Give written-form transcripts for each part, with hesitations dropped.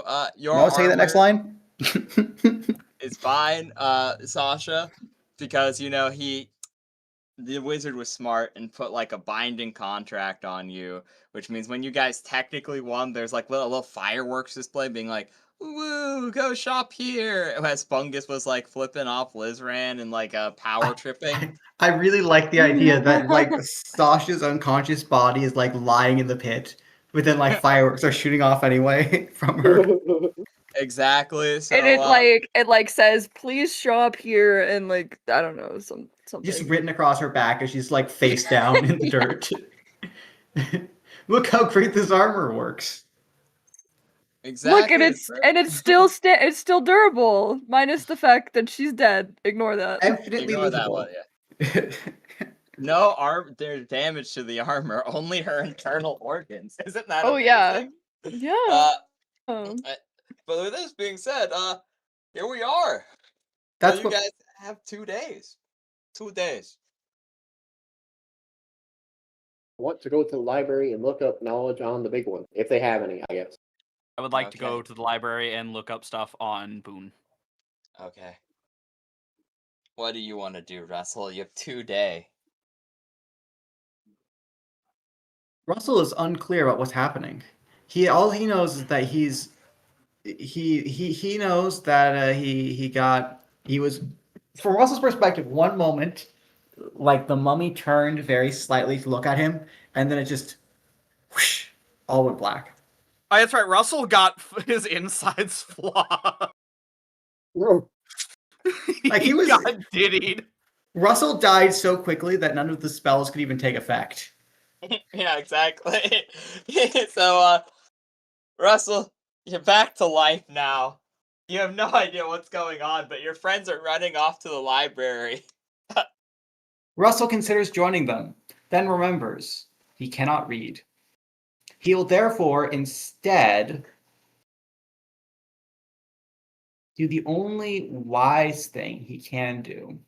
So, your No, say that next armor line. is fine, Sasha, because the wizard was smart and put like a binding contract on you, which means when you guys technically won, there's like little fireworks display being like, "Woo, go shop here!" As Fungus was like flipping off Lizran and like power tripping. I really like the idea that like Sasha's unconscious body is like lying in the pit, but then like fireworks are shooting off anyway from her. Exactly. So And it says, "Please show up here," and like I don't know something. Just written across her back as she's like face down in the dirt. Look how great this armor works. exactly. Look, and it's still durable, minus the fact that she's dead. Ignore that. Infinitely Ignore that livable. one, yeah. No there's damage to the armor, only her internal organs. Isn't that amazing? Yeah. But with this being said, here we are. That's So you what guys have 2 days. 2 days. Want to go to the library and look up knowledge on the big one, if they have any, I guess. I would like to go to the library and look up stuff on Boone. Okay. What do you want to do, Russell? You have 2 days. Russell is unclear about what's happening. All he knows is that he knows that he was, from Russell's perspective, one moment, like the mummy turned very slightly to look at him, and then it just whoosh, all went black. Oh, that's right. Russell got his insides flawed. Like he was got diddied. Russell died so quickly that none of the spells could even take effect. Yeah, exactly. So, Russell, you're back to life now. You have no idea what's going on, but your friends are running off to the library. Russell considers joining them, then remembers he cannot read. He will therefore instead do the only wise thing he can do,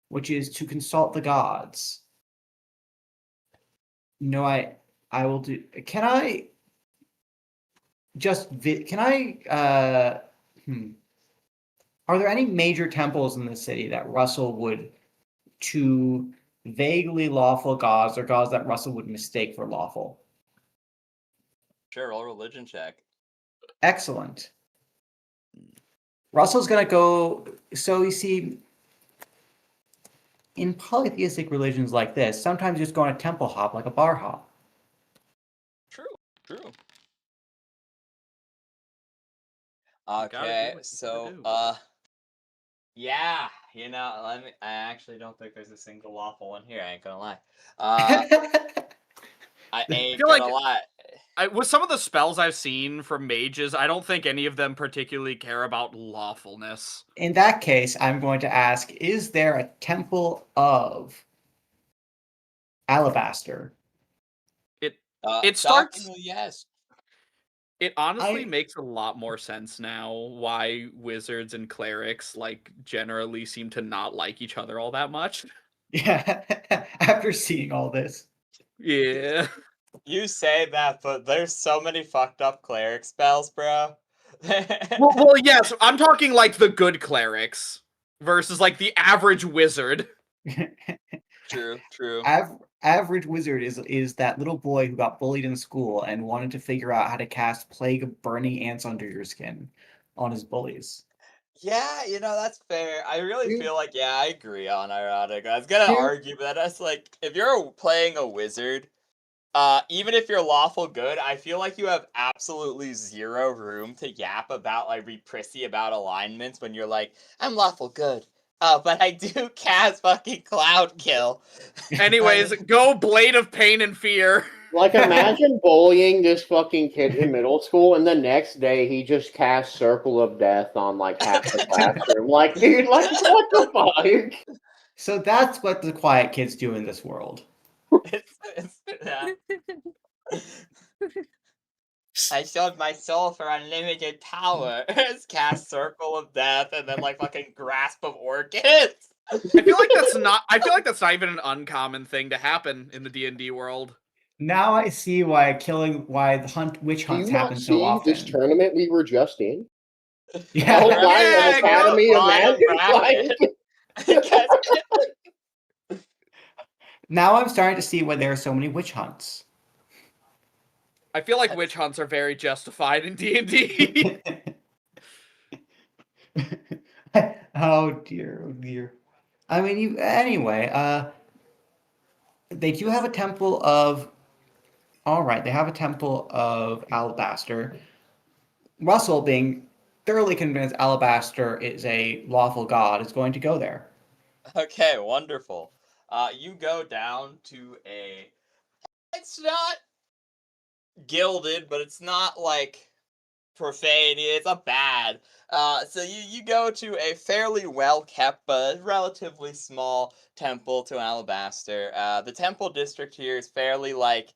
which is to consult the gods. No, I will do. Can I just? Can I? Are there any major temples in the city that Russell would, to vaguely lawful gods or gods that Russell would mistake for lawful? Sure, roll religion check. Excellent. Russell's gonna go. So you see, in polytheistic religions like this, sometimes you just go on a temple hop, like a bar hop. True. Okay, so yeah, I actually don't think there's a single lawful one here. I ain't gonna lie. I ain't gonna lie. With some of the spells I've seen from mages, I don't think any of them particularly care about lawfulness. In that case, I'm going to ask, is there a temple of alabaster? It starts. Yes. It honestly makes a lot more sense now why wizards and clerics generally seem to not like each other all that much. Yeah, after seeing all this. Yeah. You say that, but there's so many fucked up cleric spells, bro. well, yes, I'm talking the good clerics versus the average wizard. True. Average wizard is that little boy who got bullied in school and wanted to figure out how to cast Plague of Burning Ants Under Your Skin on his bullies. Yeah, that's fair. I really feel like, yeah, I agree on ironic. I was gonna argue, but that's if you're playing a wizard, even if you're lawful good, I feel like you have absolutely zero room to yap about, be prissy about alignments when you're like, I'm lawful good. But I do cast fucking Cloud Kill. Anyways, go Blade of Pain and Fear. Imagine bullying this fucking kid in middle school, and the next day he just casts Circle of Death on half the classroom. Dude, what the fuck? So that's what the quiet kids do in this world. Yeah. I showed my soul for unlimited power. Cast Circle of Death and then fucking Grasp of Orchids. I feel like that's not even an uncommon thing to happen in the D&D world. Now I see why the witch Do you hunts not happen so see often. this tournament we were just in? Yeah. Platinum Yeah, Academy of Bottom Magic? bracket. Now I'm starting to see why there are so many witch hunts. I feel like witch hunts are very justified in D&D. Oh dear, oh dear. I mean, anyway, they do have a temple of. All right, they have a temple of alabaster. Russell, being thoroughly convinced alabaster is a lawful god, is going to go there. Okay, wonderful. You go down to a. It's not gilded, but it's not like profane. It's not bad. So you go to a fairly well kept but relatively small temple to alabaster. The temple district here is fairly like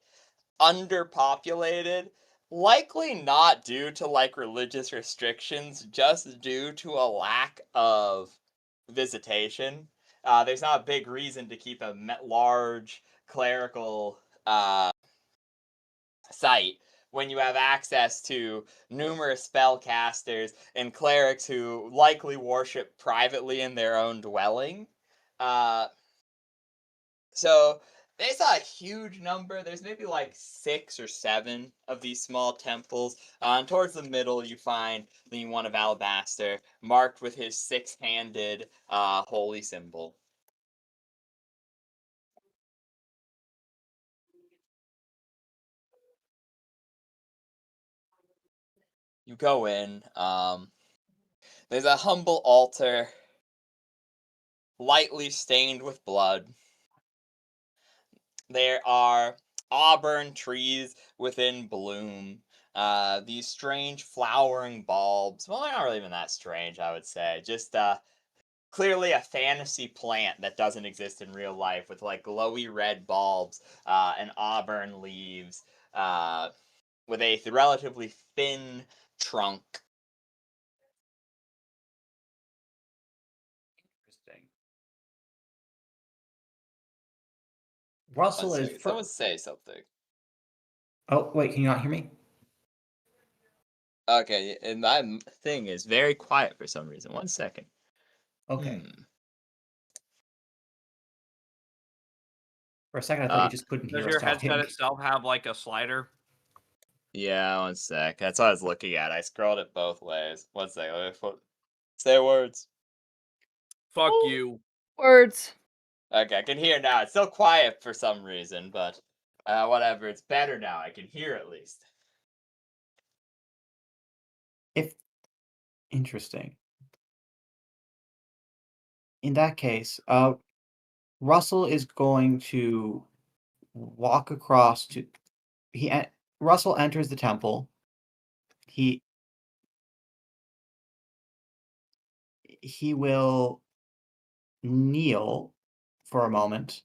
underpopulated, likely not due to like religious restrictions, just due to a lack of visitation. There's not a big reason to keep a large clerical site when you have access to numerous spellcasters and clerics who likely worship privately in their own dwelling. Uh, so there's not a huge number. There's maybe like 6 or 7 of these small temples. And towards the middle, you find the one of alabaster, marked with his 6-handed holy symbol. You go in. There's a humble altar, lightly stained with blood. There are auburn trees within bloom. These strange flowering bulbs. Well, they're not really even that strange, I would say. Just clearly a fantasy plant that doesn't exist in real life with like glowy red bulbs and auburn leaves with a relatively thin trunk. Interesting. Russell One is. second, someone say something. Oh wait, can you not hear me? Okay, and my thing is very quiet for some reason. 1 second. Okay. For a second, I thought you just couldn't hear Does us your talking. headset itself have like a slider? Yeah, 1 sec. That's what I was looking at. I scrolled it both ways. 1 sec. Say words. Fuck you. Words. Okay, I can hear now. It's still quiet for some reason, but whatever. It's better now. I can hear at least. If interesting. In that case, Russell is going to walk across to Russell enters the temple. He will kneel for a moment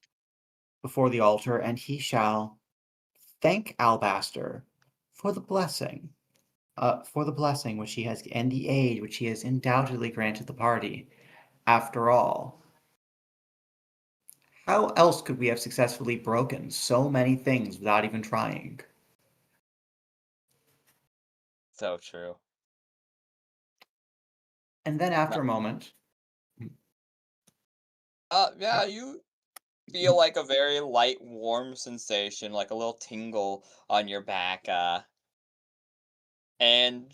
before the altar, and he shall thank Alabaster for the blessing. For the blessing which he has and the aid which he has undoubtedly granted the party. After all, how else could we have successfully broken so many things without even trying? So true. And then after a moment, Yeah, you feel like a very light, warm sensation, like a little tingle on your back, and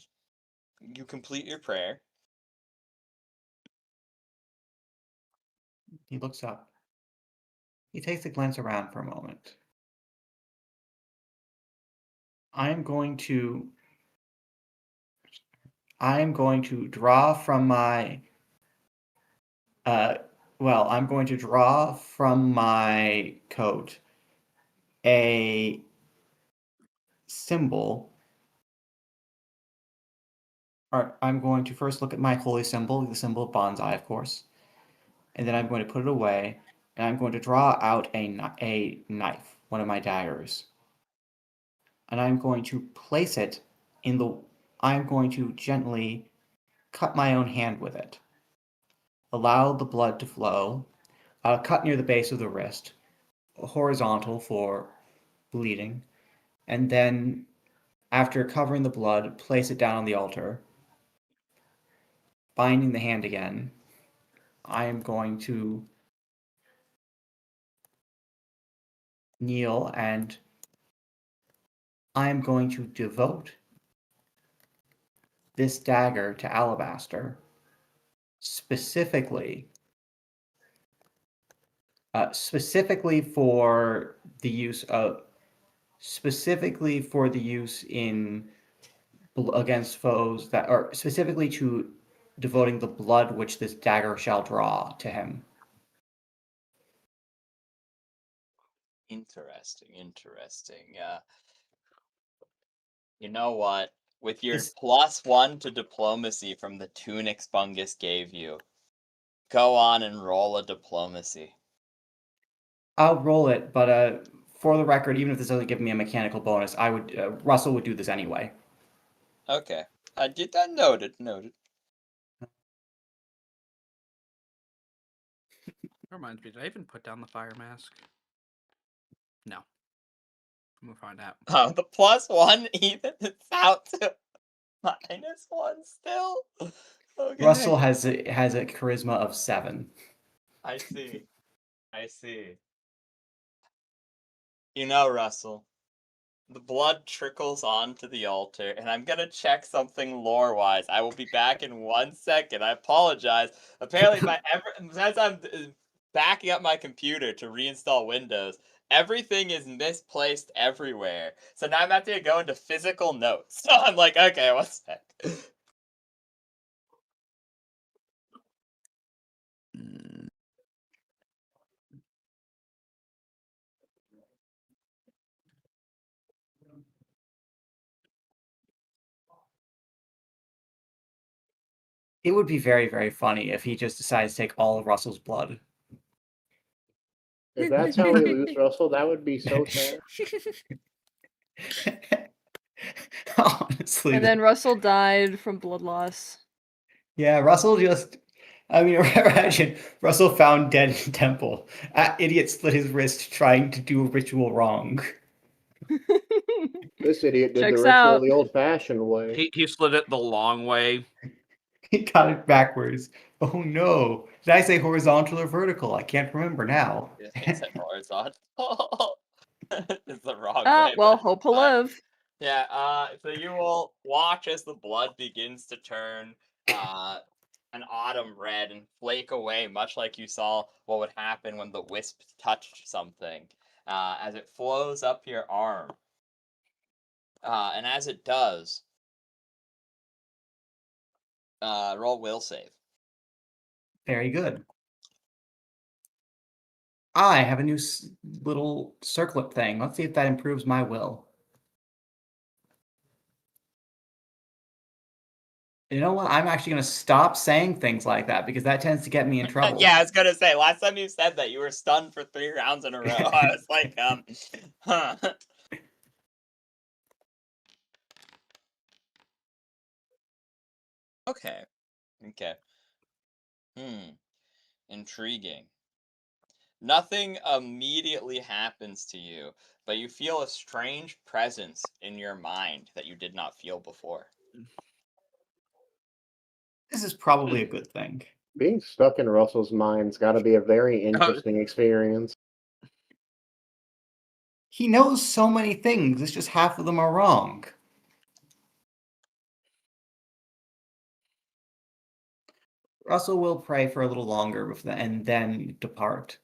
you complete your prayer. he looks up. He takes a glance around for a moment. I'm going to draw from my I'm going to draw from my coat a symbol. Or I'm going to first look at my holy symbol, the symbol of bonsai, of course. And then I'm going to put it away, and I'm going to draw out a knife, one of my daggers. And I'm going to place it I'm going to gently cut my own hand with it. Allow the blood to flow. Cut near the base of the wrist, horizontal for bleeding, and then, after covering the blood, place it down on the altar. Binding the hand again, I am going to kneel and I am going to devote this dagger to Alabaster, specifically for the use in against foes that are specifically to devoting the blood which this dagger shall draw to him. Interesting. You know what? With your +1 to diplomacy from the tunics Bungus gave you, go on and roll a diplomacy. I'll roll it, but for the record, even if this doesn't give me a mechanical bonus, Russell would do this anyway. Okay. I did that. Noted. Reminds me, did I even put down the fire mask? No. I'm gonna find out. Oh, the +1 even it's out to -1 still. Okay. Russell has a charisma of 7. I see. You know, Russell, the blood trickles onto the altar, and I'm gonna check something lore-wise. I will be back in 1 second. I apologize. Apparently, since I'm backing up my computer to reinstall Windows, everything is misplaced everywhere. So now I'm having to go into physical notes. So I'm like, okay, 1 sec. It would be very, very funny if he just decides to take all of Russell's blood. If that's how we lose Russell, that would be so sad. Honestly. And then Russell died from blood loss. Yeah, Russell just... I mean, imagine Russell found dead in temple. Idiot split his wrist trying to do a ritual wrong. This idiot did Checks the ritual out. the old-fashioned way. He slid it the long way. He got it backwards. Oh no. Did I say horizontal or vertical? I can't remember now. It's horizontal. It's the wrong Ah, way. well, but hope it's he'll fine. live. Yeah, so you will watch as the blood begins to turn an autumn red and flake away, much like you saw what would happen when the wisp touched something, as it flows up your arm. And as it does, roll will save. Very good. I have a new little circlet thing. Let's see if that improves my will. You know what? I'm actually going to stop saying things like that because that tends to get me in trouble. Yeah, I was gonna say, last time you said that, you were stunned for 3 rounds in a row. I was like, huh. Okay. Intriguing. Nothing immediately happens to you, but you feel a strange presence in your mind that you did not feel before. This is probably a good thing. Being stuck in Russell's mind's got to be a very interesting experience. He knows so many things, it's just half of them are wrong. Russell will pray for a little longer and then depart.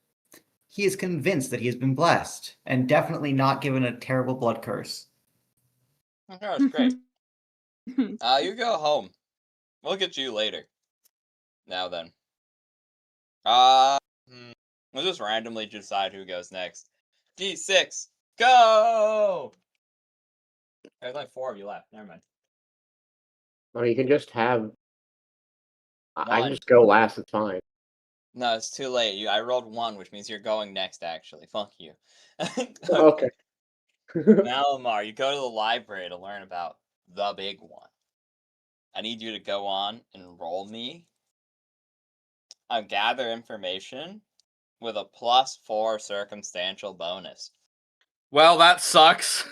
He is convinced that he has been blessed, and definitely not given a terrible blood curse. Oh, that's great. You go home. We'll get you later. Now then. We'll just randomly decide who goes next. D6, go! There's like 4 of you left. Never mind. I mean, you can just have... I can One. just go last, it's fine. No, it's too late. I rolled 1, which means you're going next, actually. Fuck you. Okay. Now, Lamar, you go to the library to learn about the big one. I need you to go on and roll me a gather information with a +4 circumstantial bonus. Well, that sucks.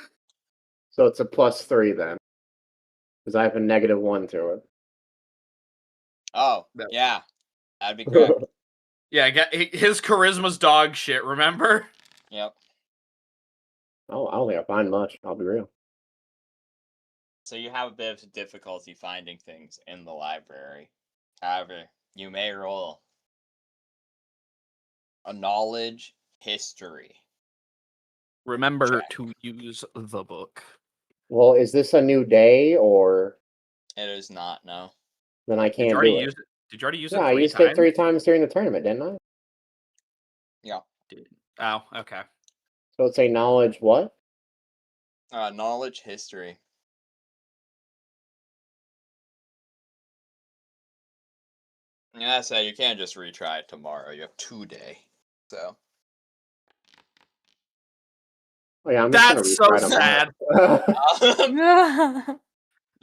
So it's a +3 then, because I have a -1 to it. Oh, No. yeah. That'd be correct. Yeah, his charisma's dog shit, remember? Yep. Oh, I don't think I find much. I'll be real. So you have a bit of difficulty finding things in the library. However, you may roll a knowledge history. Remember Check. to use the book. Well, is this a new day, or It is not, no. then I Did you can't already do use it? it? Did you already use Yeah, it I 3 used times? it 3 times during the tournament, didn't I? Yeah. Oh, okay. So it's a knowledge what? Knowledge history. Yeah, so you can't just retry it tomorrow. You have 2 day. So. Oh yeah, I'm just gonna That's so retry tomorrow.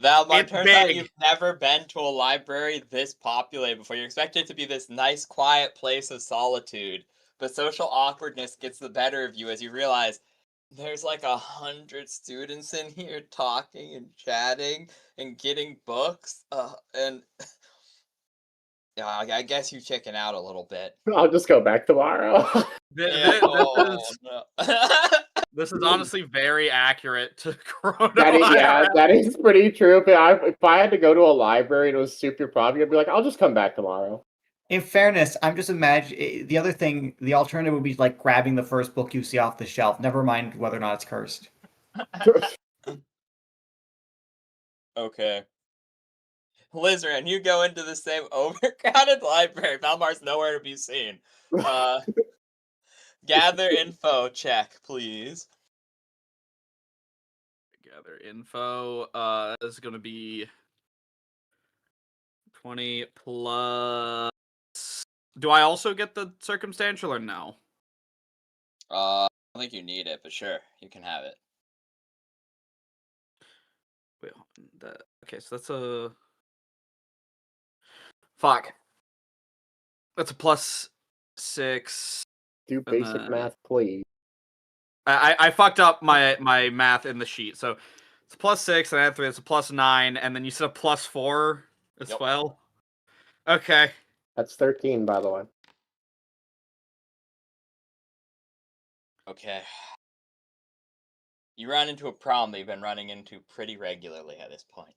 Valmar, It's turns out big. you've never been to a library this populated before. You expect it to be this nice, quiet place of solitude, but social awkwardness gets the better of you as you realize there's like 100 students in here talking and chatting and getting books. And yeah, I guess you chicken out a little bit. I'll just go back tomorrow. Yeah, no. This is honestly very accurate to Corona. That is pretty true. If I had to go to a library and it was super popular, I'd be like, I'll just come back tomorrow. In fairness, I'm just imagining the other thing. The alternative would be like grabbing the first book you see off the shelf. Never mind whether or not it's cursed. Okay. Lizeran, you go into the same overcrowded library. Valmar's nowhere to be seen. Gather info check, please. Gather info. This is gonna be 20 plus. Do I also get the circumstantial or no? I don't think you need it, but sure, you can have it. Wait, okay, so that's a fuck. That's a +6. Do basic math, please. I fucked up my math in the sheet. So it's a +6, and I have 3. It's a +9, and then you said a +4 as well. Okay. That's 13, by the way. Okay. You run into a problem that you've been running into pretty regularly at this point.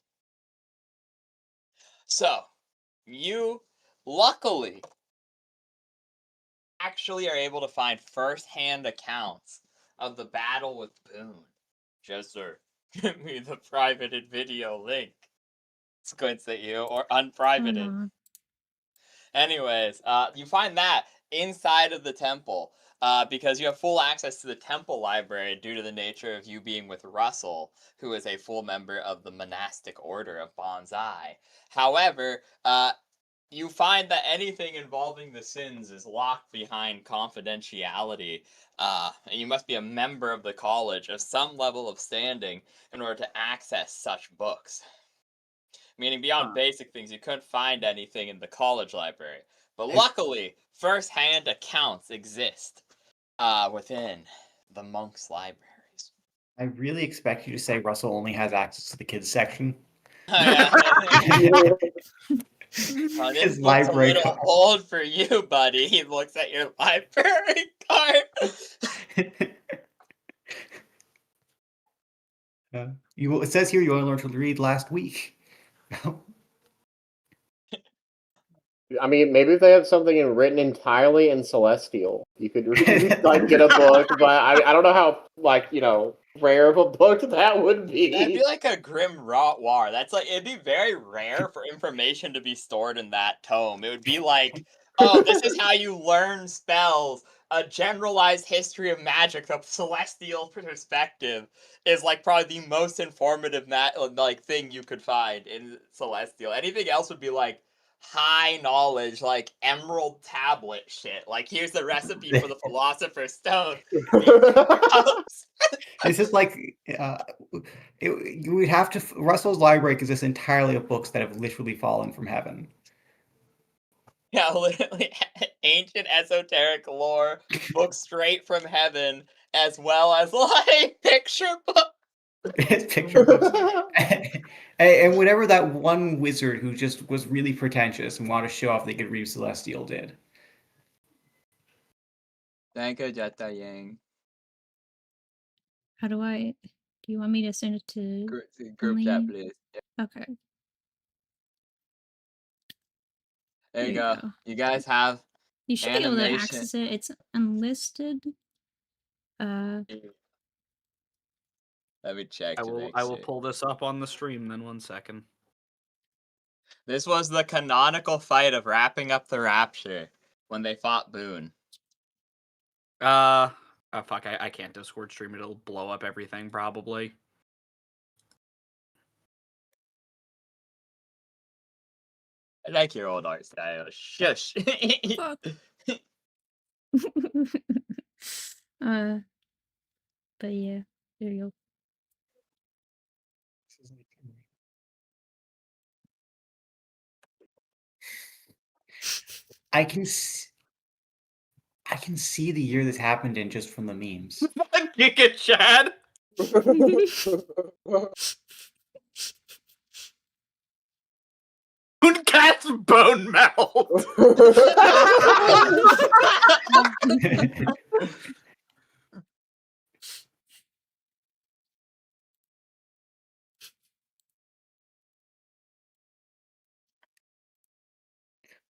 So, you luckily actually are able to find first-hand accounts of the battle with Boone. Jester, give me the privated video link. Squints at you, or unprivated. Anyways, you find that inside of the temple, because you have full access to the temple library due to the nature of you being with Russell, who is a full member of the monastic order of Bonsai. However, you find that anything involving the sins is locked behind confidentiality. And you must be a member of the college of some level of standing in order to access such books. Meaning beyond basic things, you couldn't find anything in the college library. But luckily, first-hand accounts exist within the monks' libraries. I really expect you to say Russell only has access to the kids section. This looks a little old for you, buddy. He looks at your library card. It says here you only learned to read last week. I mean, maybe if they have something written entirely in Celestial, you could like get a book. But I don't know how rare of a book that would be. That'd be like a Grim War. That's like it'd be very rare for information to be stored in that tome. It would be like, oh, this is how you learn spells. A generalized history of magic, the celestial perspective, is like probably the most informative thing you could find in Celestial. Anything else would be like high knowledge, like emerald tablet shit. Like here's the recipe for the philosopher's stone. This is like you would have to. Russell's library consists entirely of books that have literally fallen from heaven. Yeah, literally ancient esoteric lore, books straight from heaven, as well as like picture book. His picture books. And whatever that one wizard who just was really pretentious and wanted to show off they could read Celestial did. Thank you, Jetta Yang. How do I? Do you want me to send it to Group chat, only? please. Okay. There you go. You guys have You should be able to animation. access it. It's unlisted. Let me check. I will pull this up on the stream then 1 second. This was the canonical fight of wrapping up the Rapture when they fought Boone. Oh fuck, I can't Discord stream it. It'll blow up everything probably. I like your old art style. Shush. Fuck. But yeah, there you go. I can see the year this happened in just from the memes. Giga Chad. Cat's bone melt.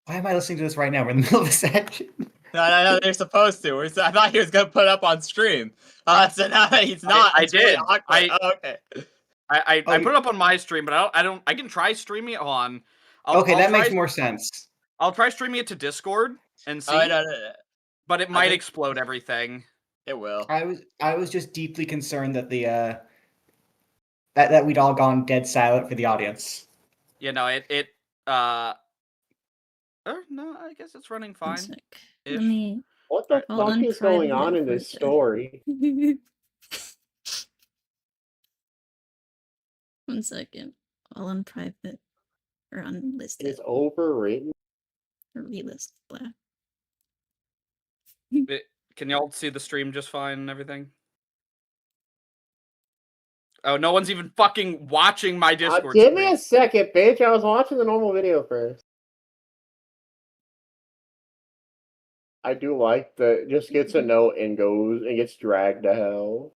Why am I listening to this right now? We're in the middle of a section. No, they're supposed to. I thought he was gonna put up on stream. So now he's not. I It's really did. awkward. Okay. I put it up on my stream, but I don't. I can try streaming it on. Okay, that makes more sense. I'll try streaming it to Discord and see. No. But it might explode everything. It will. I was just deeply concerned that the that we'd all gone dead silent for the audience. You know, no, I guess it's running fine. Let me. What the fuck is going on in this story? 1 second. All on private or unlisted. It's overwritten. Or relist. Blah. Can y'all see the stream just fine and everything? Oh, no one's even fucking watching my Discord Give stream. me a second, bitch. I was watching the normal video first. I do like that. Just gets a note and goes and gets dragged to hell.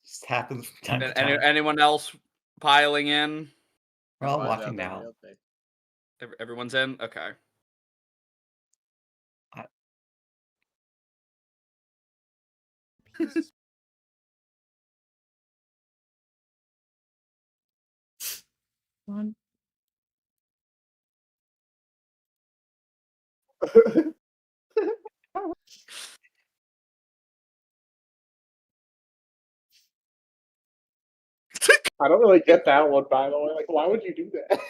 Just happens from time to time. Anyone else piling in? We're all watching now. Everyone's in? Okay. One. I don't really get that one, by the way. Like, why would you do that?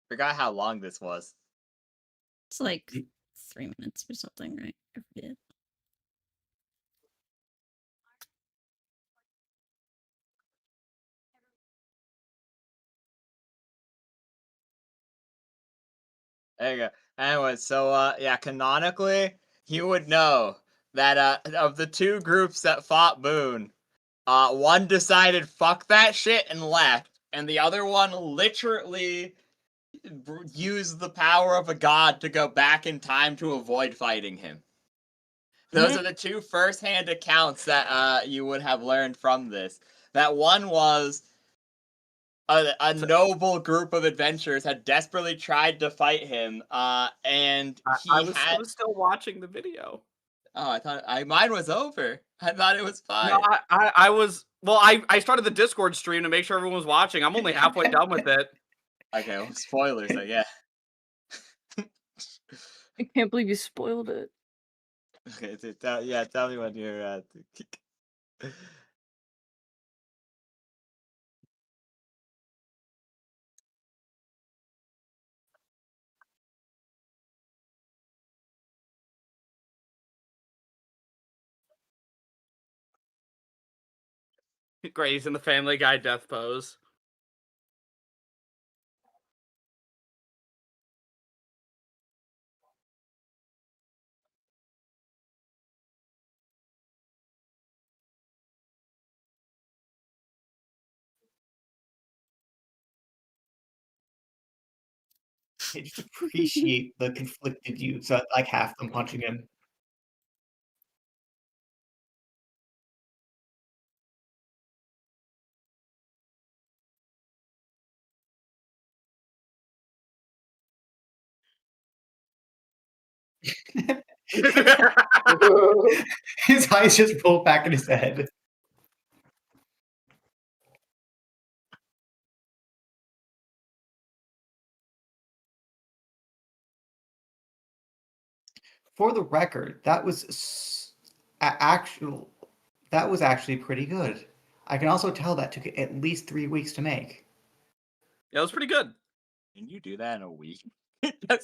Forgot how long this was. It's like 3 minutes or something, right? I forget. There you go. Anyway, so yeah, canonically, you would know that of the two groups that fought Boone, one decided fuck that shit and left, and the other one literally used the power of a god to go back in time to avoid fighting him. Those are the two first-hand accounts that you would have learned from this. That one was a noble group of adventurers had desperately tried to fight him, and I was still watching the video. Oh, I thought mine was over. I thought it was fine. No, I was. Well, I started the Discord stream to make sure everyone was watching. I'm only halfway done with it. Okay, well, spoilers, I guess. I can't believe you spoiled it. Okay, tell me when you're Great, he's in the Family Guy death pose. I just appreciate the conflicted youths, like half them punching him. His eyes just roll back in his head. For the record, that was actually pretty good. I can also tell that took at least 3 weeks to make. Yeah, it was pretty good. Can you do that in a week? I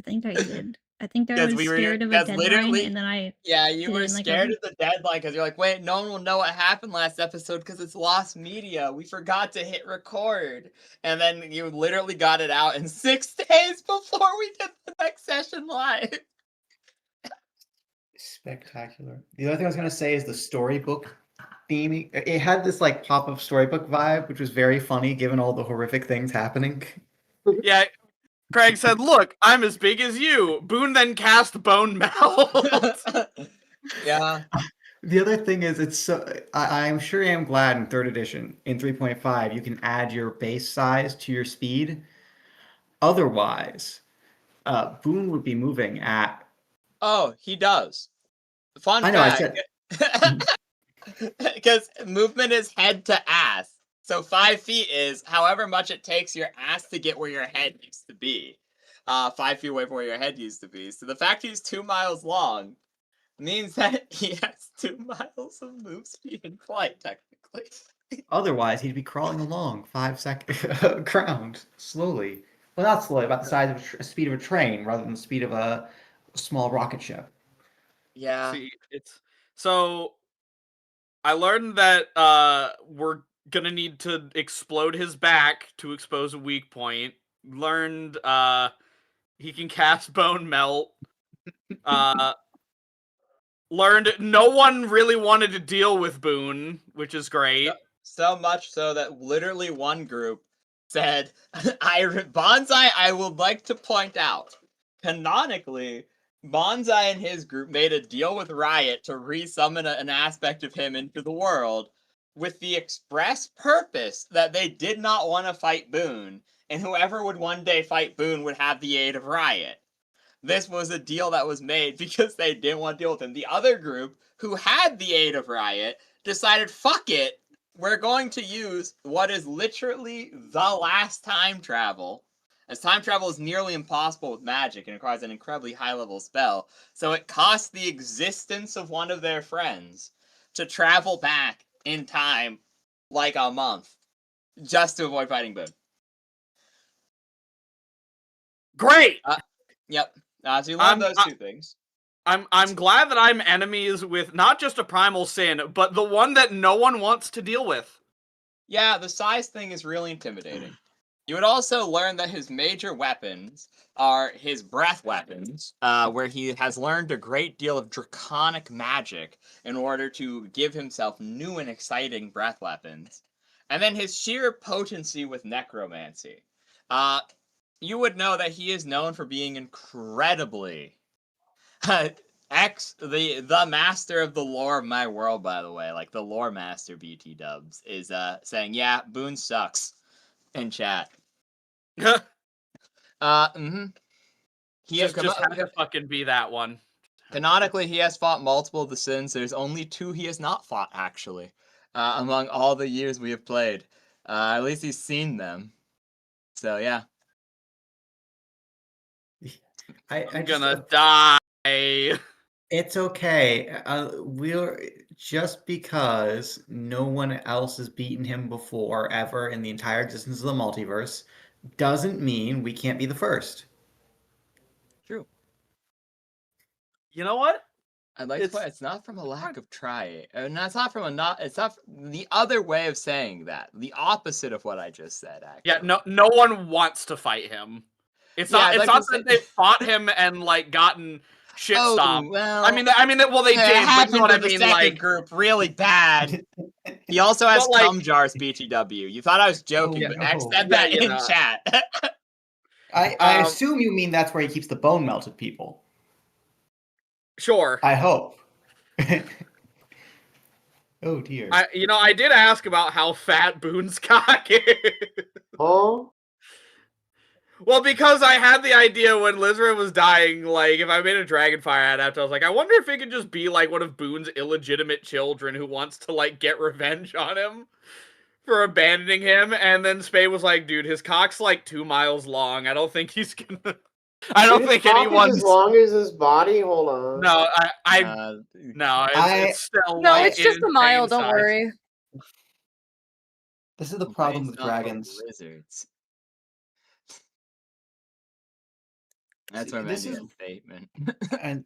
think I did. I think I 'Cause was we were- scared of a 'cause deadline, literally- and then I Yeah, you did were in, like, scared a- of the deadline because you're like, wait, no one will know what happened last episode because it's lost media. We forgot to hit record. And then you literally got it out in 6 days before we did the next session live. Spectacular. The other thing I was gonna say is the storybook theme. It had this like pop-up storybook vibe, which was very funny given all the horrific things happening. Yeah, Craig said, "Look, I'm as big as you." Boone then cast Bone Melt. Yeah. The other thing is, it's so I'm sure I am glad in 3rd edition in 3.5 you can add your base size to your speed. Otherwise, Boone would be moving at. Oh, he does. Fun I know. I fact. said Because movement is head to ass. So 5 feet is however much it takes your ass to get where your head used to be. 5 feet away from where your head used to be. So the fact he's 2 miles long means that he has 2 miles of move speed in flight, technically. otherwise he'd be crawling along 5 seconds ground slowly. Well, not slowly, about the size of speed of a train rather than the speed of a small rocket ship. Yeah. See, it's so. I learned that we're gonna need to explode his back to expose a weak point. Learned he can cast Bone Melt. Learned no one really wanted to deal with Boone, which is great. So much so that literally one group said, Bonsai, I would like to point out, canonically, Bonsai and his group made a deal with Riot to resummon an aspect of him into the world with the express purpose that they did not want to fight Boone, and whoever would one day fight Boone would have the aid of Riot. This was a deal that was made because they didn't want to deal with him. The other group, who had the aid of Riot, decided, fuck it, we're going to use what is literally the last time travel, as time travel is nearly impossible with magic and requires an incredibly high-level spell, so it costs the existence of one of their friends to travel back in time like a month, just to avoid fighting Boone. Great! Yep. So you learn those 2 things. I'm glad that I'm enemies with not just a primal sin, but the one that no one wants to deal with. Yeah, the size thing is really intimidating. You would also learn that his major weapons are his breath weapons, where he has learned a great deal of draconic magic in order to give himself new and exciting breath weapons. And then his sheer potency with necromancy. You would know that he is known for being incredibly the master of the lore of my world, by the way, like the lore master BT dubs is saying, yeah, Boone sucks in chat. He just had to fucking be that one. Canonically, he has fought multiple of the sins. There's only 2 he has not fought, actually, among all the years we have played. At least he's seen them. So yeah. I'm gonna die. It's okay. Just because no one else has beaten him before ever in the entire existence of the multiverse doesn't mean we can't be the first. True. You know what? I'd like to point it's not from a lack of trying. And that's not from a not. It's not the other way of saying that. The opposite of what I just said. Actually. Yeah, no one wants to fight him. It's Yeah, not. I'd It's like not to say- that they fought him and like gotten shit Oh stomped. well. I mean, well, they it did. But happened you know what to I the mean? second Like, group really bad. He also has But, like- cum jars, BTW. You thought I was joking, Oh, but no. X said Yeah, that you in know. chat. I assume you mean that's where he keeps the bone melted people. sure. I hope. Oh dear. I did ask about how fat Boone's cock is. Huh? Well, because I had the idea when Lizra was dying, like, if I made a Dragonfire Adapt, I was like, I wonder if it could just be, like, one of Boone's illegitimate children who wants to, like, get revenge on him for abandoning him, and then Spade was like, dude, his cock's, like, 2 miles long. I don't think he's gonna... I don't His think cock is anyone's... as long as his body. Hold on. No, Uh, it's still, No, like, it's just a insane mile. Don't size. worry. This is the problem based with off of dragons. Lizards. That's See, my this menu is- statement. And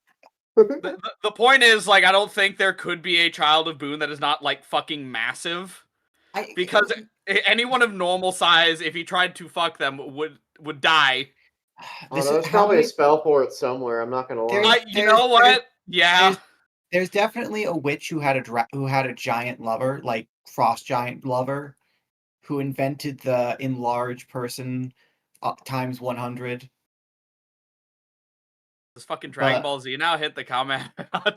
The point is, like, I don't think there could be a child of Boone that is not, like, fucking massive. Because anyone of normal size, if he tried to fuck them, would die. Oh, there's probably a spell for it somewhere. I'm not gonna lie. You know what? Yeah. There's definitely a witch who had a giant lover, like frost giant lover, who invented the enlarged person times 100. This fucking Dragon Ball Z now hit the comment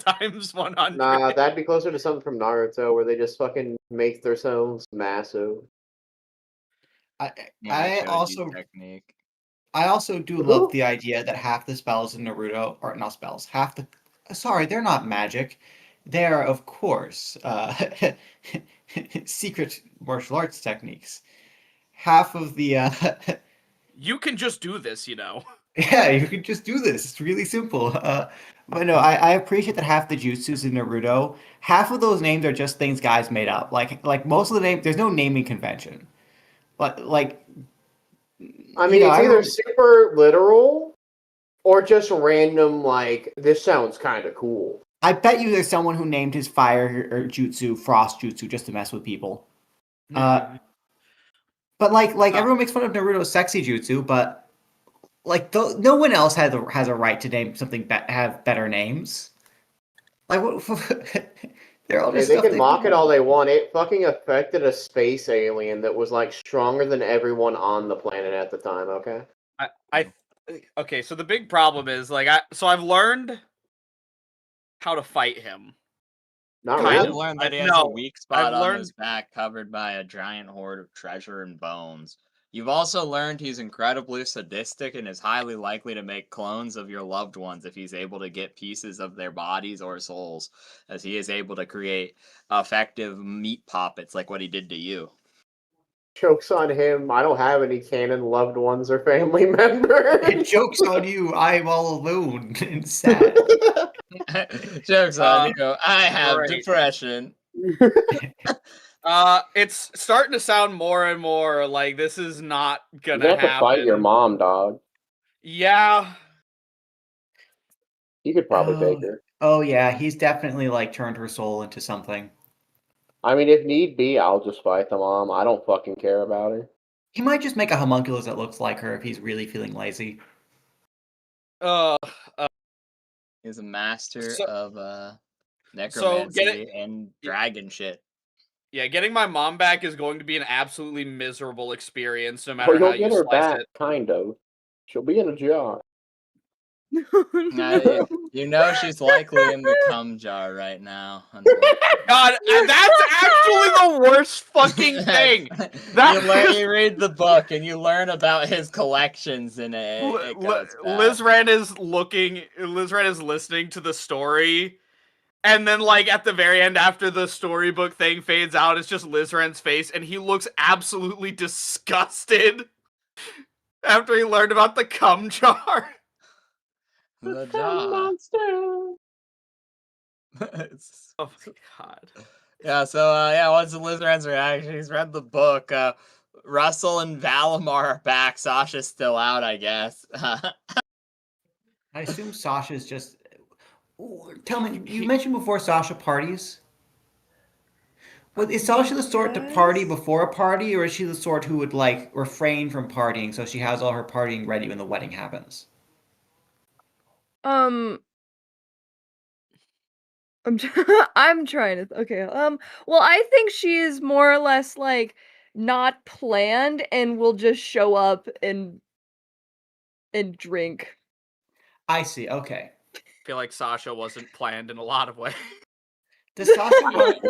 times 100. Nah, that'd be closer to something from Naruto where they just fucking make themselves massive. I also do love the idea that half the spells in Naruto are not spells. Sorry, they're not magic. They're of course secret martial arts techniques. Half of the you can just do this, you know. Yeah, you can just do this. It's really simple. But no, I appreciate that half the jutsus in Naruto, half of those names are just things guys made up. Like most of the names, there's no naming convention. But like, I mean, it's either super literal or just random. Like, this sounds kind of cool. I bet you there's someone who named his fire or jutsu Frost Jutsu just to mess with people. But everyone makes fun of Naruto's sexy jutsu, but like no one else has a right to name something have better names. Like what? They're all just they can mock it all they want. It fucking affected a space alien that was like stronger than everyone on the planet at the time. Okay. Okay, so the big problem is like I've learned how to fight him. Not I've really. learned that he has a weak spot on his back covered by a giant hoard of treasure and bones. You've also learned he's incredibly sadistic and is highly likely to make clones of your loved ones if he's able to get pieces of their bodies or souls, as he is able to create effective meat puppets like what he did to you. Joke's on him. I don't have any canon loved ones or family members. Joke's on you. I'm all alone and sad. Joke's on you. I have depression. It's starting to sound more and more like this is not gonna You have to fight your mom, dog. Yeah. You could probably take her. Oh yeah, he's definitely like turned her soul into something. I mean, if need be, I'll just fight the mom. I don't fucking care about her. He might just make a homunculus that looks like her if he's really feeling lazy. He's a master of necromancy and dragon shit. Yeah, getting my mom back is going to be an absolutely miserable experience, no matter how you get her slice back, it. kind of. She'll be in a jar. You know she's likely in the cum jar right now. God, that's actually the worst fucking thing. You read the book and you learn about his collections in it. Lizran is listening to the story, and then like at the very end, after the storybook thing fades out, it's just Lizran's face, and he looks absolutely disgusted after he learned about the cum jar. The jar. Monster. Oh my god. Yeah, so what's Lizran's reaction? He's read the book. Russell and Valimar are back. Sasha's still out, I guess. I assume Sasha's just. Tell me, you mentioned before Sasha parties. Well, is Sasha the sort to party before a party, or is she the sort who would like refrain from partying so she has all her partying ready when the wedding happens? I'm I'm trying to okay. Well, I think she is more or less like not planned and will just show up and drink. I see. Okay. I feel like Sasha wasn't planned in a lot of ways. Does Sasha want?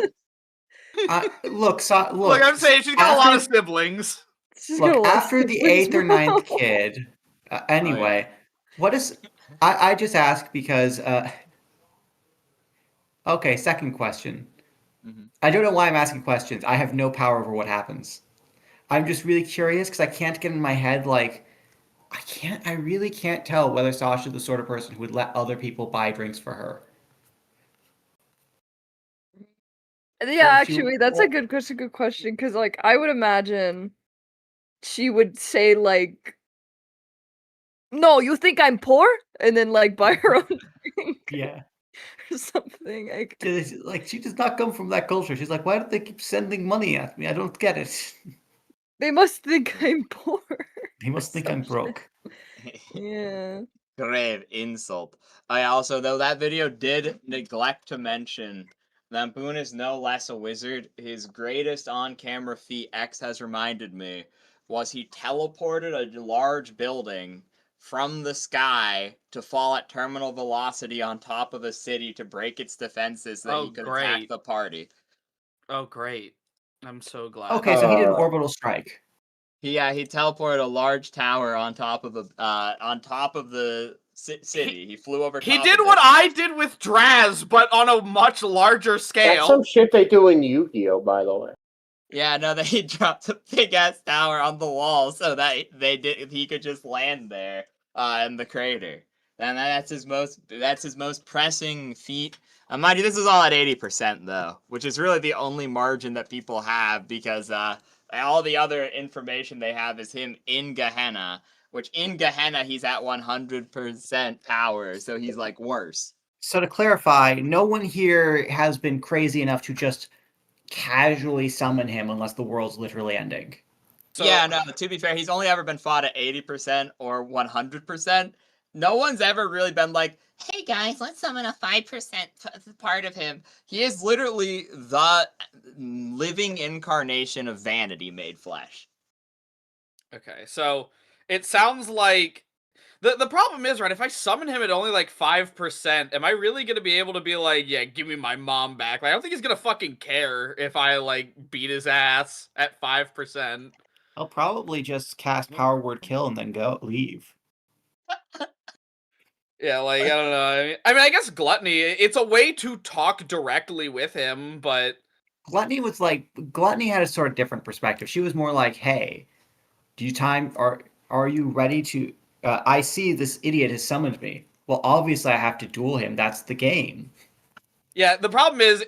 Look, look. Look, I'm saying she's got a lot of siblings. She's got a Look, lot of after the siblings, 8th or 9th bro. kid. Anyway, what is? I just ask because. Okay, second question. I don't know why I'm asking questions. I have no power over what happens. I'm just really curious because I can't get in my head like. I really can't tell whether Sasha's the sort of person who would let other people buy drinks for her. Yeah, Or if she- actually, that's a good question. Because, like, I would imagine she would say, like, "No, you think I'm poor?" And then, like, buy her own drink Yeah. or something. Like she does not come from that culture. She's like, why do they keep sending money at me? I don't get it. They must think I'm poor. They must think I'm broke. Yeah. Grave insult. I also, though, that video did neglect to mention that Boone is no less a wizard. His greatest on-camera feat, X has reminded me, was he teleported a large building from the sky to fall at terminal velocity on top of a city to break its defenses so that he could attack the party. Oh, great. I'm so glad. Okay, so he did an orbital strike. He teleported a large tower on top of the city. He flew over. He did what I did with Draz, but on a much larger scale. That's some shit they do in Yu-Gi-Oh, by the way. Yeah, no, they dropped a big ass tower on the wall so that he could just land there in the crater. And that's his most pressing feat. Mind you, this is all at 80% though, which is really the only margin that people have because all the other information they have is him in Gehenna, which in Gehenna he's at 100% power, so he's like worse. So to clarify, no one here has been crazy enough to just casually summon him unless the world's literally ending. So, yeah, no, to be fair, he's only ever been fought at 80% or 100%. No one's ever really been like, hey guys, let's summon a 5% part of him. He is literally the living incarnation of vanity made flesh. Okay, so it sounds like the problem is, right, if I summon him at only like 5%, am I really gonna be able to be like, yeah, give me my mom back? Like, I don't think he's gonna fucking care if I like beat his ass at 5%. I'll probably just cast Power Word Kill and then leave. Yeah, like, I don't know. I mean, I guess Gluttony, it's a way to talk directly with him, but... Gluttony had a sort of different perspective. She was more like, hey, are you ready to... I see this idiot has summoned me. Well, obviously I have to duel him. That's the game. Yeah, the problem is,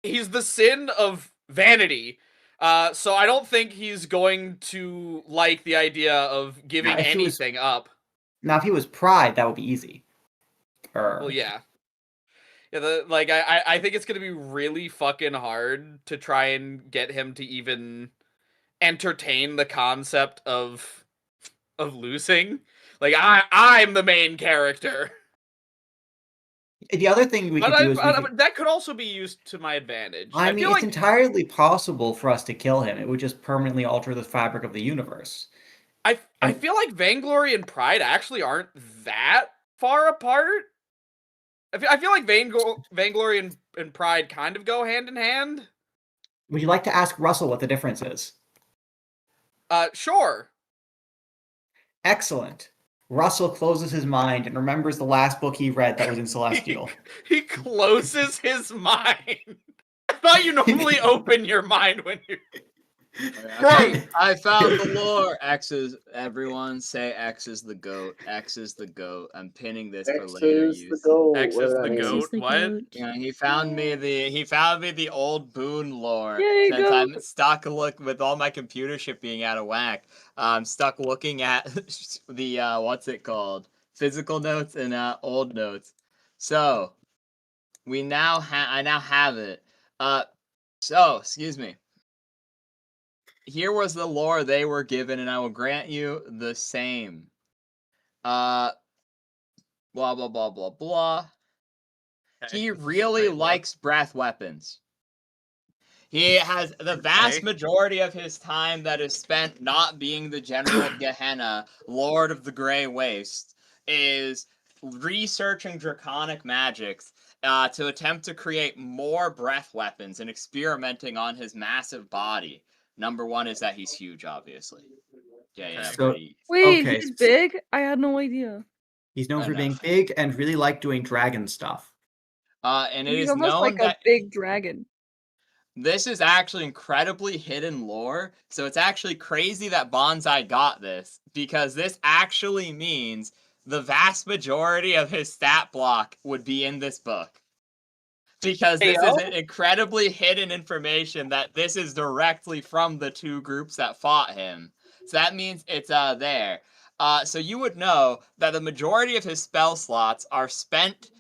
he's the sin of vanity. So I don't think he's going to like the idea of giving anything up. Now, if he was pride, that would be easy. Well, yeah. Yeah, I think it's gonna be really fucking hard to try and get him to even entertain the concept of losing. Like, I'm the main character. The other thing we could do is that could also be used to my advantage. I mean, it's entirely possible for us to kill him. It would just permanently alter the fabric of the universe. I feel like Vainglory and Pride actually aren't that far apart. I feel like Vainglory and Pride kind of go hand in hand. Would you like to ask Russell what the difference is? Sure. Excellent. Russell closes his mind and remembers the last book he read that was in Celestial. He closes his mind. I thought you normally open your mind when you... Great! I found the lore. Everyone say X is the GOAT. X is the GOAT. I'm pinning this for later use. X is the GOAT. What? Yeah, he found me the old Boone lore. Since I'm stuck with all my computer shit being out of whack. I'm stuck looking at the what's it called? Physical notes and old notes. So I now have it. So excuse me. Here was the lore they were given, and I will grant you the same. Blah blah blah blah blah. Okay, He this is really great lore. likes breath weapons. He has the vast Okay. majority of his time that is spent not being the General of Gehenna, Lord of the Grey Waste, is researching draconic magics to attempt to create more breath weapons and experimenting on his massive body. Number one is that he's huge, obviously. Yeah, So- pretty. Wait, Okay. he's big? I had no idea. He's known I for know. being big and really like doing dragon stuff. And it He's is almost known like that a big dragon. this is actually incredibly hidden lore, so it's actually crazy that Bonsai got this, because this actually means the vast majority of his stat block would be in this book. Because this is an incredibly hidden information that this is directly from the two groups that fought him. So that means it's there. So you would know that the majority of his spell slots are spent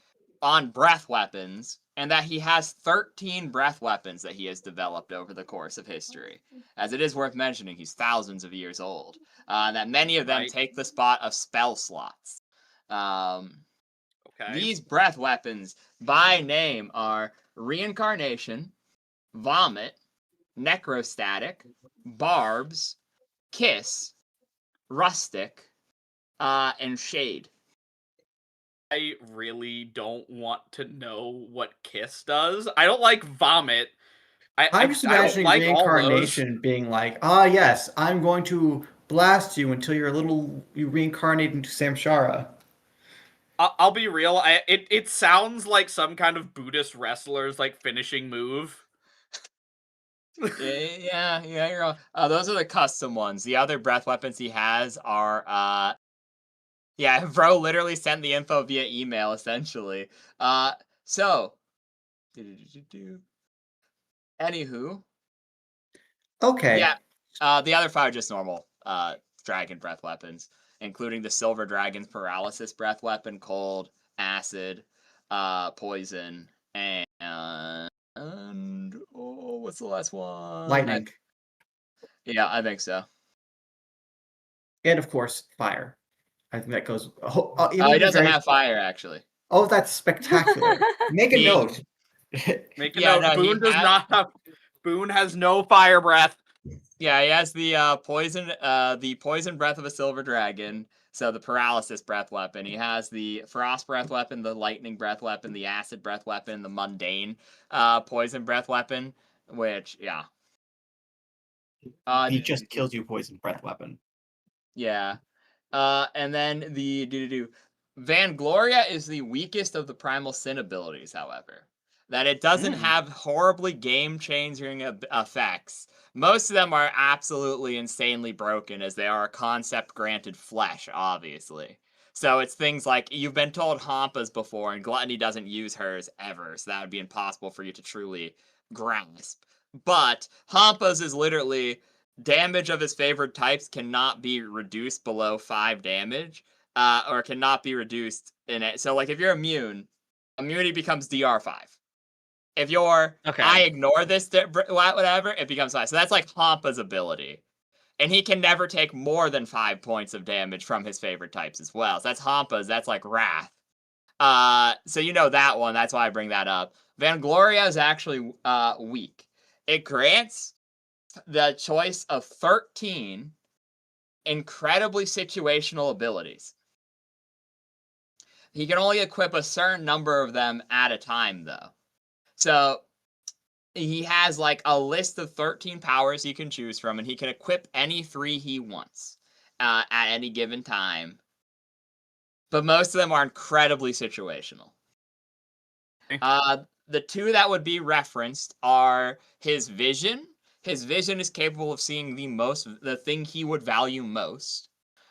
on breath weapons, and that he has 13 breath weapons that he has developed over the course of history. As it is worth mentioning, he's thousands of years old. And that many of them Right. take the spot of spell slots. Okay. These breath weapons, by name, are Reincarnation, Vomit, Necrostatic, Barbs, Kiss, Rustic, and Shade. I really don't want to know what Kiss does. I don't like Vomit. I'm just I don't imagining like all those. reincarnation being like, yes, I'm going to blast you until you reincarnate into Samshara. I'll be real. It sounds like some kind of Buddhist wrestler's like finishing move. Yeah, you're wrong. Those are the custom ones. The other breath weapons he has are, yeah, bro literally sent the info via email, essentially. So, anywho, Okay. yeah, the other five are just normal, dragon breath weapons, including the Silver Dragon's Paralysis breath weapon, Cold, Acid, Poison, and what's the last one? Lightning. Yeah, I think so. And of course, fire. I think that goes. He doesn't have fire, actually. Oh, that's spectacular. Make a note. Make a Yeah, note. no, he Boone does has- not have. Boone has no fire breath. Yeah, he has the poison breath of a silver dragon. So the paralysis breath weapon. He has the frost breath weapon, the lightning breath weapon, the acid breath weapon, the mundane poison breath weapon. Which, yeah. He just kills you, poison breath weapon. Yeah. And then the Vangloria is the weakest of the primal sin abilities, however. That it doesn't have horribly game-changing effects. Most of them are absolutely insanely broken, as they are a concept-granted flesh, obviously. So it's things like, you've been told Hampas before, and Gluttony doesn't use hers ever, so that would be impossible for you to truly grasp. But Hampas is literally, damage of his favorite types cannot be reduced below 5 damage, or cannot be reduced in it. So, like, if you're immune, immunity becomes DR5. If you're, I ignore this, whatever, it becomes 5. So that's like Hampa's ability. And he can never take more than 5 points of damage from his favorite types as well. So that's Hampa's, that's like Wrath. So you know that one, that's why I bring that up. Vangloria is actually weak. It grants the choice of 13 incredibly situational abilities. He can only equip a certain number of them at a time, though. So he has like a list of 13 powers he can choose from, and he can equip any 3 he wants at any given time. But most of them are incredibly situational. The 2 that would be referenced are his vision. His vision is capable of seeing the thing he would value most.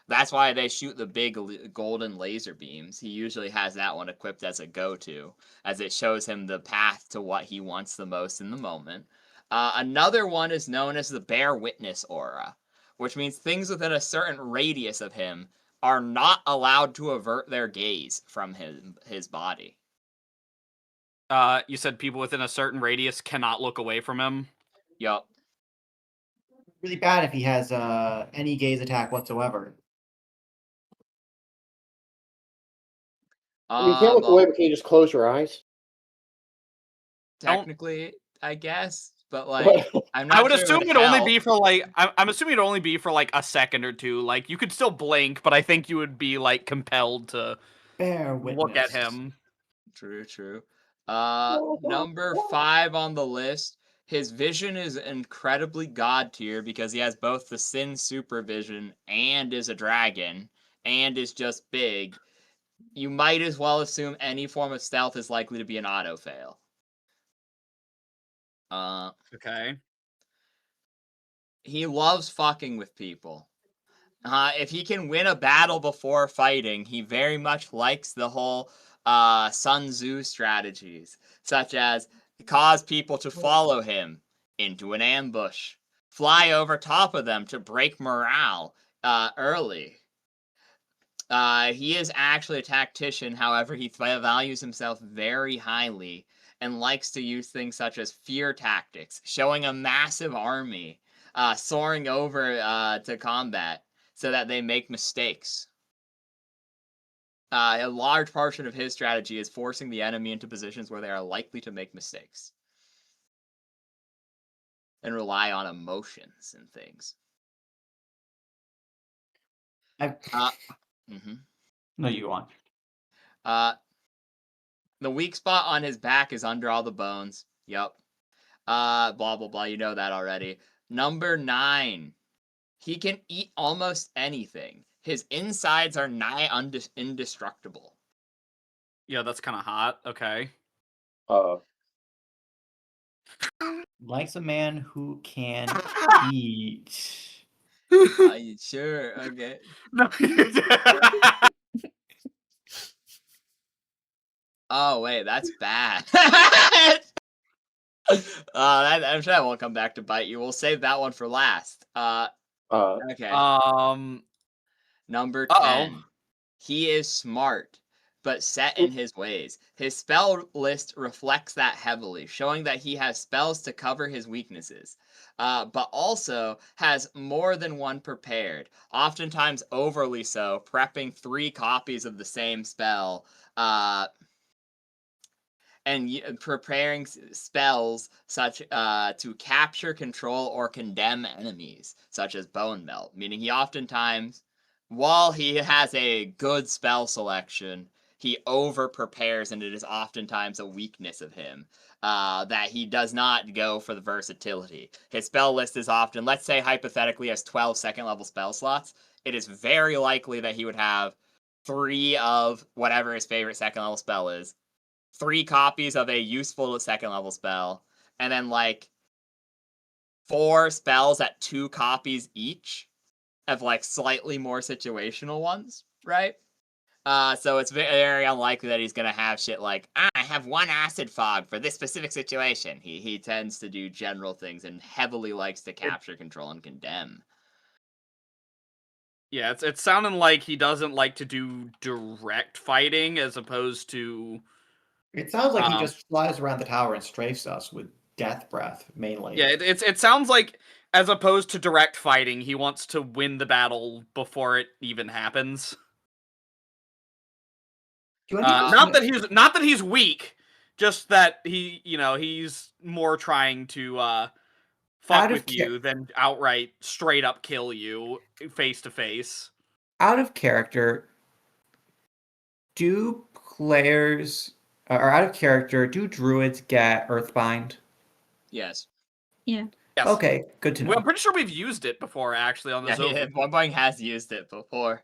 That's why they shoot the big golden laser beams. He usually has that one equipped as a go-to, as it shows him the path to what he wants the most in the moment. Another one is known as the Bear Witness aura, which means things within a certain radius of him are not allowed to avert their gaze from his body. You said people within a certain radius cannot look away from him. Yup. Really bad if he has any gaze attack whatsoever. You can't look away, but can you just close your eyes? Technically, I guess, but like, I'm not I would sure assume it it'd only help. be for like I'm assuming it'd only be for like a second or two. Like you could still blink, but I think you would be like compelled to Bear witness. look at him. True. Number 5 on the list. His vision is incredibly god tier because he has both the Sin supervision and is a dragon and is just big. You might as well assume any form of stealth is likely to be an auto fail. Okay. He loves fucking with people. If he can win a battle before fighting, he very much likes the whole Sun Tzu strategies, such as cause people to follow him into an ambush, fly over top of them to break morale early. He is actually a tactician, however, he values himself very highly and likes to use things such as fear tactics, showing a massive army, soaring over to combat, so that they make mistakes. A large portion of his strategy is forcing the enemy into positions where they are likely to make mistakes. And rely on emotions and things. No, you go on. The weak spot on his back is under all the bones. Yup. Blah, blah, blah. You know that already. Number 9. He can eat almost anything. His insides are nigh indestructible. Yeah, that's kind of hot. Okay. Likes a man who can eat. Sure, okay. No. Oh, wait, that's bad. I'm sure that won't come back to bite you. We'll save that one for last. Okay. Number 10. He is smart, but set in his ways. His spell list reflects that heavily, showing that he has spells to cover his weaknesses, but also has more than one prepared, oftentimes overly so, prepping 3 copies of the same spell, and preparing spells such to capture, control, or condemn enemies, such as Bone Melt, meaning he oftentimes, while he has a good spell selection, he over prepares, and it is oftentimes a weakness of him that he does not go for the versatility. His spell list is often, let's say hypothetically, has 12 second level spell slots. It is very likely that he would have 3 of whatever his favorite second level spell is, 3 copies of a useful second level spell, and then like 4 spells at 2 copies each of like slightly more situational ones, right? So it's very unlikely that he's gonna have shit like, I have 1 acid fog for this specific situation. He tends to do general things and heavily likes to capture, control, and condemn. Yeah, it's sounding like he doesn't like to do direct fighting as opposed to. It sounds like he just flies around the tower and strafes us with death breath, mainly. Yeah, it sounds like as opposed to direct fighting, he wants to win the battle before it even happens. Not that he's weak, just that he's more trying to fuck with you than outright straight up kill you face to face. Out of character, do druids get Earthbind? Yes. Yeah. Yes. Okay, good to know. Well, I'm pretty sure we've used it before, actually, on the Zovu. Yeah, Boing Boing has used it before.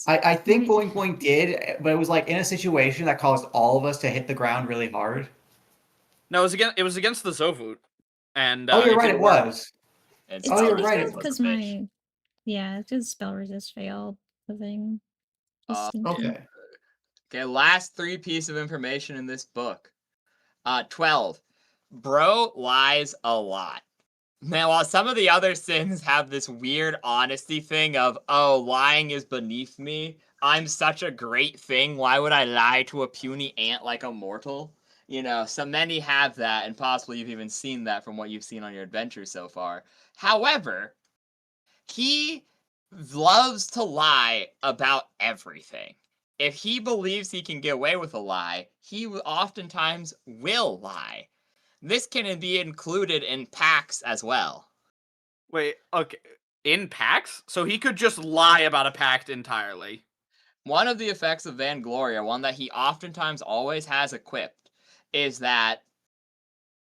I think Boing Boing did, but it was like in a situation that caused all of us to hit the ground really hard. No, it was against the Zovut. And you're right, it was. You're right. Because because spell resist failed the thing. Okay. Okay, last 3 pieces of information in this book. 12. Bro lies a lot. Now, while some of the other sins have this weird honesty thing of, oh, lying is beneath me, I'm such a great thing, why would I lie to a puny ant like a mortal? So many have that, and possibly you've even seen that from what you've seen on your adventure so far. However, he loves to lie about everything. If he believes he can get away with a lie, he oftentimes will lie. This can be included in pacts as well. Wait, okay. In pacts? So he could just lie about a pact entirely. One of the effects of Vangloria, one that he oftentimes always has equipped, is that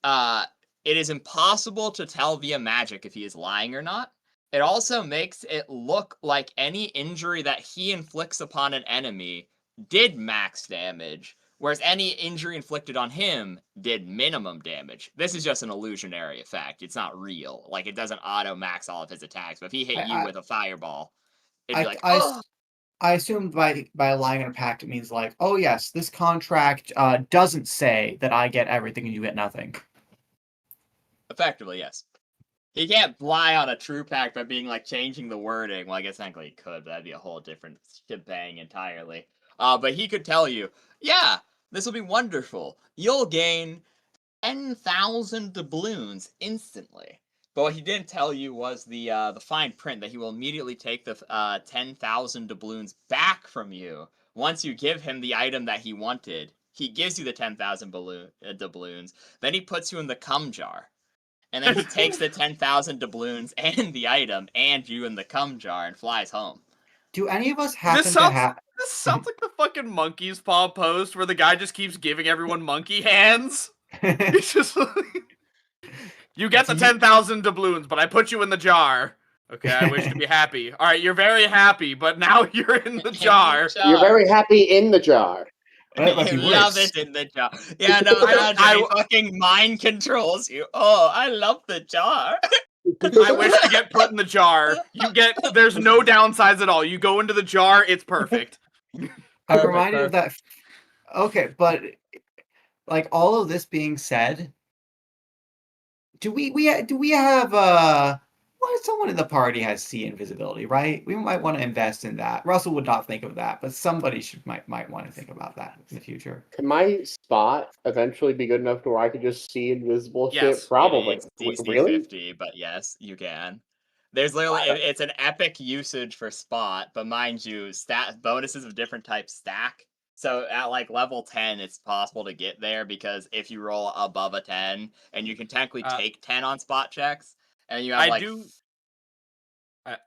it is impossible to tell via magic if he is lying or not. It also makes it look like any injury that he inflicts upon an enemy did max damage, whereas any injury inflicted on him did minimum damage. This is just an illusionary effect. It's not real. Like, it doesn't auto-max all of his attacks, but if he hit you with a fireball, it'd be like, oh! I assume by lying on a pact, it means like, oh yes, this contract doesn't say that I get everything and you get nothing. Effectively, yes. He can't lie on a true pact by being like changing the wording. Well, I guess technically he could, but that'd be a whole different shebang entirely. But he could tell you, yeah, this will be wonderful. You'll gain 10,000 doubloons instantly. But what he didn't tell you was the fine print that he will immediately take the 10,000 doubloons back from you once you give him the item that he wanted. He gives you the 10,000 doubloons. Then he puts you in the cum jar. And then he takes the 10,000 doubloons and the item and you in the cum jar and flies home. Do any of us happen This to have... sounds like the fucking monkey's paw post where the guy just keeps giving everyone monkey hands. It's just like, you get the 10,000 doubloons, but I put you in the jar. Okay, I wish to be happy. All right, you're very happy, but now you're in the jar. You're very happy in the jar. I love it in the jar. Yeah, no, he fucking mind controls you. Oh, I love the jar. I wish to get put in the jar. There's no downsides at all. You go into the jar, it's perfect. I'm reminded of that. Okay, but like all of this being said, do we have someone in the party has C invisibility, right? We might want to invest in that. Russell would not think of that, but somebody might want to think about that in the future. Can my spot eventually be good enough to where I could just see invisible Yes. shit? Probably. It's DC really? 50, but yes, you can. There's literally it's an epic usage for spot, but mind you, bonuses of different types stack. So at like level 10, it's possible to get there because if you roll above a 10, and you can technically take 10 on spot checks, and you have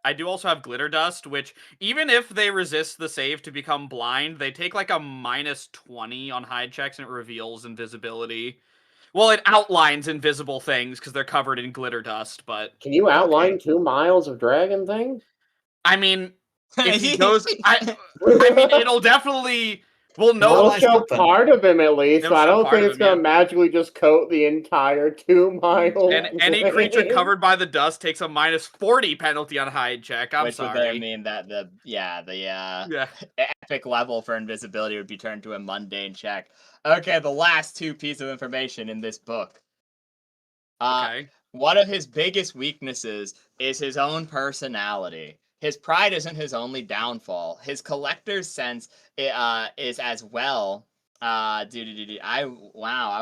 I do also have glitter dust, which even if they resist the save to become blind, they take like a -20 on hide checks and it reveals invisibility. Well, it outlines invisible things because they're covered in glitter dust, but... Can you outline 2 miles of dragon thing? I mean, if he goes... I mean, it'll definitely... We'll know... It'll show part of him at least, but I don't think it's going to magically just coat the entire 2 miles. And any creature covered by the dust takes a -40 penalty on hide check. I'm sorry. Which would then mean that the epic level for invisibility would be turned to a mundane check. Okay, the last 2 pieces of information in this book. Okay. One of his biggest weaknesses is his own personality. His pride isn't his only downfall. His collector's sense is as well. I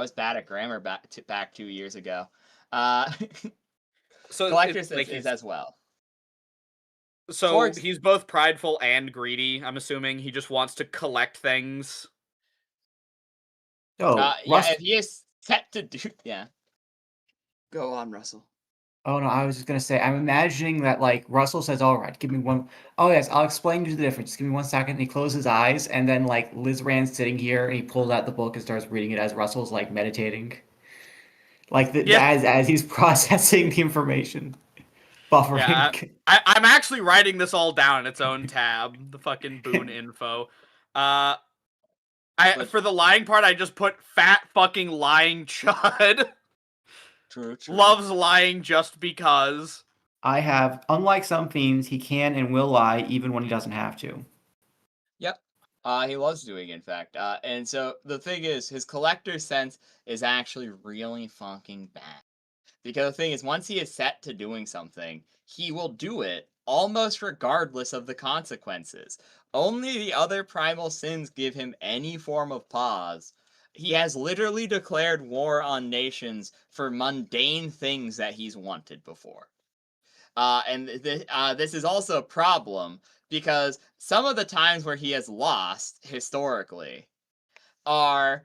was bad at grammar back 2 years ago. So collector's sense is as well. So he's both prideful and greedy. I'm assuming he just wants to collect things. If he is set to do, Go on, Russell. Oh no, I was just gonna say, I'm imagining that like Russell says, all right, give me one. Oh yes, I'll explain to you the difference. Just give me 1 second. And he closes his eyes, and then like Liz Rand's sitting here, and he pulls out the book and starts reading it as Russell's like meditating, like as he's processing the information, buffering. Yeah, I'm actually writing this all down in its own tab. The fucking boon info. For the lying part, I just put fat fucking lying chud. True. Loves lying just because. I have, unlike some fiends, he can and will lie even when he doesn't have to. Yep. He loves doing, in fact. And so the thing is, his collector's sense is actually really fucking bad. Because the thing is, once he is set to doing something, he will do it almost regardless of the consequences. Only the other primal sins give him any form of pause. he has literally declared war on nations for mundane things that he's wanted before. And this is also a problem because some of the times where he has lost historically are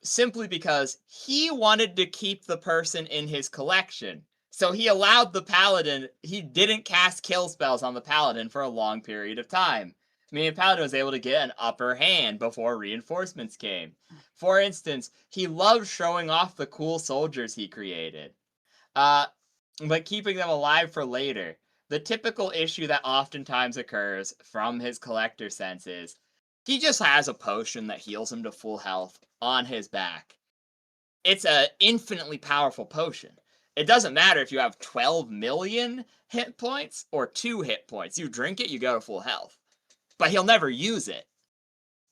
simply because he wanted to keep the person in his collection. So he allowed the paladin, he didn't cast kill spells on the paladin for a long period of time. Meaning the paladin was able to get an upper hand before reinforcements came. For instance, he loved showing off the cool soldiers he created. But keeping them alive for later. The typical issue that oftentimes occurs from his collector sense is he just has a potion that heals him to full health on his back. It's an infinitely powerful potion. It doesn't matter if you have 12 million hit points or 2 hit points. You drink it, you go to full health. But he'll never use it.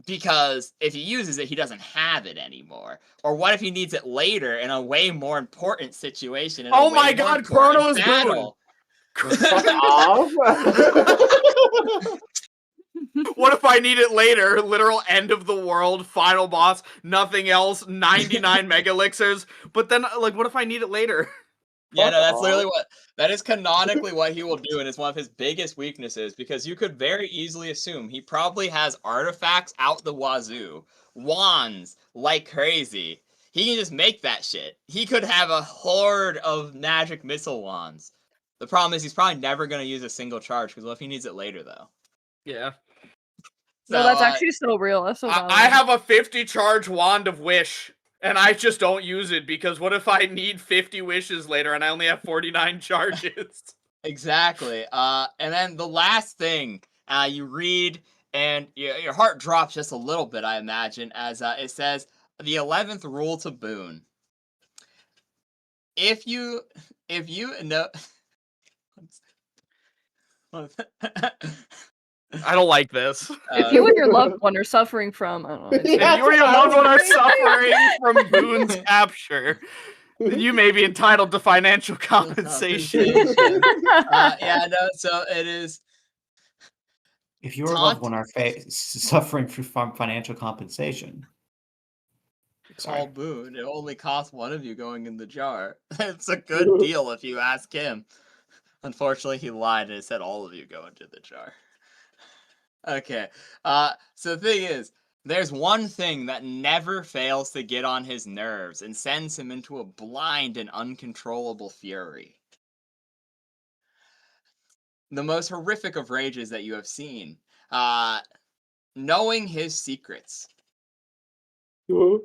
Because if he uses it, he doesn't have it anymore. Or what if he needs it later in a way more important situation? In Oh my god, Chrono is battle. Fuck off. What if I need it later? Literal end of the world, final boss, nothing else, 99 mega elixirs. But then, like, what if I need it later? Yeah, no, that's literally that is canonically what he will do, and it's one of his biggest weaknesses, because you could very easily assume he probably has artifacts out the wazoo, wands like crazy. He can just make that shit. He could have a horde of magic missile wands. The problem is he's probably never going to use a single charge, because what if he needs it later, though? Yeah. No, that's actually so real. That's so valid. I have a 50 charge wand of wish, and I just don't use it, because what if I need 50 wishes later and I only have 49 charges? Exactly. And then the last thing, you read, and your heart drops just a little bit, I imagine, as it says, the 11th rule to Boone. If you know... I don't like this. If you and your loved one are suffering from, I don't know. If you or your loved one are suffering from Boone's capture, then you may be entitled to financial compensation. Yeah, no, so it is. If your loved one are suffering from financial compensation, call Boone. It only costs one of you going in the jar. It's a good deal if you ask him. Unfortunately, he lied and said all of you go into the jar. Okay, so the thing is, there's one thing that never fails to get on his nerves and sends him into a blind and uncontrollable fury. The most horrific of rages that you have seen. Knowing his secrets. Oh!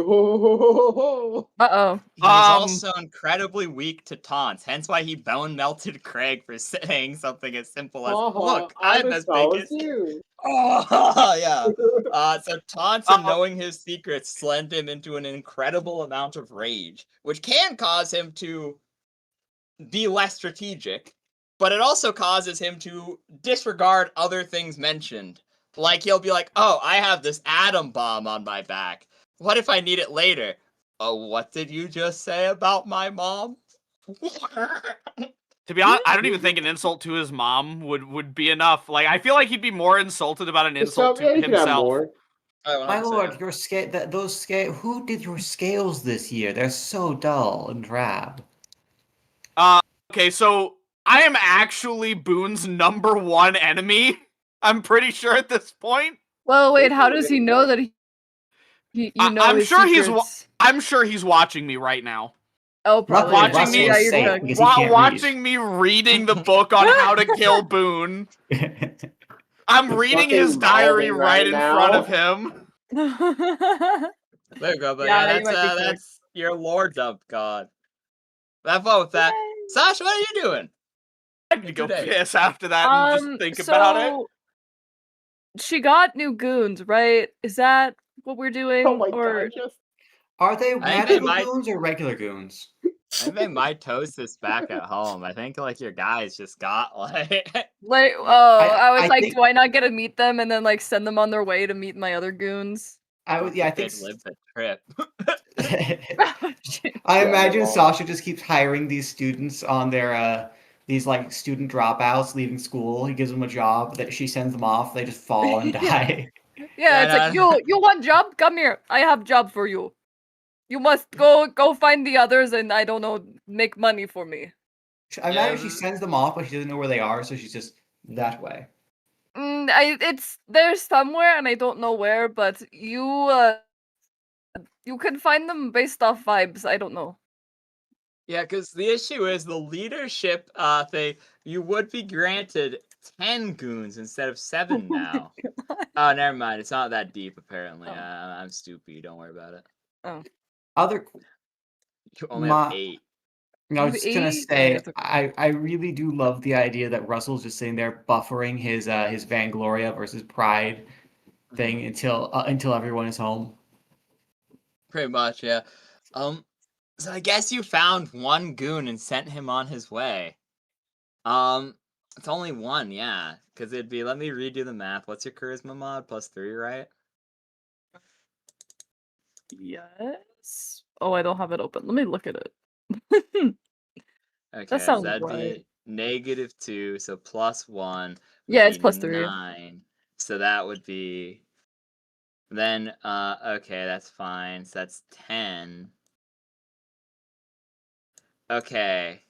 Uh-oh. He's also incredibly weak to taunts, hence why he bone melted Craig for saying something as simple as, look, I'm as big as you. Oh, yeah. So taunts and knowing his secrets send him into an incredible amount of rage, which can cause him to be less strategic, but it also causes him to disregard other things mentioned. Like, he'll be like, oh, I have this atom bomb on my back. What if I need it later? Oh, what did you just say about my mom? To be honest, I don't even think an insult to his mom would be enough. Like, I feel like he'd be more insulted about an insult to himself. My lord, your scale, who did your scales this year? They're so dull and drab. Okay, so I am actually Boone's #1 enemy. I'm pretty sure at this point. Well, wait, how does he know that I'm sure he's watching me right now. Oh, probably. Watching me reading the book on how to kill Boone. I'm reading his diary right in front of him. There you go, but yeah, that's your lore dump god. Have fun with that. Sasha, what are you doing? I need to go piss after that and just think about it. She got new goons, right? Is that what we're doing? Oh my god! Are they magical goons or regular goons? I think they might toast this back at home. I think like your guys just got like I was like, do I not get to meet them and then like send them on their way to meet my other goons? I think they'd live the trip. I imagine Sasha just keeps hiring these students on their these like student dropouts leaving school. He gives them a job that she sends them off. They just fall and die. Yeah, it's like you want job? Come here. I have job for you. You must go find the others and I don't know, make money for me. I imagine she sends them off, but she doesn't know where they are, so she's just that way. It's there somewhere and I don't know where, but you can find them based off vibes. I don't know. Yeah, because the issue is the leadership thing. You would be granted 10 goons instead of 7 now. Oh, never mind. It's not that deep, apparently. Oh. I'm stupid. Don't worry about it. Oh. Other. You only have 8. I was just gonna say, okay. I really do love the idea that Russell's just sitting there buffering his Vangloria versus Pride thing until everyone is home. Pretty much, yeah. So I guess you found one goon and sent him on his way. It's only 1, yeah. Because it'd be, let me redo the math. What's your charisma mod? +3, right? Yes. Oh, I don't have it open. Let me look at it. Okay, That sounds that'd right. be -2, so +1. Yeah, it's +3. 9. So that would be... Then, okay, that's fine. So that's 10. Okay.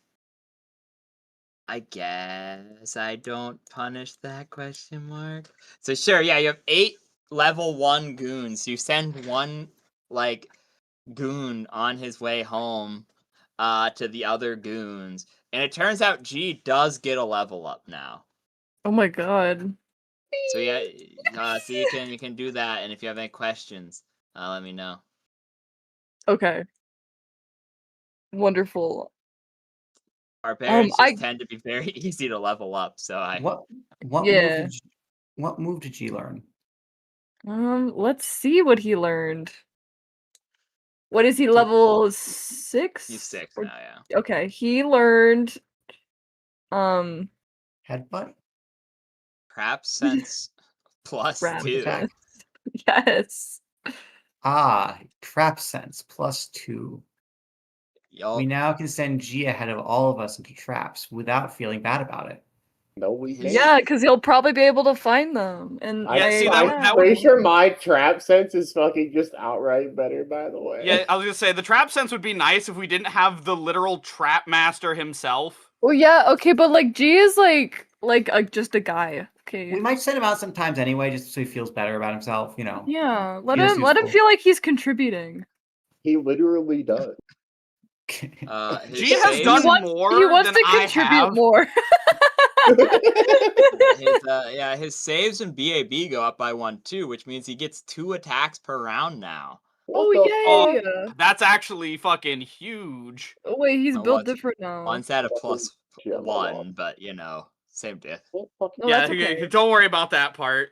I guess I don't punish that question mark. So sure, yeah, you have 8 level 1 goons. You send one, like, goon on his way home to the other goons. And it turns out G does get a level up now. Oh my god. So yeah, so you can do that, and if you have any questions, let me know. Okay. Wonderful. Barbarians just tend to be very easy to level up, so what move did G learn? Let's see what he learned. What is he, level 6? He's 6 now, yeah. Okay, he learned Headbutt? Trap sense +2. Yes. Trap sense +2. Yup. We now can send G ahead of all of us into traps without feeling bad about it. No, we can't. Yeah, because he'll probably be able to find them. And I'm pretty sure my trap sense is fucking just outright better, by the way. Yeah, I was gonna say the trap sense would be nice if we didn't have the literal trap master himself. Well, yeah, okay, but like G is just a guy. Okay. We might send him out sometimes anyway, just so he feels better about himself. You know. Yeah, let him feel like he's contributing. He literally does. G has done more. He wants than to I contribute have. more. His saves and BAB go up by 1 too, which means he gets 2 attacks per round now. Oh yay! That's actually fucking huge. Oh wait, he's built different now. One's at a +1, but you know, same diff. Yeah, okay. Don't worry about that part.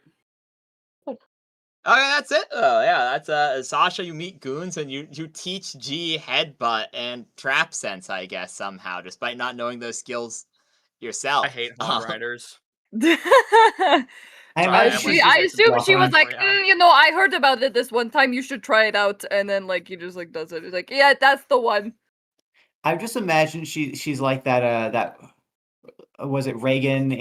Okay, that's it. Oh yeah, that's Sasha. You meet goons and you teach G headbutt and trap sense, I guess, somehow, despite not knowing those skills yourself. I hate hog riders. I assume she was like, I heard about it this one time. You should try it out, and then like he just like does it. He's like, yeah, that's the one. I just imagine she's like that was it Reagan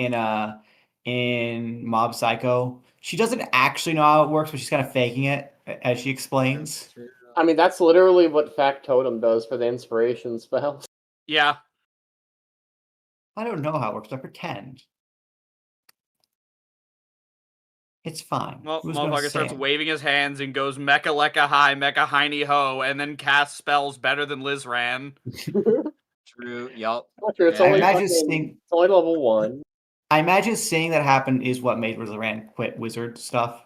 in Mob Psycho? She doesn't actually know how it works, but she's kind of faking it as she explains. I mean, that's literally what Factotum does for the inspiration spells. Yeah. I don't know how it works, but I pretend. It's fine. Well, motherfucker starts waving his hands and goes mecha lecca high, mecha hiney ho, and then casts spells better than Liz ran. True. Yup. It's only level 1. I imagine seeing that happen is what made Liz-Ran quit wizard stuff.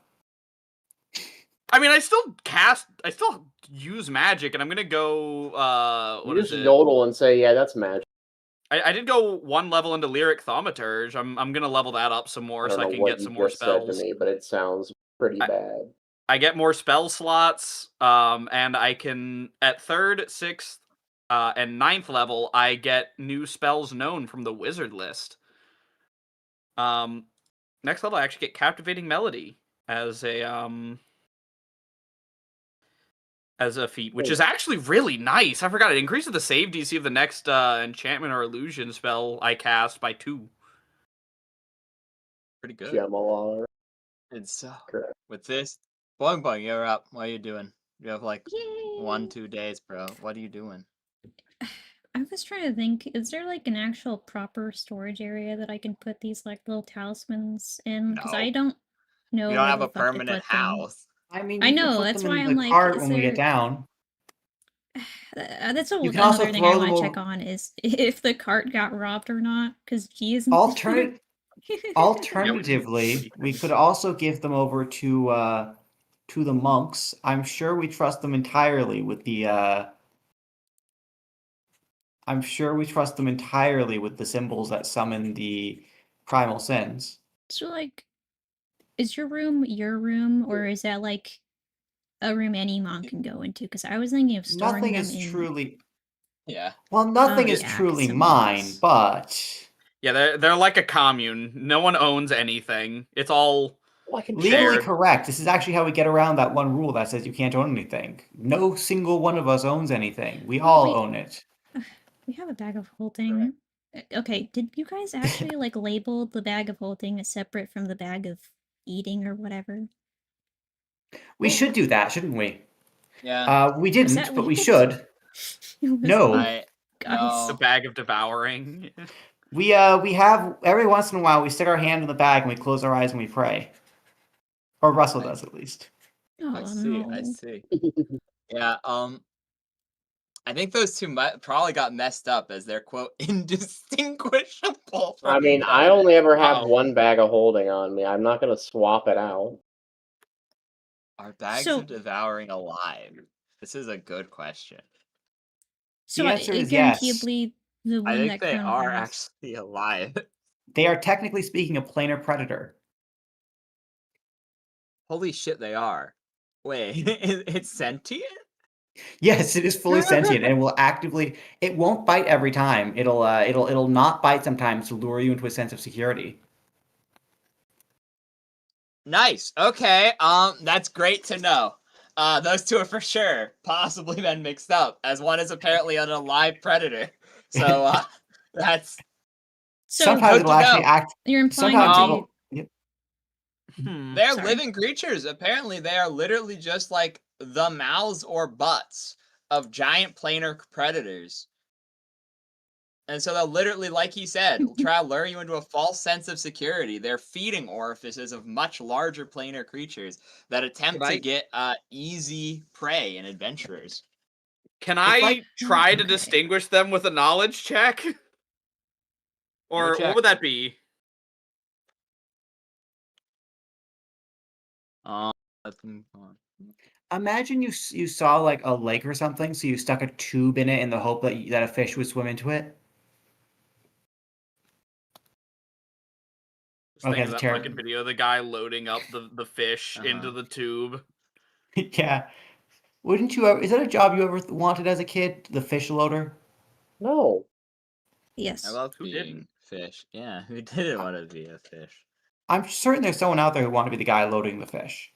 I mean, I still use magic, and I'm gonna go. You just yodel and say, "Yeah, that's magic." I did go 1 level into Lyric Thaumaturge. I'm gonna level that up some more so I can get some more spells. Said to me, but it sounds pretty bad. I get more spell slots, and I can at 3rd, 6th, and 9th level I get new spells known from the wizard list. Next level I actually get Captivating Melody as a feat, which is actually really nice. I forgot it increases the save DC of the next enchantment or illusion spell I cast by 2. Pretty good. Gemallar. It's Correct. with this. Boing boing, you're up. What are you doing? You have like Yay! 1-2 days, bro. What are you doing? I was trying to think, is there like an actual proper storage area that I can put these like little talismans in? Because I No. don't know We don't where have the a fuck to permanent put them. house. I mean, I you can know, put that's them why in I'm the like, cart is when we get there... down. That's You can also another thing I throw want them to check over. on is if the cart got robbed or not, because G isn't Alternatively, we could also give them over to the monks. I'm sure we trust them entirely with the I'm sure we trust them entirely with the symbols that summon the primal sins. So, like, is your room, or is that, like, a room any monk can go into? Because I was thinking of storing Nothing them is in... truly Yeah. Well, nothing Oh, is yeah, truly 'cause mine, monks. but Yeah, they're like a commune. No one owns anything. It's all legally shared. correct. This is actually how we get around that one rule that says you can't own anything. No single one of us owns anything. We Well, all wait. own it. We have a bag of holding. Okay, did you guys actually, like, label the bag of holding as separate from the bag of eating or whatever? We should do that, shouldn't we? Yeah. We Was didn't, that but we labeled? should. It was No. like, The guys. bag of devouring. We have every once in a while we stick our hand in the bag and we close our eyes and we pray. Or Russell does at least. I Oh, see. I no. see. Yeah. I think those two probably got messed up as they're quote indistinguishable from I mean, each I other. only ever have Uh-oh. one bag of holding on me. I'm not gonna swap it out. Are bags So- of devouring alive? This is a good question. So, The answer is guaranteedly the I one think that they Crown are has. actually alive. They are technically speaking a planar predator. Holy shit, they are. Wait, it's sentient? Yes, it is fully sentient and will actively. It won't bite every time. It'll not bite sometimes to lure you into a sense of security. Nice. Okay. That's great to know. Those two are for sure possibly been mixed up, as one is apparently an alive predator. So that's So, sometimes good it'll to actually know. act. you're implying Sometimes that it'll. Yep. They're Sorry. living creatures. Apparently, they are literally just like the mouths or butts of giant planar predators. And so they'll literally, like he said, try to lure you into a false sense of security. They're feeding orifices of much larger planar creatures that attempt to get easy prey and adventurers. Can I try to Okay. distinguish them with a knowledge check? Or check. what would that be? Let's move on. Imagine you saw like a lake or something, so you stuck a tube in it in the hope that a fish would swim into it. Just Okay, think of that's that terrible. fucking video of the guy loading up the fish into the tube. Yeah. Wouldn't you ever? Is that a job you ever wanted as a kid? The fish loader. No. Yes. I love Who being didn't? fish. Yeah, who didn't want to be a fish? I'm certain there's someone out there who wanted to be the guy loading the fish.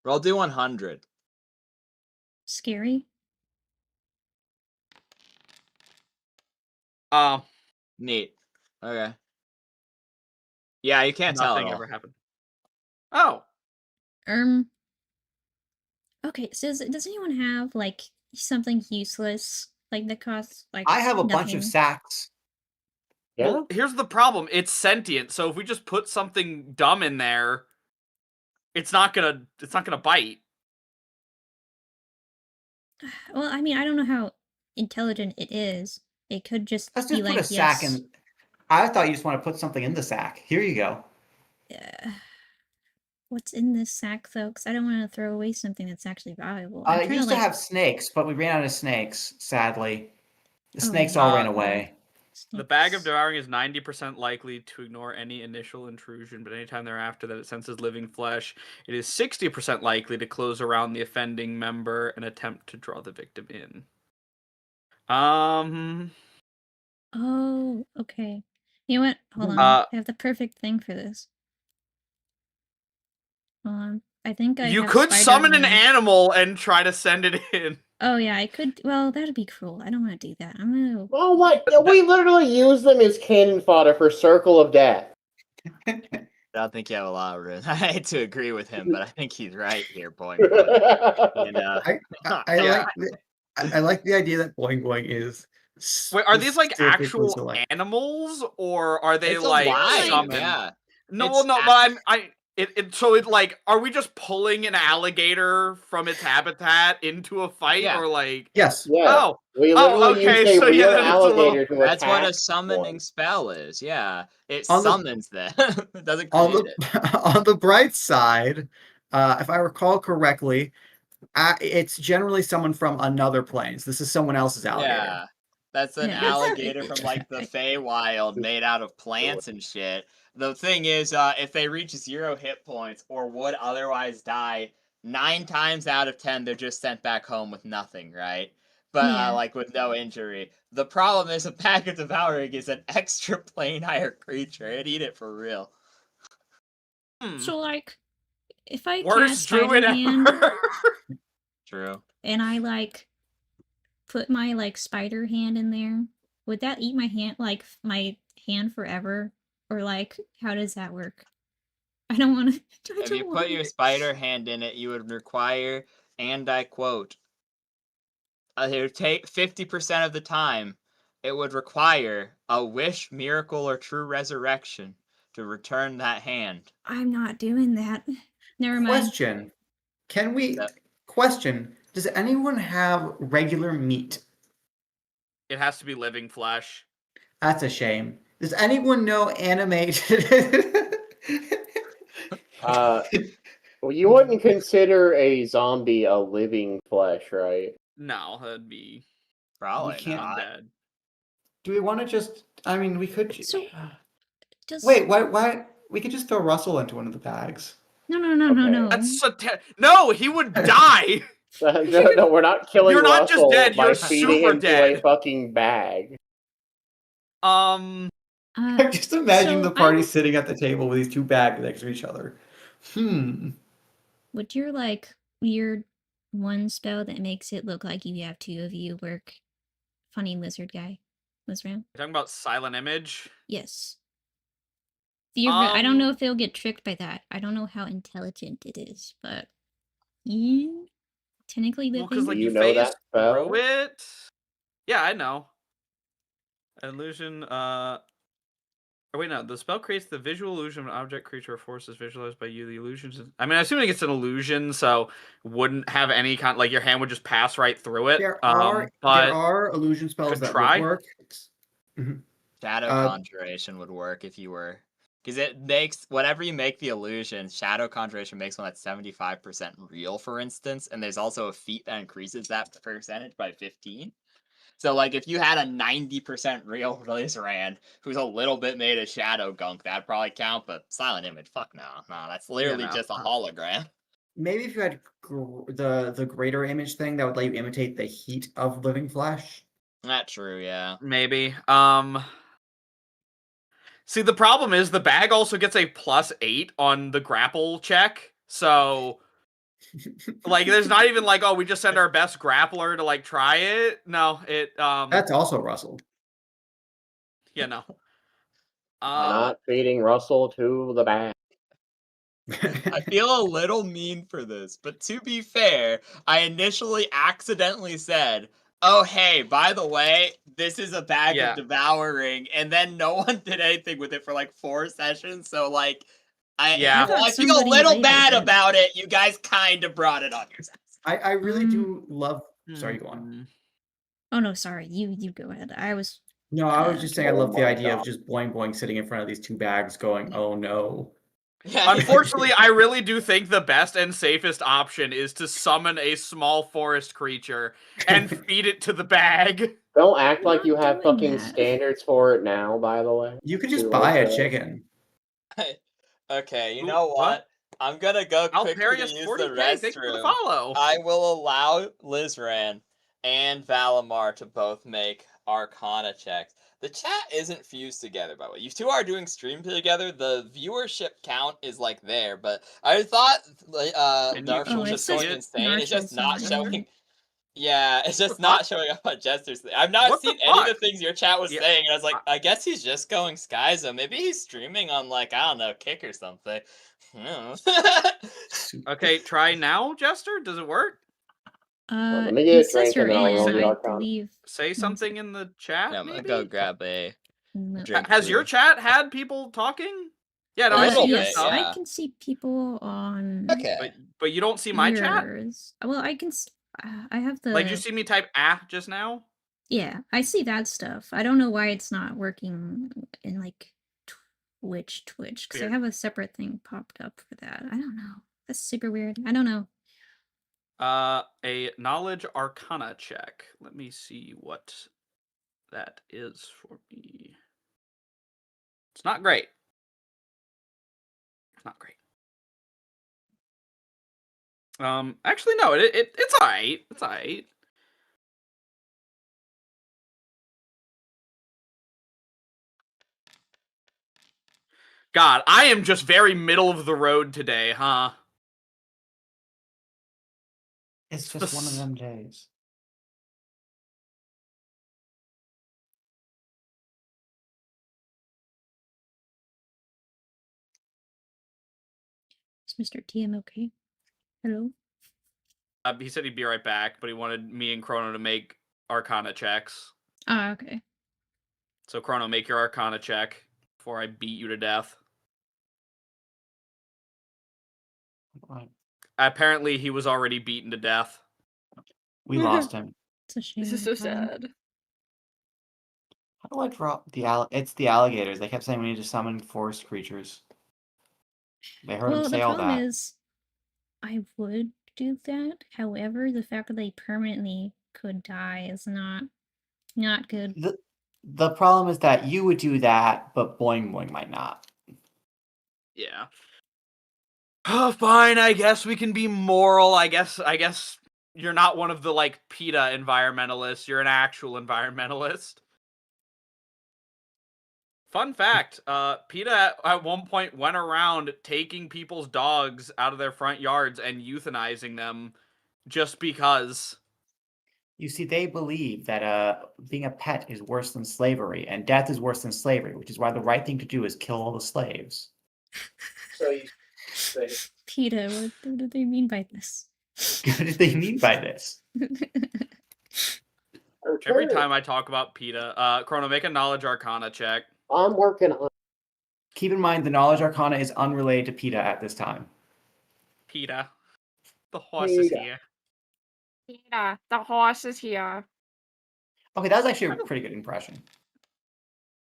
Roll D100. Scary. Neat. Okay. Yeah, you can't tell at Nothing all. ever happened. Oh. Okay, so does anyone have, like, something useless, like, that costs, like, I have a bunch of nothing? sacks. Yeah. Well, here's the problem. It's sentient, so if we just put something dumb in there, it's not gonna bite. Well, I mean, I don't know how intelligent it is. It could just Let's be just put like, a sack yes. in. I thought you just want to put something in the sack. Here you go. What's in this sack, though? Because I don't want to throw away something that's actually valuable. I I'm trying used to, to like... have snakes, but we ran out of snakes, sadly. The Oh, snakes yeah. all ran away. The bag of Snakes. devouring is 90% likely to ignore any initial intrusion, but anytime thereafter that it senses living flesh, it is 60% likely to close around the offending member and attempt to draw the victim in. Oh, okay. You know what? Hold on. Uh, I have the perfect thing for this. Hold on. I think I you have could summon an Spider-Man. animal and try to send it in. Oh, yeah, I could. Well, that'd be cruel. I don't want to do that. I'm gonna... Oh my! We literally use them as cannon fodder for Circle of Death. I don't think you have a lot of room. I hate to agree with him, but I think he's right here, Boing Boing. And I like the idea that Boing Boing is. Wait, are these like specifically actual select- animals, or are they it's like alive, summoned? yeah. No, It's well, no, but so it like, are we just pulling an alligator from its habitat into a fight, Yeah. or like? Yes. Yeah. Oh, We literally okay, used a so real yeah, then it's a little- alligator to That's what attack a summoning one. spell is. Yeah, it On the- summons them. It doesn't On create it. the on the bright side, if I recall correctly, it's generally someone from another plane. So this is someone else's alligator. Yeah, that's an Yeah. alligator from like the Feywild made out of plants and shit. The thing is, if they reach 0 hit points or would otherwise die, 9 times out of 10 they're just sent back home with nothing, right? But Yeah. like with no injury. The problem is a pack of devouring is an extra plane higher creature. It'd eat it for real. So like, if I Worst cast Spider druid Hand ever. True. and I like put my like spider hand in there, would that eat my hand my hand forever? Or like, how does that work? I don't want to. If you put your spider hand in it, you would require, and I quote, it would take 50% of the time, it would require a wish, miracle, or true resurrection to return that hand. I'm not doing that. Never mind. Question: Can we? Question: Does anyone have regular meat? It has to be living flesh. That's a shame. Does anyone know animated? Well, you wouldn't consider a zombie a living flesh, right? No, that'd be Probably can't- not. dead. Do we want to just? I mean, we could. So, does... Wait, why? We could just throw Russell into one of the bags. No. That's no, he would die. No, we're not killing You're not just Russell dead, by you're feeding super him to dead. a fucking bag. Just imagine so the party sitting at the table with these 2 bags next to each other. Would your like weird one spell that makes it look like you have 2 of you work? Funny lizard guy, Lizran? You're talking about silent image? Yes. I don't know if they'll get tricked by that. I don't know how intelligent it is, but yeah, technically living. Well, because like You you know phase that spell? through it. Yeah, I know. Illusion. Or wait, no. The spell creates the visual illusion of an object, creature, or force is visualized by you. The illusions. I mean, assuming it's an illusion, so wouldn't have any kind. Like your hand would just pass right through it. There but are illusion spells that try. would work. Shadow Conjuration would work if you were. Because it makes, whenever you make the illusion, Shadow Conjuration makes one that's 75% real, for instance, and there's also a feat that increases that percentage by 15. So, like, if you had a 90% real Lizran, who's a little bit made of shadow gunk, that'd probably count, but Silent Image, fuck no. No, that's literally just a hologram. Maybe if you had the greater image thing, that would let you imitate the heat of living flesh. That's true, yeah. Maybe. See, the problem is the bag also gets a +8 on the grapple check. So, like, there's not even like, oh, we just send our best grappler to like try it. No, it. That's also Russell. Yeah, no. Not feeding Russell to the bag. I feel a little mean for this, but to be fair, I initially accidentally said, oh, hey, by the way, this is a bag of devouring, and then no one did anything with it for like 4 sessions, so like, I feel a little bad about it. You guys kind of brought it on yourselves. I really do love... Sorry, go on. Oh no, sorry, you go ahead. I was just saying I love the idea of just Boing Boing sitting in front of these 2 bags going, oh no. Unfortunately, I really do think the best and safest option is to summon a small forest creature and feed it to the bag. Don't act like you have fucking standards for it now, by the way. You could just buy a chicken. Okay, you know what? I'm gonna go quickly to use the restroom. I will allow Lizran and Valimar to both make Arcana checks. The chat isn't fused together, by the way. You 2 are doing stream together. The viewership count is like there, but I thought Darshall was just going insane. It's just not showing. Yeah, it's just not showing up on Jester's thing. I've not What the seen any of the fuck? things your chat was Yeah, saying, and I was like, I guess he's just going Skyzo. Maybe he's streaming on, like, I don't know, Kick or something. Okay, try now, Jester. Does it work? Let me get It a says drink you're and then I'll in, roll the I Arcana. believe. Say something in the chat, Yeah, I'm gonna maybe? go grab a No. drink. Has for your you. chat had people talking? Yeah, no, A I little see your bit, Yes, stuff. I yeah. can see people on Okay. But you don't see my chat? yours. Well, I can. I have the. Like, you see me type just now? Yeah, I see that stuff. I don't know why it's not working in like Twitch, because I Weird. have a separate thing popped up for that. I don't know. That's super weird. I don't know. A knowledge arcana check. Let me see what that is for me. It's not great. It's not great. Actually, no. It's alright. It's alright. God, I am just very middle of the road today, huh? It's just one of them days. Is Mr. TM okay? Hello? He said he'd be right back, but he wanted me and Chrono to make arcana checks. Ah, okay. So, Chrono, make your arcana check before I beat you to death. Right. Apparently, he was already beaten to death. We lost him. It's a shame. This is so sad. How do I drop the It's the alligators. They kept saying we need to summon forest creatures. They heard him Well, the say all problem that. is, I would do that. However, the fact that they permanently could die is not good. The problem is that you would do that, but Boing Boing might not. Yeah. Oh, fine. I guess we can be moral. I guess you're not one of the, like, PETA environmentalists. You're an actual environmentalist. Fun fact, PETA at one point went around taking people's dogs out of their front yards and euthanizing them just because. You see, they believe that being a pet is worse than slavery, and death is worse than slavery, which is why the right thing to do is kill all the slaves. So you say, PETA, what do they mean by this? What do they mean by this? Every okay, time I talk about PETA, Chrono, make a knowledge arcana check. I'm working on. Keep in mind, the Knowledge Arcana is unrelated to PETA at this time. PETA. The horse is PETA. here. Yeah, the horse is here. Okay, that was actually a pretty good impression.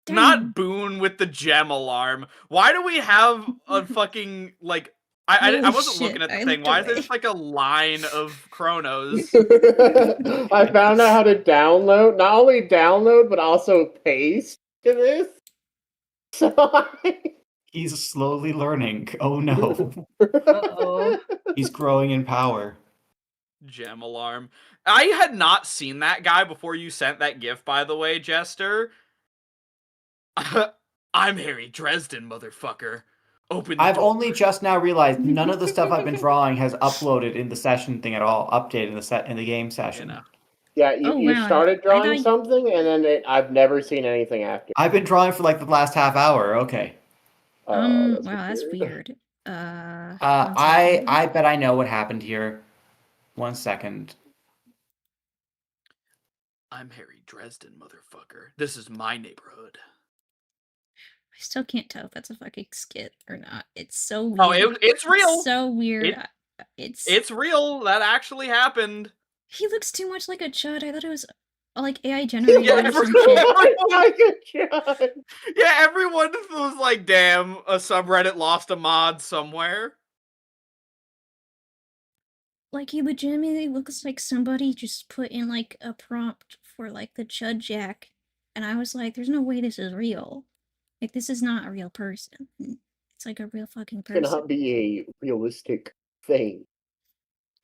Dang. Not Boone with the gem alarm. Why do we have a fucking, like, I Holy wasn't shit, looking at the I thing. looked Why is there away. just like a line of Chronos? I found out how to download, not only download, but also paste to this. So He's slowly learning. Oh no. Uh-oh. He's growing in power. Gem alarm. I had not seen that guy before you sent that GIF, by the way, Jester. I'm Harry Dresden, motherfucker. Open the I've door. only just now realized none of the stuff I've been drawing has uploaded in the session thing at all, updated in the game session. You know. yeah, Oh, you wow. started drawing I- something, and then I've never seen anything after. I've been drawing for like the last half hour. Okay. That's wow, that's weird. One I second. bet I know what happened here. 1 second. I'm Harry Dresden, motherfucker. This is my neighborhood. I still can't tell if that's a fucking skit or not. It's so weird. Oh, it's real. It's so weird. It's real. That actually happened. He looks too much like a chud. I thought it was like AI generated Yeah, or some shit. Like a god. Yeah, everyone was like, damn, a subreddit lost a mod somewhere. Like he legitimately looks like somebody just put in like a prompt for like the Chud Jack, and I was like, "There's no way this is real. Like this is not a real person. It's like a real fucking person. Cannot be a realistic thing.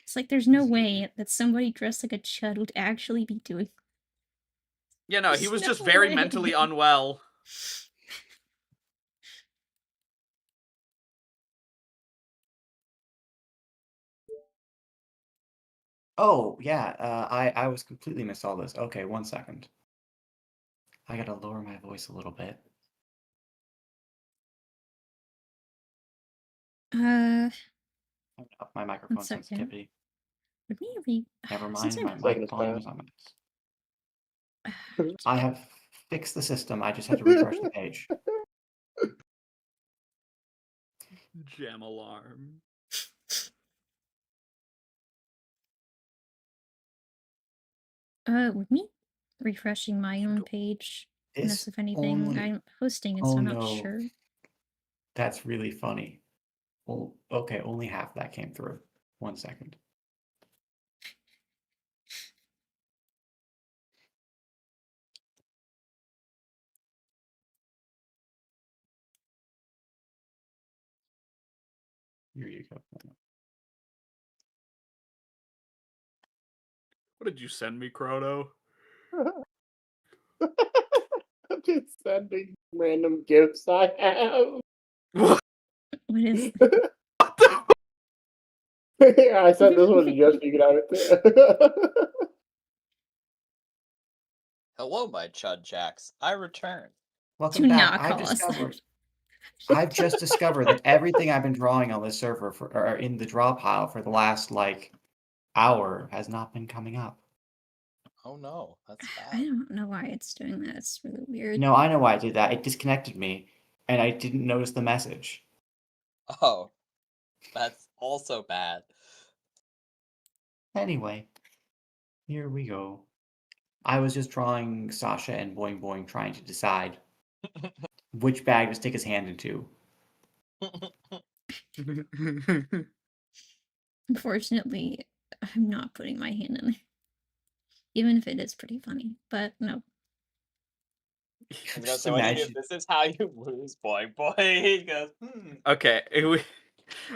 It's like there's no way that somebody dressed like a Chud would actually be doing." Yeah, no, he There's was no just very way. mentally unwell. Oh, yeah, I was completely missed all this. Okay, 1 second. I gotta lower my voice a little bit. Up my microphone second. sensitivity. Never Since mind, I'm my Taking a volume is stab. on max. I have fixed the system, I just had to refresh the page. Jam alarm. with me refreshing my own page. Unless if anything, only I'm hosting it, Oh so I'm not no. sure. That's really funny. Well, okay, only half that came through. 1 second. Here you go. What did you send me, Chrono? I'm just sending random gifts I have. What? What is Yeah, I sent this one to just figured out it. Hello, my Chud Jacks. I return. Welcome Do back. not call us that. I've just discovered that everything I've been drawing on this server or in the draw pile for the last like hour has not been coming up. Oh no, that's I bad. don't know why it's doing that. It's really weird. No, I know why I did that. It disconnected me, and I didn't notice the message. Oh, that's also bad. Anyway, here we go. I was just drawing Sasha and Boing Boing trying to decide which bag to stick his hand into. Unfortunately, I'm not putting my hand in there. Even if it is pretty funny. But no. Just So if imagine. this is how you lose, Boing Boing. He goes, Okay,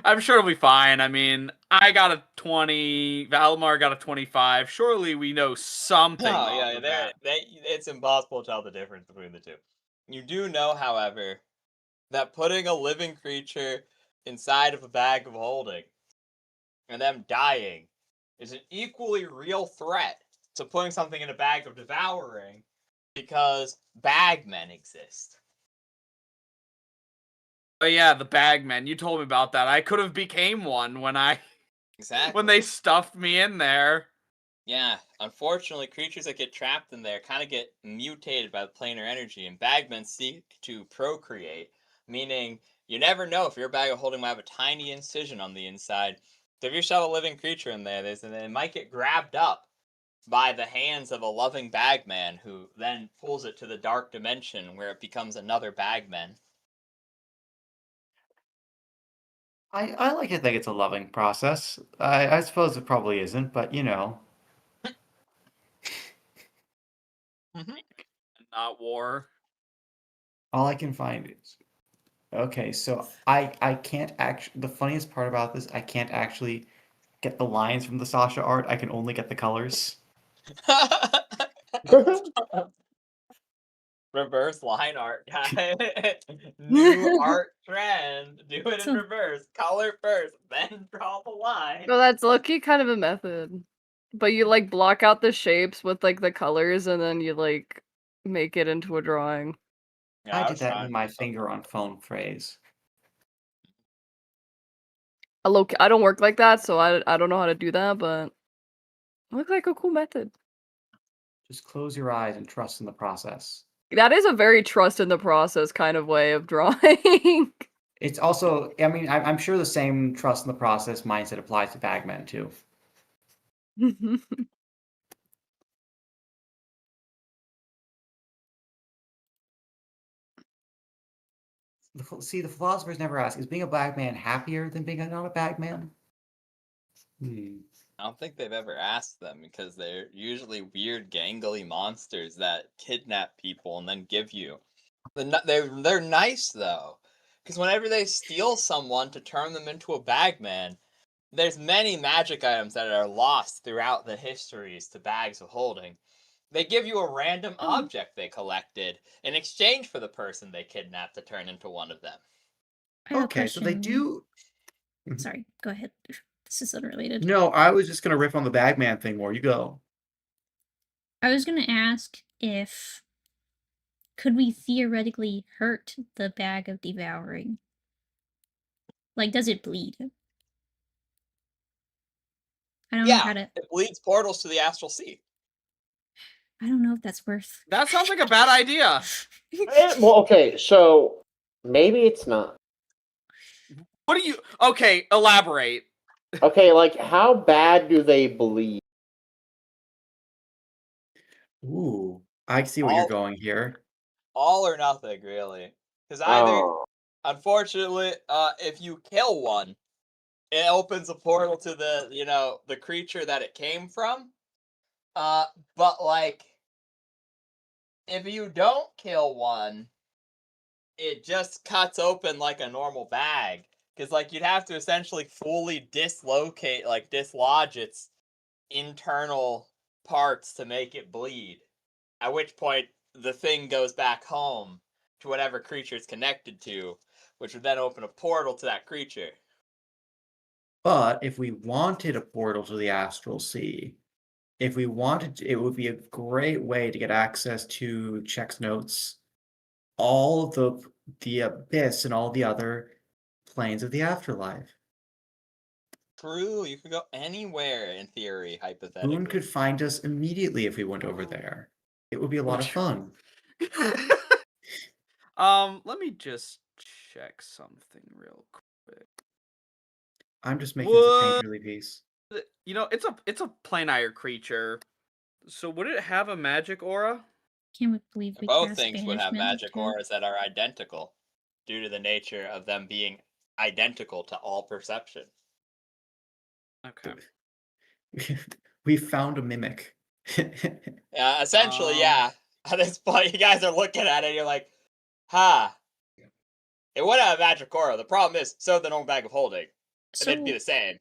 I'm sure it'll be fine. I mean, I got a 20, Valimar got a 25. Surely we know something. No, off yeah, of that. it's impossible to tell the difference between the two. You do know, however, that putting a living creature inside of a bag of holding and them dying is an equally real threat to putting something in a bag of devouring because bagmen exist. Oh yeah, the bagmen. You told me about that. I could have became one when Exactly. when they stuffed me in there. Yeah, unfortunately, creatures that get trapped in there kind of get mutated by the planar energy, and bagmen seek to procreate, meaning you never know if your bag of holding might have a tiny incision on the inside. So if you shove a living creature in there, they might get grabbed up by the hands of a loving bagman who then pulls it to the dark dimension where it becomes another bagman. I like to think it's a loving process. I suppose it probably isn't, but you know. Not war. All I can find is okay, so I can't actually the funniest part about this, I can't actually get the lines from the Sasha art. I can only get the colors. Reverse line art, guy. New art trend. Do it in So- reverse. Color first, then draw the line. No, that's low-key kind of a method. But you like block out the shapes with like the colors and then you like make it into a drawing. Yeah, I did was that trying with to my do something. finger on phone phrase. I don't work like that, so I don't know how to do that, but it looks like a cool method. Just close your eyes and trust in the process. That is a very trust in the process kind of way of drawing. It's also, I mean, I'm sure the same trust in the process mindset applies to bagmen too. See, the philosophers never ask, is being a bagman happier than being not a bagman? I don't think they've ever asked them because they're usually weird, gangly monsters that kidnap people and then give you. They're nice though, because whenever they steal someone to turn them into a bagman, there's many magic items that are lost throughout the histories to bags of holding. They give you a random object they collected in exchange for the person they kidnapped to turn into one of them. I have a Okay, so they question. do. Sorry, go ahead. This is unrelated. No, I was just gonna riff on the Bagman thing more. You go. I was gonna ask if could we theoretically hurt the bag of devouring? Like, does it bleed? I don't know how to. It leads portals to the astral sea. I don't know if that's worth. That sounds like a bad idea. Well, okay, so maybe it's not. What do you? Okay, elaborate. Okay, like how bad do they bleed? Ooh, I see what you're going here. All or nothing, really. Because either, Oh. unfortunately, if you kill one, it opens a portal to the creature that it came from. But like, if you don't kill one, it just cuts open like a normal bag. Because like you'd have to essentially fully dislocate, like dislodge its internal parts to make it bleed. At which point the thing goes back home to whatever creature it's connected to, which would then open a portal to that creature. But if we wanted a portal to the astral sea, if we wanted to, it would be a great way to get access to Check's notes, all of the abyss and all the other planes of the afterlife. True, you could go anywhere in theory, hypothetically. Boone could find us immediately if we went over there. It would be a lot of fun. Let me just check something real quick. I'm just making this a painterly piece. You know, it's a planire creature. So would it have a magic aura? Can't believe we Both cast things would have banishment magic too. auras that are identical, due to the nature of them being identical to all perception. Okay. We found a mimic. Essentially, yeah. At this point, you guys are looking at it, and you're like, it would have a magic aura. The problem is, so the normal bag of holding. So, They'd be the same.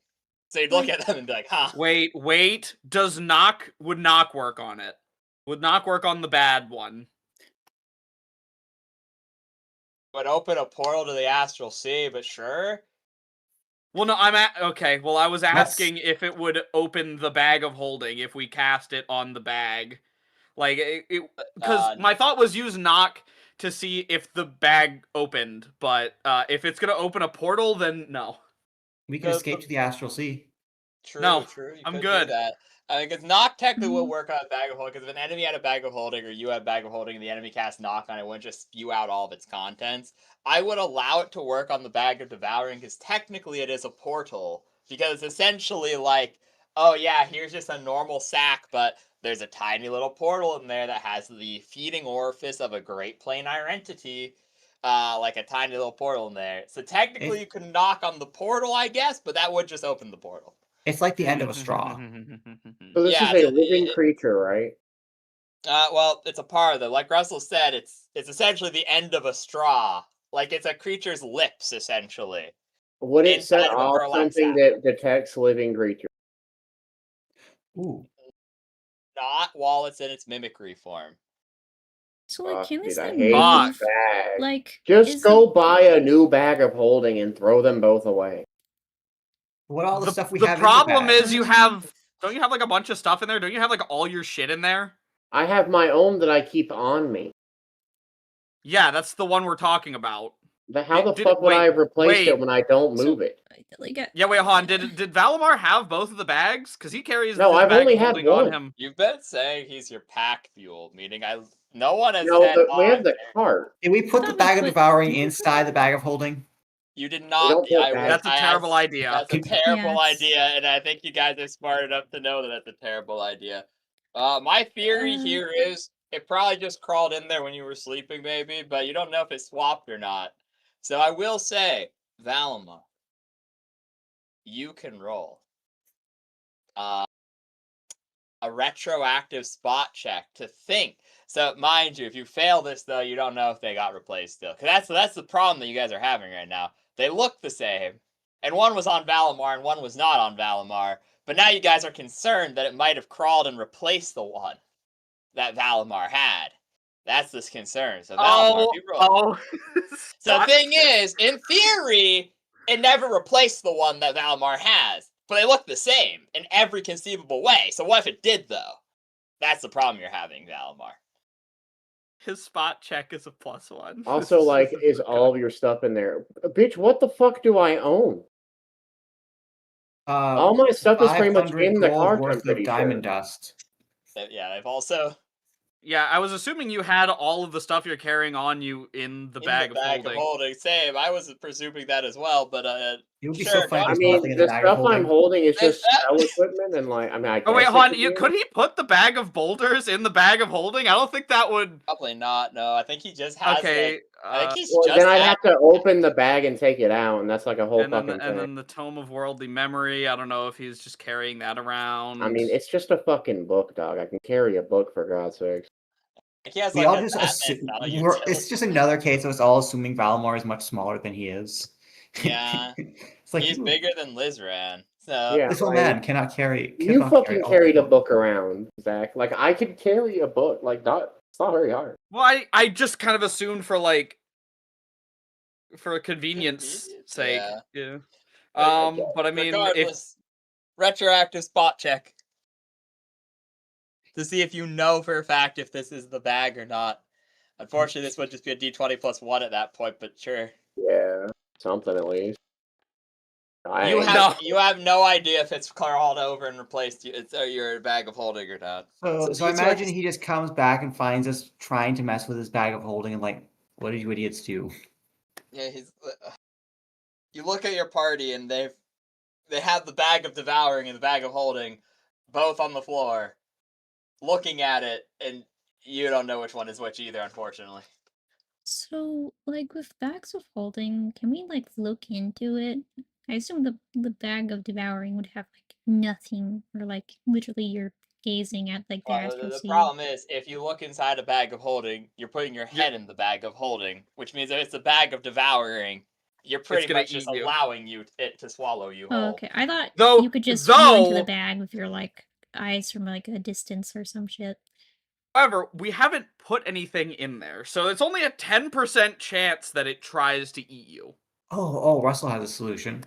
So you'd look at them and be like, Wait. Would knock work on it? Would knock work on the bad one? Would open a portal to the astral sea, but sure. Well, no, okay. Well, I was asking if it would open the bag of holding if we cast it on the bag, like because my thought was use knock to see if the bag opened, but if it's gonna open a portal, then no. We can escape to the astral sea. True, No, true. You I'm could good. do that. I think it's knock technically will work on a bag of holding, because if an enemy had a bag of holding or you had a bag of holding and the enemy cast knock on it, wouldn't just spew out all of its contents. I would allow it to work on the bag of devouring, because technically it is a portal. Because it's essentially like, oh yeah, here's just a normal sack, but there's a tiny little portal in there that has the feeding orifice of a great planire entity. Like a tiny little portal in there. So technically you can knock on the portal, I guess, but that would just open the portal. It's like the end of a straw. So this is a living creature, right? Well, it's a part of it. Like Russell said, it's essentially the end of a straw. Like it's a creature's lips, essentially. Would it set Inside of a off burlap something that detects living creatures? Ooh. Not while it's in its mimicry form. So like, can this Dude, I thing hate move? this bag. Like, Just go buy a new bag of holding and throw them both away. What all the stuff we the have problem in the bag? is don't you have like a bunch of stuff in there? Don't you have like all your shit in there? I have my own that I keep on me. Yeah, that's the one we're talking about. How the fuck would I have replaced it when I don't move it? Yeah, wait, hold on. Did Valimar have both of the bags? Because he carries No, his I've bag only of had holding on one. him. You've been saying he's your pack fuel, meaning no one has No, said but we have the cart. Did we put the bag of devouring inside the bag of holding? You did not. That's a terrible idea. That's a terrible idea, and I think you guys are smart enough to know that that's a terrible idea. My theory here is it probably just crawled in there when you were sleeping, maybe, but you don't know if it swapped or not. So I will say, Valimar, you can roll a retroactive spot check to think. So mind you, if you fail this though, you don't know if they got replaced still. Because that's the problem that you guys are having right now. They look the same, and one was on Valimar and one was not on Valimar. But now you guys are concerned that it might have crawled and replaced the one that Valimar had. That's this concern. So Valimar, you roll. So the thing is, in theory, it never replaced the one that Valimar has. but they look the same in every conceivable way. So what if it did, though? That's the problem you're having, Valimar. His spot check is a +1. Also, like, is all of your stuff in there? Bitch, what the fuck do I own? All my stuff is pretty much 500 in the gold cart, I'm worth pretty of diamond sure. dust. Yeah, they've also Yeah, I was assuming you had all of the stuff you're carrying on you in the bag of holding. Same. I was presuming that as well, but It would be sure, so funny. I There's mean, nothing in the the bag of stuff I'm holding is There's just that. spell equipment and, like, I mean, I guess Oh wait, it hold on. could be. Could he put the bag of boulders in the bag of holding? I don't think that would. Probably not. No, I think he just has. Okay. I think he's Well, just. then I'd have to open the bag and take it out, and that's like a whole and then, fucking thing. and then the Tome of Worldly Memory. I don't know if he's just carrying that around. I mean, it's just a fucking book, dog. I can carry a book, for God's sakes. He has We like all a just Batman assume style utility. it's just another case of us all assuming Valimar is much smaller than he is. Yeah, it's like he's bigger than Lizran. So Yeah, this old like, man cannot carry. you cannot fucking all carried the a book around, Zach. Like, I could carry a book. Like, it's not very hard. Well, I just kind of assumed for convenience sake. Yeah. But I mean, regardless, retroactive spot check to see if you know for a fact if this is the bag or not. Unfortunately, this would just be a D20 plus 1 at that point, but sure. Yeah, something at least. You have no idea if it's crawled over and replaced you. It's your bag of holding or not. So I imagine he just comes back and finds us trying to mess with his bag of holding and like, what did you idiots do? Yeah, you look at your party and they have the bag of devouring and the bag of holding both on the floor, looking at it, and you don't know which one is which either, unfortunately. So, like with bags of holding, can we like look into it? I assume the bag of devouring would have like nothing, or like literally you're gazing at like the Well, astral the sea. problem is, if you look inside a bag of holding, you're putting your head in the bag of holding, which means if it's a bag of devouring, you're pretty much just allowing it to swallow you whole. Oh, okay. I thought you could just view into the bag with your like eyes from like a distance or some shit. However, we haven't put anything in there, so it's only a 10% chance that it tries to eat you. Oh, Russell has a solution.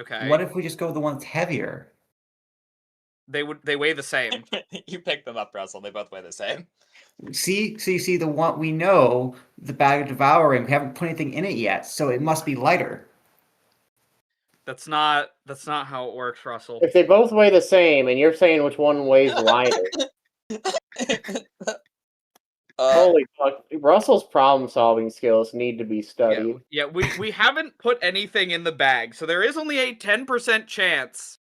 Okay. What if we just go with the one that's heavier? They weigh the same. You pick them up, Russell. They both weigh the same. See, the one we know, the bag of devouring, we haven't put anything in it yet, so it must be lighter. That's not how it works, Russell. If they both weigh the same, and you're saying which one weighs lighter. Holy fuck! Russell's problem-solving skills need to be studied. Yeah, we haven't put anything in the bag, so there is only a 10% chance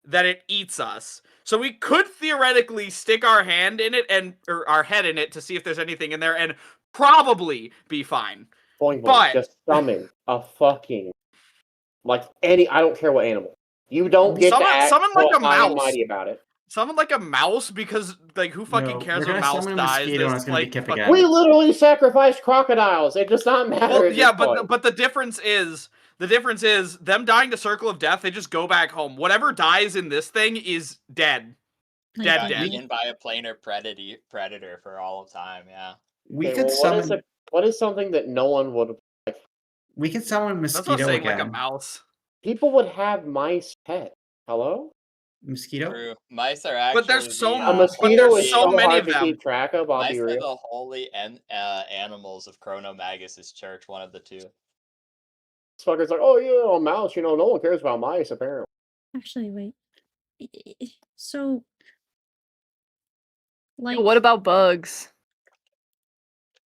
that it eats us. So we could theoretically stick our hand in it or our head in it to see if there's anything in there, and probably be fine. But just summon a fucking I don't care what animal. You don't get to act summon like a mouse. Mighty about it. Summon like a mouse, because like who fucking cares when a mouse dies? We literally sacrificed crocodiles. It does not matter. Well, yeah, but the difference is them dying to Circle of Death. They just go back home. Whatever dies in this thing is dead. Dead. Eaten by a planar predator for all of time. Yeah. We could summon. What is something that no one would? We could summon a mosquito That's what I'm saying, again. like a mouse. People would have mice pet. Hello? Mosquito? True. Mice are actually. But there's so a mosquito is so many hard of to them. keep track of. Mice are the holy animals of Chronomagus's church. One of the two. This fucker's like, oh yeah, a mouse. No one cares about mice apparently. Actually, wait. So, like, what about bugs?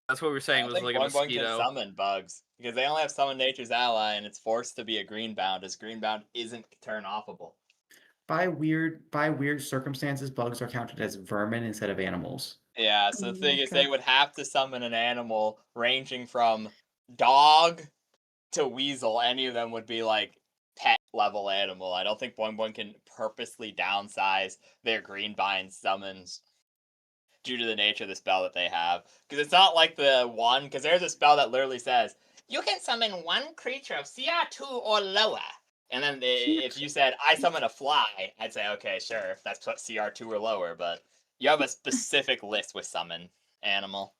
That's what we were saying. Was like a mosquito. Can summon bugs because they only have summon nature's ally, and it's forced to be a greenbound, as greenbound isn't turn-offable. By weird circumstances, bugs are counted as vermin instead of animals. Yeah, so the thing is, they would have to summon an animal ranging from dog to weasel. Any of them would be like pet level animal. I don't think Boing Boing can purposely downsize their greenbind summons due to the nature of the spell that they have. Because it's not like the one, because there's a spell that literally says, you can summon one creature of CR2 or lower. And then if you said, I summon a fly, I'd say, okay, sure, if that's CR2 or lower, but you have a specific list with summon animal.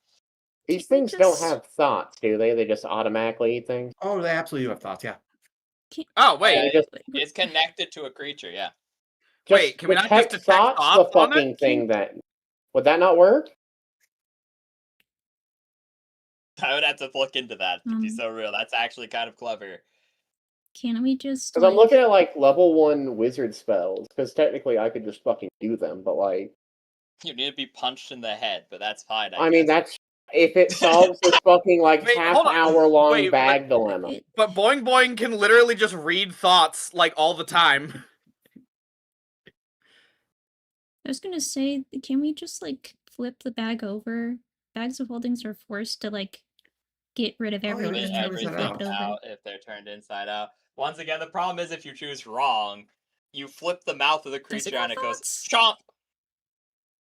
These things don't have thoughts, do they? They just automatically eat things? Oh, they absolutely do have thoughts, yeah. Oh wait, It's connected to a creature. Yeah. Wait, can we not just detect detect thoughts thoughts the on fucking it? thing that would that not work? I would have to look into that to be so real. That's actually kind of clever. Can't we just Because I'm looking at like level 1 wizard spells, because technically I could just fucking do them, but like You need to be punched in the head, but that's fine. I mean that's if it solves this fucking like Wait, half hold on. hour long Wait, bag dilemma. But Boing Boing can literally just read thoughts like all the time. I was gonna say, can we just like flip the bag over? Bags of holdings are forced to like get rid of everything if you Everything flip it over. out if they're turned inside out. Once again, the problem is if you choose wrong, you flip the mouth of the Does it creature have and it goes thoughts? chomp.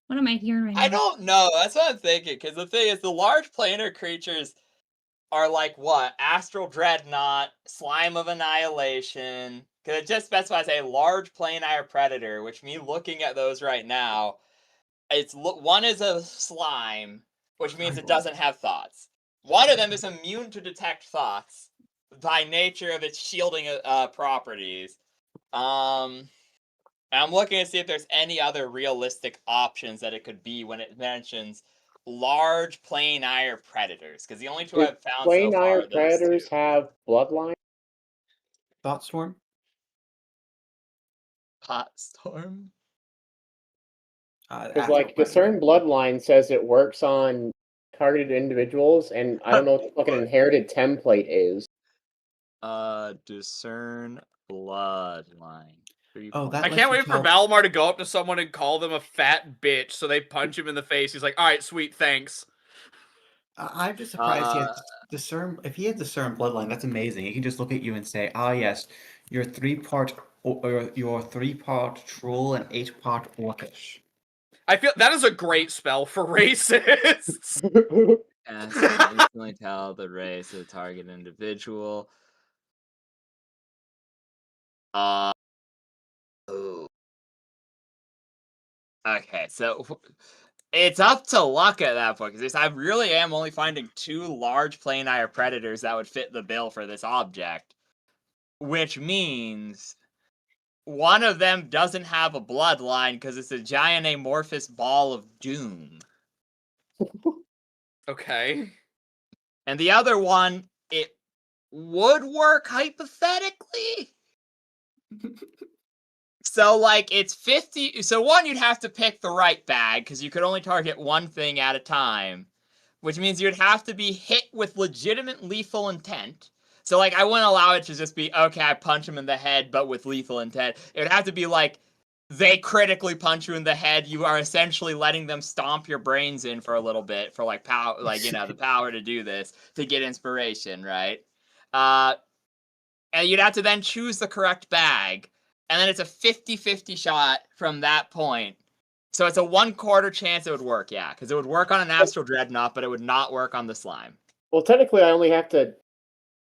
What am I hearing right now? I don't know. That's what I'm thinking. Because the thing is, the large planar creatures are like what? Astral Dreadnought, Slime of Annihilation. Because it just specifies a large planar predator, which me looking at those right now, one is a slime, which means it doesn't have thoughts. One of them is immune to detect thoughts by nature of its shielding properties. And I'm looking to see if there's any other realistic options that it could be when it mentions large planar predators. Because the only two I've found so far are Planar those predators two. have bloodline? Thought Storm? Hot Storm? Because like Discern Bloodline says it works on targeted individuals, and I don't know what the fucking inherited template is. Discern Bloodline. Oh, that I can't wait for Valimar to go up to someone and call them a fat bitch, so they punch him in the face. He's like, "All right, sweet, thanks." I'm just surprised he had discern. If he had discern bloodline, that's amazing. He can just look at you and say, "Ah, yes, you're 3-part, or you're 3-part troll and 8-part orcish." I feel that is a great spell for racists. And so instantly tell the race of the target individual. Ooh. Okay, so it's up to luck at that point, because I really am only finding 2 large planar predators that would fit the bill for this object. Which means one of them doesn't have a bloodline because it's a giant amorphous ball of doom. Okay. And the other one, it would work hypothetically. So, like, it's 50. So, one, you'd have to pick the right bag because you could only target one thing at a time, which means you'd have to be hit with legitimate lethal intent. So, like, I wouldn't allow it to just be, okay, I punch him in the head, but with lethal intent. It would have to be like, they critically punch you in the head. You are essentially letting them stomp your brains in for a little bit for, like, power, like, you know, the power to do this, to get inspiration, right? And you'd have to then choose the correct bag. And then it's a 50-50 shot from that point. So it's a 1/4 chance it would work, yeah. Because it would work on an Astral Dreadnought, but it would not work on the slime. Well, technically, I only have to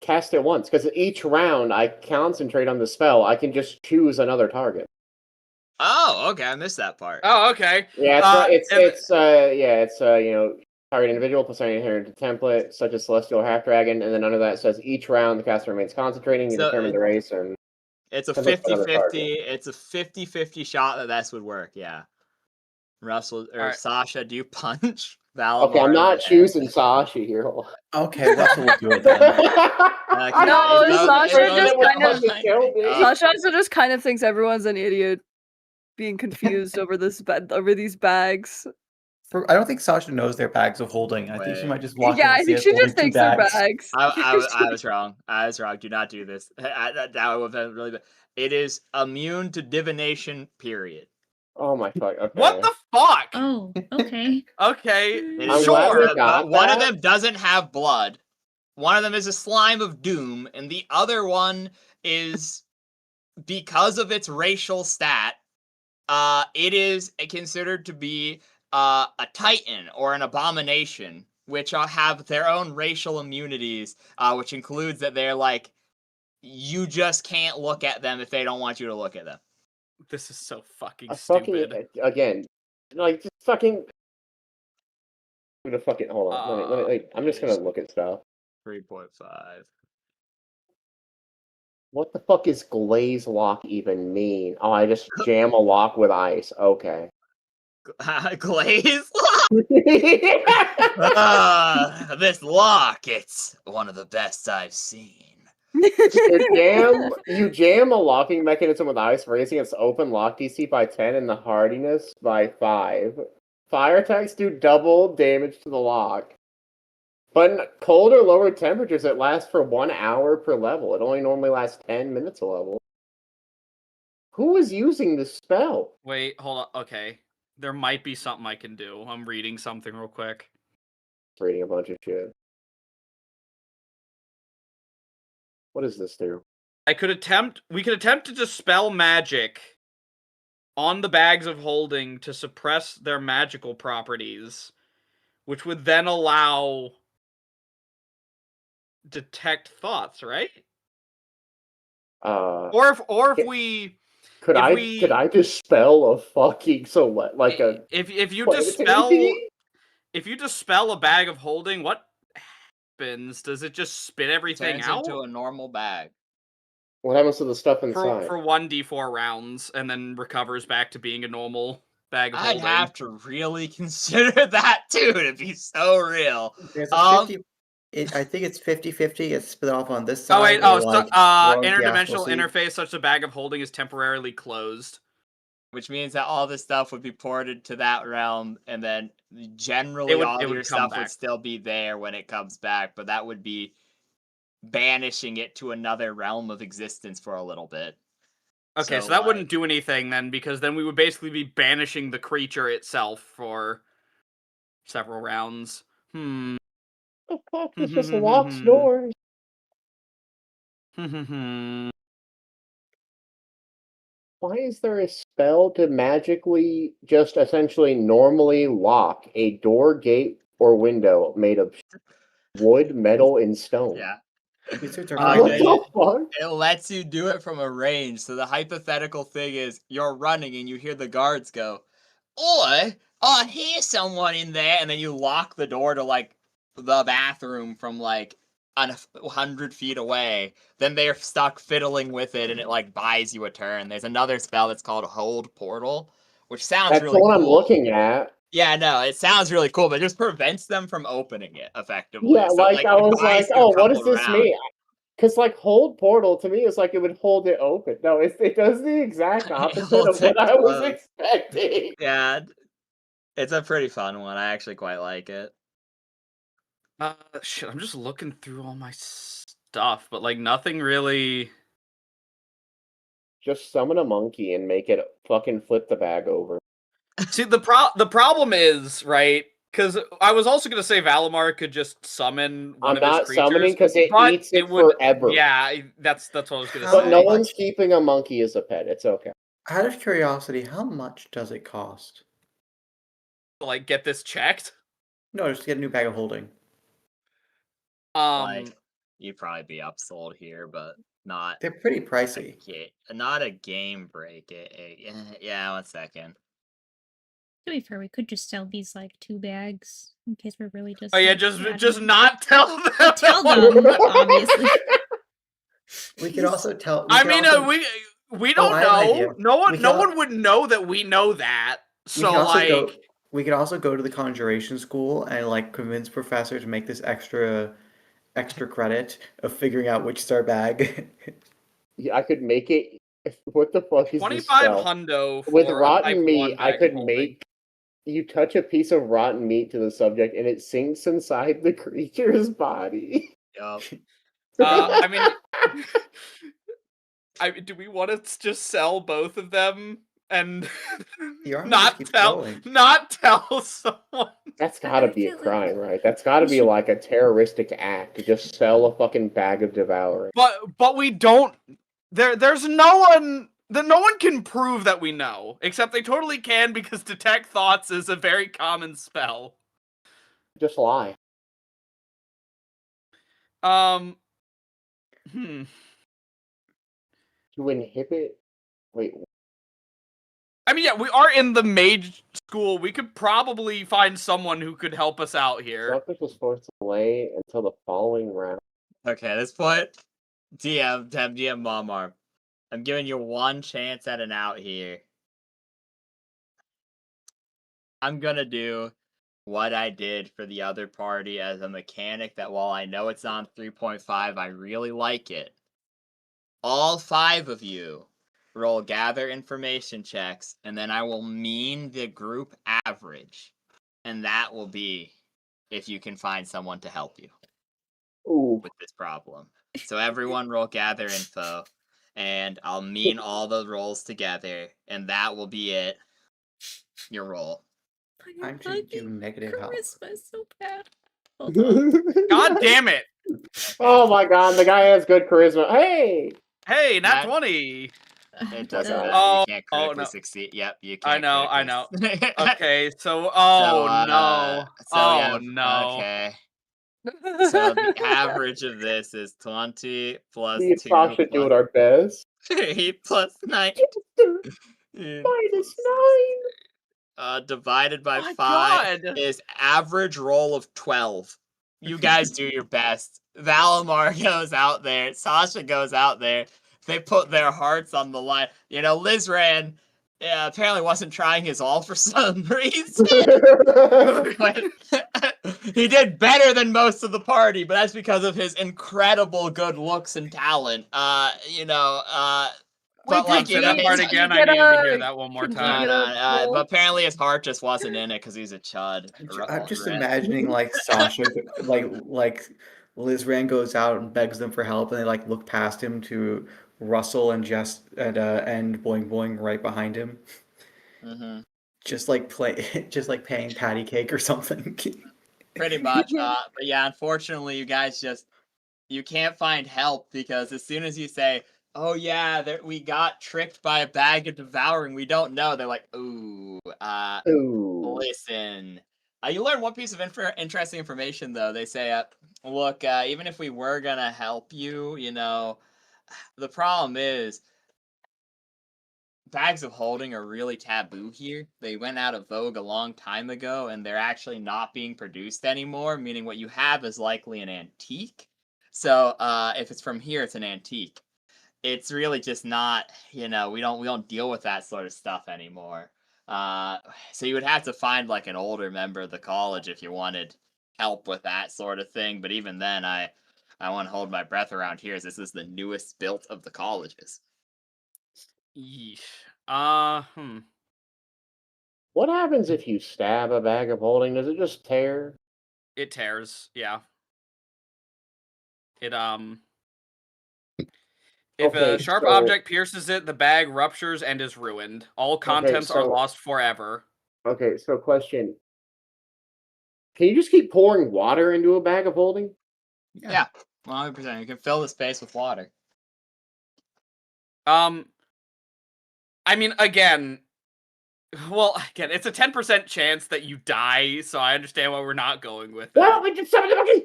cast it once, because each round I concentrate on the spell. I can just choose another target. Oh, okay, I missed that part. Oh, okay. Yeah, it's you know, target individual plus any inherited template, such as Celestial Half Dragon, and then under that says each round the caster remains concentrating. You determine the race, and it's a 50-50. It's a 50-50 shot that this would work. Yeah. Russell or Sasha, do you punch Valimar? Okay, I'm not choosing Sasha here. Okay, Russell will do it then. No, Sasha just kind of thinks everyone's an idiot, being confused over these bags. I don't think Sasha knows their bags of holding. I think she might just walk in Yeah, and I think see she us just holding thinks 2 they're bags. bags. I was wrong. I was wrong. Do not do this. That would have really been. It is immune to divination, period. Oh my fuck. Okay. What the fuck? Oh, okay. Okay, sure. But one of them doesn't have blood. One of them is a slime of doom, and the other one is, because of its racial stat, it is considered to be a titan or an abomination, which have their own racial immunities, which includes that they're like, you just can't look at them if they don't want you to look at them. This is so fucking stupid. Again, like just fucking. I'm gonna fucking hold on. Let me, I'm just gonna look at stuff. 3.5. What the fuck is glaze lock even mean? Oh, I just jam a lock with ice. Okay. Glaze? This lock, it's one of the best I've seen. You jam a locking mechanism with ice, raising its open lock DC by 10 and the hardiness by 5. Fire attacks do double damage to the lock. But in cold or lower temperatures, it lasts for 1 hour per level. It only normally lasts 10 minutes a level. Who is using this spell? Wait, hold on. Okay. There might be something I can do. I'm reading something real quick. Reading a bunch of shit. What does this do? We could attempt to dispel magic on the bags of holding to suppress their magical properties, which would then allow detect thoughts, right? Or if we could I dispel a fucking if you dispel a bag of holding, what happens? Does it just spit everything Turns out into a normal bag? What happens to the stuff inside? for 1d4 rounds and then recovers back to being a normal bag of holding? I'd have to really consider that too to be so real. There's a 50. I think it's 50-50. It's split off on this side. Oh wait, interdimensional we'll interface such a bag of holding is temporarily closed. Which means that all this stuff would be ported to that realm, and then generally all your stuff would still be there when it comes back, but that would be banishing it to another realm of existence for a little bit. Okay, so that wouldn't do anything then, because then we would basically be banishing the creature itself for several rounds. The fuck? This just locks doors. Why is there a spell to magically just essentially normally lock a door, gate, or window made of wood, metal, and stone? Yeah. What the fuck? It lets you do it from a range. So the hypothetical thing is you're running and you hear the guards go, "Oi, I hear someone in there," and then you lock the door to like the bathroom from like 100 feet away. Then they're stuck fiddling with it, and it like buys you a turn. There's another spell that's called Hold Portal, which sounds really cool. That's what I'm looking at. Yeah, no, it sounds really cool, but it just prevents them from opening it effectively. Yeah, so, I was like, oh, what does this mean? Because like Hold Portal to me is like it would hold it open. No, it does the exact opposite of what I was expecting. Yeah, it's a pretty fun one. I actually quite like it. Shit, I'm just looking through all my stuff, but like nothing really. Just summon a monkey and make it fucking flip the bag over. See, the problem is, right? Because I was also going to say Valimar could just summon one of his creatures. I'm not summoning because it eats it forever. Yeah, that's what I was going to say. But no one's keeping a monkey as a pet. It's okay. Out of curiosity, how much does it cost? Like, get this checked? No, just to get a new bag of holding. You'd probably be upsold here, but not. They're pretty pricey. Not a game break. Yeah, 1 second. To be fair, we could just sell these like 2 bags in case we're really just. Oh yeah, just not tell them. Tell them, obviously. We could also tell. We don't know. No one would know that we know that. So we could also go to the conjuration school and like convince professor to make this extra credit of figuring out which is our bag. Yeah, I could make it. What the fuck is 25 hundo for with rotten meat? I could make. You touch a piece of rotten meat to the subject, and it sinks inside the creature's body. Yup. I mean, do we want to just sell both of them and not tell someone? That's gotta be a crime, right? That's gotta be like a terroristic act to just sell a fucking bag of devouring. But we don't. There's no one. No one can prove that we know, except they totally can because detect thoughts is a very common spell. Just lie. To inhibit. Wait. I mean, yeah, we are in the mage school. We could probably find someone who could help us out here. Darkness was forced to delay until the following round. Okay, at this point, DM Momar. I'm giving you one chance at an out here. I'm gonna do what I did for the other party as a mechanic that while I know it's on 3.5, I really like it. All 5 of you roll gather information checks, and then I will mean the group average. And that will be if you can find someone to help you with this problem. So everyone roll gather info, and I'll mean all the rolls together, and that will be it. Your roll. I'm just doing negative health. Charisma is so bad. Hold on. God damn it! Oh my god, the guy has good charisma. Hey! Hey, not That- 20. It doesn't Okay. matter. Oh, You can't critically no. succeed. Yep, you I can't. know. critically Okay, so no. oh no. Okay. So the average of this is 20 plus Me and 2 Sasha plus doing our best. 3 plus 9. -9. Divided by My 5 God. is average roll of 12. You guys do your best. Valimar goes out there. Sasha goes out there. They put their hearts on the line. You know, Lizran apparently wasn't trying his all for some reason. He did better than most of the party, but that's because of his incredible good looks and talent. Wait, But like, say that part his- again. I get needed to a- hear that one more can you time. get a roll? but apparently his heart just wasn't in it because he's a chud. I'm just imagining like Sasha, like Liz Rand goes out and begs them for help, and they like look past him to Russell and Jess and Boing Boing right behind him, Mm-hmm. just like paying patty cake or something. Pretty much. But yeah, unfortunately, you guys you can't find help because as soon as you say, "Oh yeah, we got tricked by a bag of devouring," we don't know. They're like, "Ooh, Ooh. listen." You learn one piece of interesting information though. They say, "Look, even if we were gonna help you, the problem is." Bags of holding are really taboo here. They went out of vogue a long time ago, and they're actually not being produced anymore, meaning what you have is likely an antique. So, if it's from here, it's an antique. It's really just not, we don't deal with that sort of stuff anymore. So you would have to find like an older member of the college if you wanted help with that sort of thing. But even then, I want to hold my breath around here, as this is the newest built of the colleges. Yeesh. What happens if you stab a bag of holding? Does it just tear? It tears. Yeah. It If Okay, a sharp so- object pierces it, the bag ruptures and is ruined. All contents are so- lost forever. Okay, so question. Can you just keep pouring water into a bag of holding? Yeah, 100%. You can fill the space with water. I mean, again, it's a 10% chance that you die, so I understand why we're not going with Why it. don't we just summon the monkey?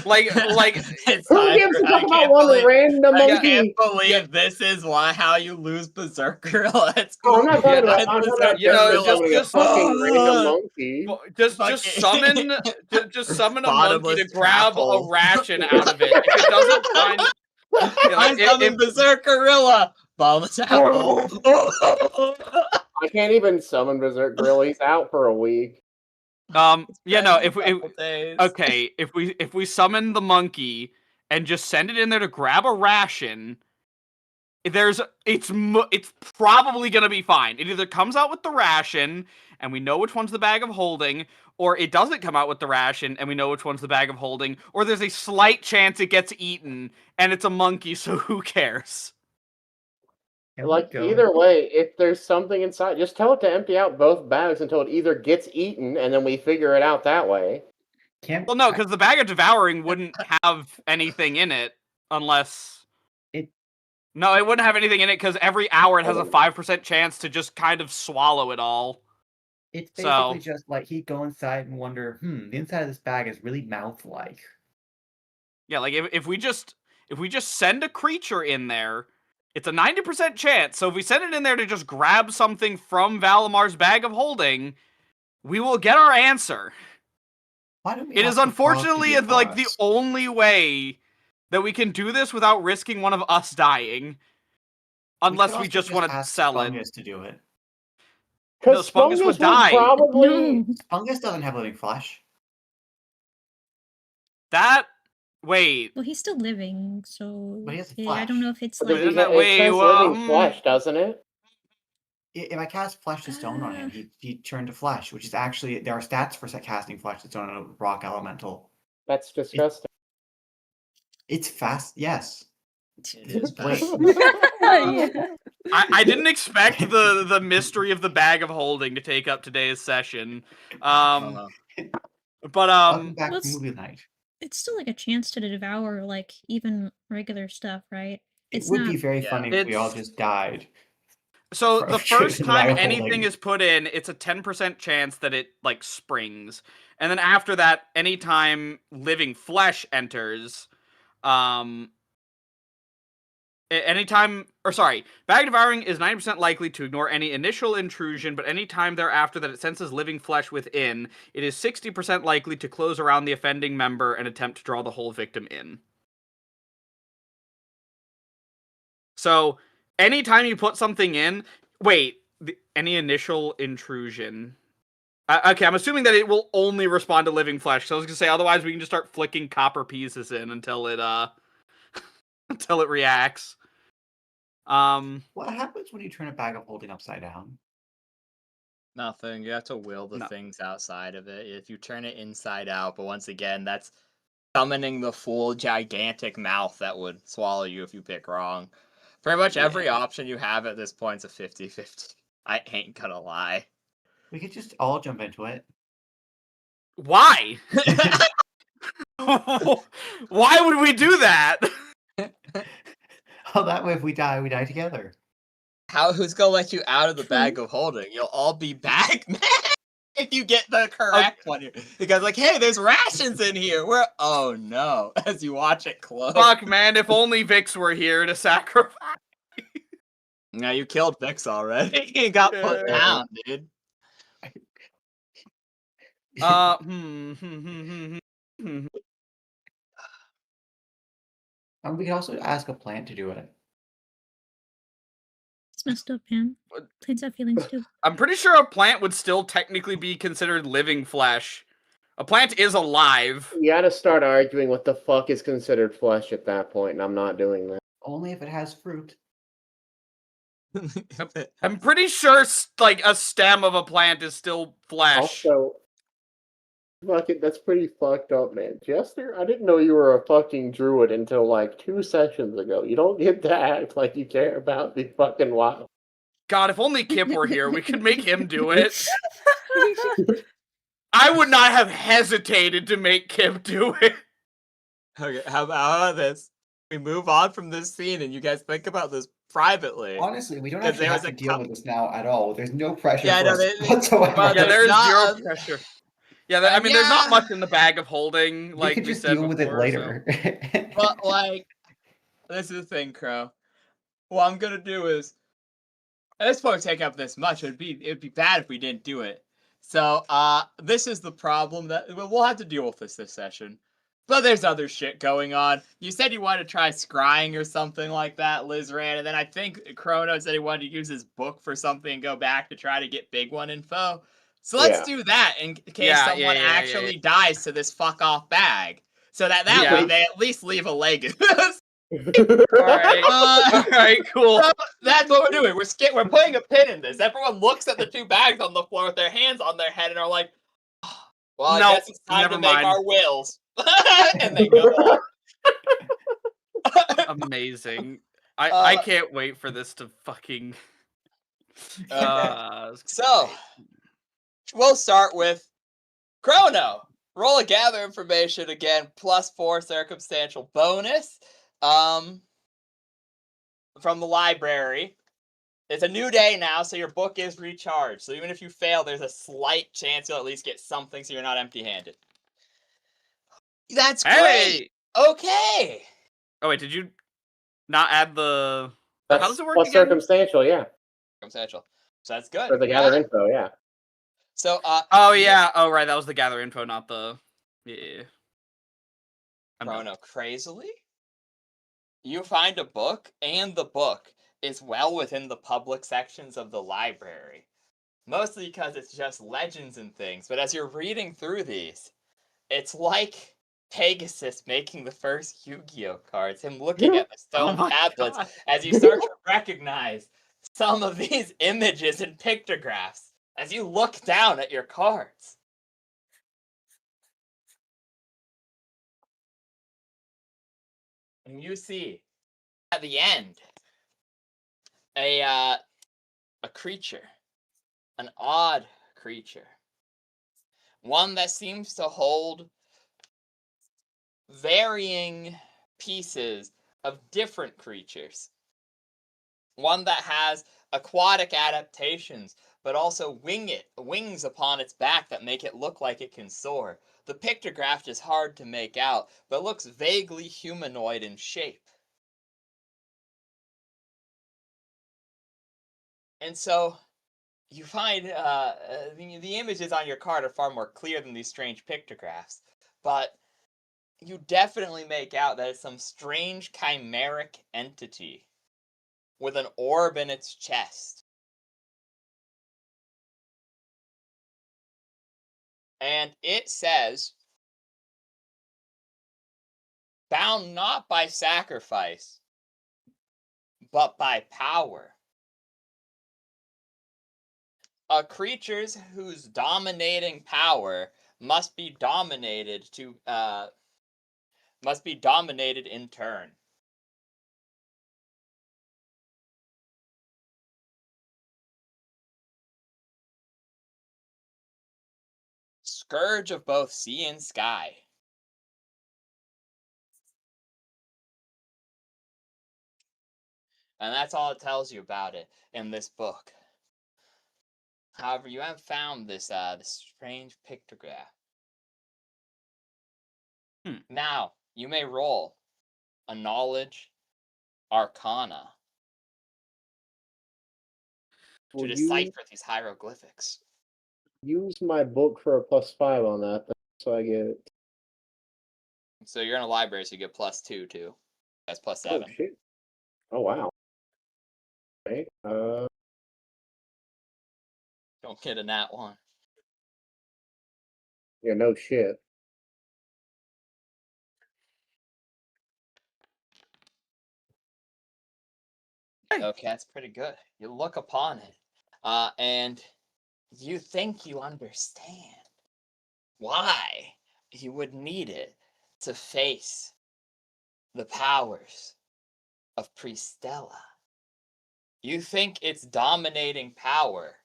Like, It's Who time gives for- a fuck I about can't one believe- random I monkey? can't believe this is how you lose Berserker. Let's Oh, I'm not talking about. I'm talking about You know, just summoning a fucking random monkey. just summon a monkey Bottomless to grab trap a ration out of it. If it doesn't find, I summon Berserkerilla. Bottomless apple. I can't even summon Berserk Gorilla. He's out for a week. If we summon the monkey and just send it in there to grab a ration, it's probably gonna be fine. It either comes out with the ration and we know which one's the bag of holding, or it doesn't come out with the ration and we know which one's the bag of holding, or there's a slight chance it gets eaten and it's a monkey, so who cares? Like, either way, if there's something inside, just tell it to empty out both bags until it either gets eaten and then we figure it out that way. Well, no, because the bag of devouring wouldn't have anything in it unless... No, it wouldn't have anything in it because every hour it has a 5% chance to just kind of swallow it all. It's basically just like he'd go inside and wonder, the inside of this bag is really mouth-like. Yeah, like if we just send a creature in there, it's a 90% chance. So if we send it in there to just grab something from Valamar's bag of holding, we will get our answer. Why don't we It ask is the pros to unfortunately do it for like the us? only way that we can do this without risking one of us dying. Unless we could just also want to ask sell it. Spungus to do it. No, Because Spungus would die. probably. No. Spungus doesn't have living flesh. That wait. Well, he's still living, so But he has I don't flesh. know if it's But like. Isn't that- it wait, says well, living flesh, doesn't it? If I cast flesh to stone on him, he'd turn to flesh, which is actually there are stats for casting flesh to stone on a rock elemental. That's disgusting. It's fast, yes. It is Blake. Yeah. I didn't expect the mystery of the bag of holding to take up today's session. But Welcome back Well, to movie night. It's still like a chance to devour like even regular stuff, right? It would be very Yeah. funny if we all It's- just died. So the first The time bag of anything holding. is put in, it's a 10% chance that it like springs. And then after that, anytime living flesh enters, bag devouring is 90% likely to ignore any initial intrusion, but anytime thereafter that it senses living flesh within, it is 60% likely to close around the offending member and attempt to draw the whole victim in. So, anytime you put something in, any initial intrusion. Okay, I'm assuming that it will only respond to living flesh. So I was gonna say, otherwise we can just start flicking copper pieces in until it until it reacts. What happens when you turn a bag of holding upside down? Nothing. You have to will the things outside of it. If you turn it inside out, but once again, that's summoning the full gigantic mouth that would swallow you if you pick wrong. Pretty much every option you have at this point is a 50-50. I ain't gonna lie. We could just all jump into it. Why? Why would we do that? Oh, that way if we die together. Who's gonna let you out of the True. bag of holding? You'll all be back, man. If you get the correct one here. Because like, hey, there's rations in here. Oh no. As you watch it close. Fuck, man, if only Vix were here to sacrifice. Now you killed Vix already. He got put Yeah. down, dude. We could also ask a plant to do it. It's messed up, man. Plants have feelings too. I'm pretty sure a plant would still technically be considered living flesh. A plant is alive. You gotta start arguing what the fuck is considered flesh at that point, and I'm not doing that. Only if it has fruit. I'm pretty sure like a stem of a plant is still flesh. Also, fuck it, that's pretty fucked up, man. Jester, I didn't know you were a fucking druid until like 2 sessions ago. You don't get to act like you care about the fucking wild. God, if only Kip were here, we could make him do it. I would not have hesitated to make Kip do it. Okay, how about this? We move on from this scene and you guys think about this privately. Honestly, we don't 'Cause actually there have was to a deal with this now at all. There's no pressure Yeah, for no, us whatsoever. well, Yeah, there's not zero pressure. Yeah, I mean, there's not much in the bag of holding. Like we could we just said deal with before, it later. But like, this is the thing, Crow. What I'm gonna do is, at this point, take up this much. It'd be bad if we didn't do it. So, this is the problem that we'll have to deal with this session. But there's other shit going on. You said you wanted to try scrying or something like that, Lizran, and then I think Chrono said he wanted to use his book for something and go back to try to get Big One info. So let's do that in case someone actually dies to this fuck off bag. So that way they at least leave a leg. Alright. Alright, cool. So that's what we're doing. We're putting a pin in this. Everyone looks at the 2 bags on the floor with their hands on their head and are like, oh, well, I guess it's time to make our wills. And they go on. Amazing. I can't wait for this to fucking... So, we'll start with Chrono. Roll a gather information again, +4 circumstantial bonus. From the library. It's a new day now, so your book is recharged. So even if you fail, there's a slight chance you'll at least get something so you're not empty-handed. That's great! Okay! Oh wait, did you not add the... How does it work plus again? circumstantial, yeah. Circumstantial. So that's good. For the gather info, yeah. So, oh yeah, oh right, that was the gather info, not the... Yeah. Chrono, crazily, you find a book, and the book is well within the public sections of the library. Mostly because it's just legends and things, but as you're reading through these, it's like Pegasus making the first Yu-Gi-Oh cards, him looking at the stone tablets as you start to recognize some of these images and pictographs as you look down at your cards. And you see, at the end, a creature, an odd creature, one that seems to hold varying pieces of different creatures. One that has aquatic adaptations, but also wings upon its back that make it look like it can soar. The pictograph is hard to make out, but looks vaguely humanoid in shape. And so you find the images on your card are far more clear than these strange pictographs, but you definitely make out that it's some strange chimeric entity with an orb in its chest. And it says, bound not by sacrifice, but by power. Creatures whose dominating power must be dominated in turn. Scourge of both sea and sky. And that's all it tells you about it in this book. However, you have found this strange pictograph. Now, you may roll a knowledge arcana to decipher these hieroglyphics. Use my book for a +5 on that, so I get it. So you're in a library, so you get +2 too. That's +7. Oh shit! Oh wow. Okay. Don't get a nat 1. Yeah, no shit. Okay, that's pretty good. You look upon it, and you think you understand why you would need it to face the powers of Priestella. You think its dominating power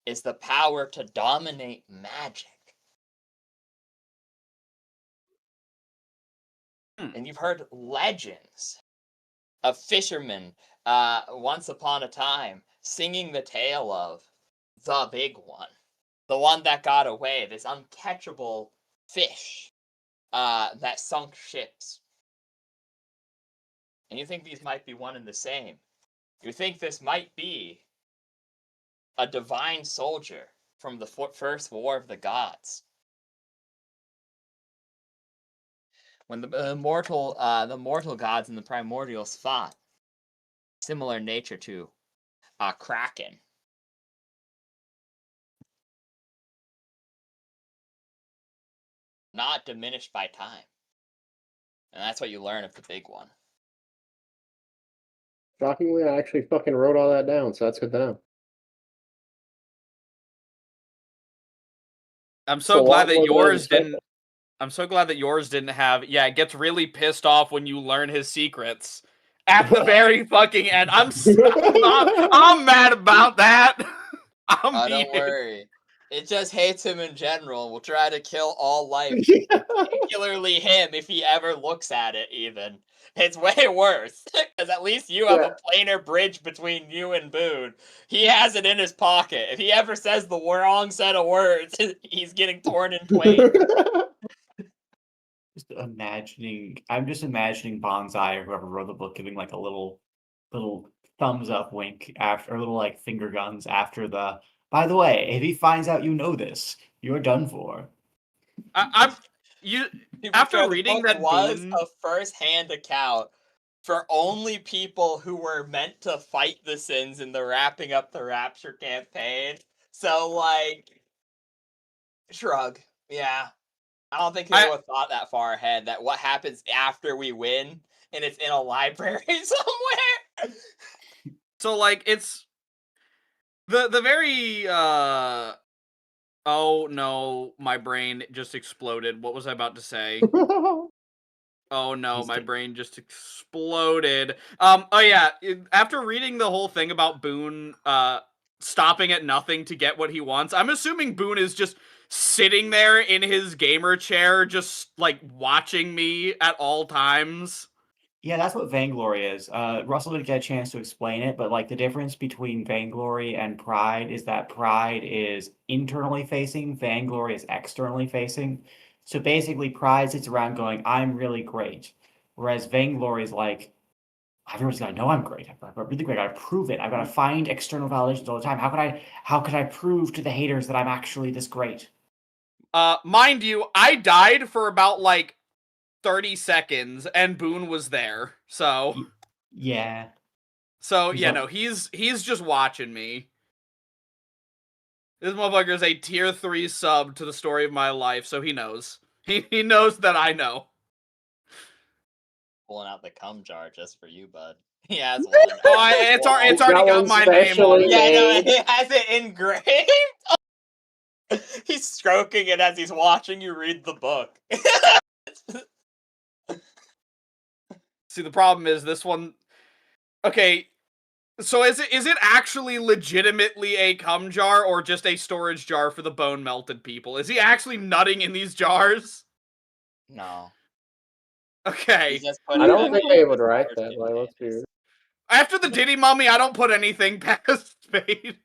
is the power to dominate magic. And you've heard legends of fishermen once upon a time singing the tale of the big one, the one that got away, this uncatchable fish that sunk ships. And you think these might be one and the same. You think this might be a divine soldier from the first war of the gods. When the mortal gods and the primordials fought, similar nature to Kraken. Not diminished by time. And that's what you learn of the big one. Shockingly, I actually fucking wrote all that down, so that's good to know. I'm so glad that yours didn't. I'm so glad that yours didn't have. Yeah, it gets really pissed off when you learn his secrets at the very fucking end. I'm mad about that. Don't worry. It just hates him in general. Will try to kill all life, particularly him if he ever looks at it. Even it's way worse because at least you have a planar bridge between you and Boone. He has it in his pocket. If he ever says the wrong set of words, he's getting torn in twain. I'm just imagining Bonsai or whoever wrote the book giving like a little thumbs up wink after, or little like finger guns after the. By the way, if he finds out you know this, you're done for. After The reading book that was Boone, a first-hand account for only people who were meant to fight the sins in the Wrapping Up the Rapture campaign. So, like, shrug. Yeah. I don't think people have thought that far ahead, that what happens after we win, and it's in a library somewhere. so like it's the very oh no, my brain just exploded. What was I about to say? Oh no, my brain just exploded. Oh yeah, after reading the whole thing about Boone stopping at nothing to get what he wants, I'm assuming Boone is just sitting there in his gamer chair, just like watching me at all times. Yeah, that's what vainglory is. Russell didn't get a chance to explain it, but like the difference between vainglory and pride is that pride is internally facing, vainglory is externally facing. So basically, pride sits around going, "I'm really great," whereas vainglory is like, "Everyone's got to know I'm great. I'm really great. I got to prove it. I've got to find external validations all the time. How could I prove to the haters that I'm actually this great?" Mind you, I died for about like 30 seconds and Boone was there. So Yeah. yeah, no, he's just watching me. This motherfucker is a tier 3 sub to the story of my life, so he knows. He knows that I know. Pulling out the cum jar just for you, bud. He has one. Oh, it's already got my name on it. Yeah, no, he has it engraved. He's stroking it as he's watching you read the book. See, the problem is this one. Okay, so is it actually legitimately a cum jar or just a storage jar for the bone melted people? Is he actually nutting in these jars? No. Okay. I don't think they would write that. Like, let's do. After the Diddy Mummy, I don't put anything past Spade.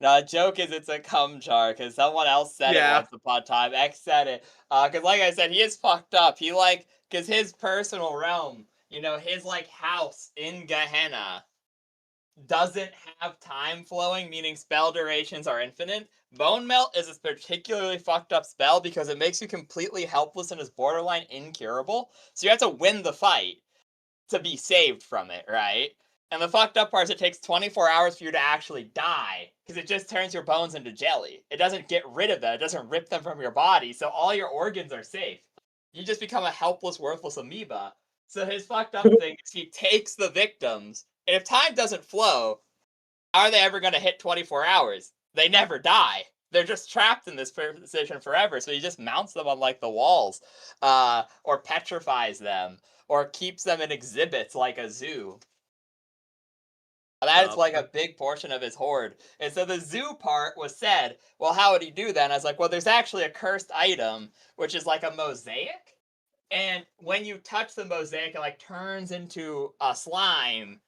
No, the joke is it's a cum jar, because someone else said it once upon a time. X said it. Because like I said, he is fucked up. He, like, because his personal realm, you know, his, like, house in Gehenna doesn't have time flowing, meaning spell durations are infinite. Bone Melt is a particularly fucked up spell because it makes you completely helpless and is borderline incurable. So you have to win the fight to be saved from it, right? And the fucked up part is it takes 24 hours for you to actually die, because it just turns your bones into jelly. It doesn't get rid of them, it doesn't rip them from your body, so all your organs are safe. You just become a helpless, worthless amoeba. So his fucked up thing is he takes the victims, and if time doesn't flow, how are they ever going to hit 24 hours? They never die. They're just trapped in this position forever, so he just mounts them on, like, the walls, or petrifies them, or keeps them in exhibits like a zoo. That is like a big portion of his hoard. And so the zoo part was said, well, how would he do that? And I was like, well, there's actually a cursed item, which is like a mosaic. And when you touch the mosaic, it like turns into a slime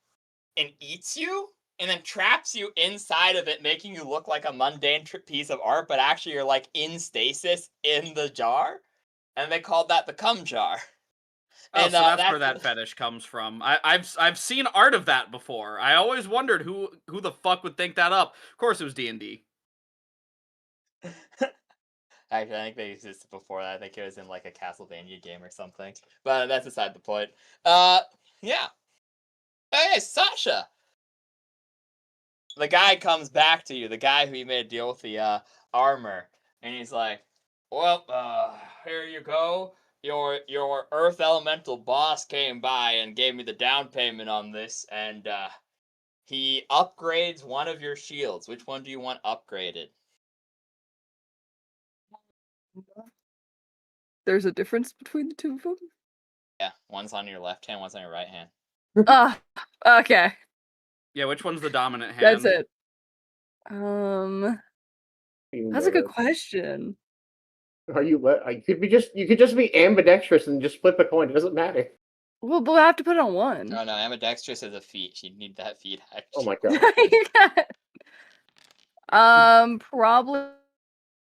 and eats you, and then traps you inside of it, making you look like a mundane piece of art, but actually you're like in stasis in the jar. And they called that the cum jar. Oh, so that's where that fetish comes from. I've seen art of that before. I always wondered who the fuck would think that up. Of course, it was D&D. Actually, I think they existed before that. I think it was in like a Castlevania game or something. But that's aside the point. Yeah. Hey, Sasha. The guy comes back to you. The guy who you made a deal with the armor, and he's like, "Well, here you go. Your Earth Elemental boss came by and gave me the down payment on this, and he upgrades one of your shields. Which one do you want upgraded?" There's a difference between the two of them? Yeah, one's on your left hand, one's on your right hand. Okay. Yeah, which one's the dominant hand? That's it. That's a good question. Are you you could just be ambidextrous and just flip a coin. It doesn't matter. Well, but I have to put it on one. No, ambidextrous is a feat. She'd need that feat action. Oh my god. Probably.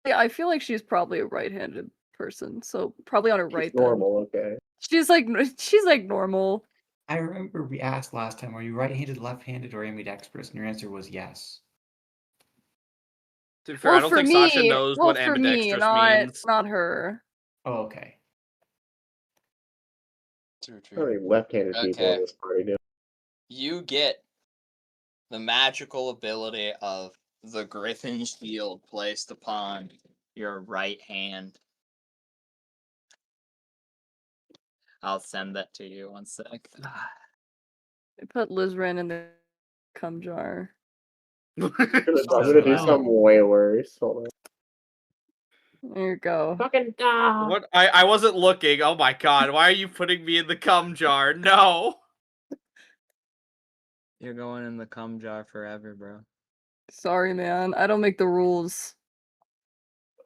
I feel like she's probably a right-handed person, so probably on her right. Normal, okay. She's like normal. I remember we asked last time, are you right-handed, left-handed, or ambidextrous? And your answer was yes. To be fair, I don't for think Sasha me, knows well, what for me, ambidextrous means. not her. Oh, okay. True, How many true. left-handed people in Okay. this party do? You get the magical ability of the Griffin Shield placed upon your right hand. I'll send that to you one sec. I put Lizran in the cum jar. I'm Oh, gonna do wow. something way worse. Hold on. There you go. Fucking What? I wasn't looking. Oh my god! Why are you putting me in the cum jar? No. You're going in the cum jar forever, bro. Sorry, man. I don't make the rules.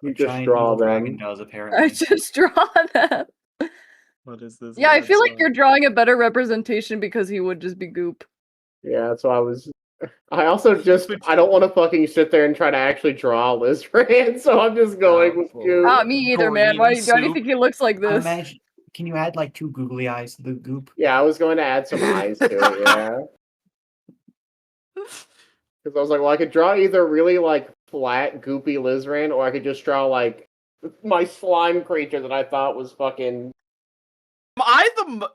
You A just giant draw evil dragon them. does, I apparently. just draw them. What is this? Yeah, I feel like you're drawing a better representation because he would just be goop. Yeah, that's why I was. I also just I don't want to fucking sit there and try to actually draw Lizran, so I'm just going with Doubtful. Ah, goo. me either, man. Why do you soup. think he looks like I this? imagine. Can you add like 2 googly eyes to the goop? Yeah, I was going to add some eyes to it. Yeah, because I was like, well, I could draw either really like flat, goopy Lizran, or I could just draw like my slime creature that I thought was fucking.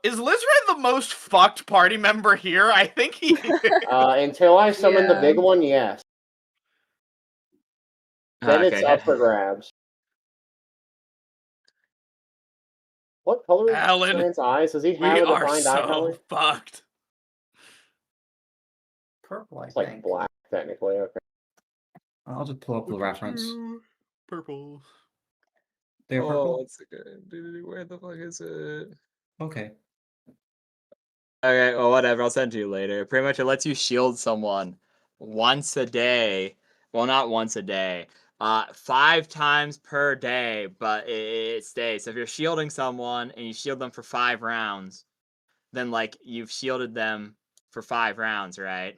Is Lizran the most fucked party member here? I think he is. Until I summon the Yeah. big one, yes. Then it's Okay. up for grabs. What color is Alan, Lizran's eyes? Does he have We a are defined eye color? so fucked. Purple, I It's like think. black, technically. Okay. I'll just pull up the reference. Purple. They're Oh, purple? what's the good? Where the fuck is it? Okay. Okay, well, whatever. I'll send it to you later. Pretty much, it lets you shield someone once a day. Well, not once a day. 5 times per day, but it stays. So if you're shielding someone and you shield them for 5 rounds, then like you've shielded them for 5 rounds, right?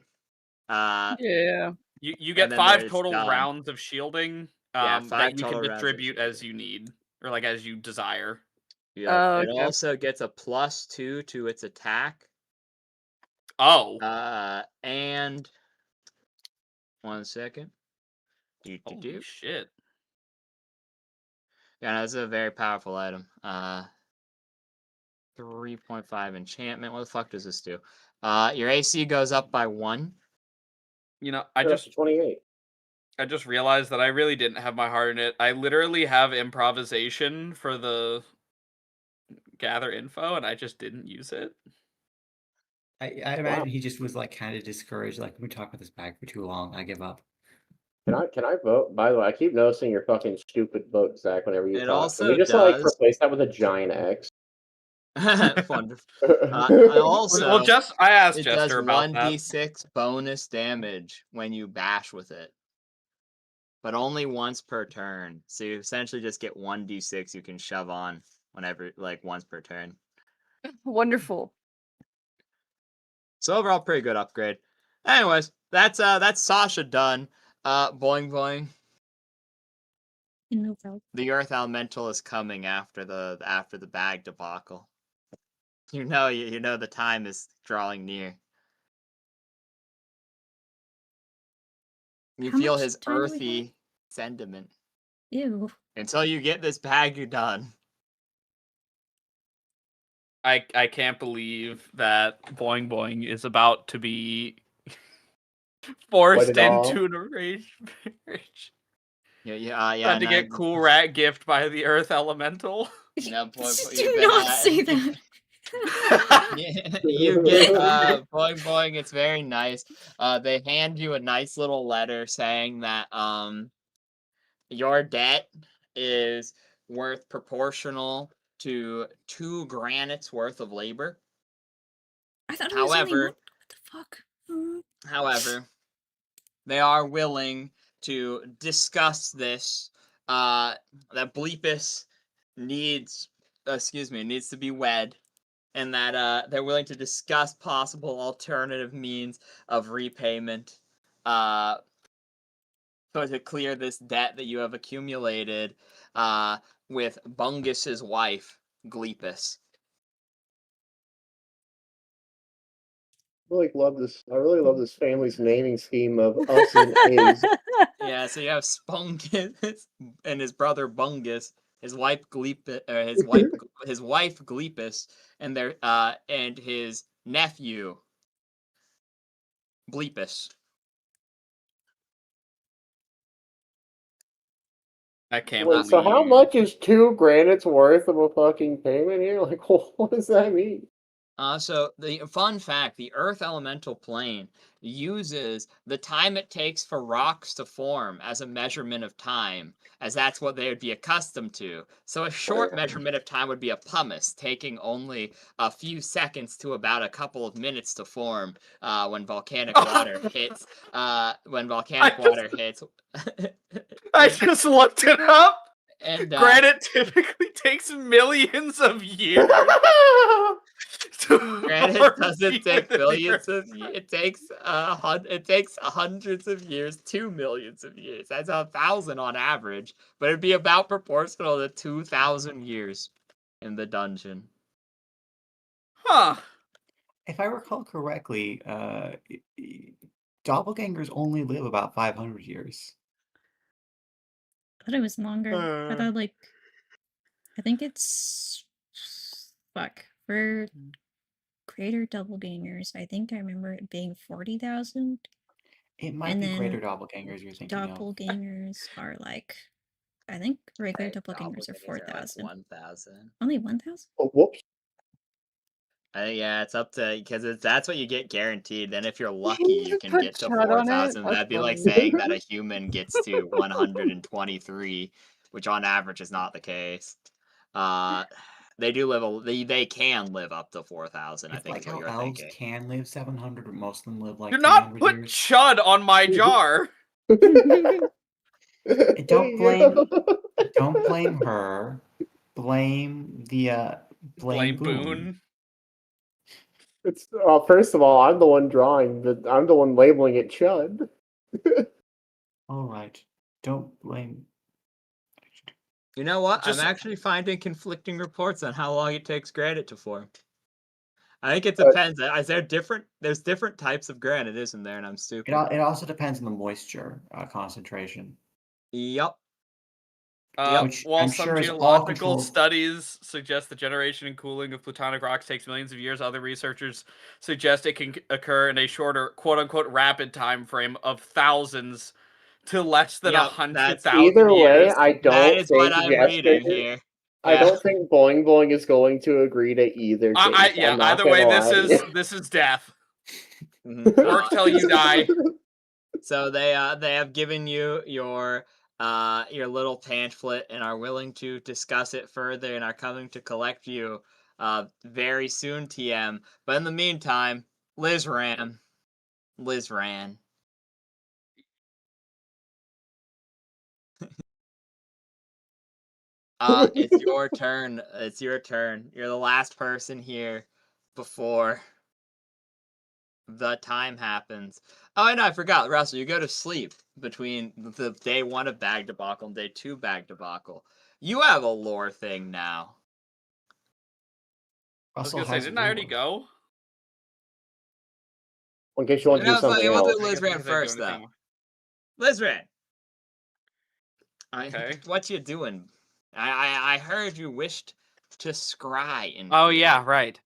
Yeah. You And get then 5 there's, total rounds of shielding yeah, 5 that you can total rounds of distribute as you need, or like as you desire. Yep. Oh, It okay. also gets a +2 to its attack. Oh. And 1 second. Holy shit. Yeah, no, this is a very powerful item. 3.5 enchantment. What the fuck does this do? Your AC goes up by 1. You know, You're up to 28. I just realized that I really didn't have my heart in it. I literally have improvisation for the gather info, and I just didn't use it. I imagine he just was like kind of discouraged. Like, we talk about this bag for too long. I give up. Can I vote? By the way, I keep noticing your fucking stupid vote, Zach, whenever you It talk. also Can we just like does- replace that with a giant X? Wonderful. Also, Well, I asked it does Jester about that. 1d6 bonus damage when you bash with it, but only once per turn. So you essentially just get 1d6 you can shove on whenever, like once per turn. Wonderful. So overall, pretty good upgrade. Anyways, that's Sasha done. Boing boing. The Earth Elemental is coming after the bag debacle. You know the time is drawing near. You How feel much his time do we have? earthy sentiment. Ew. Until you get this bag done. I can't believe that Boing Boing is about to be forced into an arranged marriage. Yeah. Had to get cool rat gift by the Earth Elemental. No, boy, Do not say that. You get boing boing. It's very nice. They hand you a nice little letter saying that your debt is worth proportional to 2 granites worth of labor. I thought it was only However, one. What the fuck? However, they are willing to discuss this. That Bleepus needs to be wed, and that they're willing to discuss possible alternative means of repayment, so to clear this debt that you have accumulated, with Bungus's wife, Gleepus. I really love this family's naming scheme of us and his. Yeah, so you have Spungus and his brother Bungus, his wife his wife Gleepus, and their and his nephew Bleepus. I can't Wait, believe. so how much is 2 granite's worth of a fucking payment here? Like, what does that mean? So the fun fact, the Earth elemental plane uses the time it takes for rocks to form as a measurement of time, as that's what they would be accustomed to. So a short measurement of time would be a pumice, taking only a few seconds to about a couple of minutes to form when volcanic water hits. When volcanic water hits. I just looked it up. And Granite typically takes millions of years. Granite doesn't take billions of years. It takes hundreds of years to millions of years. That's 1,000 on average, but it'd be about proportional to 2,000 years in the dungeon. Huh. If I recall correctly, doppelgangers only live about 500 years. I thought it was longer. I thought I think it's for greater doppelgangers. I think I remember it being 40,000. It might And be greater then doppelgangers you're thinking of. Doppelgangers are like, I think regular doppelgangers are Like 4,000. 1,000. Only 1,000? Oh, whoops. Yeah, it's up to because that's what you get guaranteed. Then if you're lucky, you can Put get to chat on it? 4,000. That's That'd be like funny. saying that a human gets to 123, which on average is not the case. They do live they can live up to 4,000. I It's think like is what how you're elves thinking. can live 700, but most of them live like Do not 300 put years. chud on my jar. Don't blame her. Blame the blame Boone. It's first of all, I'm the one drawing I'm the one labeling it Chud. All right. Don't blame. You know what? Just- I'm actually finding conflicting reports on how long it takes granite to form. I think it depends. There's different types of granite, isn't there? And I'm stupid. It also depends on the moisture concentration. Yup. Which while I'm some sure is all geological controlled. studies suggest the generation and cooling of plutonic rocks takes millions of years, other researchers suggest it can occur in a shorter, quote-unquote, rapid time frame of thousands to less than Yep, 100,000 Either way, years. I That don't is what think I'm reading here. I don't think Boing Boing is going to agree to either case. Either way, this is death. Work till you die. So they have given you your little pamphlet and are willing to discuss it further and are coming to collect you very soon, TM. But in the meantime, Liz ran. It's your turn. It's your turn. You're the last person here before the time happens. Oh, and I forgot, Russell, you go to sleep between the day 1 of Bag Debacle and day 2 Bag Debacle. You have a lore thing now. I was gonna say, didn't I already go? In case you want to do something We'll else. do Liz Ran first, though. Liz Ran. Okay. What you doing? I heard you wished to scry in. Oh yeah, right.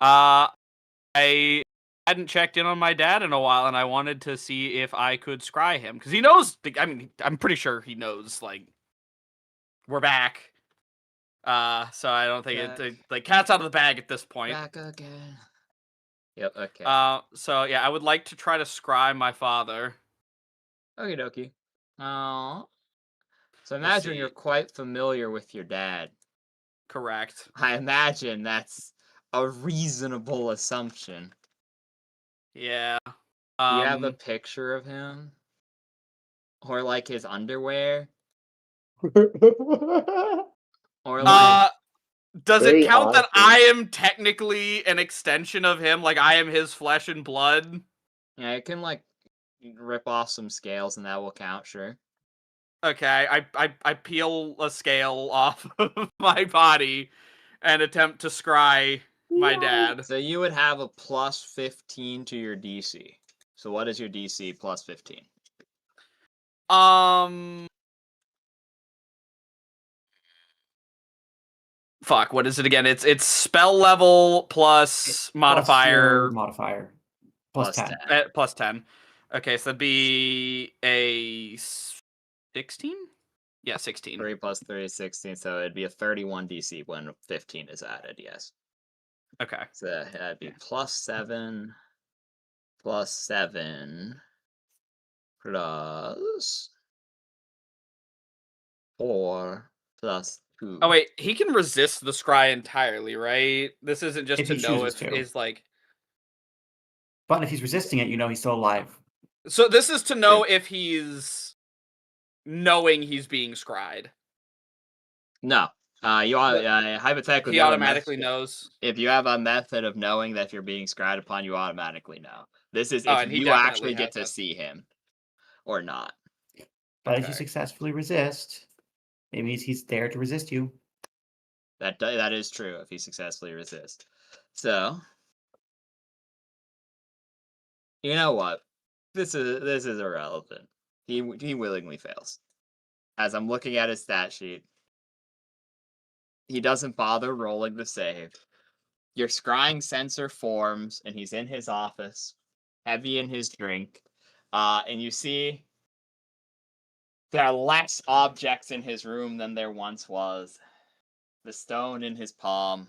I hadn't checked in on my dad in a while, and I wanted to see if I could scry him because he knows. I mean, I'm pretty sure he knows. Like, we're back. So I don't think it like cat's out of the bag at this point. Back again. Yep. Okay. So yeah, I would like to try to scry my father. Okie dokie. Oh. So imagine you're quite familiar with your dad. Correct. I imagine that's a reasonable assumption. Yeah. Do you have a picture of him? Or like his underwear? Or like does Very it count that awesome. I am technically an extension of him? Like I am his flesh and blood? yeah, you can like rip off some scales and that will count, sure. Okay, I peel a scale off of my body and attempt to scry my dad. So you would have a plus 15 to your DC. So what is your DC plus 15? Fuck, what is it again? It's spell level plus modifier. Modifier. Plus 10. Plus 10. Okay, so that'd be a 16? Yeah, 16. 3 plus 3 is 16, so it'd be a 31 DC when 15 is added, yes. Okay. So that'd be plus 7, plus 7, plus 4, plus 2. Oh wait, he can resist the scry entirely, right? This isn't just If to he know chooses if to. he's like. But if he's resisting it, you know he's still alive. So this is to know if he's knowing he's being scried. No. Hypothetically, He automatically knows. If you have a method of knowing that you're being scried upon, you automatically know. This is Oh, if and he you definitely actually get has to that. see him or not. But if you Okay. successfully resist, it means he's there to resist you. That is true if you successfully resist. So, you know what? This is irrelevant. He willingly fails. As I'm looking at his stat sheet, he doesn't bother rolling the save. Your scrying sensor forms, and he's in his office, heavy in his drink. And you see there are less objects in his room than there once was. The stone in his palm.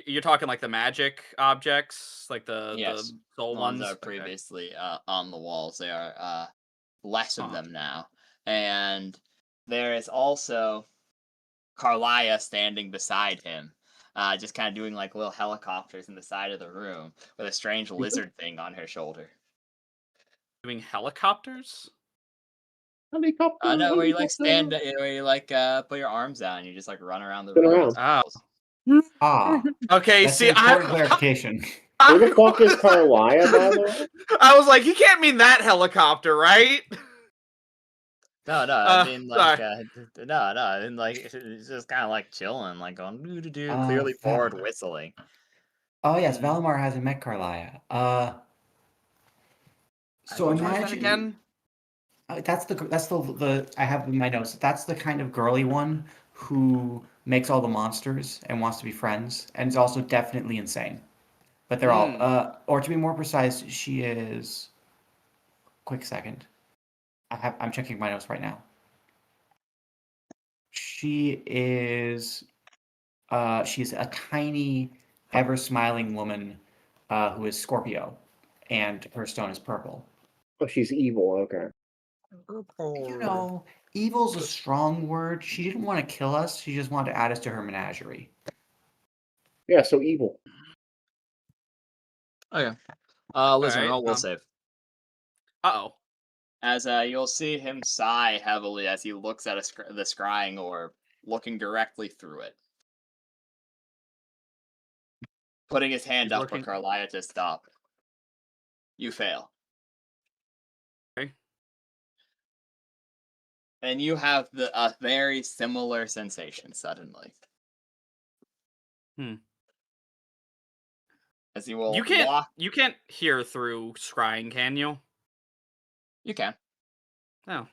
You're talking like the magic objects, like the Yes, soul ones ones. that are Okay. previously on the walls. There are less of Huh. them now. And there is also Carlia standing beside him, just kind of doing like little helicopters in the side of the room with a strange lizard thing on her shoulder. Doing helicopters? Helicopter. No, where you like helicopter. stand, where you like put your arms out and you just like run around the Spin room. around. Oh. Ah, Okay, that's see, an important clarification. Who the fuck is Carlia, by the way? I was like, he can't mean that helicopter, right? No, I mean like sorry. I mean like it's just kind of like chilling, like going doo doo doo, clearly Val- bored, whistling. Oh yes, Valimar hasn't met Carlia. So Which one is that imagine again? that's the I have in my notes. That's the kind of girly one who makes all the monsters and wants to be friends, and is also definitely insane. But they're all, or to be more precise, she is. Quick second, I'm checking my notes right now. She is, she's a tiny, ever smiling woman, who is Scorpio, and her stone is purple. Oh, she's evil. Okay. You know, evil's a strong word. She didn't want to kill us. She just wanted to add us to her menagerie. Yeah, so evil. Okay. Listen, Alright, we'll save. Uh-oh. As you'll see him sigh heavily as he looks at the scrying orb, looking directly through it. Putting his hand He's up looking- for Carlia to stop. You fail. Okay. And you have a very similar sensation suddenly. As you will You can't walk. you can't hear through scrying, can you? You can. Oh.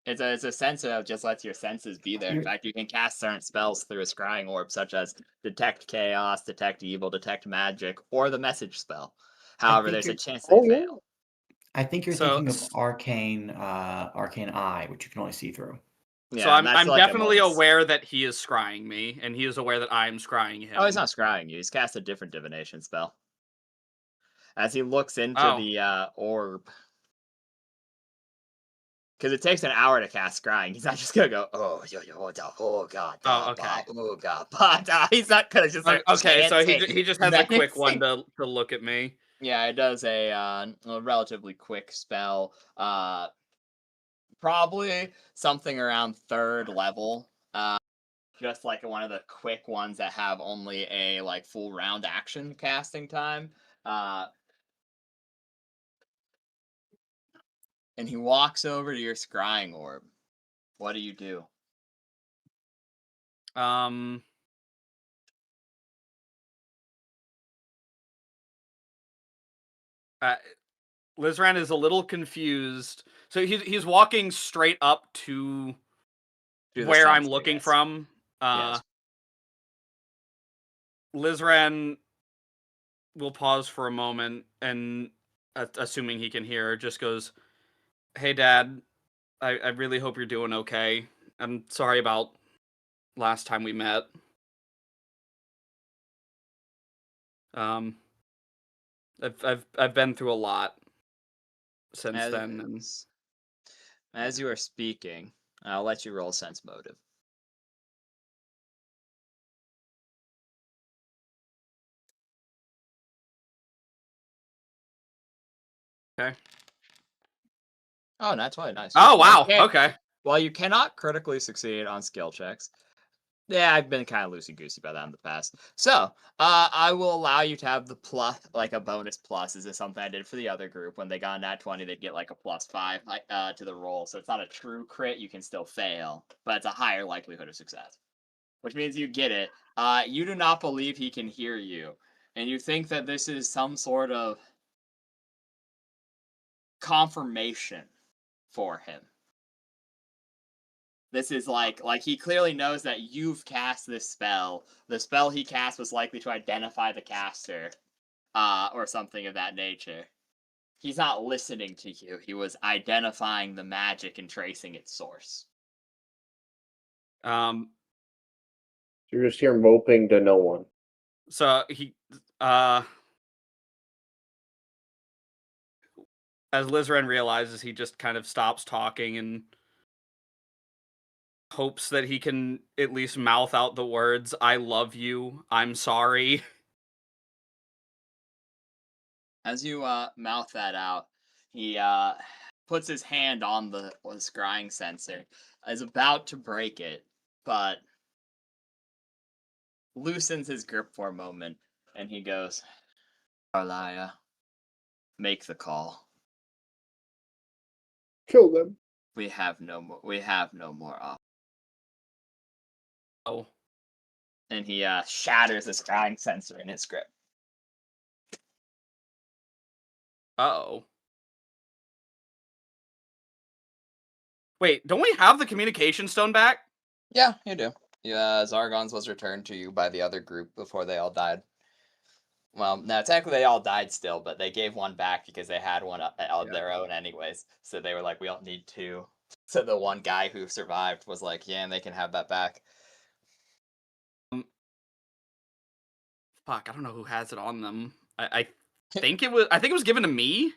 It's a sensor that just lets your senses be there. In fact, you can cast certain spells through a scrying orb, such as Detect Chaos, Detect Evil, Detect Magic, or the Message spell. However, there's a chance they fail. I think you're So- thinking of Arcane Eye, which you can only see through. Yeah, So and that's I'm like a definitely bonus. aware that he is scrying me, and he is aware that I'm scrying him. Oh, he's not scrying you. He's cast a different divination spell. As he looks into Oh. the orb. Because it takes an hour to cast scrying. He's not just gonna go, oh god, Oh, okay. oh god, but he's not gonna just start Okay, so chanting he just has a quick one menacing. to look at me. Yeah, it does a relatively quick spell. Probably something around 3rd level. Just like one of the quick ones that have only a like full round action casting time. And he walks over to your scrying orb. What do you do? Lizran is a little confused. So he's walking straight up to Do the where I'm sensor, looking yes. from. Yes. Lizran will pause for a moment and, assuming he can hear, just goes, "Hey, Dad, I really hope you're doing okay. I'm sorry about last time we met. I've been through a lot since then, and As you are speaking, I'll let you roll sense motive. okay. Oh, that's why nice. Oh wow. Okay. Okay. While you cannot critically succeed on skill checks, yeah, I've been kind of loosey-goosey about that in the past. So, I will allow you to have the plus, like a bonus plus. Is this something I did for the other group? When they got a nat 20, they'd get like a +5 to the roll. So it's not a true crit, you can still fail, but it's a higher likelihood of success. Which means you get it. You do not believe he can hear you. And you think that this is some sort of confirmation for him. This is like he clearly knows that you've cast this spell. The spell he cast was likely to identify the caster, or something of that nature. He's not listening to you. He was identifying the magic and tracing its source. You're just here moping to no one. So he, as Lizran realizes, he just kind of stops talking and hopes that he can at least mouth out the words, "I love you, I'm sorry." As you mouth that out, he puts his hand on the scrying sensor, is about to break it, but loosens his grip for a moment, and he goes, "Arlia, make the call. Kill them. We have no more options." Oh. And he shatters the scrying sensor in his grip. Uh-oh. Wait, don't we have the communication stone back? Yeah, you do. Yeah, Zargon's was returned to you by the other group before they all died. Well, no, technically they all died still, but they gave one back because they had one of their own anyways. So they were like, we all need two. So the one guy who survived was like, yeah, and they can have that back. Fuck, I don't know who has it on them. I think it was given to me.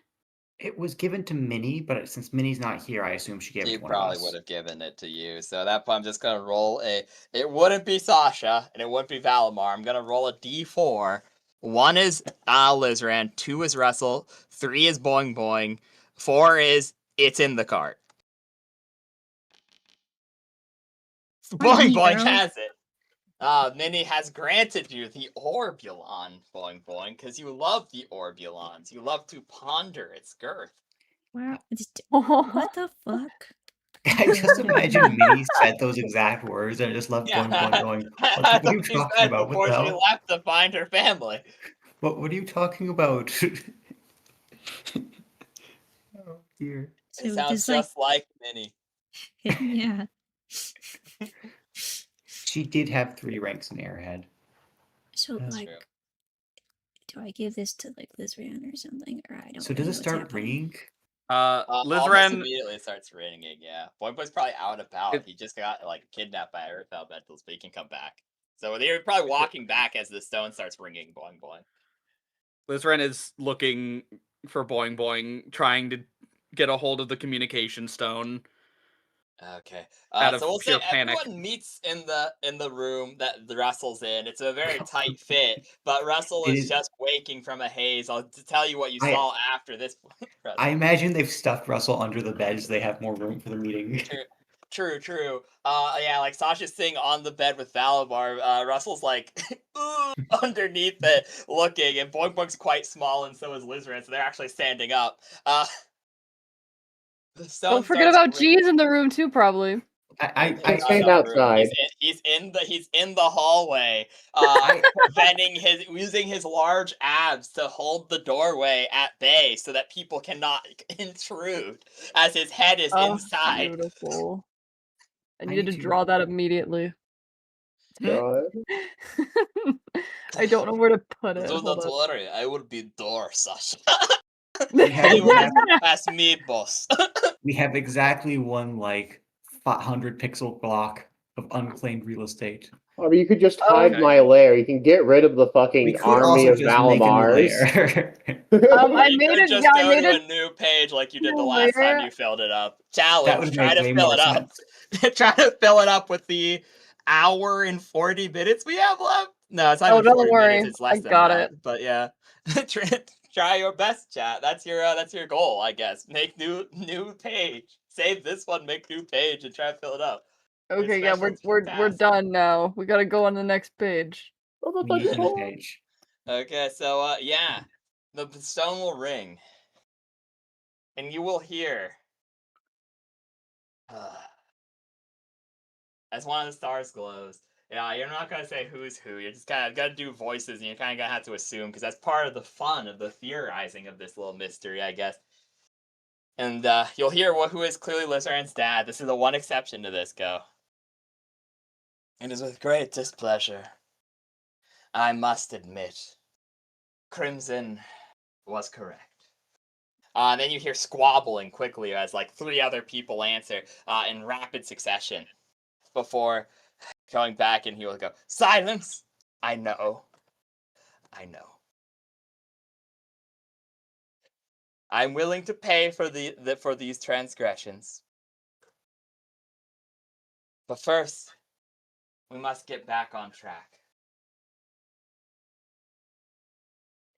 It was given to Minnie, but since Minnie's not here, I assume she gave it He to one of probably us. would have given it to you. So at that point, I'm just going to roll a... It wouldn't be Sasha, and it wouldn't be Valimar. I'm going to roll a d4. 1 is Lizran, 2 is Russell, 3 is Boing Boing, 4 is it's in the cart. Boing Boing has it. Minnie has granted you the Orbulon, Boing Boing, because you love the Orbulons. You love to ponder its girth. Wow. What the fuck? I just imagine Minnie said those exact words and I just love going. What are you talking about? What Before the she hell? left to find her family. What are you talking about? Oh dear. So It sounds just like Minnie. Yeah. She did have 3 ranks in Airhead. So That's like, true. do I give this to like Lizran or something, or I don't? So does it start ringing? Almost Lizran immediately starts ringing, yeah. Boing Boing's probably out and about. It- He just got like kidnapped by Earth Elementals, but he can come back. So they're probably walking back as the stone starts ringing, Boing Boing. Lizran is looking for Boing Boing, trying to get a hold of the communication stone. Okay. Out So we'll of say pure panic. everyone meets in the room that the Russell's in. It's a very tight fit, but Russell is just waking from a haze. I'll tell you what you saw after this. I imagine they've stuffed Russell under the bed so they have more room for the meeting. True. Yeah, like Sasha's sitting on the bed with Valimar. Russell's like underneath it, looking, and Boing Boing's quite small, and so is Lizran, so they're actually standing up. Don't forget about G's in the room too, probably. I stand outside. He's in the hallway, using his large abs to hold the doorway at bay so that people cannot intrude as his head is inside. Beautiful. I I needed need to to- draw that immediately. God. I don't know where to put it. Do Hold not up. worry, I will be door, Sasha. we have I will exactly, pass me, boss. we have exactly one like 500 pixel block of unclaimed real estate. Or you could just hide Okay. my lair. You can get rid of the We fucking could army also of just make a new Valamars. layer. I You made could it. just Yeah, I go made to it. a new page like you did the new last time layer. you filled it up. That Challenge, would try make to way fill more it up. sense. Try to fill it up with the hour and 40 minutes we have left. No, it's not Oh, even don't 40 worry. minutes, it's less I than got that. it. But yeah. Try your best, chat. That's your goal, I guess. Make new page. Save this one, make new page, and try to fill it up. Okay, yeah, we're task. done now. We gotta go on the next page. What the We fuck need is a new going on? page. Okay, so yeah. The stone will ring. And you will hear as one of the stars glows. Yeah, you're not gonna say who's who. You're just kind of gotta do voices, and you're kind of gonna have to assume because that's part of the fun of the theorizing of this little mystery, I guess. And you'll hear who is clearly Lizard's dad. This is the one exception to this. Go. It is with great displeasure I must admit, Crimson was correct. And then you hear squabbling quickly as like 3 other people answer in rapid succession before going back, and he will go, "Silence! I know. I know. I'm willing to pay for for these transgressions. But first, we must get back on track."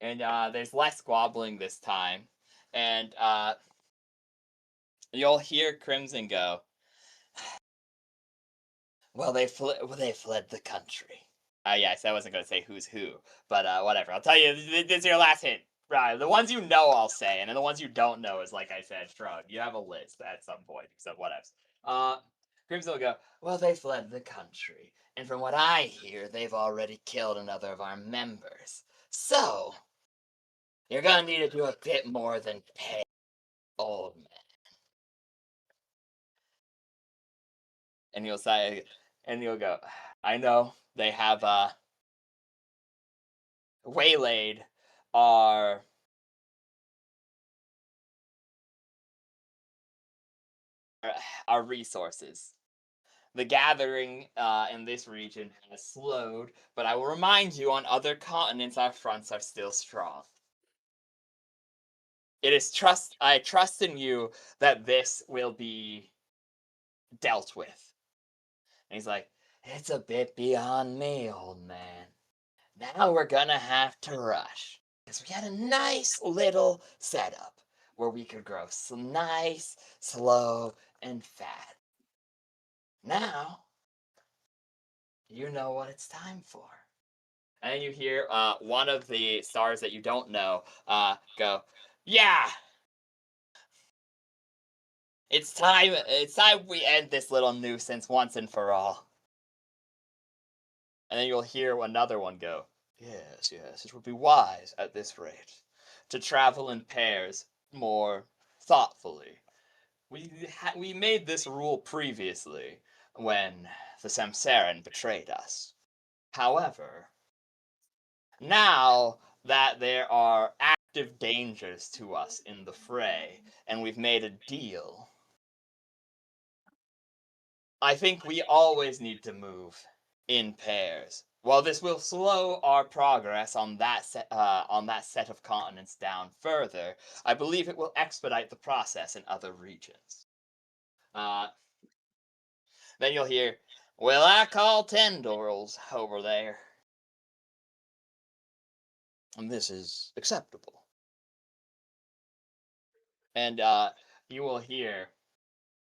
And there's less squabbling this time, and you'll hear Crimson go, "Well, they fled the country." Yes, I wasn't going to say who's who, but whatever. I'll tell you, this is your last hint. Right, the ones you know I'll say, and then the ones you don't know is, like I said, shrug. You have a list at some point, so whatevs. Crimson will go, "Well, they fled the country, and from what I hear, they've already killed another of our members. So, you're going to need to do a bit more than pay, old man." And he'll say, and he'll go, "I know they have waylaid our our resources. The gathering in this region has slowed, but I will remind you, on other continents our fronts are still strong. I trust in you that this will be dealt with." And he's like, "It's a bit beyond me, old man. Now we're gonna have to rush, because we had a nice little setup where we could grow nice, slow, and fat. Now, you know what it's time for." And then you hear one of the stars that you don't know go, "Yeah, it's time. It's time we end this little nuisance once and for all." And then you'll hear another one go, "Yes, yes, it would be wise at this rate to travel in pairs more thoughtfully. We made this rule previously when the Samsaran betrayed us. However, now that there are active dangers to us in the fray, and we've made a deal, I think we always need to move in pairs. While this will slow our progress on that set of continents down further, I believe it will expedite the process in other regions." Then you'll hear, "Well, I call 10 Dorals over there, and this is acceptable." And you will hear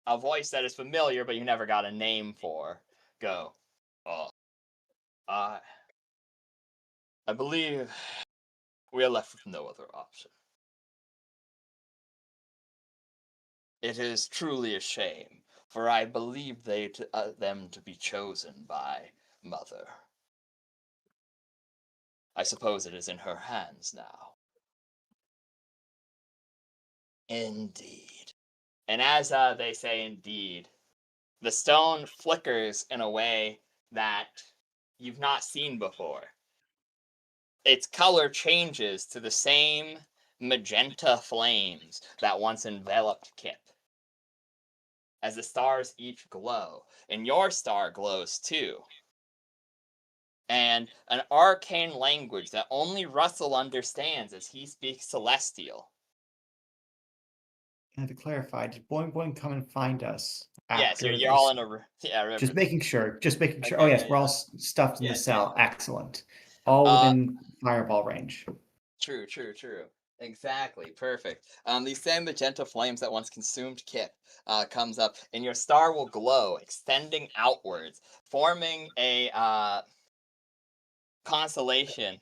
a voice that is familiar, but you never got a name for, go, "Oh, I believe we are left with no other option. It is truly a shame, for I believe them to be chosen by Mother. I suppose it is in her hands now. Indeed. And as they say indeed, the stone flickers in a way that you've not seen before. Its color changes to the same magenta flames that once enveloped Kip. As the stars each glow, and your star glows too. And an arcane language that only Russell understands as he speaks Celestial. And to clarify, did Boing Boing come and find us? Yes, After you're all in a river. Just making sure. Okay, Oh yes, yeah, we're all yeah. stuffed in Yeah, the cell. Excellent. All within fireball range. True. Exactly, perfect. These same magenta flames that once consumed Kip comes up, and your star will glow, extending outwards, forming a constellation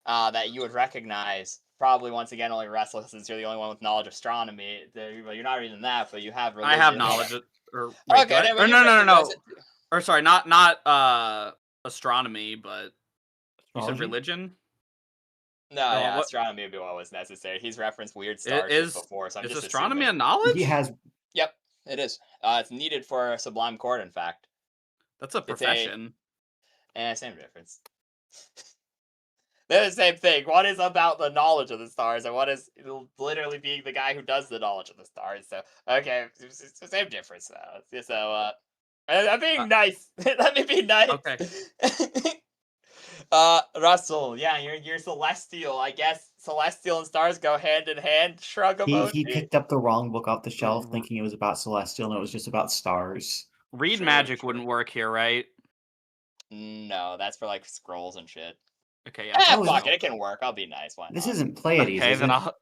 that you would recognize. Probably once again only Russell, since you're the only one with knowledge of astronomy. Well, you're not even that, but you have religion. I have knowledge. Or wait, okay, or no. Or sorry, not astronomy, but you said religion. No, yeah, astronomy would be what was necessary. He's referenced weird star shit before, so I'm just astronomy assuming. a knowledge? He has. Yep, it is. It's needed for Sublime Court, in fact. That's a profession. Same difference. They're the same thing. One is about the knowledge of the stars, and one is literally being the guy who does the knowledge of the stars. So, okay, it's the same difference, though. So, I'm being nice. Let me be nice. Okay. Russell, yeah, you're celestial. I guess celestial and stars go hand in hand. Shrug emoji. He picked up the wrong book off the shelf, thinking it was about celestial, and it was just about stars. Read magic wouldn't work here, right? No, that's for like scrolls and shit. Okay, yeah. Fuck it, it can work. I'll be nice. Why not? This isn't Pleiades, okay, is then it?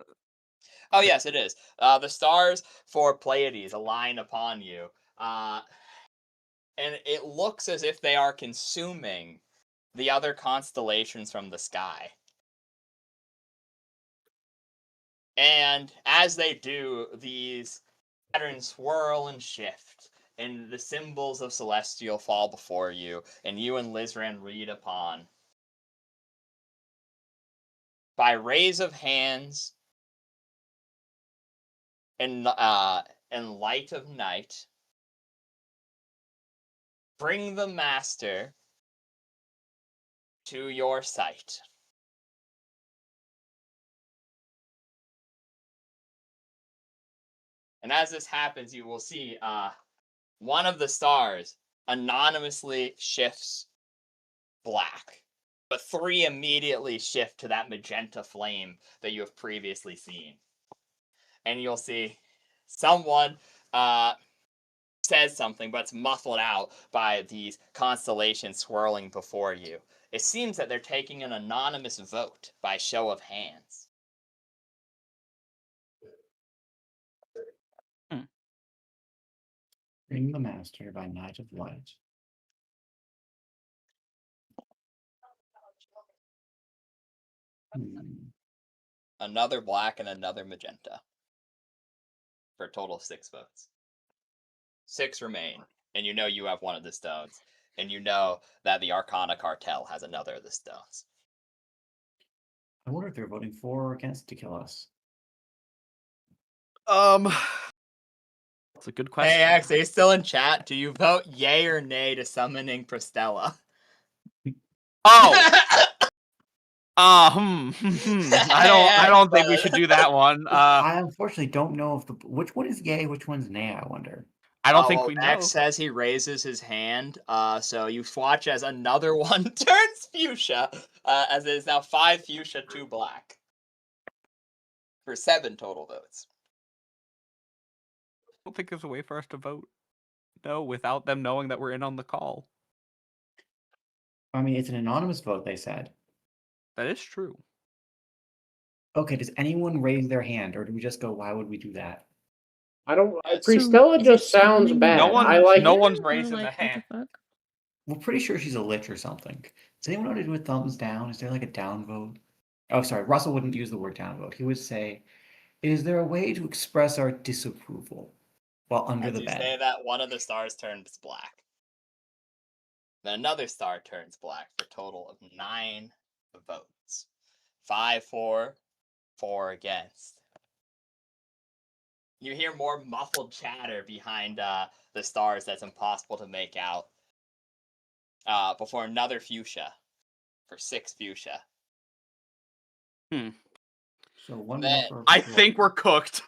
Oh yes, it is. The stars for Pleiades align upon you, and it looks as if they are consuming the other constellations from the sky. And as they do, these patterns swirl and shift, and the symbols of Celestial fall before you, and you and Lizran read upon. By raise of hands and light of night, bring the master to your sight. And as this happens, you will see one of the stars anonymously shifts black, but 3 immediately shift to that magenta flame that you have previously seen. And you'll see someone says something, but it's muffled out by these constellations swirling before you. It seems that they're taking an anonymous vote by show of hands. Bring the master by night of light. Another black and another magenta. For a total of 6 votes. 6 remain, and you know you have one of the stones, and you know that the Arcana Cartel has another of the stones. I wonder if they're voting for or against to kill us. That's a good question. Hey, X, are you still in chat? Do you vote yay or nay to summoning Prostella? Oh! I don't think we should do that one. I unfortunately don't know if which one is yay, which one's nay, I wonder. I don't think we know. X says he raises his hand, so you watch as another one turns fuchsia, as it is now 5 fuchsia, 2 black. For 7 total votes. I don't think there's a way for us to vote. No, without them knowing that we're in on the call. I mean, it's an anonymous vote, they said. That is true. Okay, does anyone raise their hand, or do we just go, why would we do that? I don't. Pristella just sounds bad. No one's raising their hand. We're pretty sure she's a lich or something. Does anyone know how to do a thumbs down? Is there like a down vote? Oh, sorry. Russell wouldn't use the word down vote. He would say, is there a way to express our disapproval? Well, under As the you bed. say that, one of the stars turns black. Then another star turns black for a total of 9 votes. 5 for, 4 against. You hear more muffled chatter behind the stars that's impossible to make out. Before another fuchsia for 6 fuchsia. So one Then, more for I four. think we're cooked.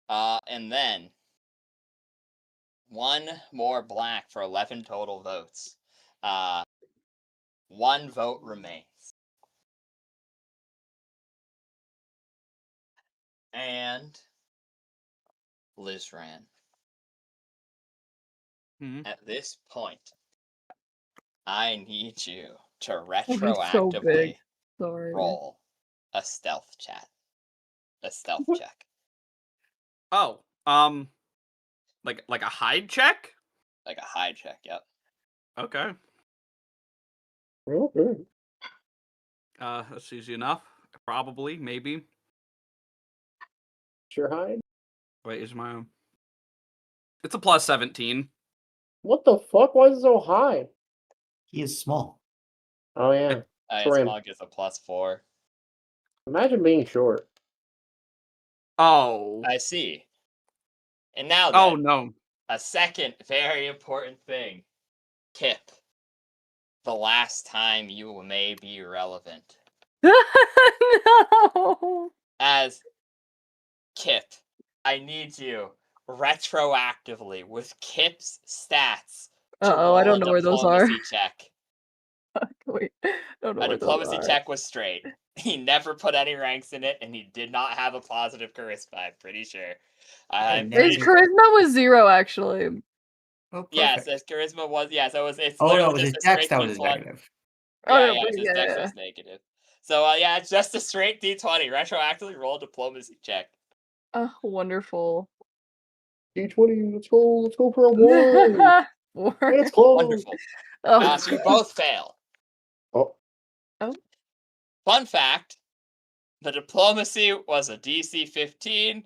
And then 1 more black for 11 total votes. 1 vote remains. And Liz ran. At this point, I need you to retroactively Sorry. roll a stealth check. A stealth check. Oh, like a hide check? Like a hide check, yep. Okay. Okay. That's easy enough. Probably, maybe. Sure hide. Wait, is my It's a plus 17. What the fuck? Why is it so high? He is small. Oh yeah. His Trim. mug is a +4. Imagine being short. Oh. I see. And now Oh then, no. a second very important thing. Kip. The last time you may be relevant. No. As Kip, I need you retroactively with Kip's stats to Uh-oh, I roll don't a know where those are. diplomacy check. Wait, I don't know A where those diplomacy are. check was straight. He never put any ranks in it, and he did not have a positive charisma, I'm pretty sure. I'm never His pretty did. charisma was 0, actually. Oh, perfect. Yes, his charisma was, so it's Oh, no, literally it was his just a dex straight that was his D20. negative. Oh, Yeah, no, yeah, but his dex was negative. So, yeah, it's just a straight D20. Retroactively roll a diplomacy check. Oh, wonderful. D20, let's go for a 1. It's close. Wonderful. Oh, So you both fail. Oh. Fun fact, the diplomacy was a DC 15,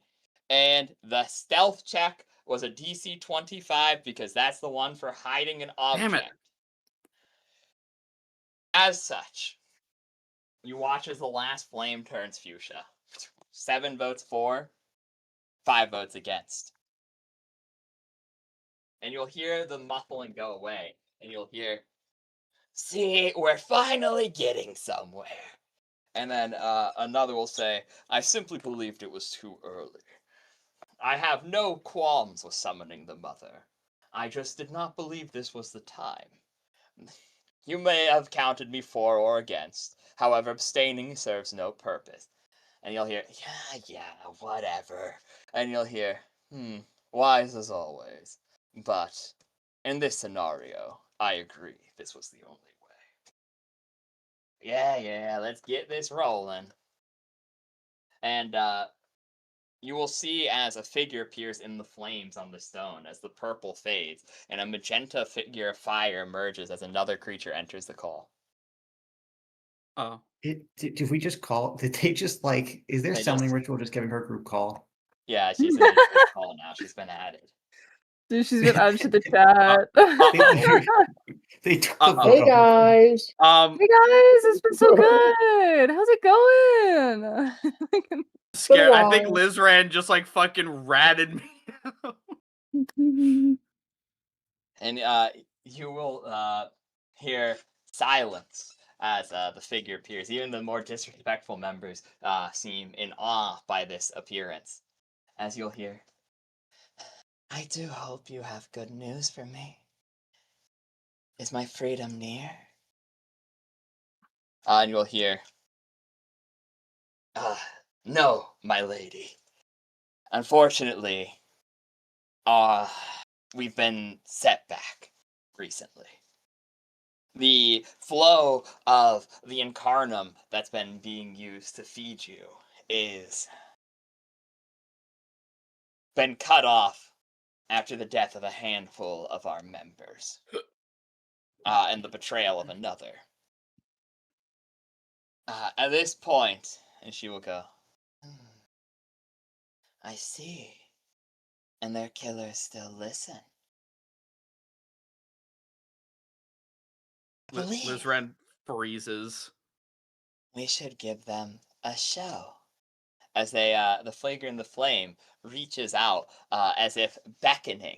and the stealth check was a DC 25, because that's the one for hiding an object. Damn it. As such, you watch as the last flame turns fuchsia. 7 votes for, 5 votes against. And you'll hear the muffling go away, and you'll hear, "See, we're finally getting somewhere." And then another will say, "I simply believed it was too early. I have no qualms with summoning the mother. I just did not believe this was the time. You may have counted me for or against. However, abstaining serves no purpose." And you'll hear, yeah, whatever. And you'll hear, wise as always. But in this scenario, I agree. This was the only way. Yeah, let's get this rolling. And you will see as a figure appears in the flames on the stone as the purple fades, and a magenta figure of fire emerges as another creature enters the call. Oh. Did we just call? Did they just like? Is there They summoning just- ritual just giving her a group call? Yeah, she's in the call now. She's been added. Dude, she's been added to the chat. They took the Uh-oh. vote Hey off. guys. Hey guys, it's been so good. How's it going? Scared. I think while. Liz ran just like fucking ratted me out. And you will hear silence as the figure appears. Even the more disrespectful members seem in awe by this appearance. As you'll hear, "I do hope you have good news for me. Is my freedom near?" And you'll hear, "No, my lady. Unfortunately, we've been set back recently. The flow of the incarnum that's been being used to feed you is been cut off after the death of a handful of our members, and the betrayal of another. At this point," and she will go, "I see. and their killers still listen. Liz Ren freezes. We should give them a show. As they, the Flagrant the Flame reaches out, as if beckoning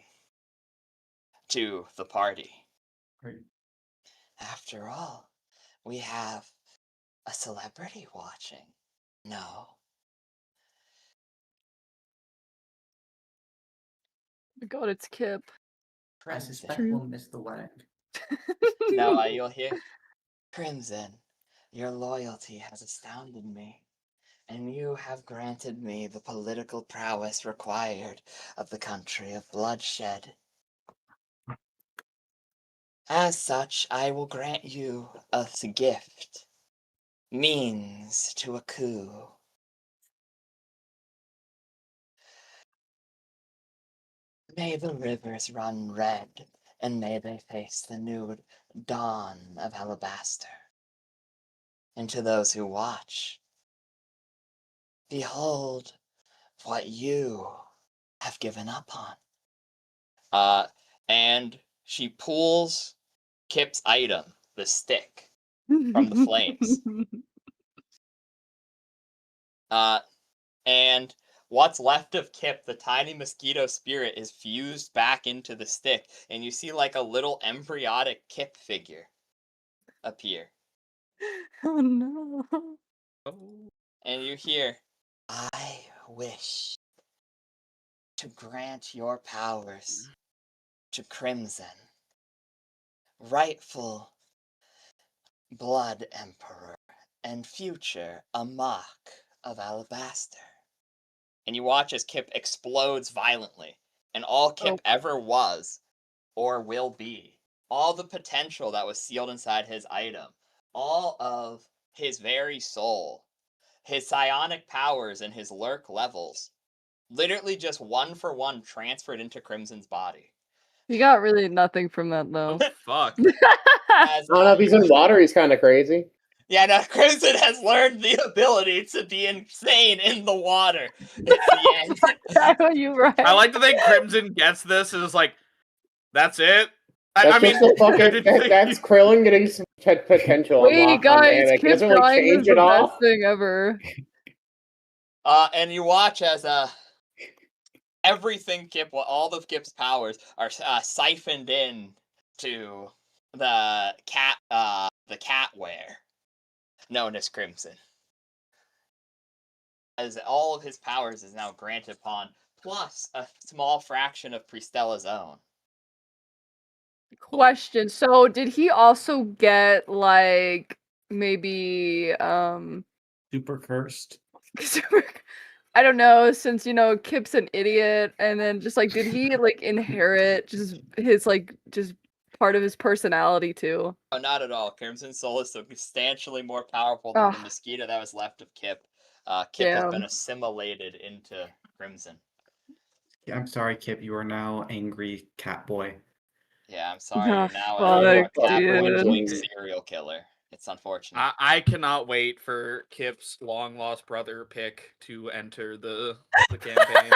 to the party. Great. After all, we have a celebrity watching. No. God, it's Kip. I suspect True. we'll miss the wedding. No, you'll hear, Crimson, your loyalty has astounded me, and you have granted me the political prowess required of the country of bloodshed. As such, I will grant you a gift, means to a coup. May the rivers run red, and may they face the new dawn of alabaster. And to those who watch, behold what you have given up on. And she pulls Kip's item, the stick, from the flames. And what's left of Kip, the tiny mosquito spirit, is fused back into the stick, and you see like a little embryonic Kip figure appear. Oh no. Oh. And you hear, I wish to grant your powers to Crimson, rightful Blood Emperor, and future Amok of Alabaster. And you watch as Kip explodes violently, and all Kip ever was, or will be, all the potential that was sealed inside his item, all of his very soul, his psionic powers and his lurk levels, literally just one for one transferred into Crimson's body. You got really nothing from that though. Oh, fuck. As, I don't know if he's in water. He's kind of crazy. yeah, no, Crimson has learned the ability to be insane in the water. It's the end. You right. I like to think Crimson gets this and is like, that's it? That's I mean, just a fucking. I didn't think- That's Krillin getting some potential Wait, unlocked on guys, Namek. He Kip doesn't really crying is change the it off. best thing ever. And you watch as everything Kip, all of Kip's powers are siphoned in to the catware known as Crimson. As all of his powers is now granted upon, plus a small fraction of Priestella's own. Question. So did he also get like maybe Super cursed. I don't know, since Kip's an idiot, and then just like did he like inherit just his like just part of his personality too? Oh, not at all. Crimson Soul is substantially more powerful than the mosquito that was left of Kip. Kip has been assimilated into Crimson. Yeah, I'm sorry, Kip. You are now angry cat boy. Yeah, I'm sorry. You're now fuck, a dude. wing serial killer. It's unfortunate. I cannot wait for Kip's long lost brother pick to enter the campaign.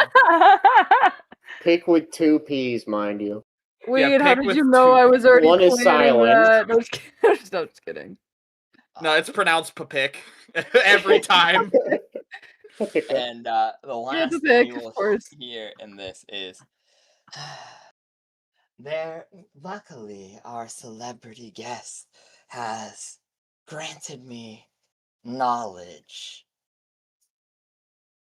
Pick with 2 P's, mind you. Wait, how pick did with you know 2 I was already One is planning silent. that? No, just kidding. No, it's pronounced Papick every time. And the last the thing pick, you will of course. hear in this is, luckily, our celebrity guest has granted me knowledge.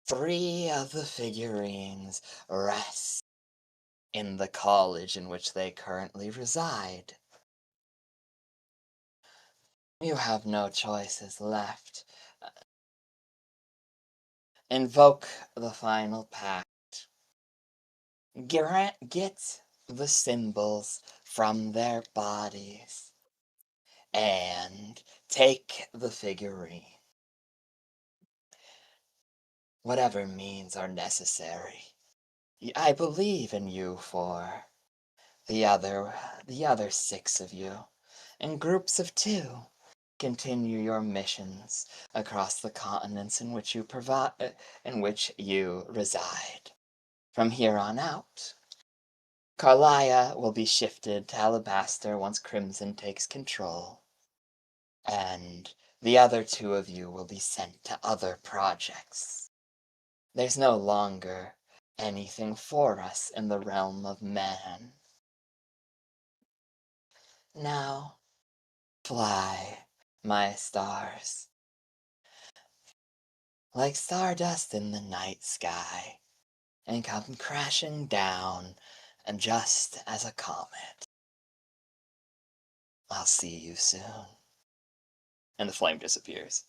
3 of the figurines rest in the college in which they currently reside. You have no choices left. Invoke the final pact. Get the symbols from their bodies and take the figurine. Whatever means are necessary. I believe in you for the other 6 of you. In groups of 2, continue your missions across the continents in which you reside. From here on out, Carlia will be shifted to Alabaster once Crimson takes control, and the other two of you will be sent to other projects. There's no longer anything for us in the realm of man. Now, fly, my stars, like stardust in the night sky, and come crashing down, and just as a comet. I'll see you soon. And the flame disappears.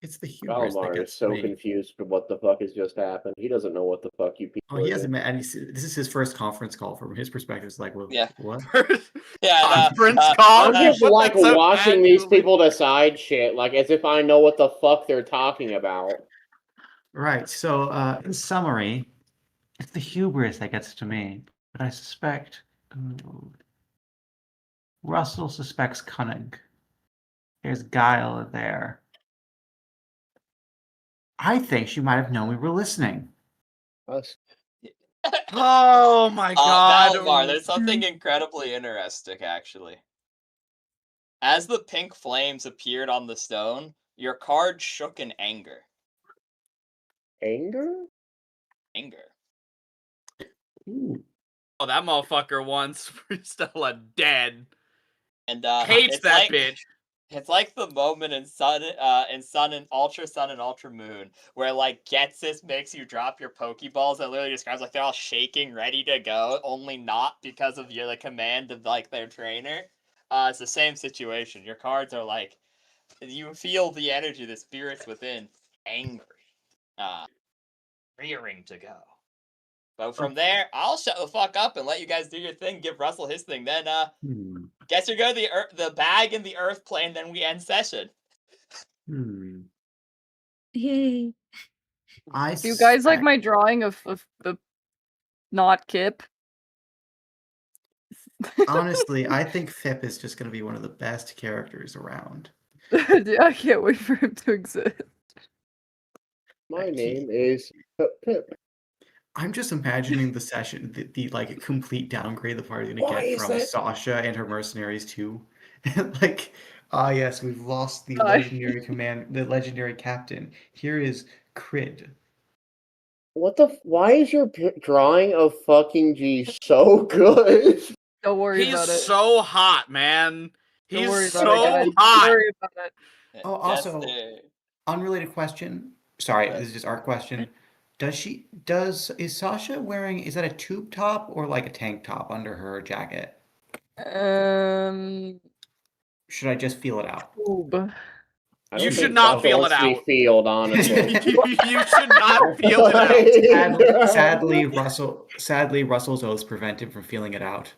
It's the hubris that Valimar is gets so me. confused with what the fuck has just happened. He doesn't know what the fuck you people Oh, he are hasn't doing. met any. This is his first conference call. From his perspective, it's like, well, Yeah. what? Yeah, Conference call. I'm just Put like that so watching these casually. people decide shit, like as if I know what the fuck they're talking about. Right. So, in summary, it's the hubris that gets to me. But I suspect Russell suspects cunning. There's guile there. I think she might have known we were listening. Us. Oh my god. Valimar, there's something incredibly interesting, actually. As the pink flames appeared on the stone, your card shook in anger. Anger? Anger. Ooh. Oh, that motherfucker wants Stella dead. And Hates it's that like, bitch. It's like the moment in Sun and Ultra Moon where like Getsis makes you drop your Pokeballs and literally describes like they're all shaking, ready to go, only not because of the command of like their trainer. It's the same situation. Your cards are like, you feel the energy, the spirits within, angry, rearing to go. But from there, I'll shut the fuck up and let you guys do your thing. Give Russell his thing. Then, guess you go to the bag in the Earth plane. Then we end session. Yay. Do you guys like my drawing of the not Kip? Honestly, I think Fip is just going to be one of the best characters around. I can't wait for him to exist. My name is Pip. I'm just imagining the session, the like complete downgrade the party's going to Why get is from that- Sasha and her mercenaries too. Like, yes, we've lost the the legendary captain. Here is Crid. What the? Why is your drawing of fucking G so good? Don't worry about it. He's so hot, man. Don't worry He's about it, so guys. hot. Don't worry about it. Oh, also, unrelated question. Sorry, this is just our question. Is Sasha wearing, is that a tube top or like a tank top under her jacket? Should I just feel it out? Tube. You should not feel it out. Field, honestly. You should not feel it out. Sadly, Russell's oaths prevent him from feeling it out.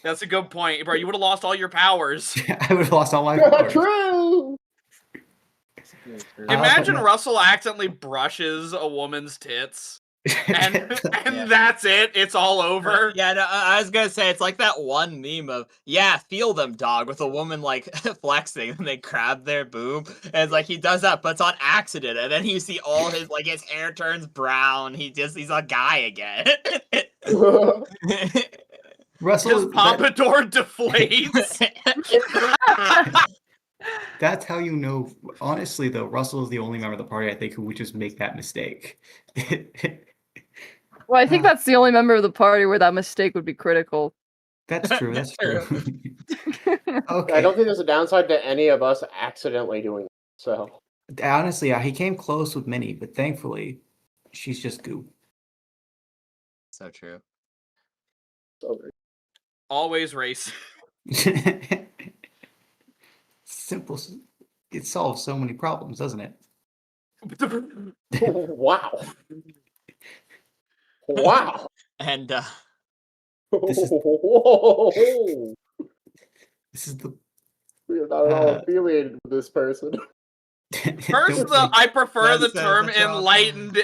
That's a good point, bro. You would have lost all your powers. I would have lost all my powers. True. Imagine Russell accidentally brushes a woman's tits. And that's it. It's all over. Yeah, no, I was gonna say it's like that one meme of feel them, dog, with a woman like flexing and they grab their boob, and it's like he does that, but it's on accident, and then you see all his his hair turns brown. He's a guy again. Russell, his pompadour deflates. That's how you know. Honestly, though, Russell is the only member of the party I think who would just make that mistake. Well, I think that's the only member of the party where that mistake would be critical. That's true. That's true. Okay. I don't think there's a downside to any of us accidentally doing it. So honestly, he came close with Minnie, but thankfully, she's just goo. So true. Always race. Simple. It solves so many problems, doesn't it? Wow. Wow. And this is Whoa. this is the. We are not at all affiliated with this person. First, I prefer the term enlightened.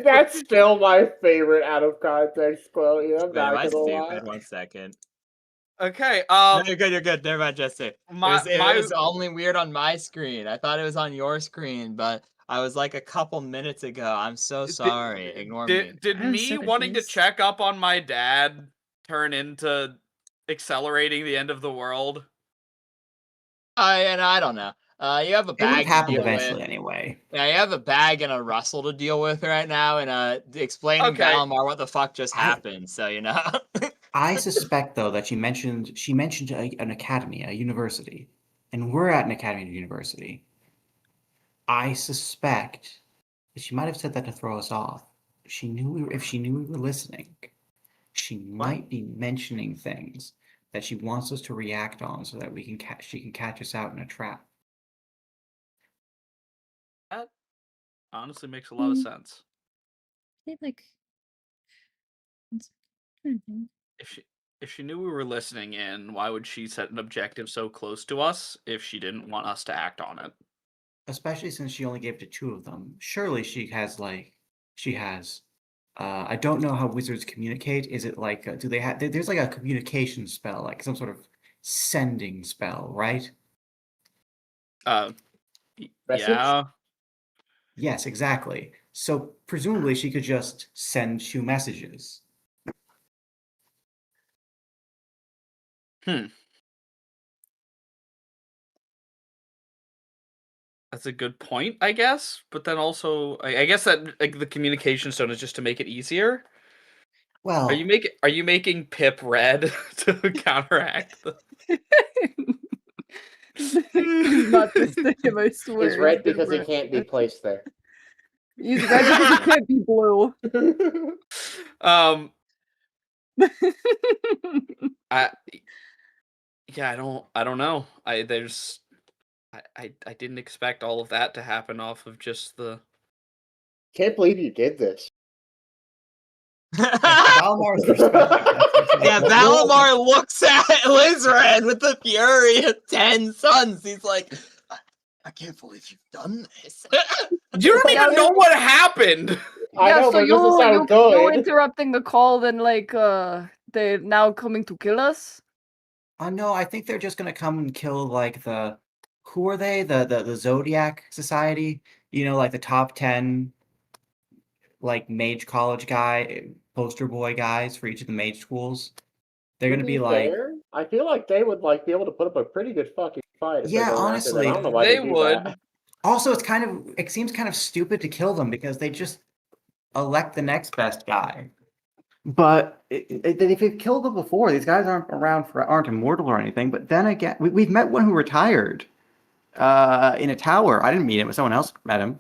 That's still my favorite out of context quote. Yeah, I'm wait, am not I gonna stupid? lie. 1 second. Okay. No, you're good. You're good. Never mind, Jesse. It My was only weird on my screen. I thought it was on your screen, but I was like a couple minutes ago. I'm so sorry. Ignore me. Did I'm me so wanting to confused. check up on my dad turn into accelerating the end of the world? I don't know. You have a It would have bag to happened deal eventually with. anyway. Yeah, you have a bag and a Russell to deal with right now, and explaining Okay. Valimar what the fuck just I- happened. So you know. I suspect though that she mentioned an academy, a university, and we're at an academy and university. I suspect that she might have said that to throw us off. If she knew we were listening, she might be mentioning things that she wants us to react on, so that she can catch us out in a trap. That honestly makes a lot of sense. They like. It's trying to think. If she knew we were listening in, why would she set an objective so close to us if she didn't want us to act on it? Especially since she only gave it to 2 of them. Surely she has I don't know how wizards communicate. Is it like do they have there's like a communication spell, like some sort of sending spell, right? Message? Yeah. Yes, exactly. So presumably she could just send 2 messages. That's a good point, I guess. But then also, I guess that like the communication stone is just to make it easier. Well, Are you making Pip red to counteract the? He's not the same, I swear. He's red been because he red. can't be placed there. He's red because he can't be blue. I don't know. I didn't expect all of that to happen off of just the. Can't believe you did this. Valmar's perspective. Yeah, Valimar looks at Lizran with the fury of 10 suns. He's like, I can't believe you've done this. You don't even know what happened. I know, so but it doesn't sound you good. interrupting the call, then like they're now coming to kill us? No, I think they're just gonna come and kill like who are they? The Zodiac Society? You know, like the top 10 like mage college poster boy guys for each of the mage schools. They're To gonna be like, fair, I feel like they would like be able to put up a pretty good fucking fight. If yeah, they're going honestly, after them. I don't know why They they do would. that. also it seems kind of stupid to kill them because they just elect the next best guy. But if you've killed them before, these guys aren't immortal or anything. But then again, we've met one who retired in a tower. I didn't meet him, but someone else met him.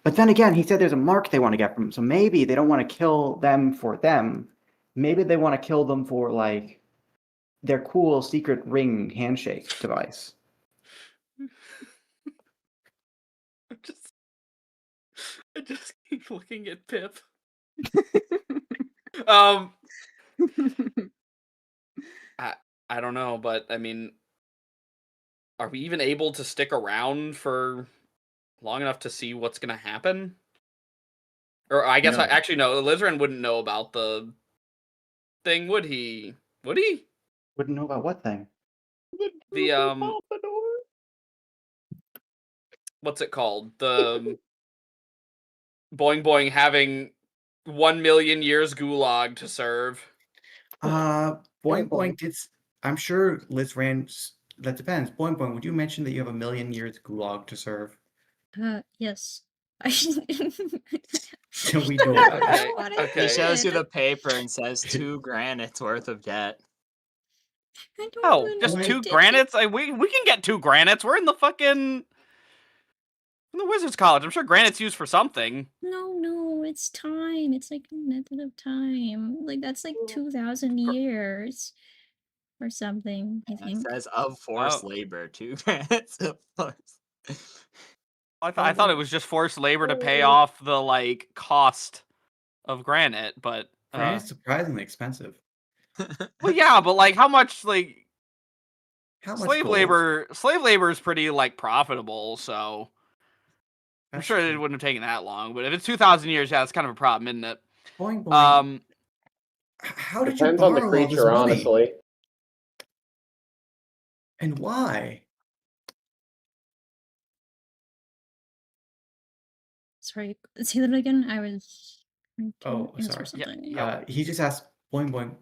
But then again, he said there's a mark they want to get from him. So maybe they don't want to kill them for them. Maybe they want to kill them for like their cool secret ring handshake device. I just keep looking at Pip. I don't know, but I mean, are we even able to stick around for long enough to see what's gonna happen? Or I guess No. actually no, Lizran wouldn't know about the thing, would he? Would he? Wouldn't know about what thing? The what's it called? The Boing Boing having 1 million years gulag to serve. Boing Boing. Boing did. I'm sure Liz ran. That depends. Boing Boing, would you mention that you have 1 million years gulag to serve? Yes. So we know about that. Okay. He shows you the paper and says 2 granites worth of debt. Oh, just 2 granites? We can get 2 granites. We're in the fucking Wizards College. I'm sure granite's used for something. No, it's time. It's like a method of time. Like that's like 2,000 years or something, I It think. says of forced labor, 2 granites of force. I thought it was just forced labor to pay off the like cost of granite, but Granite's surprisingly expensive. well, yeah, but like how much like How much slave gold? labor is pretty like profitable, so I'm That's sure it true. wouldn't have taken that long. But if it's 2,000 years, yeah, it's kind of a problem, isn't it? Boing Boing. How did you Depends on the borrow all this creature, money? honestly. And why? Sorry, say that again. I was trying to Oh, answer sorry. something. Yeah. He just asked, Boing Boing,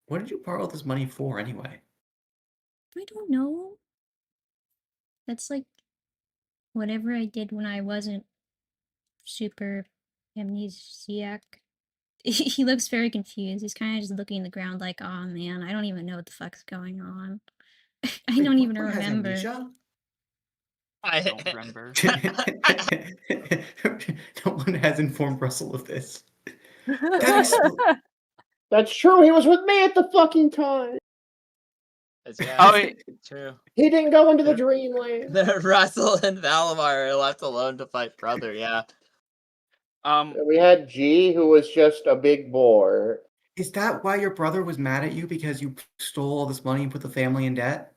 what did you borrow this money for anyway? I don't know. That's like whatever I did when I wasn't super amnesiac. He looks very confused. He's kind of just looking at the ground like, oh man, I don't even know what the fuck's going on. I Wait, don't Boing even Boing has remember. amnesia? I don't remember. No one has informed Russell of this. That That's true. He was with me at the fucking time. Yeah, Oh, wait. true. He didn't go into the dreamland. Russell and Valimar are left alone to fight brother. Yeah. We had G, who was just a big bore. Is that why your brother was mad at you because you stole all this money and put the family in debt?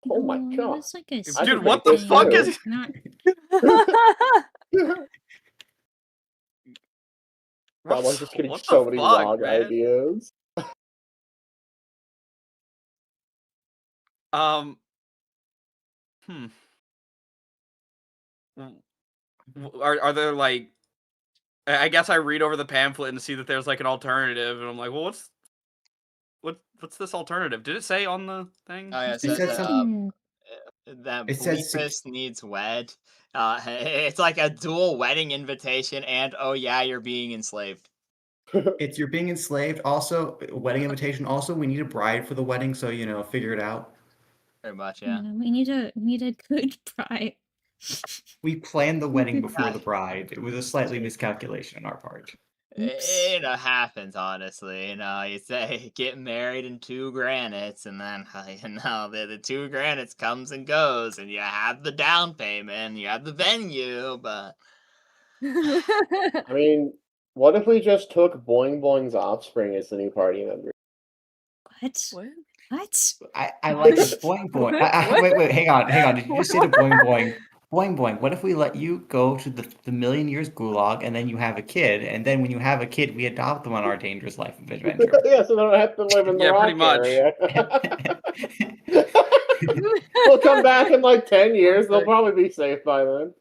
Oh my No, god. it's like a I Dude, can what make the this fuck too. is? not. Someone's just getting What so the many fuck, log man? ideas. Hmm. Are there like? I guess I read over the pamphlet and see that there's like an alternative, and I'm like, well, what's this alternative? Did it say on the thing? Oh yeah, it It's says said that fucking- that It says Bleepus needs wed. It's like a dual wedding invitation, and oh yeah, you're being enslaved. It's you're being enslaved. Also, wedding invitation. Also, we need a bride for the wedding, so figure it out. Pretty much, yeah. we need a good bride. We planned the wedding Good before the bride. bride. It was a slightly miscalculation on our part. Oops. It happens, honestly. You say get married in 2 granites, and then the 2 granites comes and goes, and you have the down payment, you have the venue, but I mean, what if we just took Boing Boing's offspring as the new party member? What? What? What? I like this Boing Boing. Wait, hang on. Did you just say to Boing Boing? Boing Boing, what if we let you go to the million years gulag and then you have a kid, and then when you have a kid, we adopt them on our dangerous life of adventure? Yeah, so they don't have to live in the Yeah, rock pretty much. area. We'll come back in like 10 years. They'll probably be safe by then.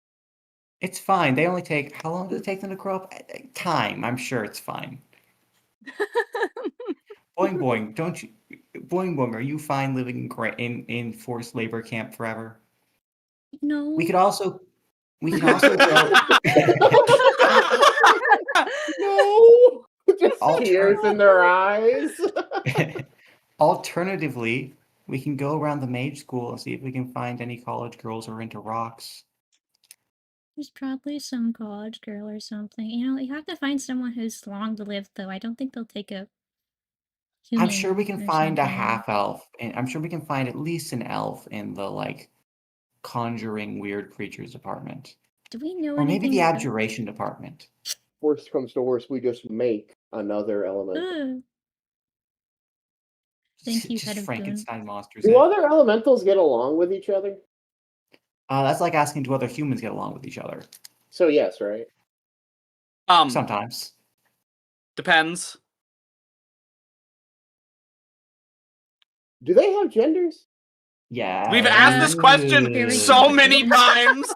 It's fine. They only take, how long does it take them to grow up? Time. I'm sure it's fine. Boing Boing, Boing Boing, are you fine living in forced labor camp forever? No. We could also go. No! Just I'll tears in their eyes. Alternatively, we can go around the mage school and see if we can find any college girls who are into rocks. There's probably some college girl or something. You have to find someone who's long to live, though. I don't think they'll take a human. I'm sure we can or find a something. half elf, and I'm sure we can find at least an elf in the conjuring weird creatures department, Do we know or maybe anything the about- abjuration department. Worst comes to worst, we just make another element. Ugh. Thank you, Just Head of Boone. Frankenstein monsters. Do other elementals get along with each other? That's like asking do other humans get along with each other. So yes, right? Sometimes. Depends. Do they have genders? Yeah. We've asked this question so many times.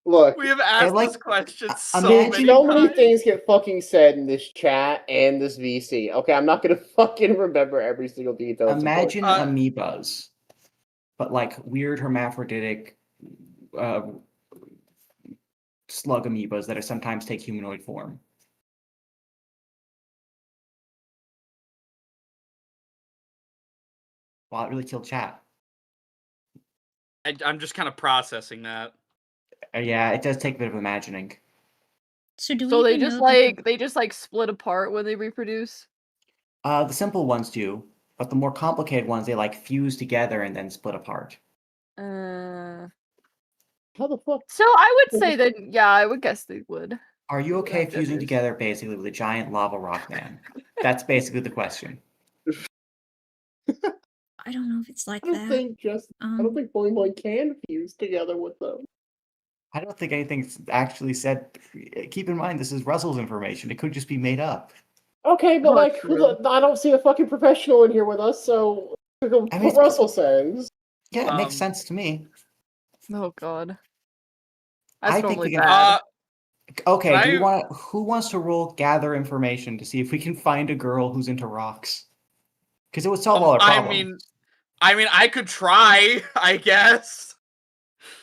Look, We have asked like- this question so imagine- many so many times. things get fucking said in this chat and this VC. Okay, I'm not gonna fucking remember every single detail. Imagine Uh, amoebas, but weird hermaphroditic slug amoebas that are sometimes take humanoid form. Wow, it really killed chat. I'm just kind of processing that. Yeah, it does take a bit of imagining. So do we So they even just know that the- they just split apart when they reproduce? The simple ones do, but the more complicated ones they fuse together and then split apart. So How the fuck? I would say that yeah, I would guess they would. Are you okay Yeah, fusing genders. together basically with a giant lava rock man? That's basically the question. I don't know if it's like I don't that. think I don't think Boing Boing can fuse together with them. I don't think anything's actually said. Keep in mind, this is Russell's information. It could just be made up. Okay, but Not true. I don't see a fucking professional in here with us, so mean, What Russell says. Yeah, it makes sense to me. Oh god. I That's think normally we can- bad. Okay, Can do we I- want? Who wants to roll gather information to see if we can find a girl who's into rocks? Because it would solve all our problems. I mean, I could try, I guess.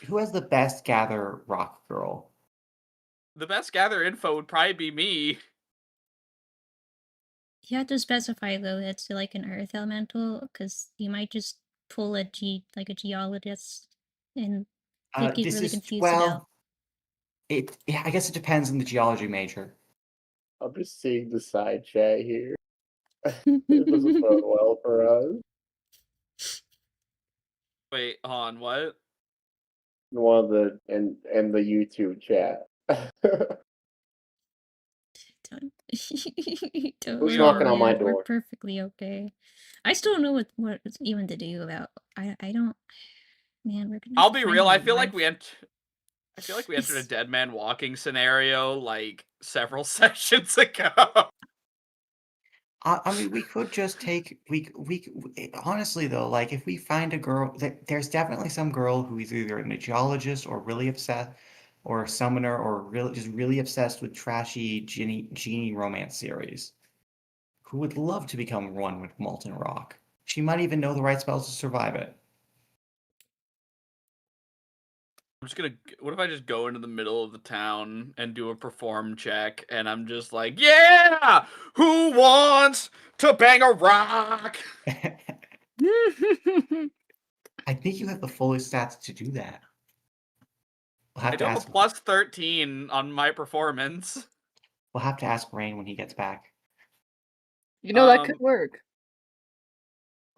Who has the best gather rock girl? The best gather info would probably be me. You have to specify though it's like an earth elemental, because you might just pull a geologist and they'd get This really is confused about. Yeah, I guess it depends on the geology major. I'm just seeing the side chat here. It doesn't bode well for us. Wait, hold on, what? One of the and the YouTube chat. Don't Who's worry, knocking on my man, we're door? perfectly okay. I still don't know what even to do about. I don't. Man, we're gonna. I'll have to be find real. a I feel like wife. I feel like we entered a dead man walking scenario like several sessions ago. I mean, we could just take honestly though, like if we find a girl, there's definitely some girl who is either a geologist or really obsessed, or a summoner, or really obsessed with trashy genie romance series, who would love to become one with molten rock. She might even know the right spells to survive it. I'm just gonna. What if I just go into the middle of the town and do a perform check, and I'm just like, yeah, who wants to bang a rock? I think you have the full stats to do that. We'll I have do to have a ask. plus 13 on my performance. We'll have to ask Rain when he gets back. You know, that could work.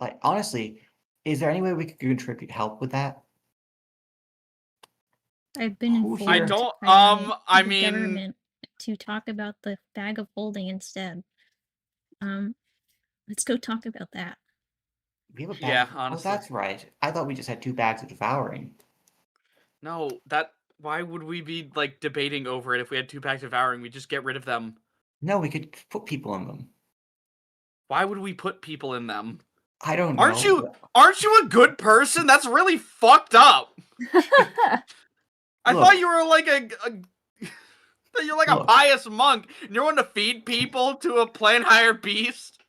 Like honestly, is there any way we could contribute help with that? I've been Who informed I here- don't. by I the mean, government to talk about the bag of holding instead. Let's go talk about that. We have a bag. Yeah, Oh, honestly. that's right. I thought we just had 2 bags of devouring. no, that. Why would we be like debating over it if we had 2 packs of devouring? We just get rid of them. No, we could put people in them. Why would we put people in them? I don't know. Aren't you a good person? That's really fucked up. I Look. thought you were like that you're like a Look. pious monk and you're wanting to feed people to a plain higher beast.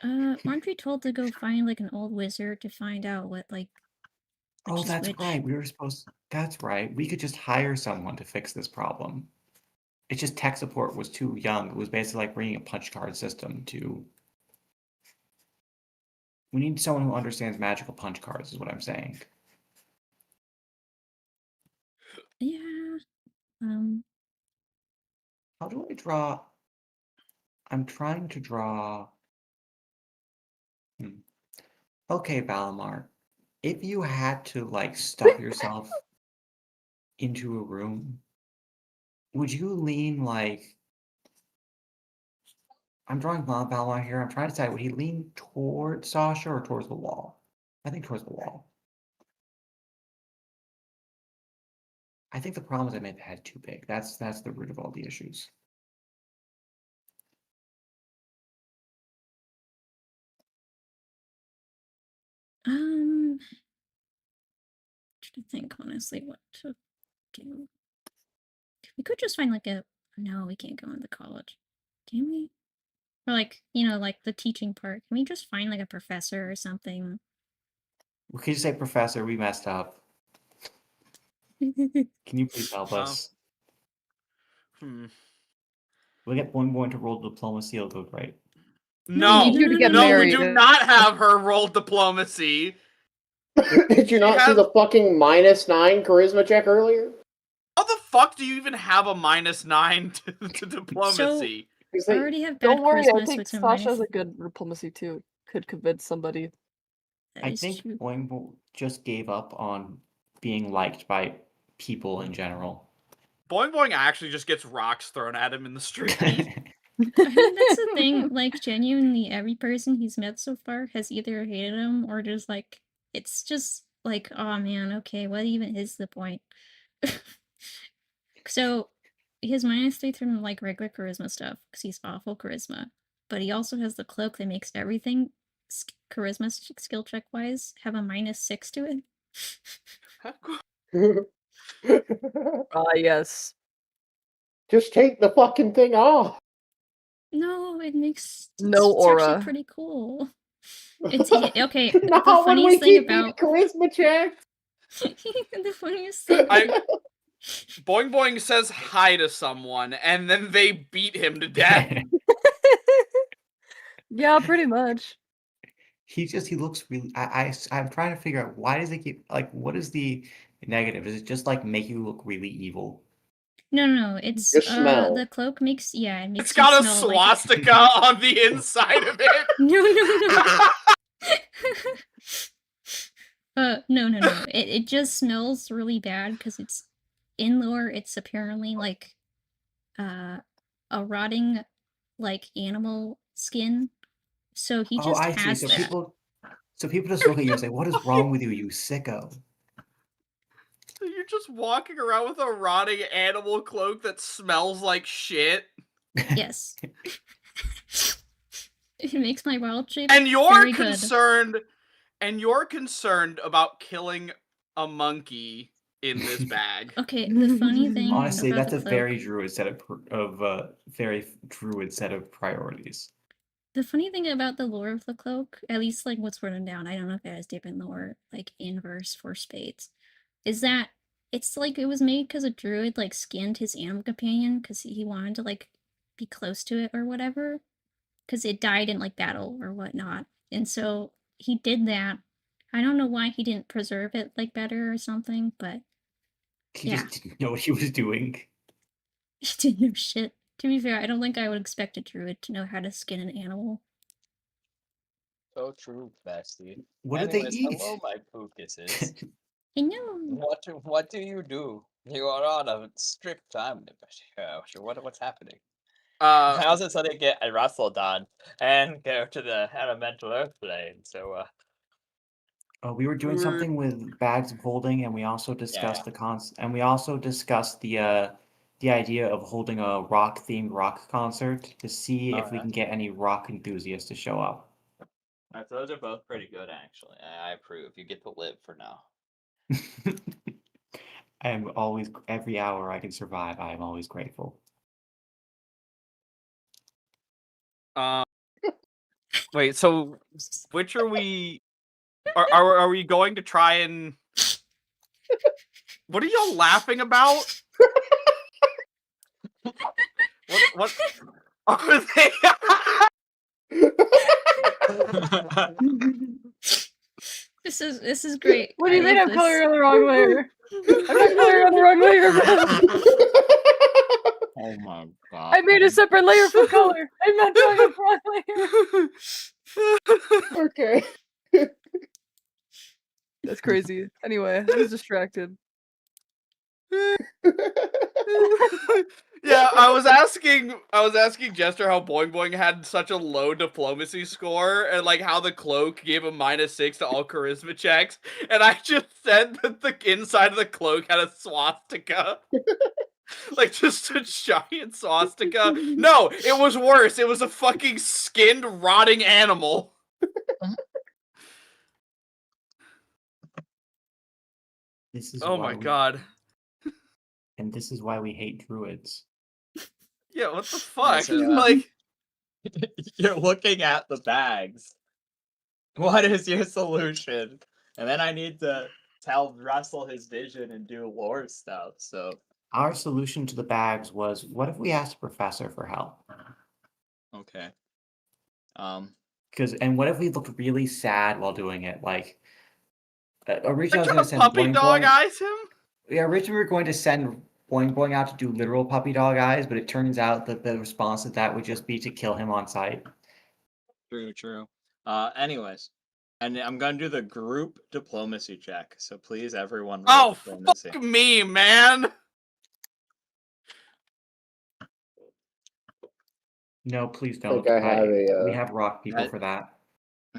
Aren't we told to go find like an old wizard to find out what like? Oh, which is that's which? right. We were supposed. That's right. We could just hire someone to fix this problem. It's just tech support was too young. It was basically like bringing a punch card system to. We need someone who understands magical punch cards, is what I'm saying. Yeah. How do I draw? I'm trying to draw. Okay, Valimar. If you had to like stuff yourself into a room, would you lean like? I'm drawing Valimar here. I'm trying to decide, would he lean towards Sasha or towards the wall? I think towards the wall. I think the problem is I made the head too big. That's the root of all the issues. I'm trying to think honestly what to do. We could just find like a. No, we can't go into college. Can we? Or like, like the teaching part. Can we just find like a professor or something? We could just say, Professor, we messed up. Can you please help us? We'll get Boing to roll diplomacy. It'll go great. No, We need you to get no, married. we do not have her roll diplomacy. Did you not see the fucking -9 charisma check earlier? How the fuck do you even have a -9 to diplomacy? I already have bad Don't worry, I charisma, so think it's a Sasha has minus. a good diplomacy too. Could convince somebody. That I is think true. Boing just gave up on being liked by people in general. Boing actually just gets rocks thrown at him in the street. I mean, that's the thing. Like, genuinely, every person he's met so far has either hated him or just like, it's just like, oh man, okay, what even is the point? So, he has -3 from like regular charisma stuff because he's awful charisma, but he also has the cloak that makes everything charisma skill check wise have a -6 to it. Yes. Just take the fucking thing off. No, it makes No it's actually aura. pretty cool. It's okay. Not The when we funniest thing keep being about charisma checks. the funniest thing. Boing Boing says hi to someone, and then they beat him to death. Yeah, pretty much. He looks really. I'm trying to figure out why does it keep like what is the negative? Is it just like make you look really evil? No. It's Your smell. the cloak makes it makes It's you got a smell like swastika on the inside of it. No. It just smells really bad because it's in lore. It's apparently like a rotting like animal skin. So he Oh, just I see. has So that. people just look at you and say, "What is wrong with you, you sicko?" So you're just walking around with a rotting animal cloak that smells like shit. Yes. It makes my wild shape And you're very good. concerned about killing a monkey in this bag. Okay, the funny thing Honestly, about that's the a cloak, very druid set of priorities. the funny thing about the lore of the cloak, at least like what's written down, I don't know if it has different lore, like inverse for spades, is that it's like it was made because a druid like skinned his animal companion because he wanted to like be close to it or whatever, because it died in like battle or whatnot, and so he did that. I don't know why he didn't preserve it like better or something, but He yeah. just didn't know what he was doing. He didn't know shit. To be fair, I don't think I would expect a druid to know how to skin an animal. So true, bestie. What did they Anyways, eat? hello, my pookuses. I know. What do you do? You are on a strict time limit. What's happening? I also decided to get a Russell done and go to the elemental earth plane. So We were doing something with bags of holding, and we also discussed the idea of holding a rock-themed rock concert to see if we can get any rock enthusiasts to show up. those are both pretty good, actually. I approve. You get to live for now. I am always, every hour I can survive, I am always grateful. Wait, so which are we? Are we going to try and? What are y'all laughing about? What are they? This is great. What do you mean love I'm coloring this. on the wrong layer? I'm not coloring on the wrong layer. Oh my god. I made a separate layer for color. I'm not drawing on the wrong layer. Okay. That's crazy. Anyway, I was distracted. Yeah, I was asking Jester how Boing Boing had such a low diplomacy score and like how the cloak gave him -6 to all charisma checks, and I just said that the inside of the cloak had a swastika. Like just a giant swastika. No, it was worse. It was a fucking skinned rotting animal. This is Oh why my god. And this is why we hate druids. Yeah, what the fuck? So, like you're looking at the bags. What is your solution? And then I need to tell Russell his vision and do lore stuff. So Our solution to the bags was, what if we asked Professor for help? okay. And what if we looked really sad while doing it? Like, originally I was trying going to to send puppy Boing dog Boing. eyes him? Yeah, originally we were going to send Boing Boing out to do literal puppy dog eyes, but it turns out that the response to that would just be to kill him on sight. True. Anyways. And I'm gonna do the group diplomacy check. So please, everyone, roll Oh, diplomacy. fuck me, man. No, please I don't. think I have We have rock people for that.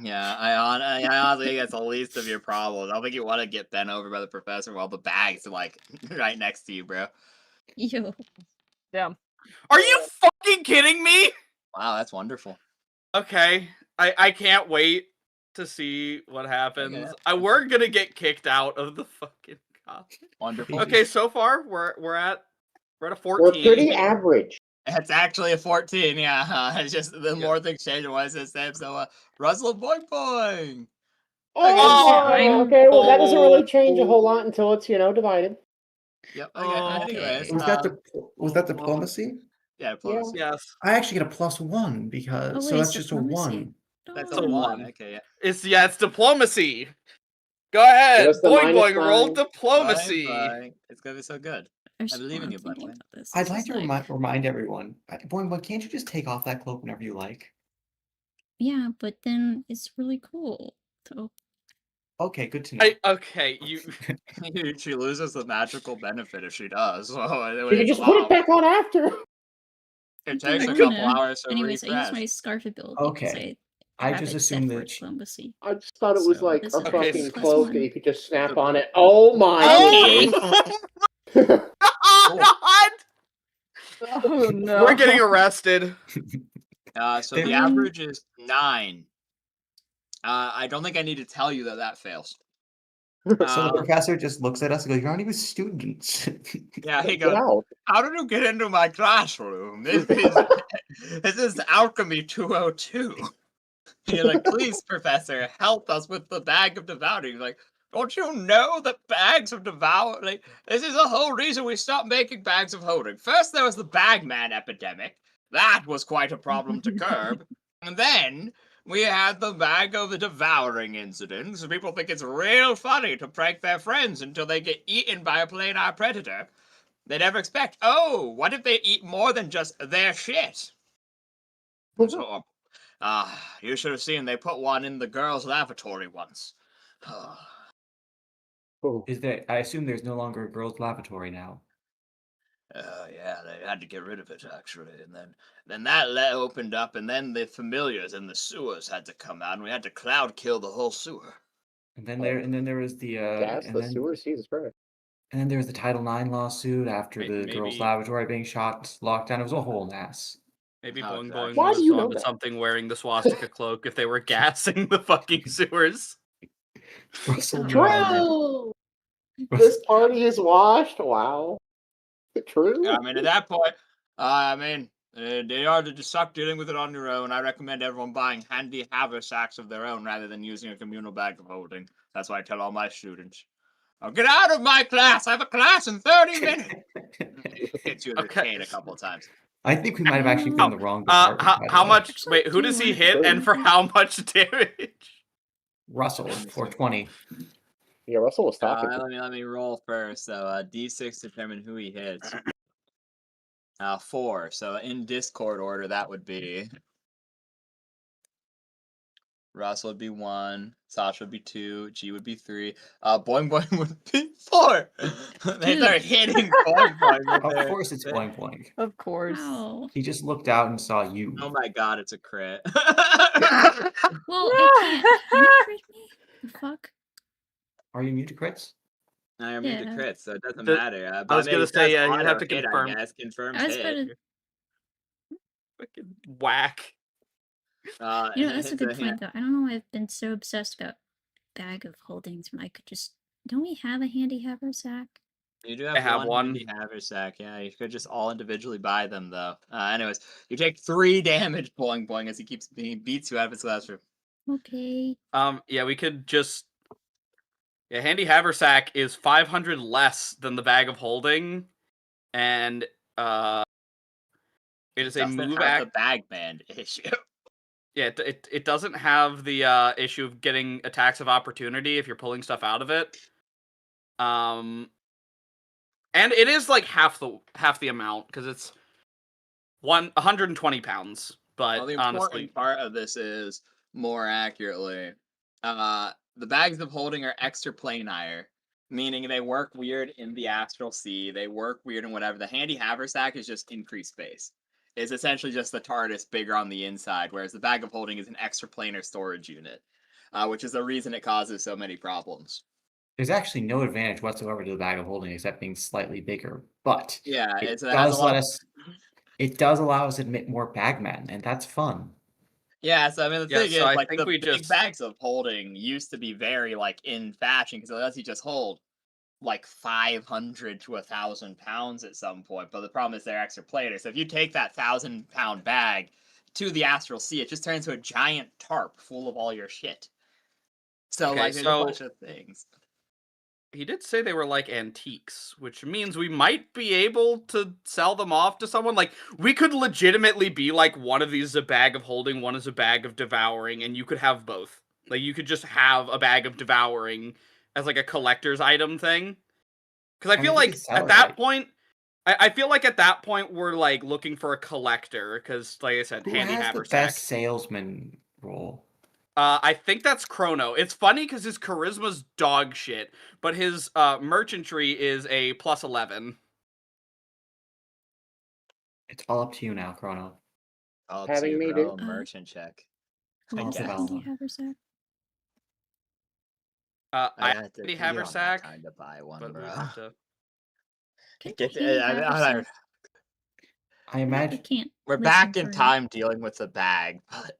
Yeah, I honestly think that's the least of your problems. I don't think you want to get bent over by the professor while the bags are like right next to you, bro. Yo. Damn. Are you fucking kidding me? Wow, that's wonderful. Okay, I can't wait. to see what happens. Okay. We're gonna get kicked out of the fucking cop. Wonderful. Okay, so far we're at a 14. We're pretty average. It's actually a 14, yeah. It's just the more things change, why it's the same. So, Russell Boing Boing. Oh, okay. Well, that doesn't really change a whole lot until it's divided. Yep. Okay. Anyways, Was that diplomacy? yeah, diplomacy. Yes. I actually get a +1 because Oh, so wait, that's it's just a diplomacy? 1. That's a a one. 1. Okay, yeah. It's diplomacy. Go ahead, Just the Boing minus Boing, roll sign. diplomacy. Boing. It's gonna be so good. I believe in you, thinking Boing. about this. I'd This like is to remind everyone, Boing, can't you just take off that cloak whenever you like? Yeah, but then it's really cool. So Okay, good to know. Okay, you. She loses the magical benefit if she does. So You can just put it back on after. It takes a I'm couple gonna- hours to Anyways, I use refresh. my scarf ability. Okay. I have just it set assumed for that she- diplomacy. I just thought it was So like this a is fucking plus cloak one. that you could just snap on it. Oh my goodness. God! Oh no. We're getting arrested. So the average is 9. I don't think I need to tell you that fails. So the professor just looks at us and goes, "You're not even students." Yeah, he Get goes, out. "How did you get into my classroom? This is Alchemy 202." You're like, "Please, Professor, help us with the bag of devouring." He's like, "Don't you know that bags of devouring? Like, this is the whole reason we stopped making bags of holding. First, there was the bagman epidemic. That was quite a problem to curb. And then we had the bag of the devouring incident. So people think it's real funny to prank their friends until they get eaten by a plain-eye predator. They never expect, oh, what if they eat more than just their shit?" So, you should have seen they put one in the girls' lavatory once. Is there? I assume there's no longer a girls' lavatory now. Yeah, they had to get rid of it actually, and then that opened up, and then the familiars and the sewers had to come out, and we had to cloud kill the whole sewer. And then there was the Gas, the sewers, Jesus Christ. And then there was the Title IX lawsuit after the girls' maybe- lavatory being locked down. It was a whole mess. Maybe How Boing exactly? Boing Why was do you know onto that? something wearing the swastika cloak if they were gassing the fucking sewers. Russell Oh. Brand. True. This party is washed. Wow. True. Yeah, I mean, at that point, they are to suck dealing with it on your own. I recommend everyone buying handy haversacks of their own rather than using a communal bag of holding. That's why I tell all my students, "Oh, get out of my class! I have a class in 30 minutes." Hits you with a cane a couple of times. I think we might have actually been in the wrong department. by the How way. much? Actually, Wait, who do does you he wanna hit, do and for that? how much damage? Russell for 20. Yeah, Russell was talking. Let me roll first. So D6 determine who he hits. 4. So in Discord order, that would be Russell would be 1, Sasha would be 2, G would be 3, Boing Boing would be 4. They start hitting Boing Boing. Of course it's Boing Boing. Of course. Wow. He just looked out and saw you. Oh my god, it's a crit. Well, it can't crit me. The fuck? Are you immune to crits? I am into Yeah. crits, so it doesn't The- matter. I was gonna say, yeah, you'd have to hit, confirm. I guess. Confirmed I was hit. about to. Fucking whack. You know, that's a so, good yeah. point, though. I don't know why I've been so obsessed about bag of holdings when I could just. Don't we have a handy haversack? You do I have have one. handy haversack, yeah. You could just all individually buy them, though. Anyways, you take 3 damage, Boing Boing, as he beats you out of his classroom. Okay. Yeah, we could just. Yeah, handy haversack is 500 less than the bag of holding, and it is a Doesn't move have act. the bag band issue. Yeah, it doesn't have the issue of getting attacks of opportunity if you're pulling stuff out of it. And it is like half the amount because it's 120 pounds. But Well, the honestly, important part of this is, more accurately, the bags of holding are extraplanar, meaning they work weird in the astral sea. They work weird in whatever. The handy haversack is just increased space. It's essentially just the TARDIS bigger on the inside, whereas the bag of holding is an extraplanar storage unit, which is the reason it causes so many problems. There's actually no advantage whatsoever to the bag of holding except being slightly bigger. But Yeah, it it has a does lot let of- us. It does allow us to admit more bagmen, and that's fun. Yeah, so I mean, the Yeah, thing so is, I like, think the we big just- bags of holding used to be very, like, in fashion, because it lets you just hold, like, 500 to 1,000 pounds at some point, but the problem is they're extra plated, so if you take that 1,000-pound bag to the Astral Sea, it just turns into a giant tarp full of all your shit. So, Okay, like, there's a bunch of things. He did say they were like antiques, which means we might be able to sell them off to someone. Like, we could legitimately be like, one of these is a bag of holding, one is a bag of devouring, and you could have both. Like, you could just have a bag of devouring as like a collector's item thing. Because I feel like at that point, I feel like at that point we're like looking for a collector. Because, like I said, Who handy has the haversack. best salesman role? I think that's Chrono. It's funny because his charisma's dog shit, but his merchantry is a +11. It's all up to you now, Chrono. All Having to me bro, do- merchant check. What I'll is a develop handy them. haversack? I I have have to, handy you don't have haversack, time to buy one, but we bro. have to. Can Get a handy I haversack? I I imagine can't. We're listen back in for- time dealing with the bag, but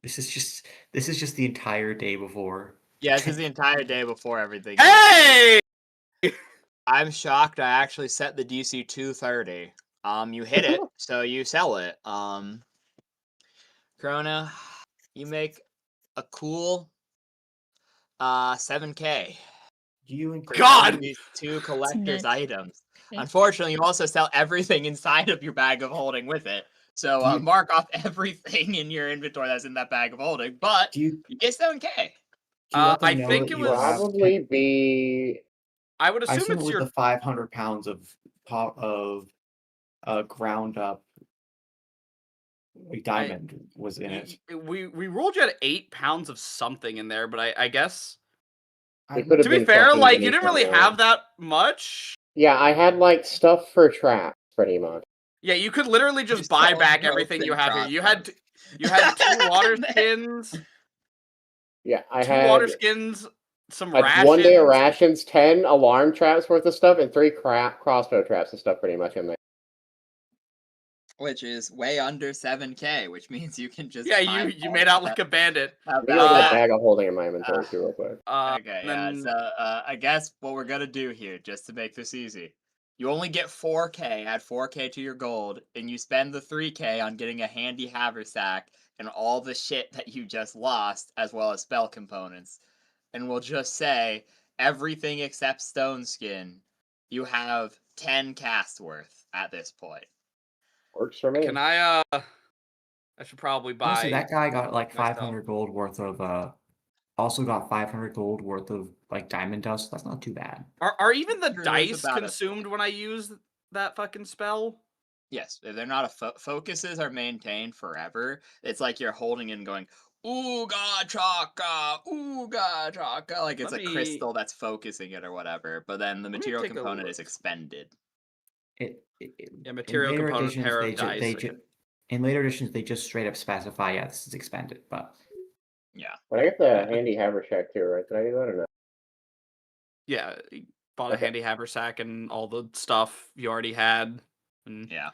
this is just the entire day before. yeah, this is the entire day before everything. Hey! I'm shocked. I actually set the DC 230. You hit it, so you sell it. Corona, you make a cool 7K. You for God! selling these two collector's nuts. items. Okay. Unfortunately, you also sell everything inside of your bag of holding with it. So You- mark off everything in your inventory that's in that bag of holding, but Do you, you get 7K. do you let them I know think that it you was- have Probably be. I would I assume assume it it's was your. the 500 pounds of ground up diamond was in it. We rolled you at 8 pounds of something in there, but I guess It could have to be been fair, fucking like you didn't anything really else. have that much. Yeah, I had like stuff for traps, pretty much. Yeah, you could literally just Just buy all back ropes everything you and have here. You had crossbows. 2 water skins, Yeah, I 2 had water skins, some a rations. 1 day of rations, 10 alarm traps worth of stuff, and 3 crossbow traps and stuff pretty much in there. Which is way under 7K, which means you can just Yeah, buy you all made of out that- like a bandit. have Let me that look at back. a bag of holding in my inventory too, real quick. Okay, And yeah. then- So I guess what we're gonna do here, just to make this easy, you only get 4K. Add 4K to your gold, and you spend the 3K on getting a handy haversack and all the shit that you just lost, as well as spell components. And we'll just say everything except stone skin, you have 10 cast worth at this point. Works for me. Can I should probably buy. Honestly, that guy got like myself. 500 gold worth of also got 500 gold worth of like diamond dust. That's not too bad. Are even the Sure, there's dice about a- consumed when I use that fucking spell? Yes, if they're not a focuses are maintained forever. It's like you're holding and going, ooga chaka, like it's Let a me- crystal that's focusing it or whatever. But then the me material take a component look. is expended. Yeah, material in later component, editions, pair they of dice. in later editions they just straight up specify, yeah, this is expended. But Yeah, But I get the handy haversack too, right? Did I do that or not? Yeah, you bought a Okay. handy haversack and all the stuff you already had. And yeah.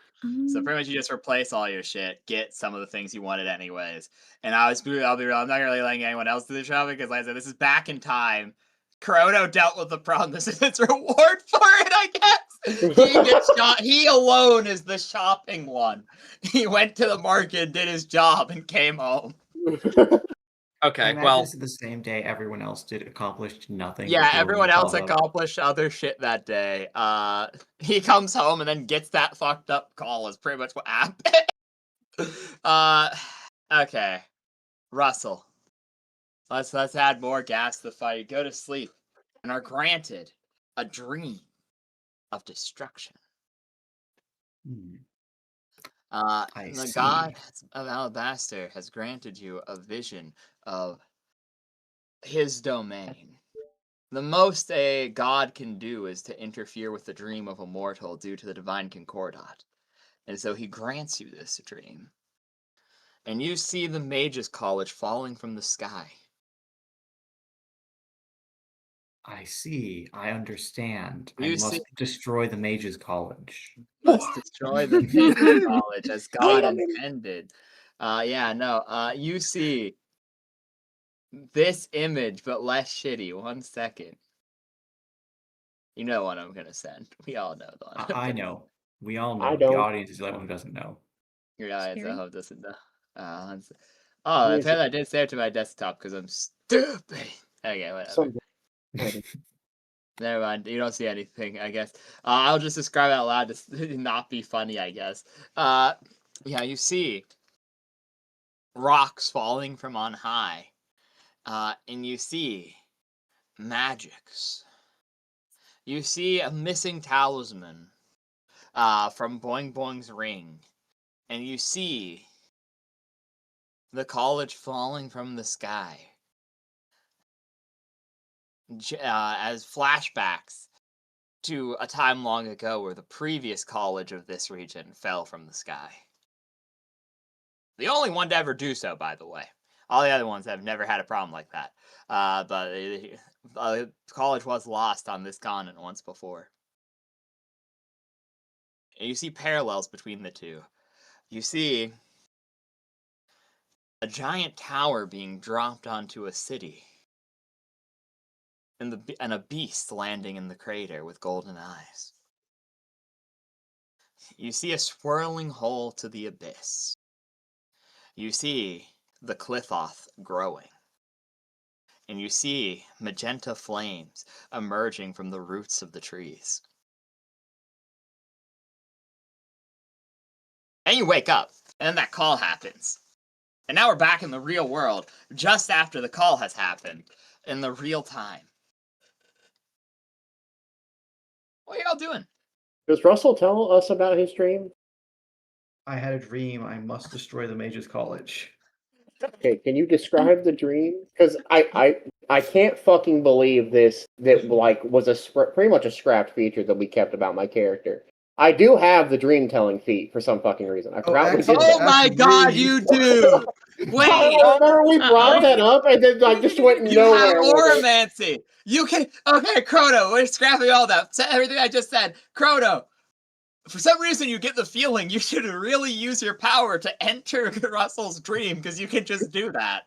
So pretty much you just replace all your shit, get some of the things you wanted anyways. And I'll be real, I'm not really letting anyone else do the shopping because like I said, this is back in time. Chrono dealt with the problem. This is its reward for it, I guess. He gets he alone is the shopping one. He went to the market, did his job, and came home. I okay, imagine well, this is the same day everyone else accomplished nothing. Yeah, before everyone we else called up. accomplished other shit that day. He comes home and then gets that fucked up call is pretty much what happened. Okay. Russell. Let's add more gas to the fire. You go to sleep and are granted a dream of destruction. Hmm. The see. god of Alabaster has granted you a vision of his domain. The most a god can do is to interfere with the dream of a mortal due to the divine concordat. And so he grants you this dream. And you see the Mages College falling from the sky. I see. I understand. You I must see- destroy the Mages College. Must destroy the Mages College as God intended. Yeah, no. You see this image, but less shitty. 1 second. You know what I'm gonna send. We all know the one. I know. We all know. I The don't. audience is the one who doesn't know. Your eyes, I Scary. hope doesn't know. Oh, Music. apparently I did save it to my desktop because I'm stupid. Okay, whatever. Something. Never mind. You don't see anything, I guess. I'll just describe it out loud to not be funny, I guess. Yeah, you see rocks falling from on high. And you see magics. You see a missing talisman from Boing Boing's ring. And you see the college falling from the sky. As flashbacks to a time long ago where the previous college of this region fell from the sky. The only one to ever do so, by the way. All the other ones have never had a problem like that. But college was lost on this continent once before. And you see parallels between the two. You see a giant tower being dropped onto a city. And a beast landing in the crater with golden eyes. You see a swirling hole to the abyss. You see the Clithoth growing. And you see magenta flames emerging from the roots of the trees. And you wake up, and then that call happens. And now we're back in the real world, just after the call has happened, in the real time. What are y'all doing? Does Russell tell us about his dream? I had a dream. I must destroy the Mage's College. Okay, can you describe the dream? Because I can't fucking believe this. That like was pretty much a scrapped feature that we kept about my character. I do have the dream telling feat for some fucking reason. I forgot we did Oh that. my god, you do! Wait! I remember we brought that up and then like just went You have nowhere with it. Oromancy! You can. Okay, Chrono, we're scrapping all that. Everything I just said. Chrono, for some reason you get the feeling you should really use your power to enter Russell's dream, because you can just do that.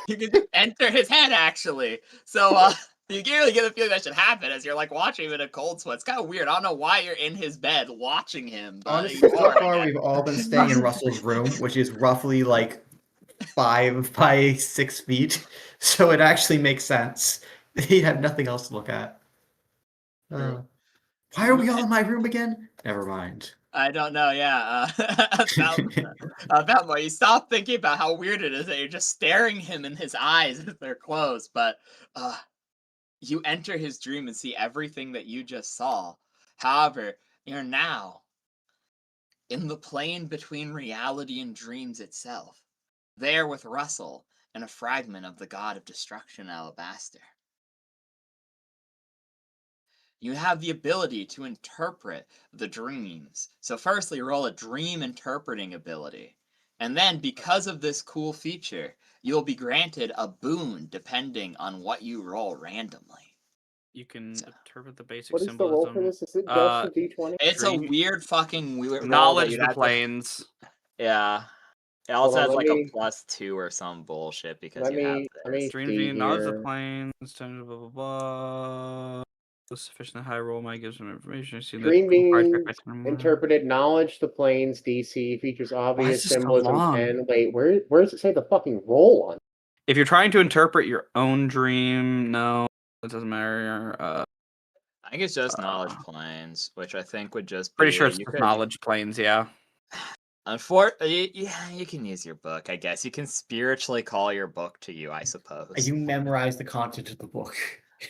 You can just enter his head, actually. So, you can really get the feeling that should happen as you're like watching him in a cold sweat. It's kind of weird. I don't know why you're in his bed watching him. But Honestly, so far we've all been staying in Russell's room, which is roughly like 5 by 6 feet. So it actually makes sense. He had nothing else to look at. Why are we all in my room again? Never mind. I don't know, yeah. About more. You stop thinking about how weird it is that you're just staring him in his eyes as they're closed, but you enter his dream and see everything that you just saw. However, you're now in the plane between reality and dreams itself, there with Russell and a fragment of the god of destruction, Alabaster. You have the ability to interpret the dreams. So firstly, roll a dream interpreting ability. And then, because of this cool feature, you'll be granted a boon depending on what you roll randomly. You can interpret the basic What is the roll for symbolism. this? Is it just a D20? It's a Dream- weird fucking weird roll that Knowledge you'd the have to- planes. Yeah. It also Hold on, has let like me- a +2 or some bullshit because Let you have me this. Dream see being knowledge the here. planes. Blah blah blah. A sufficient high roll might give some information. See Dream being interpreted. interpreted knowledge, the planes, DC, features obvious this so symbolism, long? 10. Wait, where does it say the fucking roll on? If you're trying to interpret your own dream, no, it doesn't matter. I think it's just knowledge planes, which I think would just be... Pretty sure it's you just could- knowledge planes, yeah. Unfortunately, yeah, you can use your book, I guess. You can spiritually call your book to you, I suppose. You memorize the content of the book.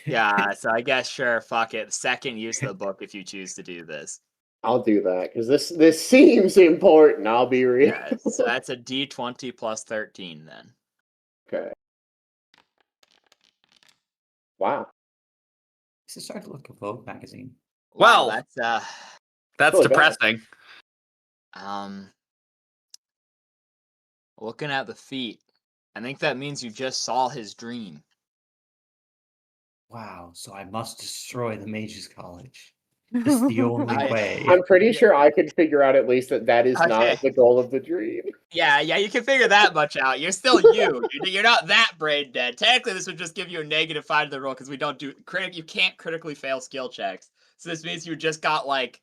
Yeah, so I guess, sure, fuck it. Second use of the book if you choose to do this. I'll do that because this seems important. I'll be real. Yeah, so that's a D20 plus 13 then. Okay. Wow. This is starting to look like a Vogue magazine. Well, that's That's really bad. depressing. Looking at the feet, I think that means you just saw his dream. Wow, so I must destroy the Mage's College. It's the only I- way. I'm pretty Yeah. sure I could figure out at least that is Okay. not the goal of the dream. Yeah, you can figure that much out. You're still you. You're not that brain dead. Technically, this would just give you a -5 to the roll because we don't do you can't critically fail skill checks. So this means you just got like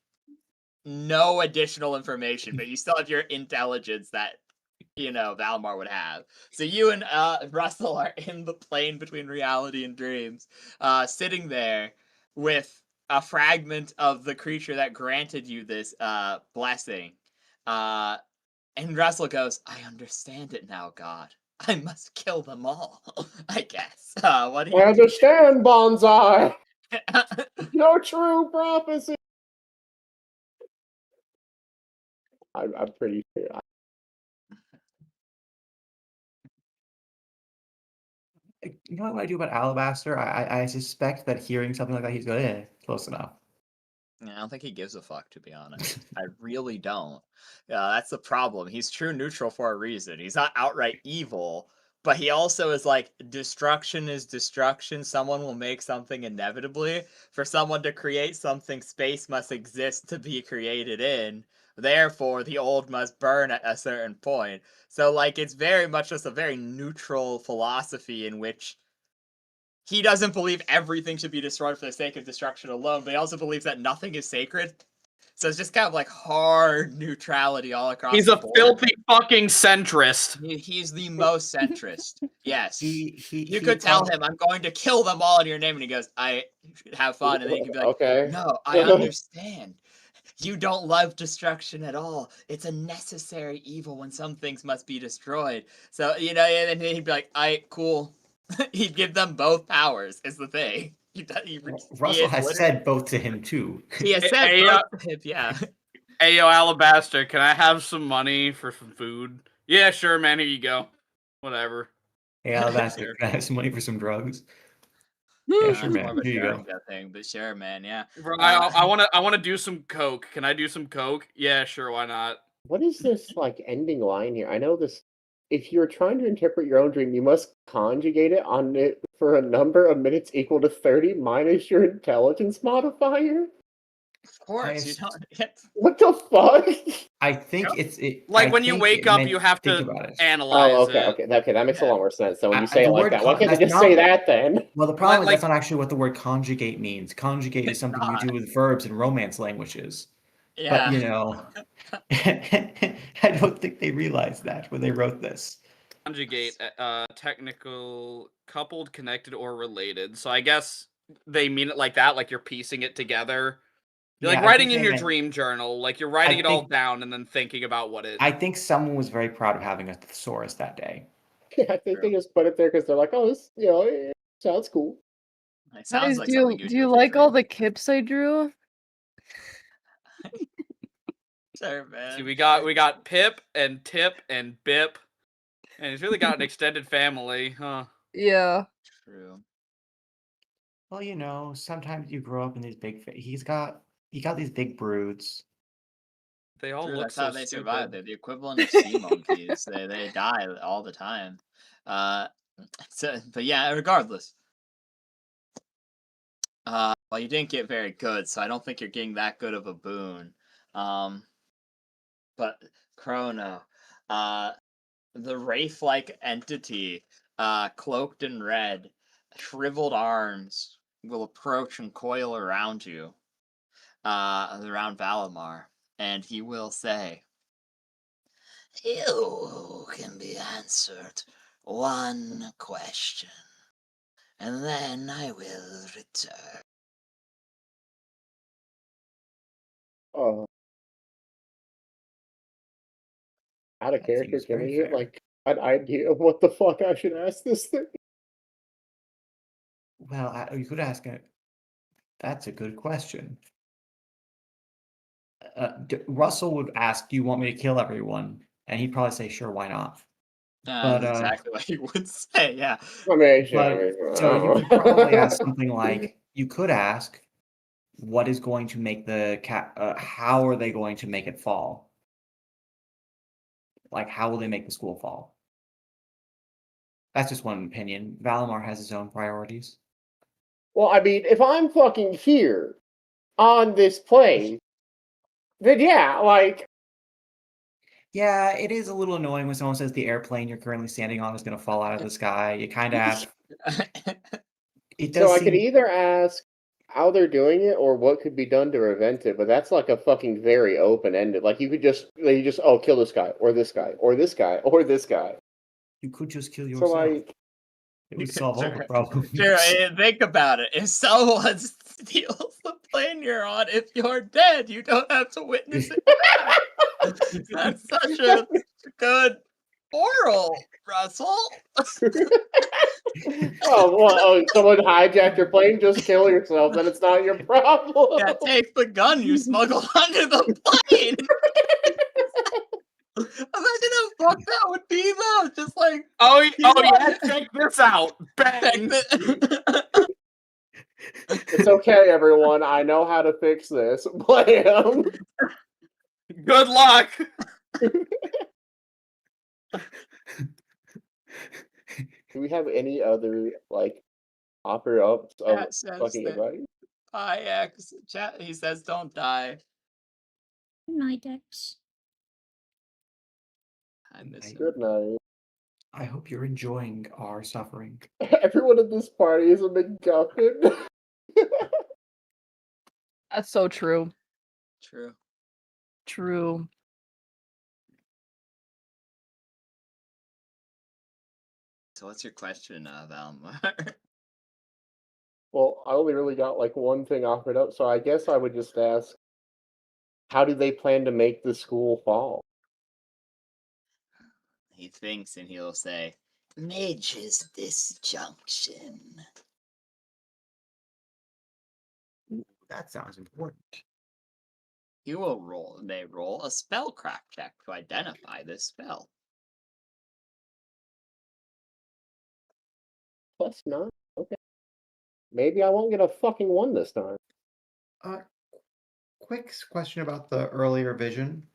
no additional information, but you still have your intelligence that Valmar would have. So you and Russell are in the plane between reality and dreams, sitting there with a fragment of the creature that granted you this blessing. And Russell goes, I understand it now, God. I must kill them all, I guess. What do I you understand, Bonsai. do? No true prophecy. I'm pretty sure. You know what I do about Alabaster? I suspect that hearing something like that, he's going, close enough. I don't think he gives a fuck, to be honest. I really don't. That's the problem. He's true neutral for a reason. He's not outright evil, but he also is like, destruction is destruction. Someone will make something inevitably. For someone to create something, space must exist to be created in. Therefore, the old must burn at a certain point. So, like, it's very much just a very neutral philosophy in which he doesn't believe everything should be destroyed for the sake of destruction alone, but he also believes that nothing is sacred. So it's just kind of like hard neutrality all across He's the a board. filthy fucking centrist. He's the most centrist. Yes. He You could tell him, I'm going to kill them all in your name, and he goes, I have fun. And then you can be like, Okay. no, I understand. You don't love destruction at all. It's a necessary evil when some things must be destroyed. So, and then he'd be like, cool. He'd give them both powers, is the thing. Russell has said both to him too. He has said both to him, yeah. Hey, yo, Alabaster, can I have some money for some food? Yeah, sure, man. Here you go. Whatever. Hey, Alabaster, can I have some money for some drugs? Yeah, sure, it's man. more of a Here you go. sharing thing, but sure, man, yeah. Bro, I wanna do some coke. Can I do some coke? Yeah, sure. Why not? What is this like ending line here? I know this. If you're trying to interpret your own dream, you must conjugate it on it for a number of minutes equal to 30 minus your intelligence modifier. Of course, you don't. What the fuck? I think it's like when you wake up, you have to analyze. Oh, okay, it. okay. That makes a lot more sense. So when you say the it like word that, why can't they that's just say not- that then? Well, the problem is Like- that's not actually what the word conjugate means. Conjugate is something you do with verbs in romance languages. Yeah. But I don't think they realized that when they wrote this. Conjugate, technical, coupled, connected, or related. So I guess they mean it like that, like you're piecing it together. You're Yeah, like I writing think in they your meant- dream journal, like you're writing I it all think- down and then thinking about what it. I think someone was very proud of having a thesaurus that day. Yeah, I think they just put it there because they're like, oh, this, it sounds cool. It sounds Guys, like do something you like all the kips I drew? Sure, man. See, we got Pip and Tip and Bip, and he's really got an extended family, huh? Yeah. True. Well, sometimes you grow up in these big. He got these big broods. They all True, look that's so how they stupid. survive. They're the equivalent of sea monkeys. They die all the time. But yeah, regardless. Well, you didn't get very good, so I don't think you're getting that good of a boon. But Chrono, the wraith-like entity, cloaked in red, shriveled arms, will approach and coil around you, around Valimar, and he will say, "You can be answered one question, and then I will return." Oh. Out of That character, seems can very we get fair. like an idea of what the fuck I should ask this thing? Well, you could ask it. That's a good question. Russell would ask, "Do you want me to kill everyone?" And he'd probably say, "Sure, why not?" But, That's exactly what he would say, yeah. I mean, So you could probably ask something like, you could ask, "What is going to make the how are they going to make it fall? Like, how will they make the school fall?" That's just one opinion. Valimar has his own priorities. Well, I mean, if I'm fucking here on this plane, then yeah, like Yeah, it is a little annoying when someone says the airplane you're currently standing on is going to fall out of the sky. You kind of ask. It does so I could seem. either ask how they're doing it or what could be done to prevent it, but that's like a fucking very open-ended. Like you just kill this guy or this guy or this guy or this guy. You could just kill So yourself. like It would solve all the Sure. problems. Sure, think about it. If someone steals the plane you're on, if you're dead, you don't have to witness it. That's such a good moral, Russell. Someone hijacked your plane, just kill yourself, then it's not your problem. Yeah, take the gun you smuggled onto the plane. Imagine how fucked that would be, though. Just like, yeah, check this out. Bang. It's okay, everyone. I know how to fix this. Blam. Good luck. Do we have any other like offer ups of Chat says fucking that advice? IX chat. He says, "Don't die." Good night, Dex. I miss him. Good night. I hope you're enjoying our suffering. Everyone at this party is a MacGuffin. That's so true. True. True. So, what's your question, Valmar? Well, I only really got like one thing offered up, so I guess I would just ask, how do they plan to make the school fall? He thinks, and he'll say, "Mage's disjunction." That sounds important. You will roll. They roll a spellcraft check to identify this spell. +9? Okay. Maybe I won't get a fucking 1 this time. Quick question about the earlier vision.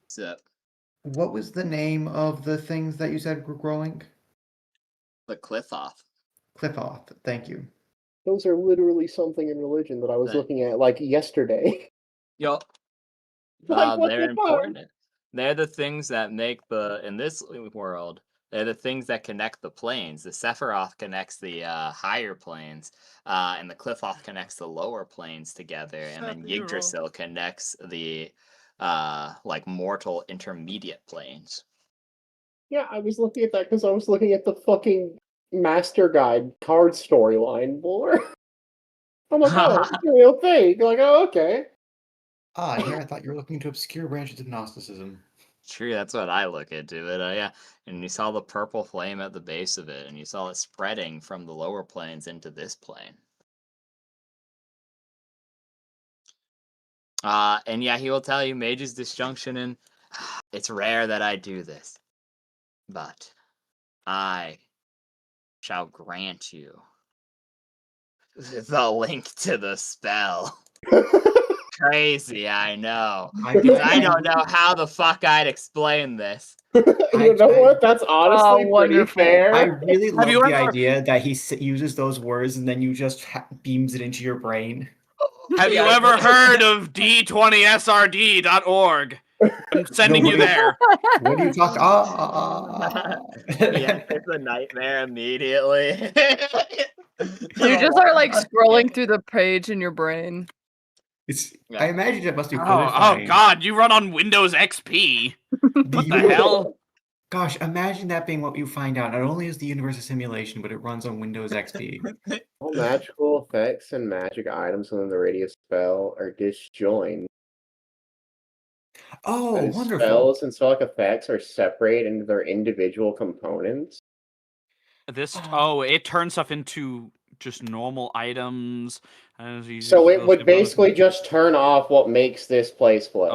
So, What was the name of the things that you said were growing? the Cliffoff. Cliffoff. Thank you. Those are literally something in religion that I was Right. looking at like yesterday. Yup. Like, what They're the fuck? important. They're the things that make in this world, they're the things that connect the planes. The Sephiroth connects the higher planes, and the Cliffoff connects the lower planes together, and then Sephiroth. Yggdrasil connects the like mortal intermediate planes. Yeah, I was looking at that because I was looking at the fucking Master Guide card storyline lore. I'm like, oh, it's a real thing. Like, oh, okay. Here I thought you were looking into obscure branches of Gnosticism. True, that's what I look into it. Yeah, and you saw the purple flame at the base of it, and you saw it spreading from the lower planes into this plane. And yeah, he will tell you Mage's disjunction, and it's rare that I do this, but I shall grant you the link to the spell. Crazy, I know. Because I don't know how the fuck I'd explain this. You know what? That's honestly pretty wonderful. fair. I really love you the ever- idea that he uses those words and then you just beams it into your brain. Have you ever heard of d20srd.org? I'm sending you there. What do you talk? Yeah, it's a nightmare immediately. You just are like scrolling through the page in your brain. I imagine it must be Oh clarifying. God, you run on Windows XP. What the hell? Gosh, imagine that being what you find out. Not only is the universe a simulation, but it runs on Windows XP. All magical effects and magic items within the radius spell are disjoined. Oh, And wonderful. spells and spell effects are separated into their individual components. It turns stuff into just normal items. So it would basically just turn off what makes this place flip.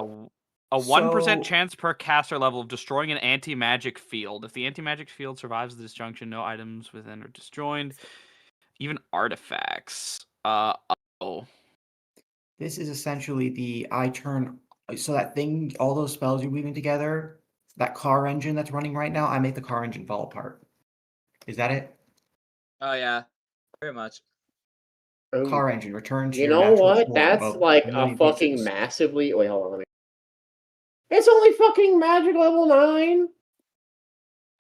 A 1% So- chance per caster level of destroying an anti-magic field. If the anti-magic field survives the disjunction, no items within are disjoined. Even artifacts. This is essentially so that thing, all those spells you're weaving together, that car engine that's running right now, I make the car engine fall apart. Is that it? Oh yeah, very much. car engine. Return to You your know natural what? form That's of like a million fucking pieces. massively. Wait, hold on. Let me. It's only fucking magic level 9.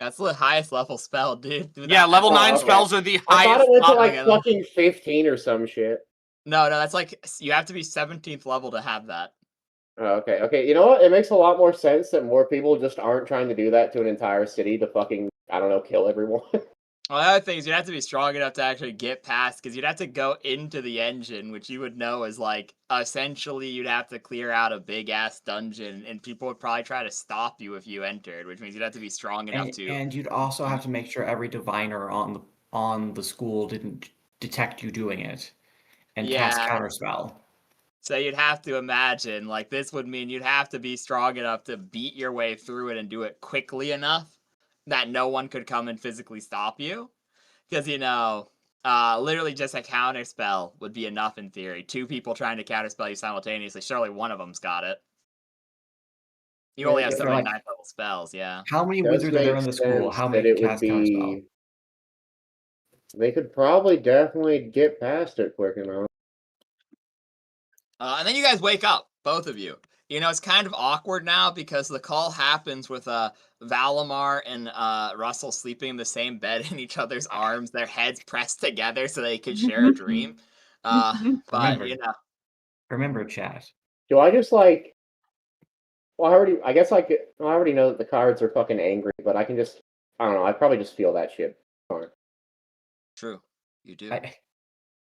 That's the highest level spell, dude. Yeah, level 9 okay. spells are the I thought highest. it went to Okay, like then. fucking 15 or some shit. No, that's like you have to be 17th level to have that. Okay, okay. You know what? It makes a lot more sense that more people just aren't trying to do that to an entire city to fucking, I don't know, kill everyone. Well, the other thing is you'd have to be strong enough to actually get past, because you'd have to go into the engine, which you would know is like, essentially you'd have to clear out a big-ass dungeon, and people would probably try to stop you if you entered, which means you'd have to be strong enough to... And you'd also have to make sure every diviner on the school didn't detect you doing it and cast Yeah, counterspell. so you'd have to imagine, like, this would mean you'd have to be strong enough to beat your way through it and do it quickly enough that no one could come and physically stop you. Because, you know, literally just a counterspell would be enough in theory. 2 people trying to counterspell you simultaneously, surely one of them's got it. You only have If so they're many like, 9th level spells, yeah. how many Does wizards are there make in the school? sense How that many it would cast counterspell? be. They could probably definitely get past it quick enough. And then you guys wake up, both of you. You know, it's kind of awkward now because the call happens with Valimar and Russell sleeping in the same bed in each other's arms, their heads pressed together so they could share a dream. But, you know. Remember, chat. Do I just like? Well, I guess I already know that the cards are fucking angry, but I can just, I don't know. I probably just feel that shit. True, you do. Because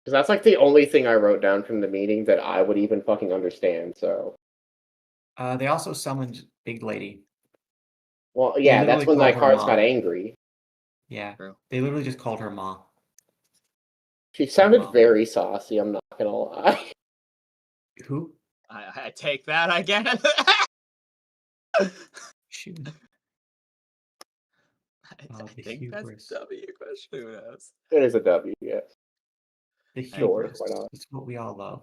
that's like the only thing I wrote down from the meeting that I would even fucking understand. So. They also summoned Big Lady. Well, yeah, that's when my cards Ma. got angry. Yeah, True. they literally just called her Ma. She sounded Ma. very saucy. I'm not gonna lie. Who? I take that, I guess. Shoot. I The think hubris. that's a W question. Who knows? It is a W, yes. The Sure, hubris. why not? It's what we all love.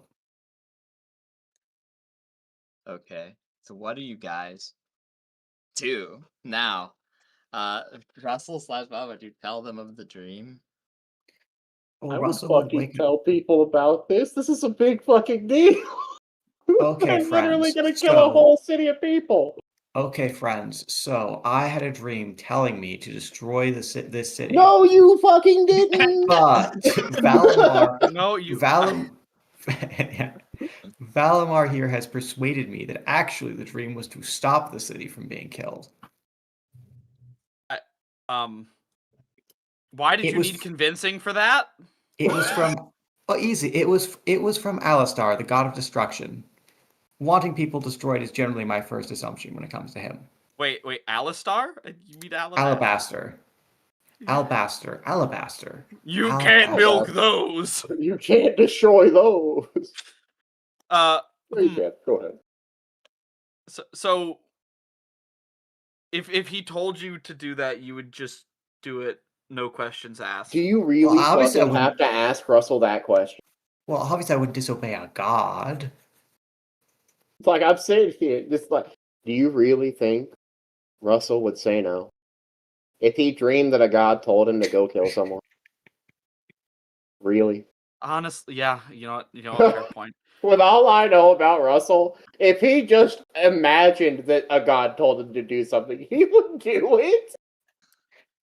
Okay, so what do you guys do now? Russell / Baba, do you tell them of the dream? Well, I would Russell would fucking wake tell people about this. This is a big fucking deal. Okay, I'm literally friends. gonna kill a So, whole city of people. okay, friends. So I had a dream telling me to destroy this city. No, you fucking didn't. But Valimar, No, you. Valimar here has persuaded me that actually the dream was to stop the city from being killed. Why did you need convincing for that? It was from easy. It was from Alistar, the god of destruction. Wanting people destroyed is generally my first assumption when it comes to him. Wait, Alistar? You mean Alabaster. You can't milk those. You can't destroy those. You can't. Go ahead. So if he told you to do that, you would just do it, no questions asked. Do you really fucking have to ask Russell that question? Well, obviously I wouldn't disobey a god. It's like I'm saying here, just like, do you really think Russell would say no if he dreamed that a god told him to go kill someone? Really? Honestly, yeah. You know what? Fair point. With all I know about Russell, if he just imagined that a god told him to do something, he would do it.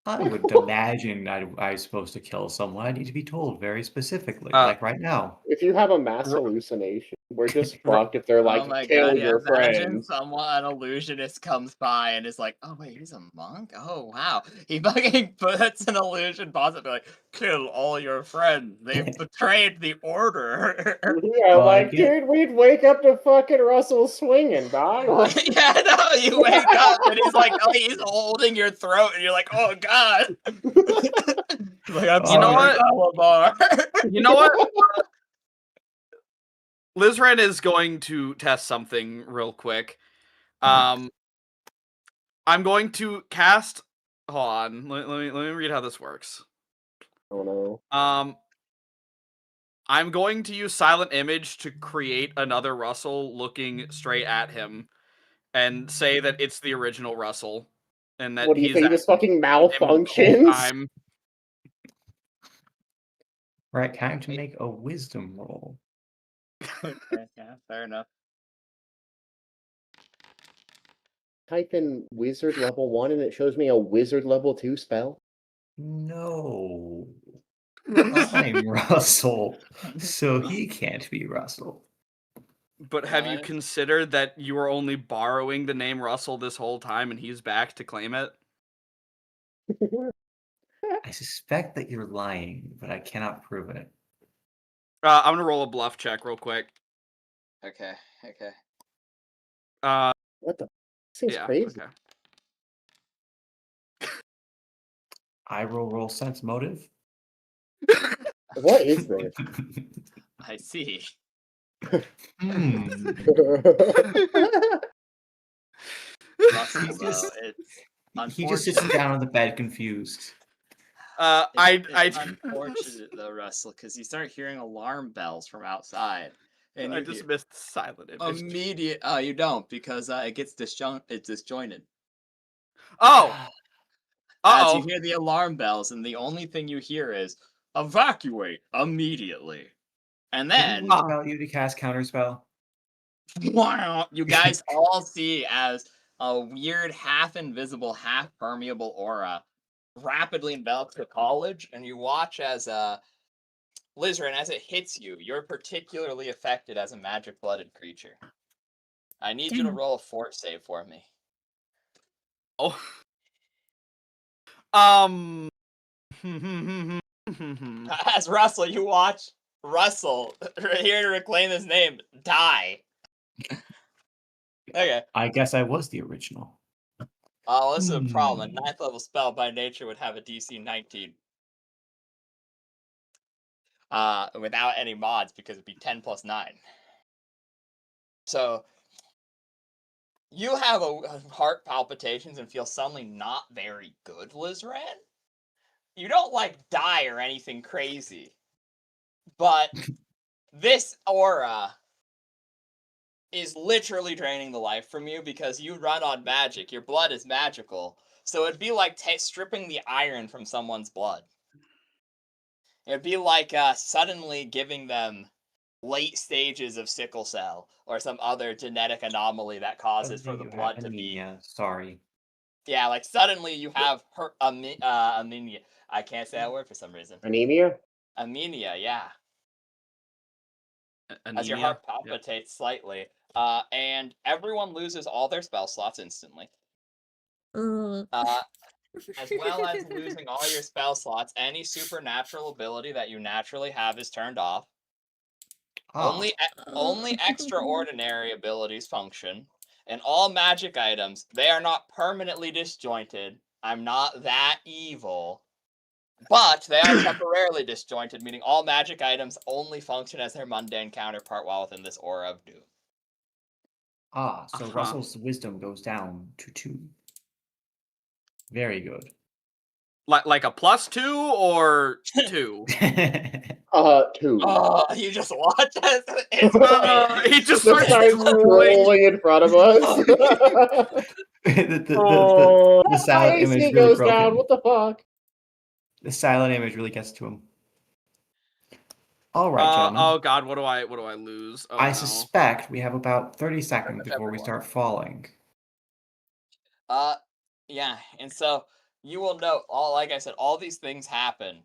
I wouldn't imagine I was supposed to kill someone. I need to be told very specifically, like right now. If you have a mass hallucination, we're just fucked if they're like, oh my kill God, your imagine friends. someone, an illusionist comes by and is like, oh wait, he's a monk? Oh wow. He fucking puts an illusion possibly like, kill all your friends. They've betrayed the order. Yeah, like, dude, we'd wake up to fucking Russell swinging, dog. Yeah, no, you wake up and he's like, oh, he's holding your throat and you're like, oh God. Like, I'm sorry, Valimar. You know what? Lizren is going to test something real quick. I'm going to cast. Hold on. Let me read how this works. Oh no. I'm going to use Silent Image to create another Russell looking straight at him, and say that it's the original Russell, and that what do you think? This fucking malfunctions. Right, time to make a wisdom roll. Okay, yeah, fair enough. Type in wizard level 1 and it shows me a wizard level 2 spell. No. I'm Russell, so he can't be Russell. But have you What? considered that you were only borrowing the name Russell this whole time and he's back to claim it? I suspect that you're lying, but I cannot prove it. I'm gonna roll a bluff check real quick. Okay, okay. What the? Seems Yeah, crazy. okay. I roll sense motive. What is this? I see. Hmm. Russell, He's though, just- it's He just sits down on the bed confused. It's unfortunate though, Russell, because you start hearing alarm bells from outside, and I you just hear missed silent image. immediate. Oh, you don't because it gets it's disjointed. Oh! As you Uh-oh. hear the alarm bells, and the only thing you hear is evacuate immediately, and Didn't then we tell you to cast counterspell? you guys all see as a weird, half invisible, half permeable aura rapidly envelops the college, and you watch as Lizrin, as it hits you, you're particularly affected as a magic-blooded creature. I need you to Damn. roll a fort save for me. Oh. As Russell, you watch Russell, here to reclaim his name, die. Okay. I guess I was the original. Oh, this is a problem. A Hmm. 9th level spell by nature would have a DC 19. Without any mods, because it'd be 10 plus 9. So, you have a heart palpitations and feel suddenly not very good, Lizran. You don't, like, die or anything crazy. But this aura is literally draining the life from you because you run on magic. Your blood is magical. So it'd be like stripping the iron from someone's blood. It'd be like suddenly giving them late stages of sickle cell or some other genetic anomaly that causes for the blood to be. Anemia. Sorry. Yeah, like suddenly you have anemia. I can't say that word for some reason. Anemia? Anemia, yeah. As your Anemia? heart palpitates slightly. And everyone loses all their spell slots instantly. Ugh. As well as losing all your spell slots, any supernatural ability that you naturally have is turned off. Ah, Only extraordinary abilities function, and all magic items, they are not permanently disjointed. I'm not that evil. But they are temporarily disjointed, meaning all magic items only function as their mundane counterpart while within this aura of doom. so Uh-huh. Russell's wisdom goes down to 2. Very good. Like a +2 or 2? 2. Oh, you just watch this? It's He just Just starts starts drooling. rolling in front of us. The silent AC image really goes broke down. him. What the fuck? The silent image really gets to him. All right, gentlemen. Oh god, what do I lose? Oh, I no. suspect we have about 30 seconds much before we everyone. start falling. Yeah, and so you will note like I said, all these things happen.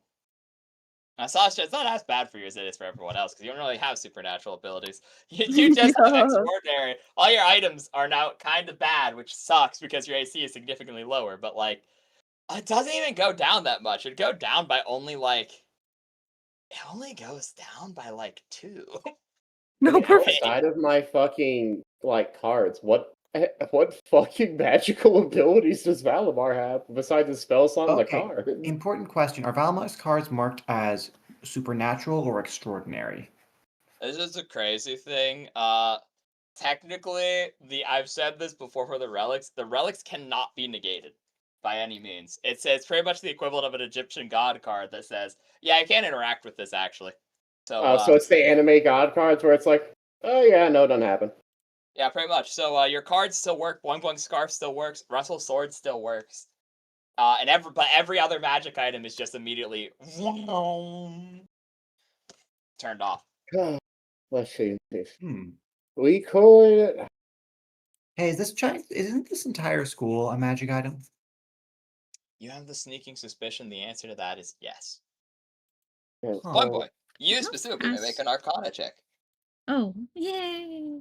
Now, Sasha, it's not as bad for you as it is for everyone else, because you don't really have supernatural abilities. You just have extraordinary. All your items are now kind of bad, which sucks because your AC is significantly lower, but, like, it doesn't even go down that much. It'd go down by only, like... It only goes down by, like, 2. No, perfect. Outside of my fucking, like, cards, what fucking magical abilities does Valimar have besides the spell slot and the Okay, card? important question. Are Valmar's cards marked as supernatural or extraordinary? This is a crazy thing. Technically, I've said this before for the relics cannot be negated by any means. It's pretty much the equivalent of an Egyptian god card that says, yeah, I can't interact with this actually. So, So it's the anime god cards where it's like, oh yeah, no, it doesn't happen. yeah, pretty much. So your cards still work, Boing Boing Scarf still works, Russell's Sword still works. And every other magic item is just immediately turned off. Let's see this. Hmm. We could. Hey, isn't this entire school a magic item? You have the sneaking suspicion the answer to that is yes. Yes, Huh. Boing boing. You How specifically may make fast- an Arcana check. Oh, yay!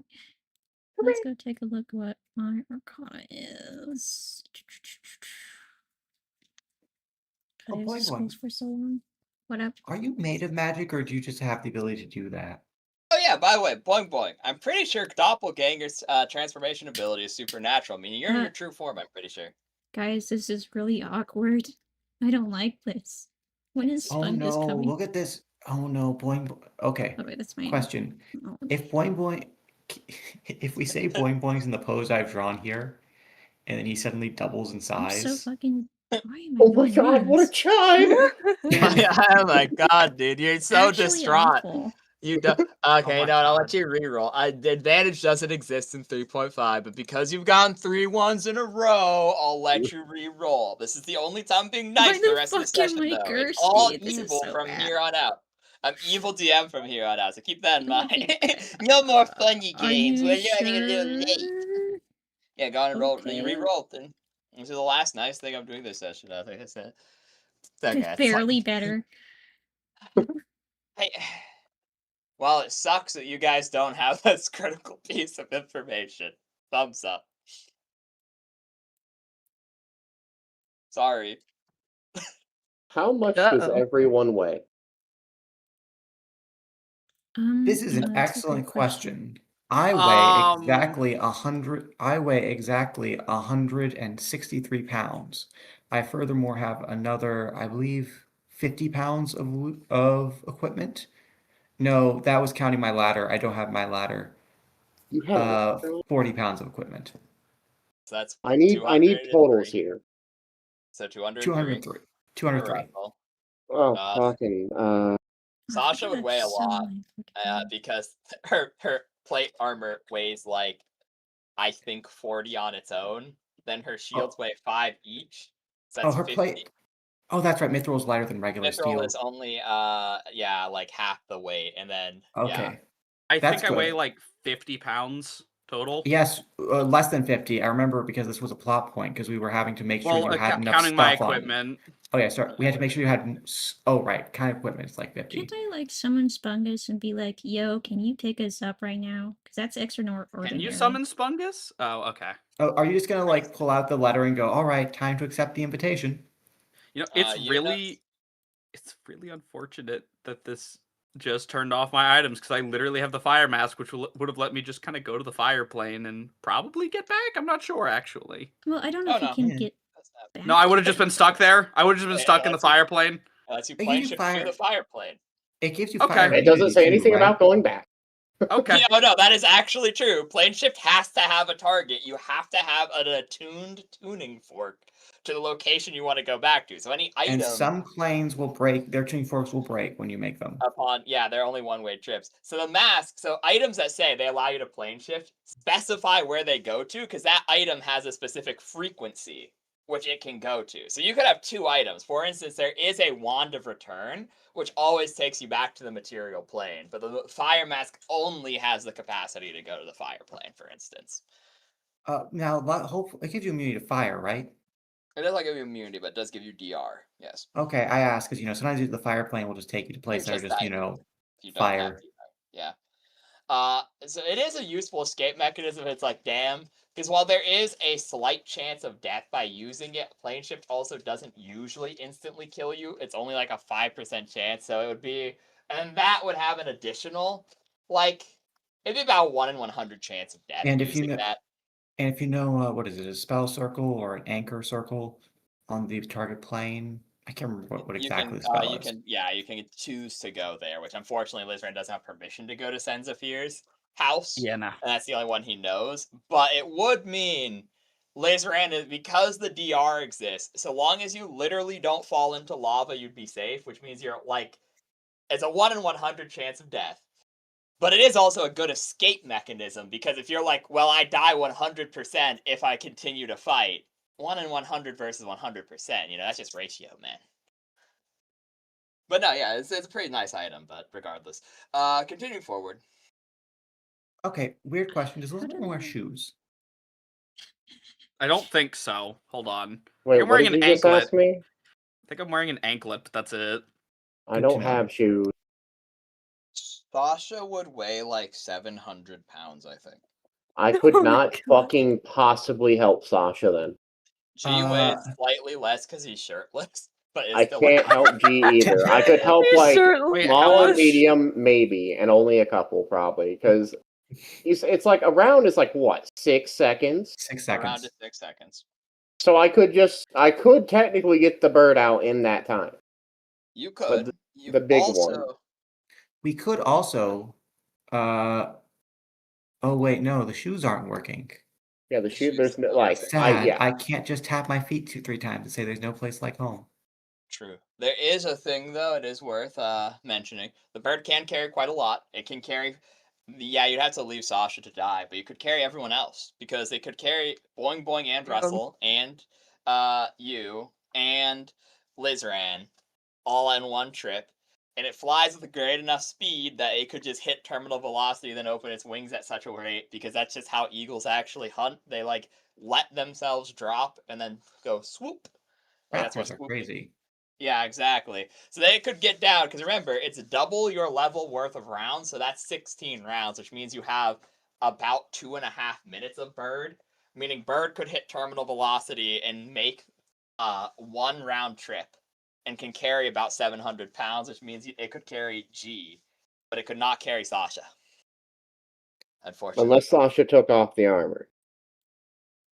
Let's go take a look what my Arcana is. Oh, I was boing, in boing. schools for so long. What up? Are you made of magic, or do you just have the ability to do that? Oh yeah, by the way, boing boing. I'm pretty sure Doppelganger's transformation ability is supernatural, meaning you're in your true form, I'm pretty sure. Guys, this is really awkward. I don't like this. When is Oh Fungus no, coming? look at this. Oh no, boing. Okay. Oh wait, that's my Question. Oh. If boing boing, if we say boing boing's in the pose I've drawn here, and then he suddenly doubles in I'm size. so fucking. Why am I Oh my doing god, what a this? chime! Oh my god, dude, you're so Actually distraught. awful. You do- okay, my no, I'll let God. you reroll. The advantage doesn't exist in 3.5, but because you've gone 3 ones in a row, I'll let you reroll. This is the only time I'm being nice Why for the the rest of the fuck am session, I though. It's cursed, all dude? This is evil so from bad. here on out. I'm evil DM from here on out, so keep that in Don't mind. be- No more funny Are games. you We're running a little late. sure? Yeah, go on and roll. Okay. You re-rolled, then. This is the last nice thing I'm doing this session. I think that's it. Okay, it's Barely like- better. Hey, well, it sucks that you guys don't have this critical piece of information. Thumbs up. Sorry. How much does Uh-oh. everyone weigh? This is an that's a good excellent question. I weigh exactly 163 pounds. I furthermore have another, I believe, 50 pounds of equipment. No, that was counting my ladder. I don't have my ladder. You have 40 pounds of equipment. So that's I need 203. totals here. So 203. 203. 203. Russell. Oh, Uh, fucking. Sasha would weigh a lot lot. because her plate armor weighs like, I think, 40 on its own. Then her shields weigh 5 each. So Oh, that's her 50. plate. Oh, that's right. Mithril is lighter than regular Mithril steel. is only like half the weight, and then Okay. I That's think I weigh good. like 50 pounds total. Yes, less than 50. I remember because this was a plot point because we were having to make sure Well, you had enough counting my stuff on. equipment. Oh yeah, sorry. We had to make sure you had. Oh right, kind of equipment. It's like 50. Can't I like summon Spungus and be like, "Yo, can you pick us up right now?" Because that's extraordinary. Can you summon Spungus? Oh, okay. Oh, are you just gonna like pull out the letter and go, "All right, time to accept the invitation"? You know, Unos- it's really unfortunate that this just turned off my items because I literally have the fire mask, which would have let me just kind of go to the fire plane and probably get back. I'm not sure actually. Well, I don't know Oh, if you no. can Yeah. get That's not- back. No, I would have just been stuck there. I would have just been Yeah, stuck in the that's it. fire plane. Lets you It plane gives you shift to fire- the fire plane. It gives you Okay. fire. It doesn't immunity say too, anything right? about going back. Okay. No, that is actually true. Plane shift has to have a target. You have to have an attuned tuning fork to the location you want to go back to. So any item And some planes will break. Their tuning forks will break when you make them. they're only one-way trips. So the mask, so items that say they allow you to plane shift specify where they go to, because that item has a specific frequency which it can go to. So you could have 2 items. For instance, there is a Wand of Return, which always takes you back to the material plane, but the fire mask only has the capacity to go to the fire plane, for instance. Now, hopefully, it gives you immunity to fire, right? It does not give you immunity, but it does give you DR. Yes. Okay, I ask because sometimes the fire plane will just take you to places that are just If you don't fire. have DR. Yeah. So it is a useful escape mechanism. It's like, damn, because while there is a slight chance of death by using it, plane shift also doesn't usually instantly kill you. It's only like a 5% chance, so it would be, and that would have an additional, like, it'd be about 1 in 100 chance of death And using that. And if you know, what is it, a spell circle or an anchor circle on the target plane? I can't remember what exactly the spell is. You can choose to go there, which unfortunately Lizran doesn't have permission to go to Senzafir's house. Yeah, no. And that's the only one he knows. But it would mean Laseran, because the DR exists, so long as you literally don't fall into lava, you'd be safe, which means you're like, it's a 1 in 100 chance of death. But it is also a good escape mechanism, because if you're like, well, I die 100% if I continue to fight, 1 in 100 versus 100%, that's just ratio, man. But no, yeah, it's a pretty nice item, but regardless. Continuing forward. Okay, weird question. Does Elizabeth wear shoes? I don't think so. Hold on. Wait, I'm what wearing did an you just anklet. ask me? I think I'm wearing an anklet, but that's it. I Good don't to know. have shoes. Sasha would weigh like 700 pounds, I think. I could Oh my not God. fucking possibly help Sasha then. G weighs slightly less because he's shirtless, but it's I still can't help G either. I could help He's like shirtless. Wait, small and much? medium, maybe, and only a couple probably, because it's like a round is like what, 6 seconds? 6 around seconds. to 6 seconds. So I could technically get the bird out in that time. You could. the big one. We could also. Oh wait, no, the shoes aren't working. Yeah, the shoe. shoes There's no, are like Sad. yeah. I can't just tap my feet 2-3 times and say there's no place like home. True. There is a thing though. It is worth mentioning. The bird can carry quite a lot. It can carry. Yeah, you'd have to leave Sasha to die, but you could carry everyone else because they could carry Boing Boing and Russell and you and Lizran all in one trip, and it flies with a great enough speed that it could just hit terminal velocity, then open its wings at such a rate because that's just how eagles actually hunt. They like let themselves drop and then go swoop. Like that's where Raptors are swooping. crazy. Yeah, exactly. So they could get down, because remember, it's double your level worth of rounds, so that's 16 rounds, which means you have about 2.5 minutes of bird, meaning bird could hit terminal velocity and make one round trip, and can carry about 700 pounds, which means it could carry G, but it could not carry Sasha. Unfortunately. Unless Sasha took off the armor.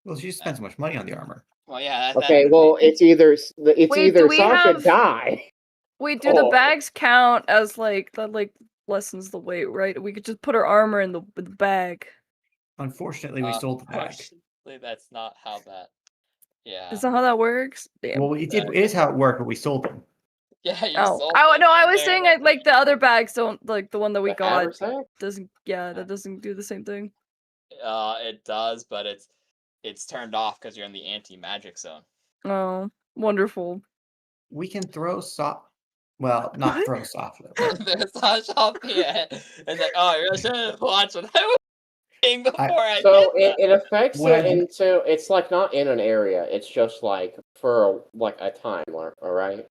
Well, she spent so much money on the armor. Well, yeah. Okay, well, it's either Wait, do we Sasha have- die. Wait, do the Oh. bags count as like that? Like lessens the weight, right? We could just put our armor in the bag. Unfortunately, we stole the bag. Unfortunately, that's not how that. Yeah. Is that how that works? Damn. Well, it is how it worked, but we stole them. Yeah, you Oh, sold no! them I and was they're saying like- like the other bags don't, like the one that we The got haversack? doesn't. Yeah, that doesn't do the same thing. It does, but it's turned off because you're in the anti-magic zone. Oh, wonderful. We can throw Well, not What? throw Sasha. There's Sasha off the head. It's like, oh, you should have watched what I was saying before I So did it affects What it I- into it's like not in an area. It's just like for a time, all right?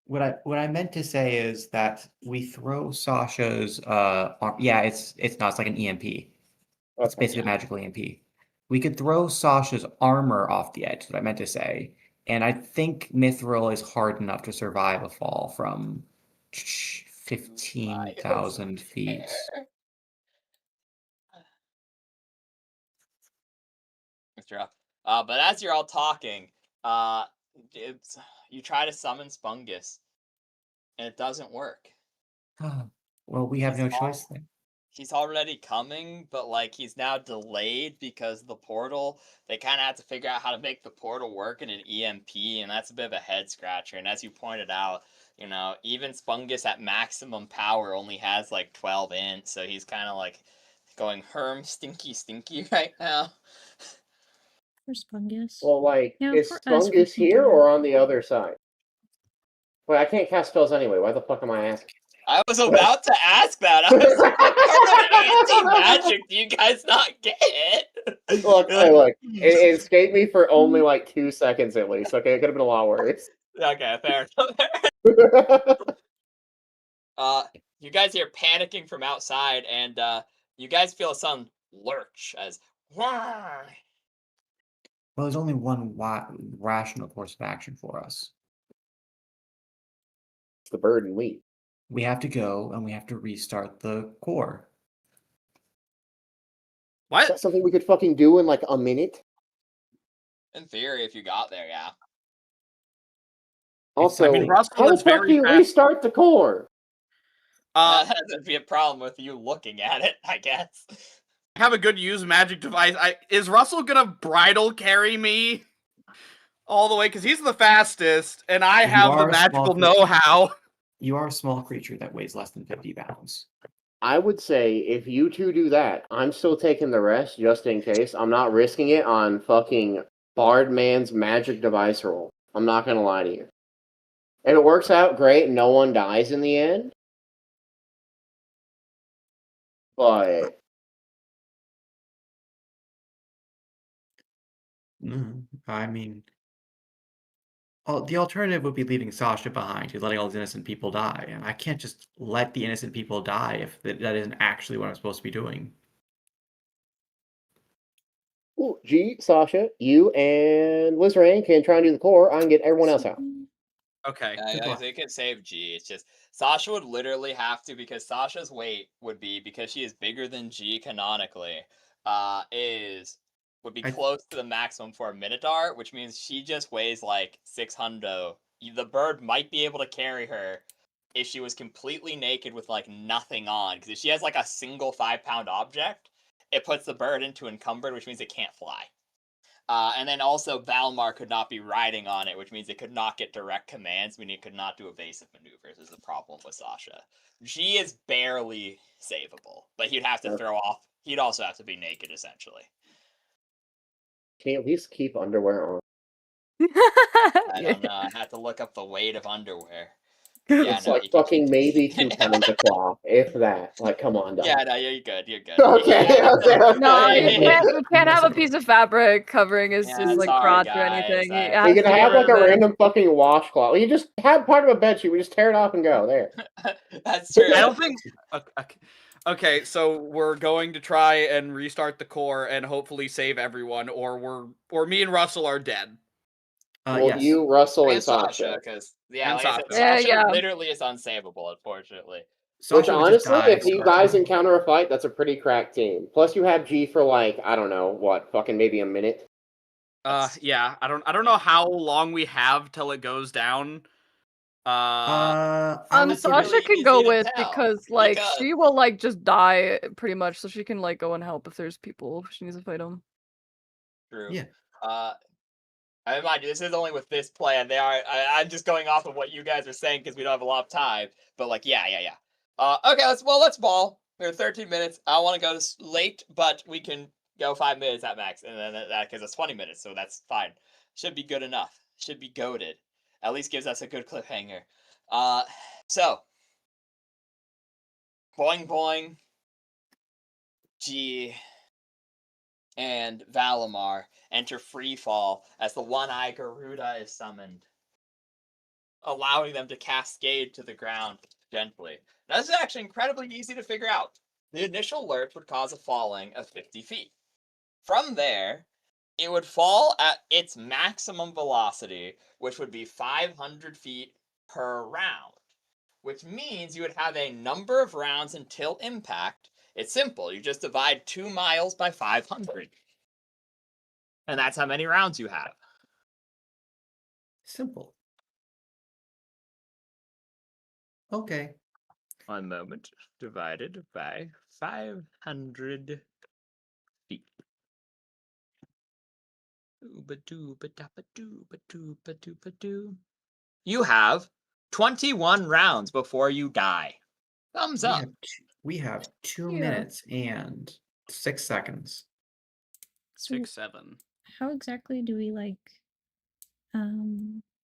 What I meant to say is that we throw Sasha's it's like an EMP. It's Okay. basically a magical EMP. We could throw Sasha's armor off the edge, what I meant to say. And I think Mithril is hard enough to survive a fall from 15,000 feet. It's rough. But as you're all talking, you try to summon Spungus, and it doesn't work. Well, we have He's no choice then. He's already coming, but like he's now delayed because the portal. They kind of have to figure out how to make the portal work in an EMP, and that's a bit of a head scratcher. And as you pointed out, even Spungus at maximum power only has like 12 int, so he's kind of like going stinky right now. For Spungus. Well, like, Yeah, is for us, Spungus we can here do or it. on the other side? Wait, I can't cast spells anyway. Why the fuck am I asking? I was about to ask that. I was like, what kind of anti-magic do you guys not get? Look, it escaped me for only like 2 seconds at least. Okay, it could have been a lot worse. Okay, fair enough. You guys hear panicking from outside, and you guys feel some lurch as. Well, there's only one rational course of action for us. The bird and leap. We have to go and we have to restart the core. Is What? that something we could fucking do in like a minute? In theory, if you got there, yeah. Also, Russell how the is fuck very do you fast. restart the core? That doesn't be a problem with you looking at it, I guess. I have a good use magic device. Is Russell gonna bridle carry me all the way? Because he's the fastest, and I You have are the a magical small creature. know-how. You are a small creature that weighs less than 50 pounds. I would say if you two do that, I'm still taking the rest just in case. I'm not risking it on fucking Bardman's magic device roll. I'm not gonna lie to you. If it works out, great. No one dies in the end. But I mean, the alternative would be leaving Sasha behind, who's letting all these innocent people die. And I can't just let the innocent people die if that isn't actually what I'm supposed to be doing. ooh, G, Sasha, you and Liz Rain can try and do the core. I can get everyone else out. Okay. I think it saved G. It's just Sasha would literally have to, because Sasha's weight would be, because she is bigger than G canonically, would be close to the maximum for a Minotaur, which means she just weighs like 600. The bird might be able to carry her if she was completely naked with like nothing on, because if she has like a single 5-pound object, it puts the bird into encumbered, which means it can't fly. And then also Valmar could not be riding on it, which means it could not get direct commands, meaning it could not do evasive maneuvers, is the problem with Sasha. G is barely savable, but he'd have to throw off. He'd also have to be naked, essentially. Can you at least keep underwear on? I don't know. I have to look up the weight of underwear. Yeah, It's no, like fucking maybe 2 pounds of cloth, if that. Like, come on, dog. Yeah, no, you're good. You're good. Okay, okay. No, you can't have a piece of fabric covering his Yeah, like sorry, crotch or guys. anything. It You're has to gonna be have like a ribbon. random fucking washcloth. You just have part of a bed sheet. We just tear it off and go there. That's true. I don't think. Okay, so we're going to try and restart the core and hopefully save everyone, or me and Russell are dead. Well, Yes. you, Russell, and Sasha, Sasha. because like I Sasha. said, Sasha Yeah. literally is unsavable, unfortunately. Sasha Which would just honestly, die, if you guys encounter a fight, that's a pretty cracked team. Plus, you have G for like, I don't know what, fucking maybe a minute. Yeah, I don't know how long we have till it goes down. That's Sasha really can easy go to with tell, because like because- she will like just die pretty much, so she can like go and help if there's people she needs to fight them. True. Yeah. I mind you, this is only with this plan. I'm just going off of what you guys are saying because we don't have a lot of time. But like, yeah. Okay, let's ball. We're 13 minutes. I want to go late, but we can go 5 minutes at max, and then that because it's 20 minutes, so that's fine. Should be good enough. Should be goated. At least gives us a good cliffhanger. So boing boing. G and Valimar enter Freefall as the One-Eye Garuda is summoned, allowing them to cascade to the ground gently. Now, this is actually incredibly easy to figure out. The initial lurch would cause a falling of 50 feet. From there, it would fall at its maximum velocity, which would be 500 feet per round, which means you would have a number of rounds until impact. It's simple. You just divide 2 miles by 500. And that's how many rounds you have. Simple. Okay. 1 moment divided by 500 feet. You have 21 rounds before you die. Thumbs up. We have 2 Yeah. minutes and 6 seconds. 6, 7. How exactly do we like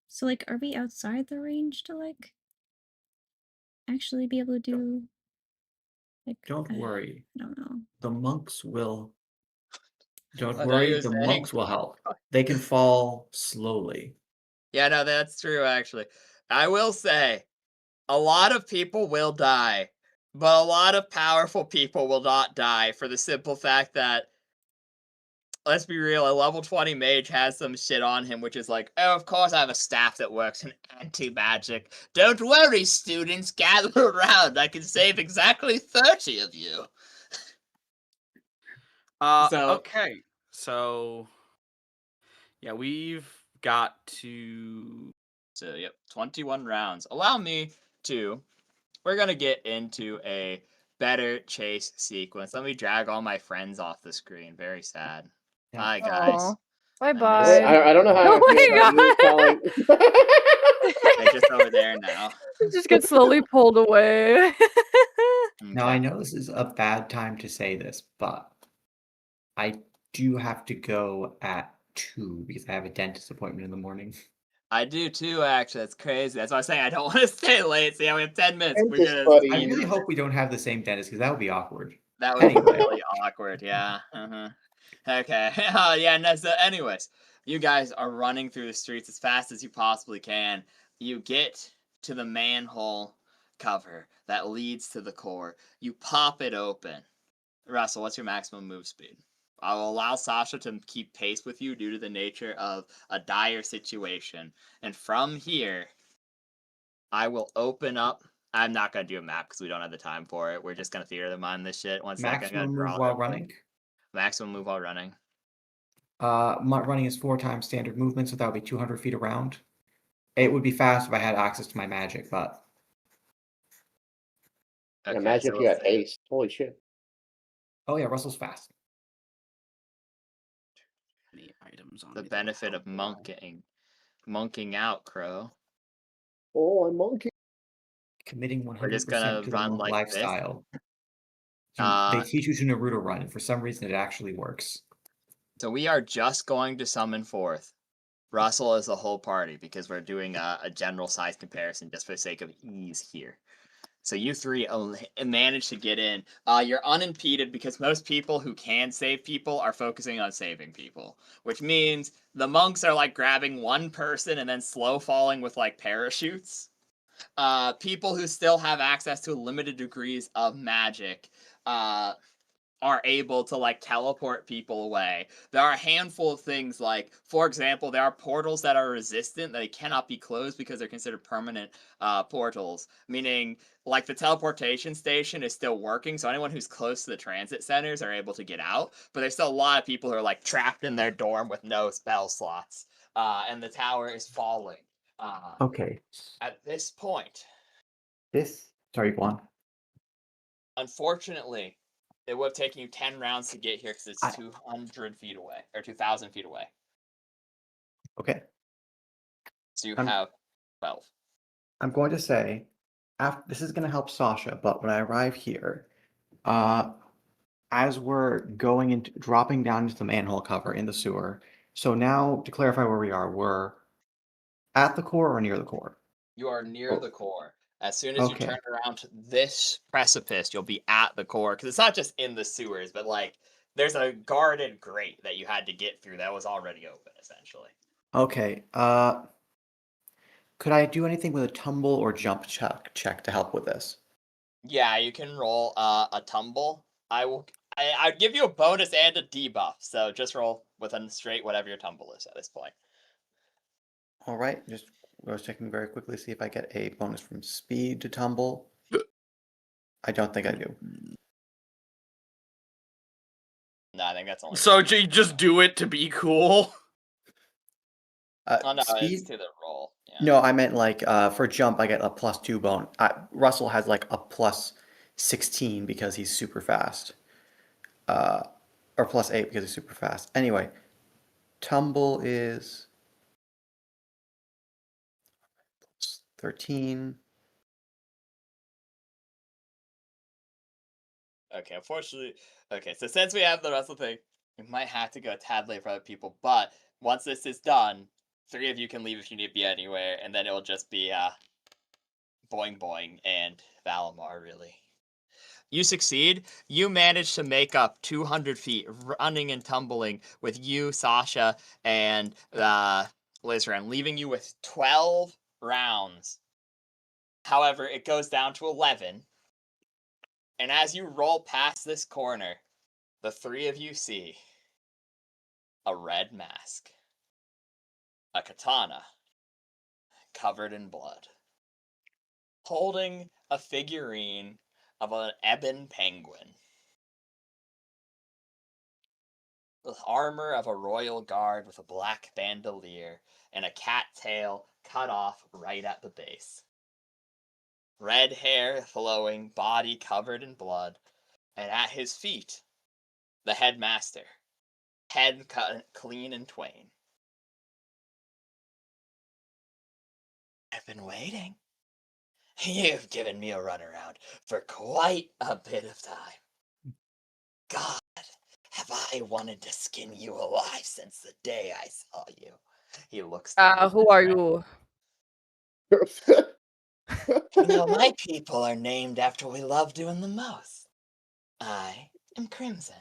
so like are we outside the range to like actually be able to do like Don't worry. I don't know. The monks will. Don't I thought worry, you were the saying- monks will help. They can fall slowly. Yeah, no, that's true, actually. I will say, a lot of people will die, but a lot of powerful people will not die for the simple fact that, let's be real, a level 20 mage has some shit on him, which is like, oh, of course I have a staff that works in anti-magic. Don't worry, students, gather around. I can save exactly 30 of you. Okay. So yeah, we've got to. So, yep, 21 rounds. Allow me to. We're going to get into a better chase sequence. Let me drag all my friends off the screen. Very sad. Yeah. Bye, guys. Aw. Bye I miss bye. you. I don't know how Oh I feel my about you calling. They're just over there now. Just get slowly pulled away. Now, I know this is a bad time to say this, but I do have to go at 2 because I have a dentist appointment in the morning. I do too, actually. That's crazy. That's why I'm saying I don't want to stay late. So yeah, we have 10 minutes. We're Dentist gonna. buddy. I really hope we don't have the same dentist because that would be awkward. That would be Anyway. really awkward. Yeah. Okay. Yeah. No, so, anyways, you guys are running through the streets as fast as you possibly can. You get to the manhole cover that leads to the core. You pop it open. Russell, what's your maximum move speed? I will allow Sasha to keep pace with you due to the nature of a dire situation. And from here, I will open up. I'm not going to do a map because we don't have the time for it. We're just going to theater mind this shit. One second. Maximum move while running. Maximum move while running. Running is 4 times standard movement, so that would be 200 feet around. It would be fast if I had access to my magic, but. Okay, imagine if you had haste. Holy shit. Oh yeah, Russell's fast. Any items on the benefit of monking out, Crow. Oh, I'm monkey. Committing 100% We're just gonna to the run monk like lifestyle. This. They teach you to Naruto run, and for some reason it actually works. So we are just going to summon forth Russell as a whole party because we're doing a general size comparison just for the sake of ease here. So you three managed to get in. You're unimpeded because most people who can save people are focusing on saving people, which means the monks are like grabbing one person and then slow falling with like parachutes. People who still have access to limited degrees of magic are able to like teleport people away. There are a handful of things like, for example, there are portals that are resistant that they cannot be closed because they're considered permanent portals, meaning like the teleportation station is still working, so anyone who's close to the transit centers are able to get out, but there's still a lot of people who are like trapped in their dorm with no spell slots, and the tower is falling. Okay. At this point, Sorry, go on. unfortunately, it would have taken you 10 rounds to get here because it's 200 feet away, or 2,000 feet away. Okay. So you have 12. I'm going to say, this is going to help Sasha, but when I arrive here, as we're going into dropping down into the manhole cover in the sewer, so now to clarify where we are, we're at the core or near the core? You are near the core. As soon as you turn around to this precipice, you'll be at the core. Because it's not just in the sewers, but like there's a guarded grate that you had to get through that was already open, essentially. Okay. Could I do anything with a tumble or jump check to help with this? Yeah, you can roll a tumble. I'd give you a bonus and a debuff, so just roll with a straight whatever your tumble is at this point. All right, I was checking very quickly to see if I get a bonus from speed to tumble. I don't think I do. No, I think that's only. So you just do it to be cool. Oh no, speed? it's to the roll. Yeah. No, I meant like for jump, I get a +2 bone. Russell has like a +16 because he's super fast, or +8 because he's super fast. Anyway, tumble is 13. Okay, unfortunately, okay, so since we have the Russell thing, we might have to go a tad late for other people, but once this is done, 3 of you can leave if you need to be anywhere, and then it'll just be, Boing Boing and Valimar, really. You succeed. You manage to make up 200 feet, running and tumbling with you, Sasha, and Lizran, leaving you with 12 rounds. However, it goes down to 11. And as you roll past this corner, the 3 of you see a red mask, a katana covered in blood, holding a figurine of an ebon penguin, the armor of a royal guard with a black bandolier and a cat tail cut off right at the base. Red hair flowing, body covered in blood, and at his feet, the headmaster, head cut clean in twain. I've been waiting. You've given me a runaround for quite a bit of time. God, have I wanted to skin you alive since the day I saw you. He looks. Who are you? You know, my people are named after what we love doing the most. I am Crimson.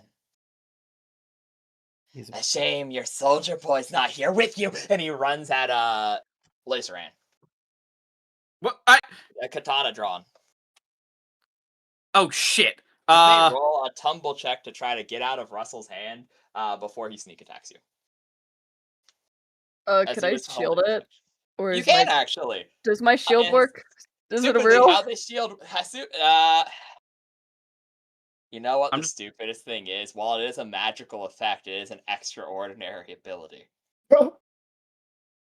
A shame your soldier boy's not here with you. And he runs at Lizran. What? A katana drawn. Oh shit. You may roll a tumble check to try to get out of Russell's hand before he sneak attacks you. Could I shield it? Or You is can actually. Does my shield work? Is it Stupidly, real? how the shield has you know what the stupidest thing is? While it is a magical effect, it is an extraordinary ability.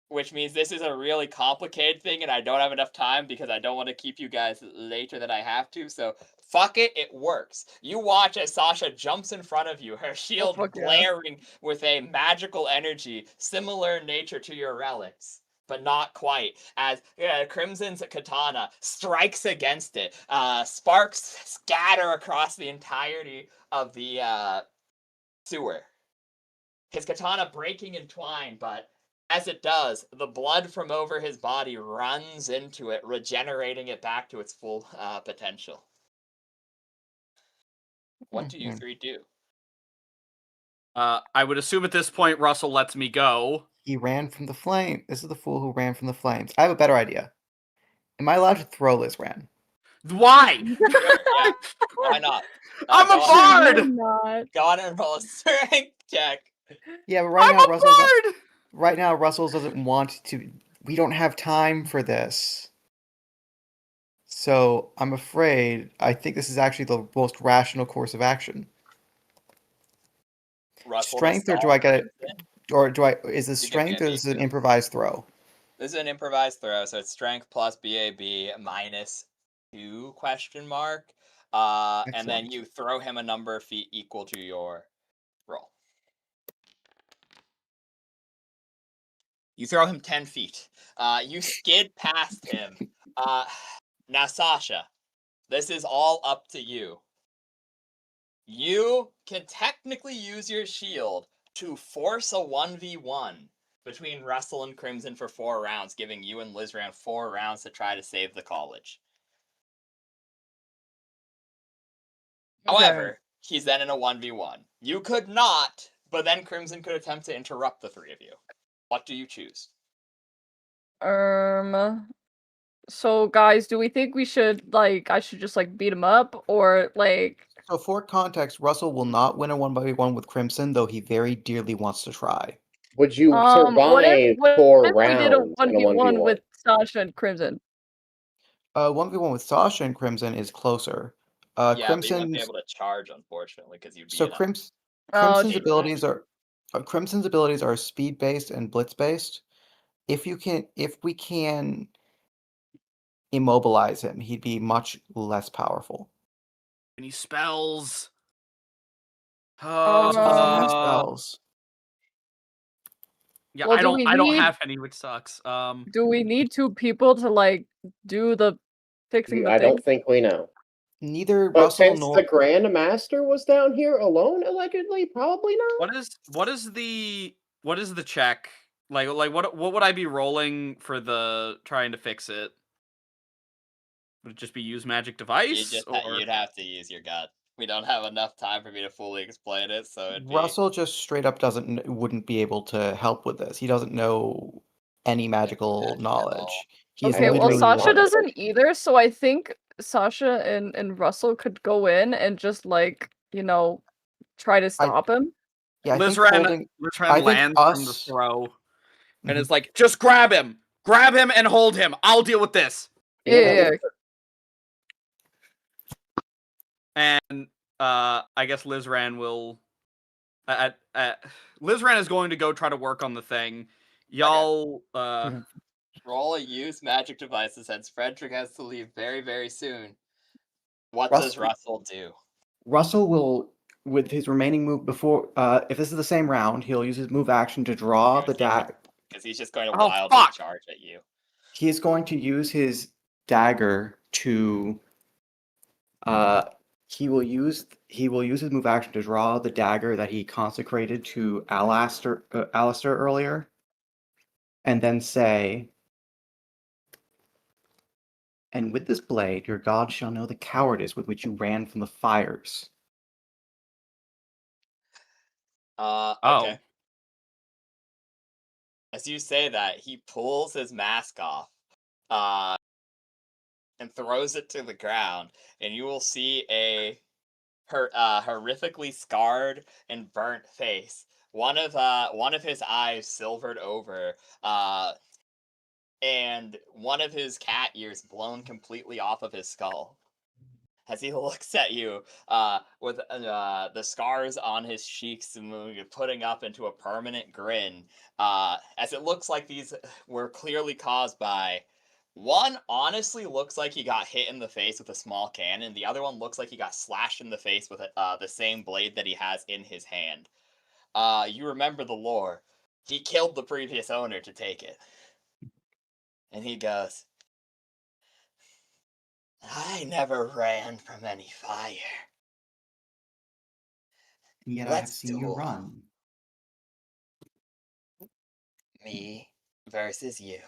Which means this is a really complicated thing, and I don't have enough time because I don't want to keep you guys later than I have to, so fuck it, it works. You watch as Sasha jumps in front of you, her shield glaring with a magical energy similar in nature to your relics, but not quite, as Crimson's katana strikes against it. Sparks scatter across the entirety of the sewer. His katana breaking in twine, but as it does, the blood from over his body runs into it, regenerating it back to its full potential. What do you three do? I would assume at this point Russell lets me go. He ran from the flame. This is the fool who ran from the flames. I have a better idea. Am I allowed to throw Lizran? Why? Yeah, why not? I'm a bard! Not. Go on and roll a strength check. Yeah, but right now Russell doesn't want to. We don't have time for this. So I'm afraid. I think this is actually the most rational course of action. Russell Strength, or do I get it? Or do I? Is this strength, or is this an improvised throw? This is an improvised throw, so it's strength plus BAB minus 2 ? And then you throw him a number of feet equal to your roll. You throw him 10 feet. You skid past him. Now, Sasha, this is all up to you. You can technically use your shield to force a 1v1 between Russell and Crimson for 4 rounds, giving you and Lizran 4 rounds to try to save the college. Okay. However, he's then in a 1v1. You could not, but then Crimson could attempt to interrupt the 3 of you. What do you choose? So guys, do we think we should, I should just, beat him up, or, So for context, Russell will not win a 1v1 with Crimson, though he very dearly wants to try. Would you survive what if 4 rounds we did a in a 1v1 with Sasha and Crimson? 1v1 with Sasha and Crimson is closer. Yeah, but you wouldn't be able to charge, unfortunately, because you'd be Crimson's abilities are speed based and blitz based. If we can immobilize him, he'd be much less powerful. Any spells? Spells. Yeah, Well, I don't have any, which sucks. Do we need 2 people to do the fixing the I thing? don't think we know. Neither But Russell since nor the Grand Master was down here alone, allegedly, probably not. What is the check? What would I be rolling for the trying to fix it? Would it just be use magic device? You'd have to use your gut. We don't have enough time for me to fully explain it, so it'd be... Russell just straight up wouldn't be able to help with this. He doesn't know any magical knowledge. Okay, well, Sasha doesn't either, so I think Sasha and Russell could go in and just, try to stop him. Yeah, Lizran lands from the throw, and it's like, just grab him and hold him. I'll deal with this. Yeah. And I guess Lizran will. Lizran is going to go try to work on the thing. Y'all roll a use magic devices, since Frederick has to leave very, very soon. What does Russell do? Russell will, with his remaining move before, if this is the same round, he'll use his move action to draw the dagger. Because he's just going to wildly charge at you. He is going to use his dagger to. He will use his move action to draw the dagger that he consecrated to Alistair earlier. and then say, "And with this blade, your god shall know the cowardice with which you ran from the fires." Okay. As you say that, he pulls his mask off, and throws it to the ground, and you will see a horrifically scarred and burnt face. One of his eyes silvered over, and one of his cat ears blown completely off of his skull. As he looks at you, with the scars on his cheeks putting up into a permanent grin, as it looks like these were clearly caused by. One honestly looks like he got hit in the face with a small cannon. The other one looks like he got slashed in the face with the same blade that he has in his hand. You remember the lore. He killed the previous owner to take it. And he goes, "I never ran from any fire. And yet I have Let's seen you duel. run. Me versus you.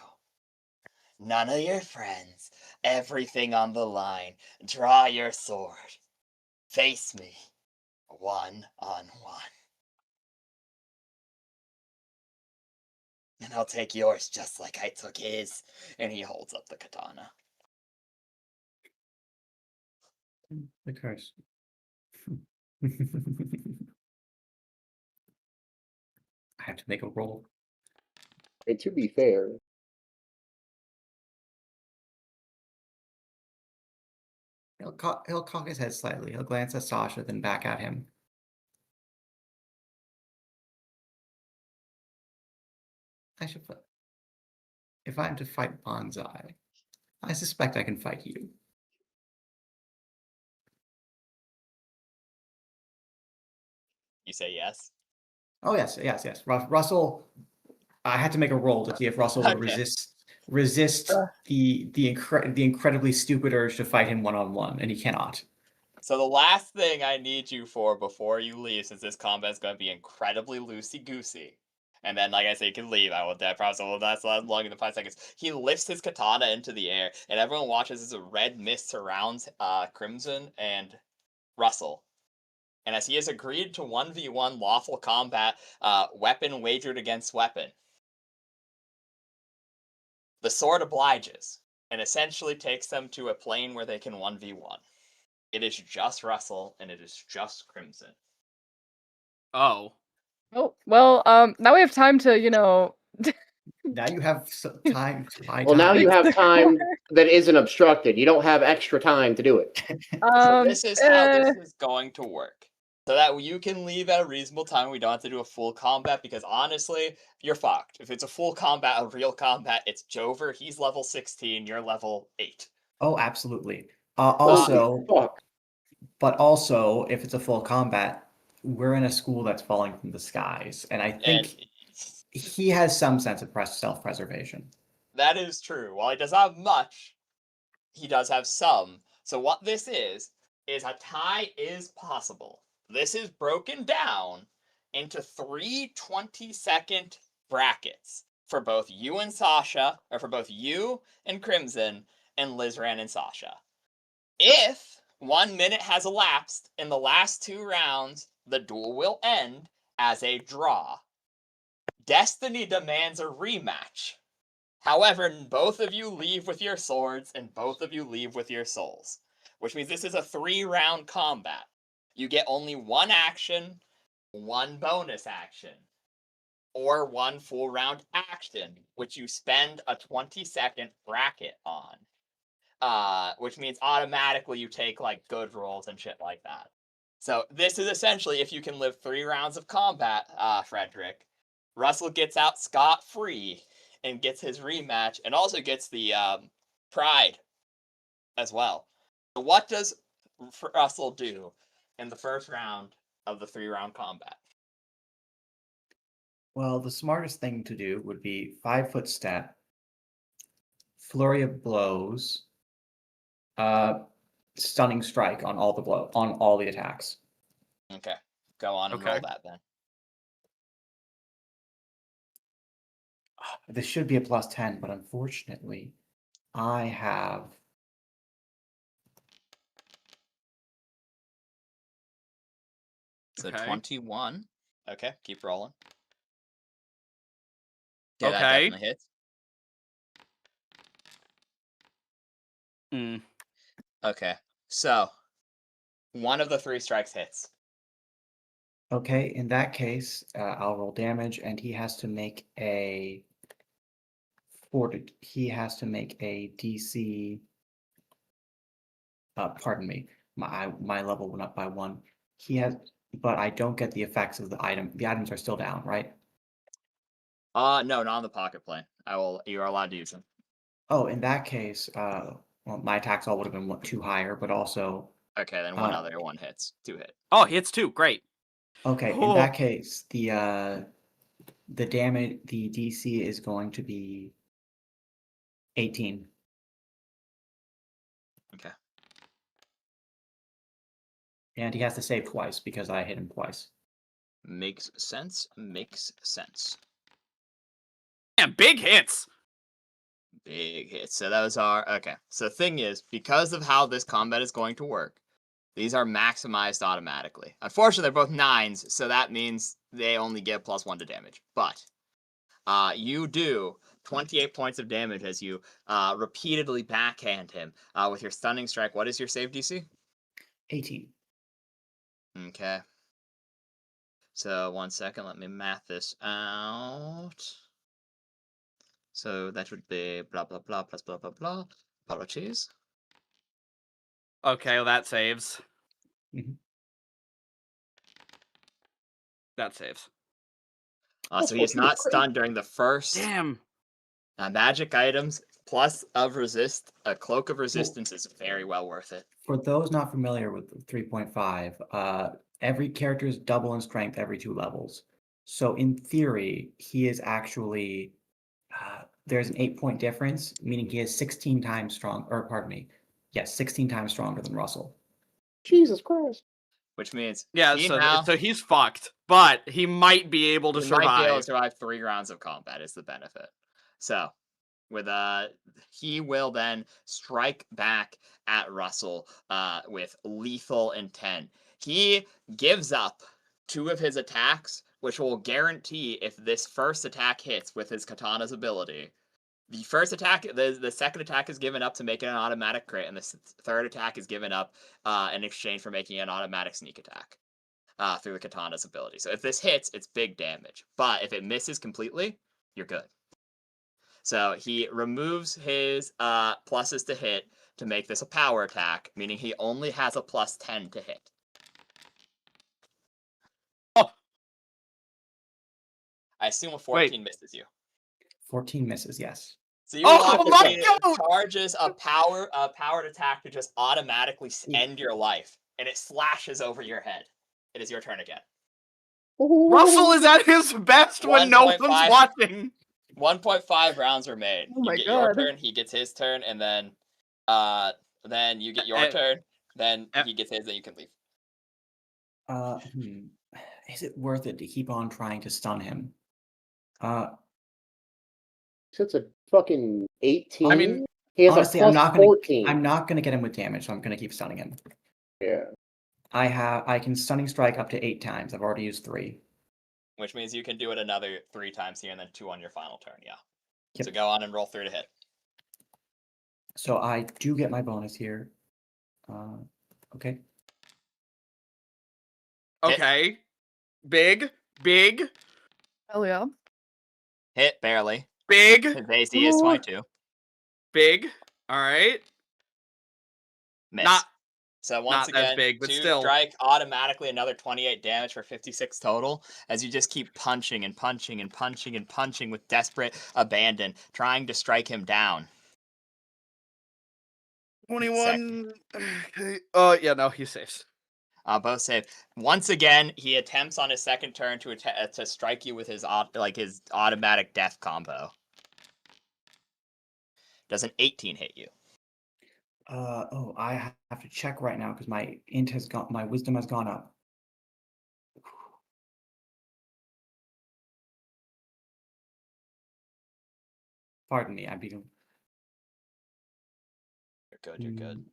None of your friends. Everything on the line. Draw your sword. Face me. 1-on-1. And I'll take yours just like I took his." And he holds up the katana. The curse. I have to make a roll. And to be fair, He'll cock his head slightly. He'll glance at Sasha, then back at him. If I am to fight Bonsai, I suspect I can fight you. You say yes? Oh yes. Russell. I had to make a roll to see if Russell would Okay. resist the incredibly stupid urge to fight him one-on-one, and he cannot. So the last thing I need you for before you leave, since this combat is going to be incredibly loosey-goosey, and then, like I said, you can leave. I promise it will last longer than 5 seconds. He lifts his katana into the air, and everyone watches as a red mist surrounds Crimson and Russell. And as he has agreed to 1v1 lawful combat, weapon wagered against weapon, the sword obliges, and essentially takes them to a plane where they can 1v1. It is just Russell, and it is just Crimson. Oh. Oh, well, now we have time to, Now you have time to buy well, now time. you Fix have the time that isn't obstructed. You don't have extra time to do it. So this is how this is going to work. So that you can leave at a reasonable time. We don't have to do a full combat, because honestly, you're fucked. If it's a full combat, a real combat, it's Jover. He's level 16, you're level 8. Oh, absolutely. Holy fuck. But also, if it's a full combat, we're in a school that's falling from the skies, and I think he has some sense of self-preservation. That is true. While he does not have much, he does have some. So what this is a tie is possible. This is broken down into 3 20-second brackets for both you and Sasha, or for both you and Crimson, and Lizran and Sasha. If 1 minute has elapsed in the last 2 rounds, the duel will end as a draw. Destiny demands a rematch. However, both of you leave with your swords, and both of you leave with your souls. Which means this is a 3-round combat. You get only 1 action, 1 bonus action, or 1 full round action, which you spend a 20-second bracket on. Which means automatically you take, like, good rolls and shit like that. So this is essentially if you can live 3 rounds of combat, Frederick. Russell gets out scot-free and gets his rematch, and also gets the pride as well. So what does Russell do in the first round of the 3-round combat? Well, the smartest thing to do would be 5-foot step, flurry of blows, stunning strike on all the attacks. Okay, go on and roll that then. This should be a plus 10, but unfortunately, I have. So Okay. 21. Okay, keep rolling. Yeah, that Okay. definitely hits. Mm. Okay, so one of the 3 strikes hits. Okay, in that case, I'll roll damage, and he has to make a DC. Pardon me, my level went up by 1. He has, but I don't get the effects of the item. The items are still down, right? No, not on the pocket plane. You are allowed to use them. Oh, in that case, well, my attacks all would have been 2 higher, but also. Okay, then one other one hits. 2 hit. Oh, he hits 2. Great. Okay, in Oh. that case, the damage, the DC is going to be 18. Okay. And he has to save twice because I hit him twice. Makes sense. Makes sense. Man, big hits. Big hits. So those are okay. So the thing is, because of how this combat is going to work, these are maximized automatically. Unfortunately, they're both 9s, so that means they only get +1 to damage. But you do 28 points of damage as you repeatedly backhand him with your stunning strike. What is your save DC? 18. Okay. So 1 second, let me math this out. So that would be blah blah blah plus blah blah blah. Apologies. Okay, well, that saves. Mhm. That saves. So he's not stunned during the first Damn. magic items plus of resist. A cloak of resistance is very well worth it. For those not familiar with 3.5, every character is double in strength every 2 levels. So in theory, he is actually there's an 8-point difference, meaning he is 16 times strong. Or pardon me, yes, 16 times stronger than Russell. Jesus Christ. Which means Yeah, he so now, so he's fucked, but he might be able to he might be able to survive. survive 3 rounds of combat is the benefit. So with he will then strike back at Russell with lethal intent. He gives up 2 of his attacks, which will guarantee if this first attack hits with his katana's ability. The first attack, the second attack is given up to make it an automatic crit, and the third attack is given up in exchange for making an automatic sneak attack through the katana's ability. So if this hits, it's big damage. But if it misses completely, you're good. So he removes his pluses to hit to make this a power attack, meaning he only has a +10 to hit. Oh. I assume a 14 misses you. 14 misses, yes. So you watch my it charges a powered attack to just automatically end your life, and it slashes over your head. It is your turn again. Russell is at his best when no one's 1.5. watching. 1.5 rounds are made. Oh my you get your God. turn, he gets his turn, and then you get your turn, then he gets his, then you can leave. Is it worth it to keep on trying to stun him? It's a fucking 18. I mean, he has honestly, a plus 14. I'm not gonna get him with damage, so I'm gonna keep stunning him. Yeah. I can stunning strike up to 8 times. I've already used 3. Which means you can do it another 3 times here and then 2 on your final turn, yeah. Yep. So go on and roll 3 to hit. So I do get my bonus here. Okay. okay. Big. Hell yeah. Hit, barely. Big. His AC is 22. Big. Alright. Miss. Not So once not again, as big, but 2 still. strike, automatically another 28 damage for 56 total, as you just keep punching and punching and punching and punching with desperate abandon, trying to strike him down. 21. Yeah, no, he saves. Both save. Once again, he attempts on his second turn to strike you with his his automatic death combo. Does an 18 hit you? I have to check right now because my wisdom has gone up. Pardon me, I being. You're good. You're good.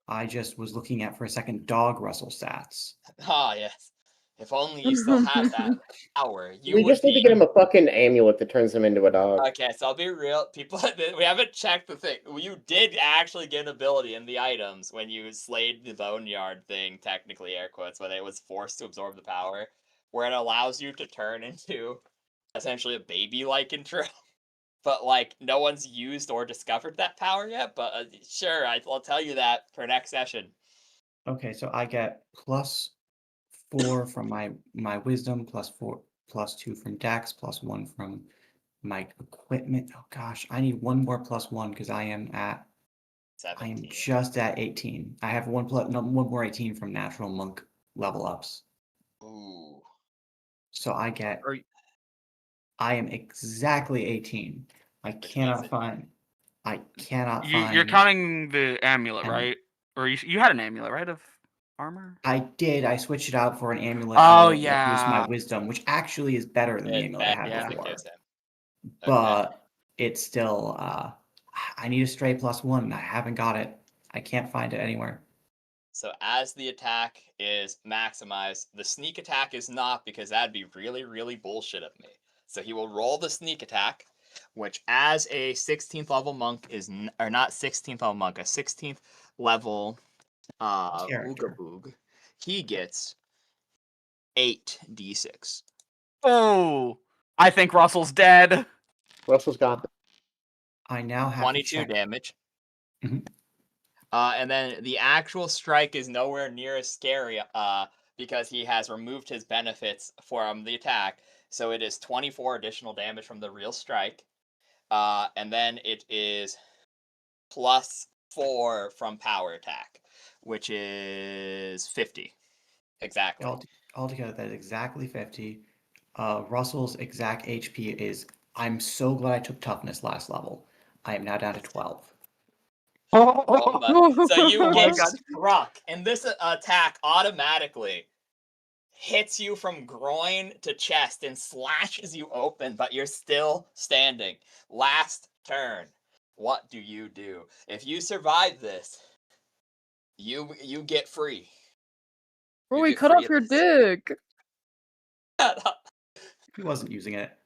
I just was looking at for a second dog Russell stats. Ah, yes. If only you still had that power, you We would just need to be. get him a fucking amulet that turns him into a dog. Okay, so I'll be real. People, we haven't checked the thing. You did actually get an ability in the items when you slayed the boneyard thing, technically, air quotes, when it was forced to absorb the power, where it allows you to turn into essentially a baby-like intro. But, like, no one's used or discovered that power yet, but sure, I'll tell you that for next session. Okay, so I get +4 from my wisdom, +4, +2 from Dex, +1 from my equipment. Oh gosh, I need one more +1 because I am 17. just at 18. I have one more 18 from natural monk level ups. Ooh. So I Are y- am exactly 18. I Which means cannot it- find. You're counting the amulet, Am- right? Or you had an amulet, right, of armor? I did. I switched it out for an amulet. Oh, that used my yeah. wisdom, which actually is better than the It's amulet I had yeah. before. gives him. Okay. But it's still. I need a stray +1. I haven't got it. I can't find it anywhere. So as the attack is maximized, the sneak attack is not, because that'd be really, really bullshit of me. So he will roll the sneak attack, which as a 16th level monk is, or not 16th level monk, a 16th level Character. Oogaboog, he gets 8d6. Oh, I think Russell's dead. Russell's got I now have 22 to check. damage. Mhm. And then the actual strike is nowhere near as scary because he has removed his benefits from the attack. So it is 24 additional damage from the real strike. And then it is +4 from power attack, which is 50. Exactly. Altogether, that is exactly 50. Russell's exact HP is. I'm so glad I took toughness last level. I am now down to 12. Oh my. So you Oh my get God. struck, and this attack automatically hits you from groin to chest and slashes you open, but you're still standing. Last turn. What do you do? If you survive this, you get free. Bro, You we get cut free off of your this. dick. He wasn't using it.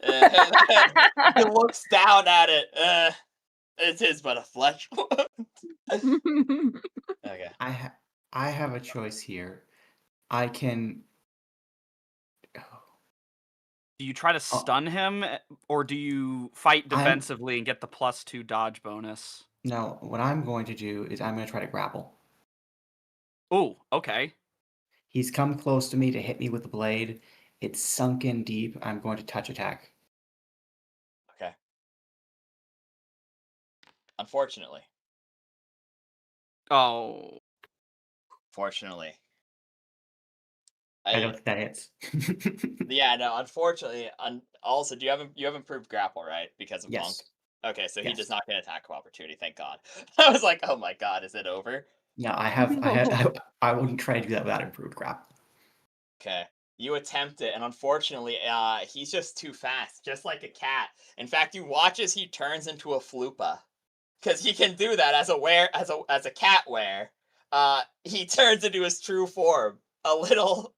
He looks down at it. It is but a flesh wound. Okay. I have a choice here. I can. Do you try to stun him, or do you fight defensively and get the +2 dodge bonus? No, what I'm going to do is I'm going to try to grapple. Oh, okay. He's come close to me to hit me with the blade. It's sunk in deep. I'm going to touch attack. Okay. Unfortunately. Oh. Fortunately. I don't think that hits. Yeah, no, unfortunately. Also, you have improved grapple, right? Because of Yes. Monk. Okay, so he Yes. does not get attack of opportunity, thank God. I was like, oh my God, is it over? Yeah, I wouldn't try to do that without improved grapple. Okay. You attempt it, and unfortunately, he's just too fast, just like a cat. In fact, you watch as he turns into a flupa. Because he can do that as a cat were. He turns into his true form. A little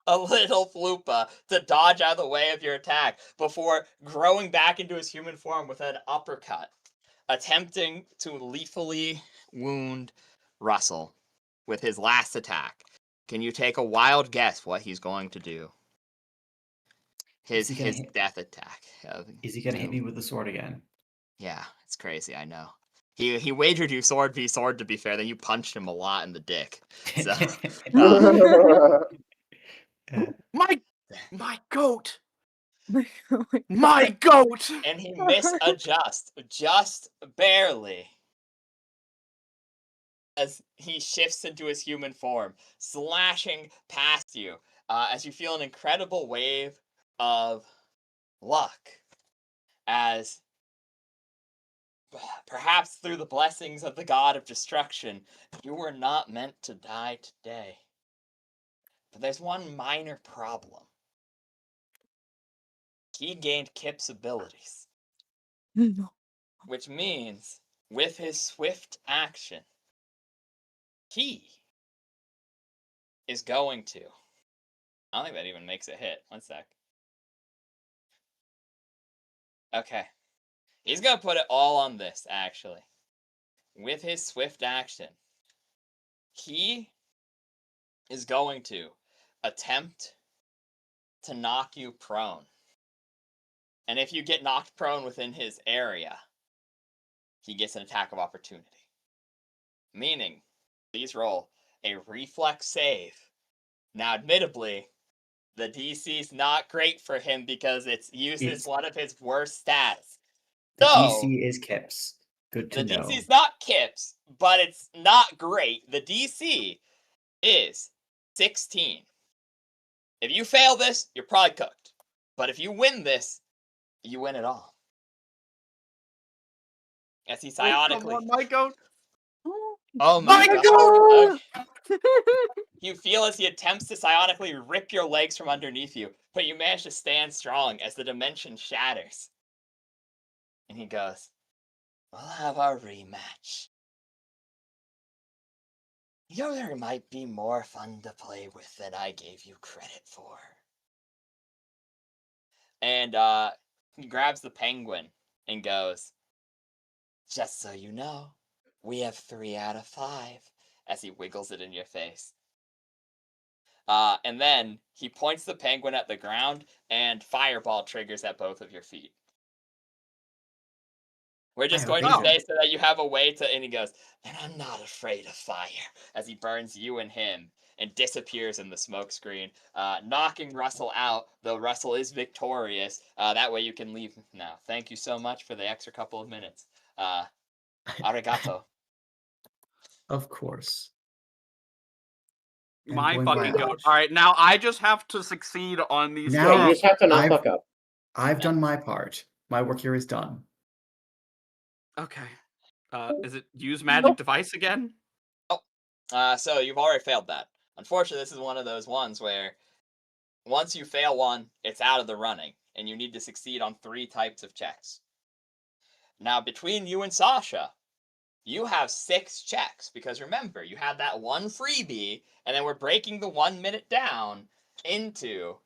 flupa to dodge out of the way of your attack before growing back into his human form with an uppercut, attempting to lethally wound Russell with his last attack. Can you take a wild guess what he's going to do? His death attack. Is he going to hit me with the sword again? Yeah, it's crazy, I know. He wagered you sword v sword, to be fair, then you punched him a lot in the dick. So My goat. My goat. and he misadjusts just barely as he shifts into his human form, slashing past you as you feel an incredible wave of luck as perhaps through the blessings of the god of destruction, you were not meant to die today. But there's one minor problem. He gained Kip's abilities. No. Which means, with his swift action, he is going to... I don't think that even makes a hit. One sec. Okay. He's going to put it all on this, actually. With his swift action, he is going to attempt to knock you prone. And if you get knocked prone within his area, he gets an attack of opportunity. Meaning, please roll a reflex save. Now, admittedly, the DC's not great for him because it uses one of his worst stats. The So, DC is Kips. Good to know. The DC's not Kips, but it's not great. The DC is 16. If you fail this, you're probably cooked. But if you win this, you win it all. As he psionically... Come on, my goat. Oh my god! Okay. You feel as he attempts to psionically rip your legs from underneath you, but you manage to stand strong as the dimension shatters. And he goes, "We'll have our rematch. There might be more fun to play with than I gave you credit for." And he grabs the penguin and goes, "Just so you know, we have 3 out of 5, as he wiggles it in your face. And then he points the penguin at the ground, and fireball triggers at both of your feet. We're just going to say so that you have a way to... And he goes, "And I'm not afraid of fire," as he burns you and him and disappears in the smoke screen, knocking Russell out, though Russell is victorious. That way you can leave now. Thank you so much for the extra couple of minutes. Arigato. Of course. My fucking goat. All right, now I just have to succeed on these. Now, you just have to not fuck up. I've done my part. My work here is done. Okay. Is it use magic device again? Oh. So you've already failed that. Unfortunately, this is one of those ones where once you fail one, it's out of the running, and you need to succeed on 3 types of checks. Now, between you and Sasha, you have 6 checks, because remember, you had that one freebie, and then we're breaking the 1 minute down into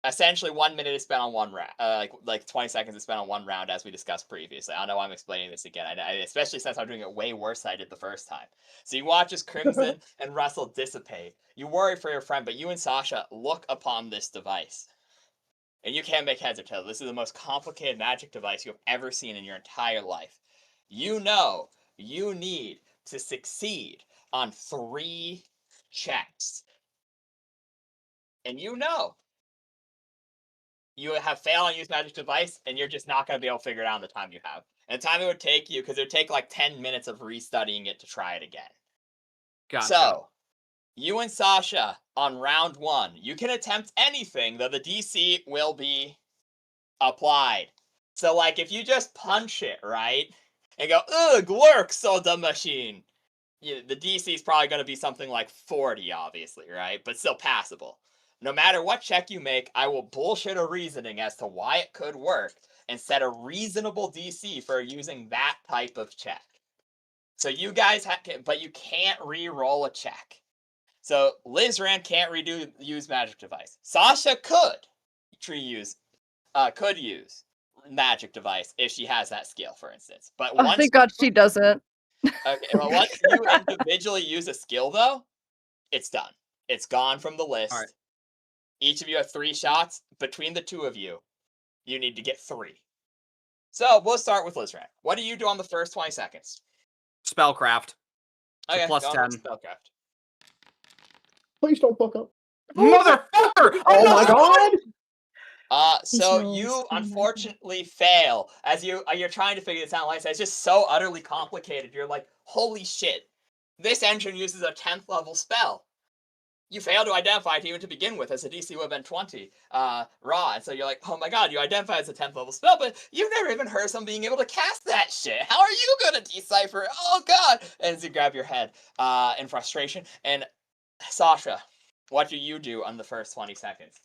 essentially 1 minute is spent on one round, like 20 seconds is spent on one round, as we discussed previously. I don't know why I'm explaining this again, especially since I'm doing it way worse than I did the first time. So you watch as Crimson and Russell dissipate. You worry for your friend, but you and Sasha look upon this device. And you can't make heads or tails. This is the most complicated magic device you have ever seen in your entire life. You know you need to succeed on 3 checks. And you know you have failed on use magic device, and you're just not going to be able to figure it out in the time you have. And the time it would take you, because it would take like 10 minutes of restudying it to try it again. Gotcha. So, you and Sasha, on round 1, you can attempt anything, though the DC will be applied. So, like, if you just punch it, right, and go, "Ugh, work, soda machine," the DC is probably going to be something like 40, obviously, right? But still passable. No matter what check you make, I will bullshit a reasoning as to why it could work and set a reasonable DC for using that type of check. So you guys but you can't re-roll a check. So Lizran can't use magic device. Sasha could use magic device if she has that skill, for instance. But once thank God she doesn't. Okay, well, once you individually use a skill, though, it's done. It's gone from the list. All right. Each of you have 3 shots. Between the 2 of you, you need to get 3. So we'll start with Lizran. What do you do on the first 20 seconds? Spellcraft. Okay, plus 10. Spellcraft. Please don't fuck up. Motherfucker! Oh my god! So you unfortunately fail as you're trying to figure this out. Like I said, it's just so utterly complicated. You're like, holy shit! This engine uses a 10th level spell. You fail to identify it even to begin with, as the DC would have been 20 raw. And so you're like, oh my god, you identify as a 10th level spell, but you've never even heard of someone being able to cast that shit. How are you going to decipher it? Oh god! And as you grab your head in frustration. And Sasha, what do you do on the first 20 seconds?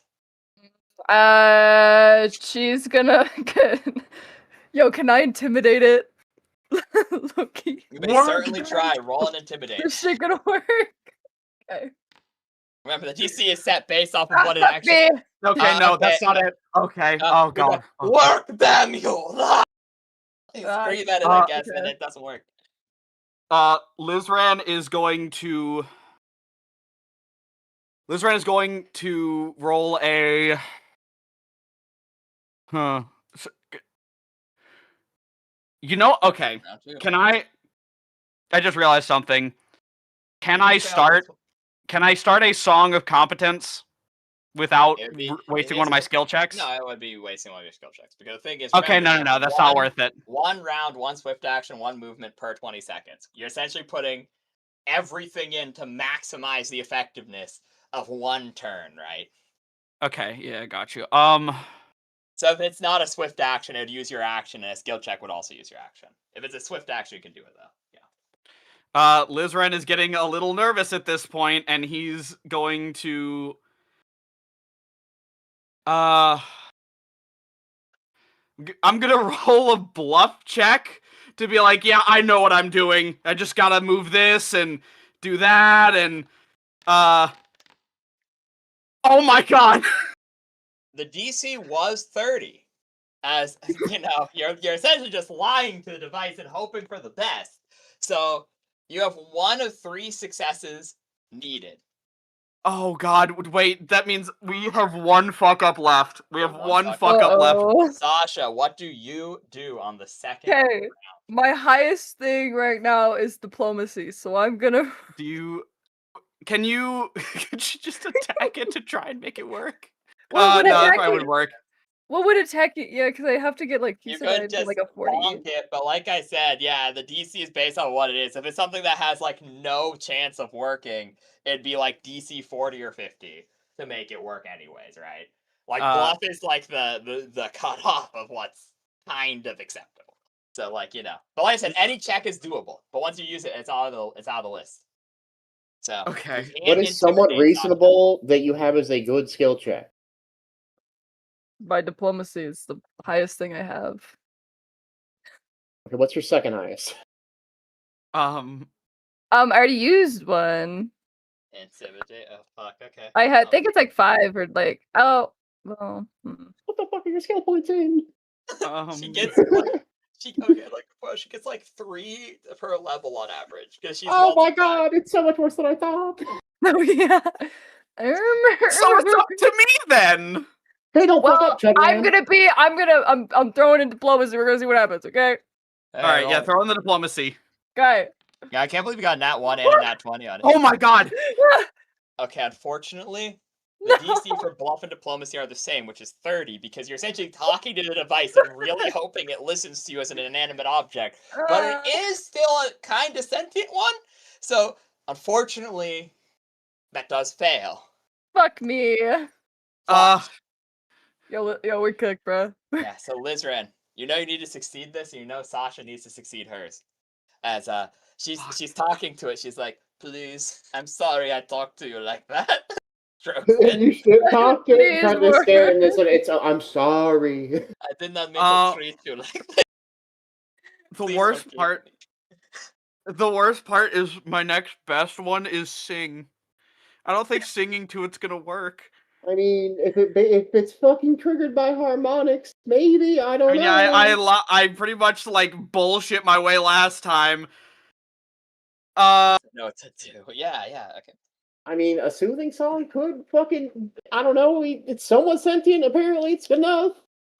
She's gonna Yo, can I intimidate it? Loki. You may certainly try. Roll an intimidate. This shit gonna work. Okay. Remember, the DC is set based off of what it actually. Me. Okay, no, okay, that's not it. Okay. Oh you're god. gonna Work, damn you! Scream at it, I guess, okay. and it doesn't work. Lizran is going to roll a. You know, okay. Can I just realized something. Can I start a song of competence without wasting one of my skill checks? No, it would be wasting one of your skill checks. Because the thing is, okay, remember, no, that's not worth it. 1 round, 1 swift action, 1 movement per 20 seconds. You're essentially putting everything in to maximize the effectiveness of 1 turn, right? Okay, yeah, got you. So if it's not a swift action, it would use your action, and a skill check would also use your action. If it's a swift action, you can do it, though. Yeah. Lizran is getting a little nervous at this point, and he's going to... I'm gonna roll a bluff check to be like, yeah, I know what I'm doing. I just gotta move this and do that, and... Oh my god! The DC was 30. As, you know, you're essentially just lying to the device and hoping for the best. So, you have 1 of 3 successes needed. Oh god, wait, that means we have 1 fuck-up left. We have one fuck-up left. Sasha, what do you do on the second Okay, round? my highest thing right now is diplomacy, so I'm gonna... Can you just attack it to try and make it work? What would no, that attack probably it? would work. What would attack it? Yeah, because I have to get like You piece of could just like a 40. bonk it, but like I said, yeah, the DC is based on what it is. If it's something that has like no chance of working, it'd be like DC 40 or 50 to make it work anyways, right? Like bluff is like the cutoff of what's kind of acceptable. So like, you know. But like I said, any check is doable. But once you use it, it's out of the list. So okay. What is somewhat reasonable that you have as a good skill check? My diplomacy is the highest thing I have. Okay, what's your second highest? I already used one. Intimidate. Oh fuck. Okay. I think it's like 5 or like well. What the fuck are your skill points in? She gets she gets like 3 per level on average because she's. Oh my god! It's so much worse than I thought. Oh yeah. So it's up to me then. Hey, don't fuck up, Chug I'm Man. I'm throwing in diplomacy. We're gonna see what happens. Okay. All right, yeah, throw in the diplomacy. Okay. Yeah, I can't believe you got a nat 1 and a nat 20 on it. Oh my god. Okay, unfortunately, the DC for bluff and diplomacy are the same, which is 30, because you're essentially talking to the device and really hoping it listens to you as an inanimate object. But it is still a kind of sentient one, so unfortunately, that does fail. Fuck me. Yo, we're cooked, bro. Yeah, so Lizran, you know you need to succeed this, and you know Sasha needs to succeed hers. As she's talking to it, she's like, "Please, I'm sorry I talked to you like that." You should talk to it. Trying to stare in this one. I'm sorry. I did not mean to treat you like that. The worst part is my next best one is sing. I don't think singing to it's gonna work. I mean, if it's fucking triggered by harmonics, maybe, I don't know. Yeah, I pretty much like bullshit my way last time. No, it's a 2. Yeah, okay. I mean, a soothing song could fucking, I don't know, it's somewhat sentient, apparently, it's enough.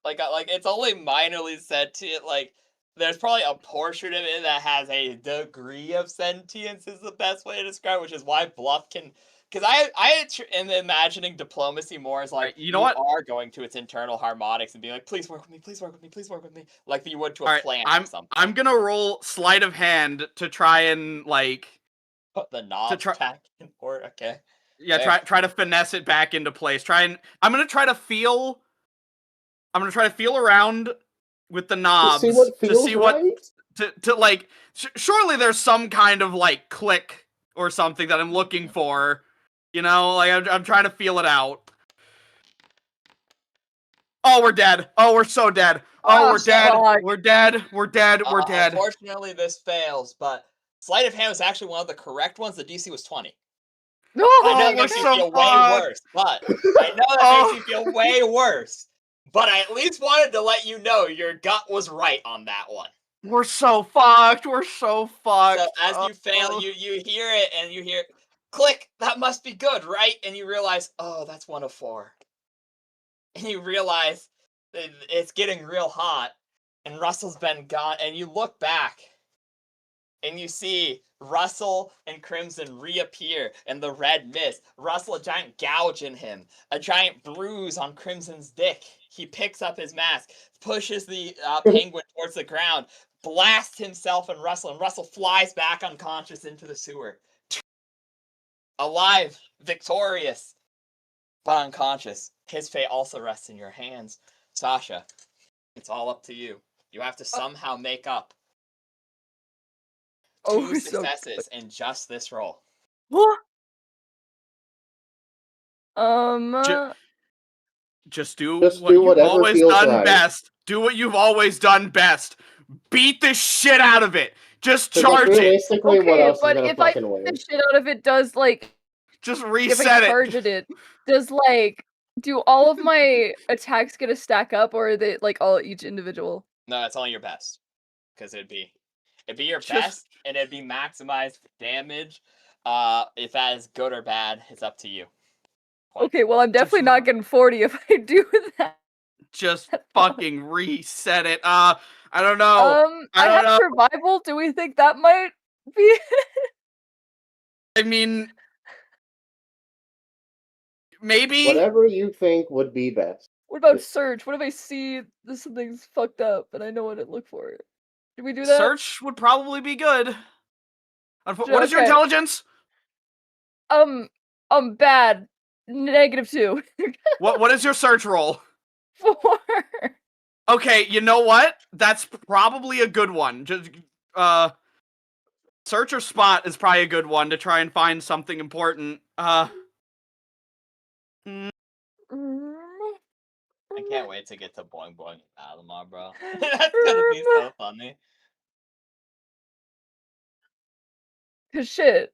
Like it's only minorly sentient, like, there's probably a portion of it that has a degree of sentience is the best way to describe it, which is why bluff can... Because I am imagining diplomacy more as like, you know what? are going to its internal harmonics and being like, please work with me, please work with me, please work with me, like you would to a plant or something. I'm gonna roll sleight of hand to try and like put the knob back in port. Okay. Yeah, try to finesse it back into place. I'm gonna try to feel around with the knobs to see what like surely there's some kind of like click or something that I'm looking for. You know, like I'm trying to feel it out. Oh, we're dead. Oh, we're so dead. Oh, Oh, we're dead. fuck. We're dead. We're dead. We're dead. Unfortunately, this fails, but sleight of hand was actually one of the correct ones. The DC was 20. No. I know Oh, that we're makes you so feel way fucked. worse, but I know that makes you feel way worse. But I at least wanted to let you know your gut was right on that one. We're so fucked. We're so fucked. So as you fail, you hear it and you hear click. That must be good, right? And you realize, oh, that's 1 of 4. And you realize it's getting real hot, and Russell's been gone. And you look back, and you see Russell and Crimson reappear in the red mist. Russell, a giant gouge in him, a giant bruise on Crimson's dick. He picks up his mask, pushes the penguin towards the ground, blasts himself and Russell flies back unconscious into the sewer. Alive, victorious, but unconscious. His fate also rests in your hands. Sasha, it's all up to you. You have to somehow make up 2 successes in just this roll. What? Just do Just what do you've whatever always feels done right. best. Do what you've always done best. Beat the shit out of it. Just 'Cause, like, charge it. realistically, what Okay, else is but gonna if I fucking win? beat the shit out of it, does like Just if I reset it. charge it, does like do all of my attacks get a stack up, or are they like all each individual? No, it's only your best. Because it'd be your Just- best, and it'd be maximized damage. If that is good or bad, it's up to you. Okay, well I'm definitely Just- not getting 40 if I do that. Just fucking reset it. I don't know. I don't have know. survival. Do we think that might be? I mean, maybe. Whatever you think would be best. What about search? What if I see this something's fucked up and I know what to look for? Did we do that? Search would probably be good. What is your Okay. intelligence? Bad. -2. What is your search roll? 4. Okay, you know what? That's probably a good one. Just search or spot is probably a good one to try and find something important. I can't wait to get to Boing Boing and Alamar, bro. That's gonna be so funny. Cause shit.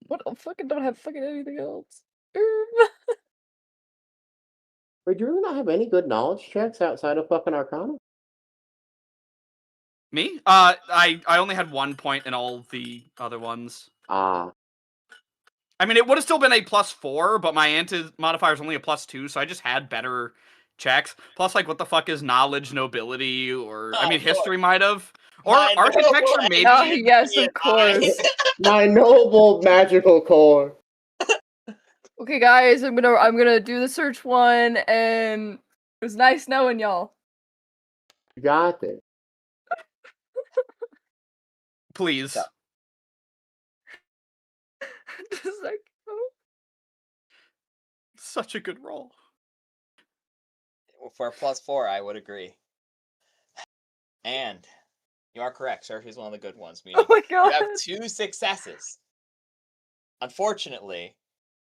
What? I fucking don't have fucking anything else. Wait, do you really not have any good knowledge checks outside of fucking Arcana? Me? I only had 1 point in all the other ones. Ah. I mean, it would have still been a +4, but my modifier is only a +2, so I just had better checks. Plus, like, what the fuck is knowledge, nobility, or I mean, history might have, or My architecture noble maybe. Oh, yes, of course. My noble magical core. Okay, guys, I'm gonna do the search one, and it was nice knowing y'all. You got this. Please. Yeah. Just like, oh. Such a good roll. For a +4, I would agree. And you are correct. Search is one of the good ones. Meaning Oh my you god. have 2 successes. Unfortunately,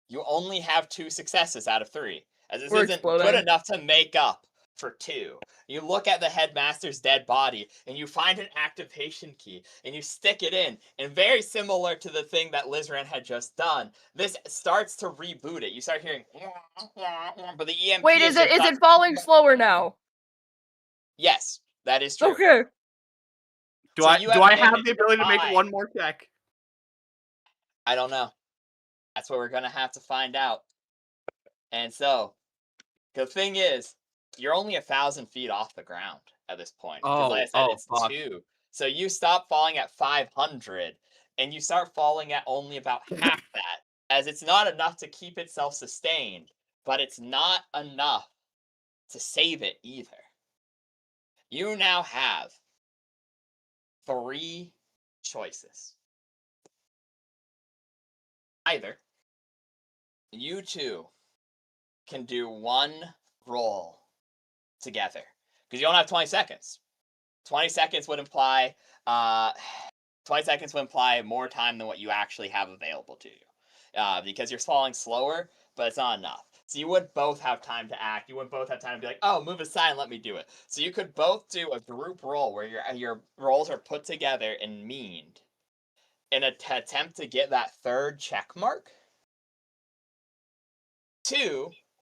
you only have 2 successes out of 3, as this We're isn't exploding. good enough to make up for 2. You look at the headmaster's dead body, and you find an activation key, and you stick it in, and very similar to the thing that Lizran had just done, this starts to reboot it. You start hearing, but the EMP Wait, is it falling slower now? Yes, that is true. Okay. Do So I you have damage the ability to make 5. 1 more check? I don't know. That's what we're gonna have to find out. And so, the thing is, you're only 1,000 feet off the ground at this point. Because like I said, it's fuck. 2. So you stop falling at 500, and you start falling at only about half that, as it's not enough to keep it self-sustained, but it's not enough to save it either. You now have 3 choices. Either you two can do 1 roll together, because you don't have 20 seconds. 20 seconds would imply 20 seconds would imply more time than what you actually have available to you, because you're falling slower, but it's not enough. So you would both have time to act. You wouldn't both have time to be like, oh, move aside and let me do it. So you could both do a group roll where your rolls are put together and meaned in an attempt to get that third check mark. 2,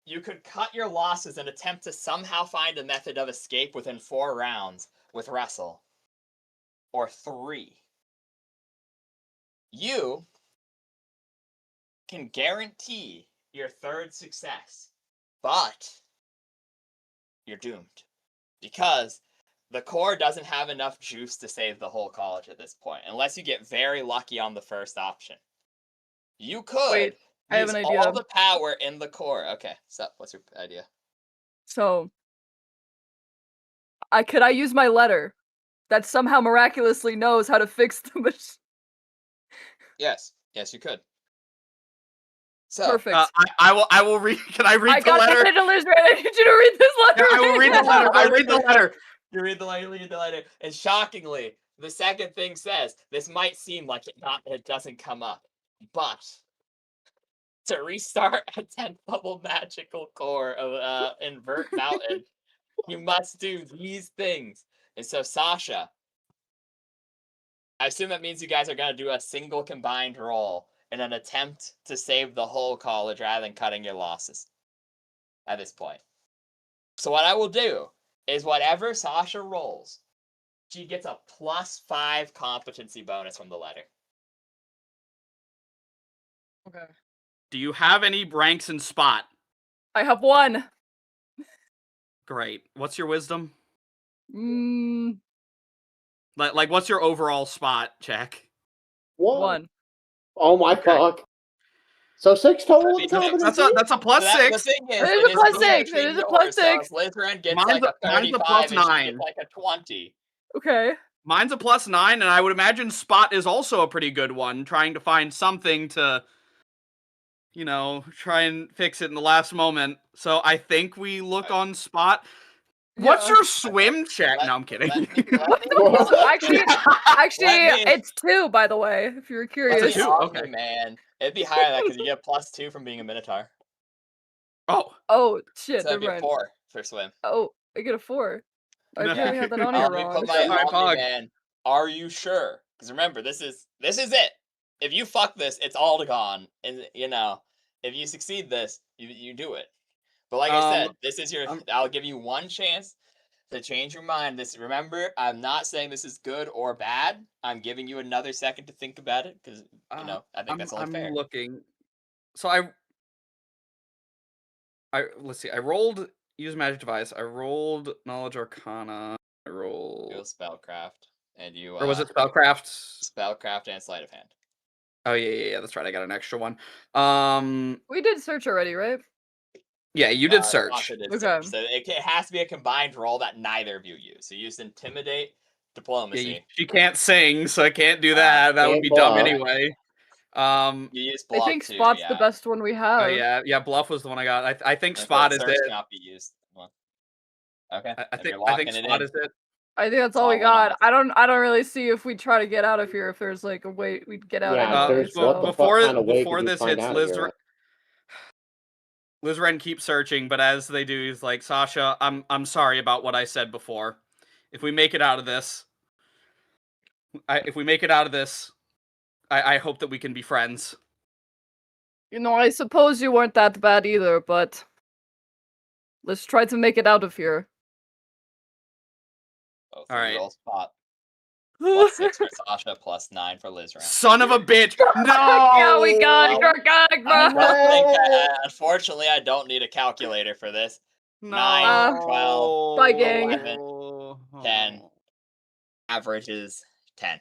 you could cut your losses and attempt to somehow find a method of escape within 4 rounds with Russell. Or 3, you can guarantee your third success, but you're doomed. Because the core doesn't have enough juice to save the whole college at this point, unless you get very lucky on the first option. You could Wait, I have use an idea. all the power in the core. Okay, so what's your idea? So, could I use my letter that somehow miraculously knows how to fix the machine? Yes, you could. So, Perfect. I will read. Can I read I the got letter? the Liz read. I need you to read this letter. Yeah, I will read the letter. I read the letter. You read the letter, and shockingly, the second thing says, this might seem like it doesn't come up, but to restart a 10th level magical core of Invert Mountain, you must do these things. And so, Sasha, I assume that means you guys are going to do a single combined roll in an attempt to save the whole college rather than cutting your losses at this point. So what I will do is whatever Sasha rolls, she gets a +5 competency bonus from the letter. Okay. Do you have any ranks in spot? I have 1. Great. What's your wisdom? Mm, Like what's your overall spot check? 1. Oh my Okay. fuck. So 6 total in That's competency? That's a plus So 6. The thing is, It is a plus 6. between It is a yours, plus so 6. if Slytherin gets Mine's like a a 35 plus and she 9. gets like a 20. Okay. Mine's a plus 9, and I would imagine spot is also a pretty good one, trying to find something to, try and fix it in the last moment. So I think we look on spot. What's Yeah. your swim check? No, I'm kidding. Let me Actually, Let me- it's 2, by the way, if you're That's curious. a 2? awesome, Okay. man. It'd be higher than that because you get +2 from being a Minotaur. Oh. Oh, shit, So that'd be never a mind. 4 for swim. Oh, I get a 4. I No. apparently had that on here Let me wrong. put my Alright, Omni Pog. Man. Are you sure? Because remember, this is it. If you fuck this, it's all gone. And if you succeed this, you do it. But like I said, this is your. I'll give you one chance to change your mind. Remember, I'm not saying this is good or bad. I'm giving you another second to think about it because I think that's only fair. I'm looking. So I let's see. I rolled use magic device. I rolled knowledge arcana. I rolled You spellcraft and you. or was it spellcraft? Spellcraft and sleight of hand. Oh yeah. That's right. I got an extra one. We did search already, right? Yeah, you did search. Sasha did Okay. search. So it has to be a combined roll that neither of you use. So you used intimidate, diplomacy. Yeah, she can't sing, so I can't do that. That would be dumb bluff. anyway. You use bluff I think too, Spot's yeah. the best one we have. Oh yeah. Bluff was the one I got. I think And spot so is search it. cannot be used. Well, okay. I if think you're locking spot it is it. I think that's all we got. I don't really see if we try to get out of here if there's like a way we'd get out. Yeah, anyway, there's so. what the fuck kind of way before could you this find hits, out of here? Liz Ren keeps searching, but as they do, he's like, Sasha, I'm sorry about what I said before. If we make it out of this, I hope that we can be friends. I suppose you weren't that bad either, but let's try to make it out of here. All right. Roll spot. +6 for Sasha, +9 for Liz. Son of a bitch! No! Yeah, we got it, bro. Unfortunately, I don't need a calculator for this. No. 9, 12, Bye, gang. 11, 10. Average is 10.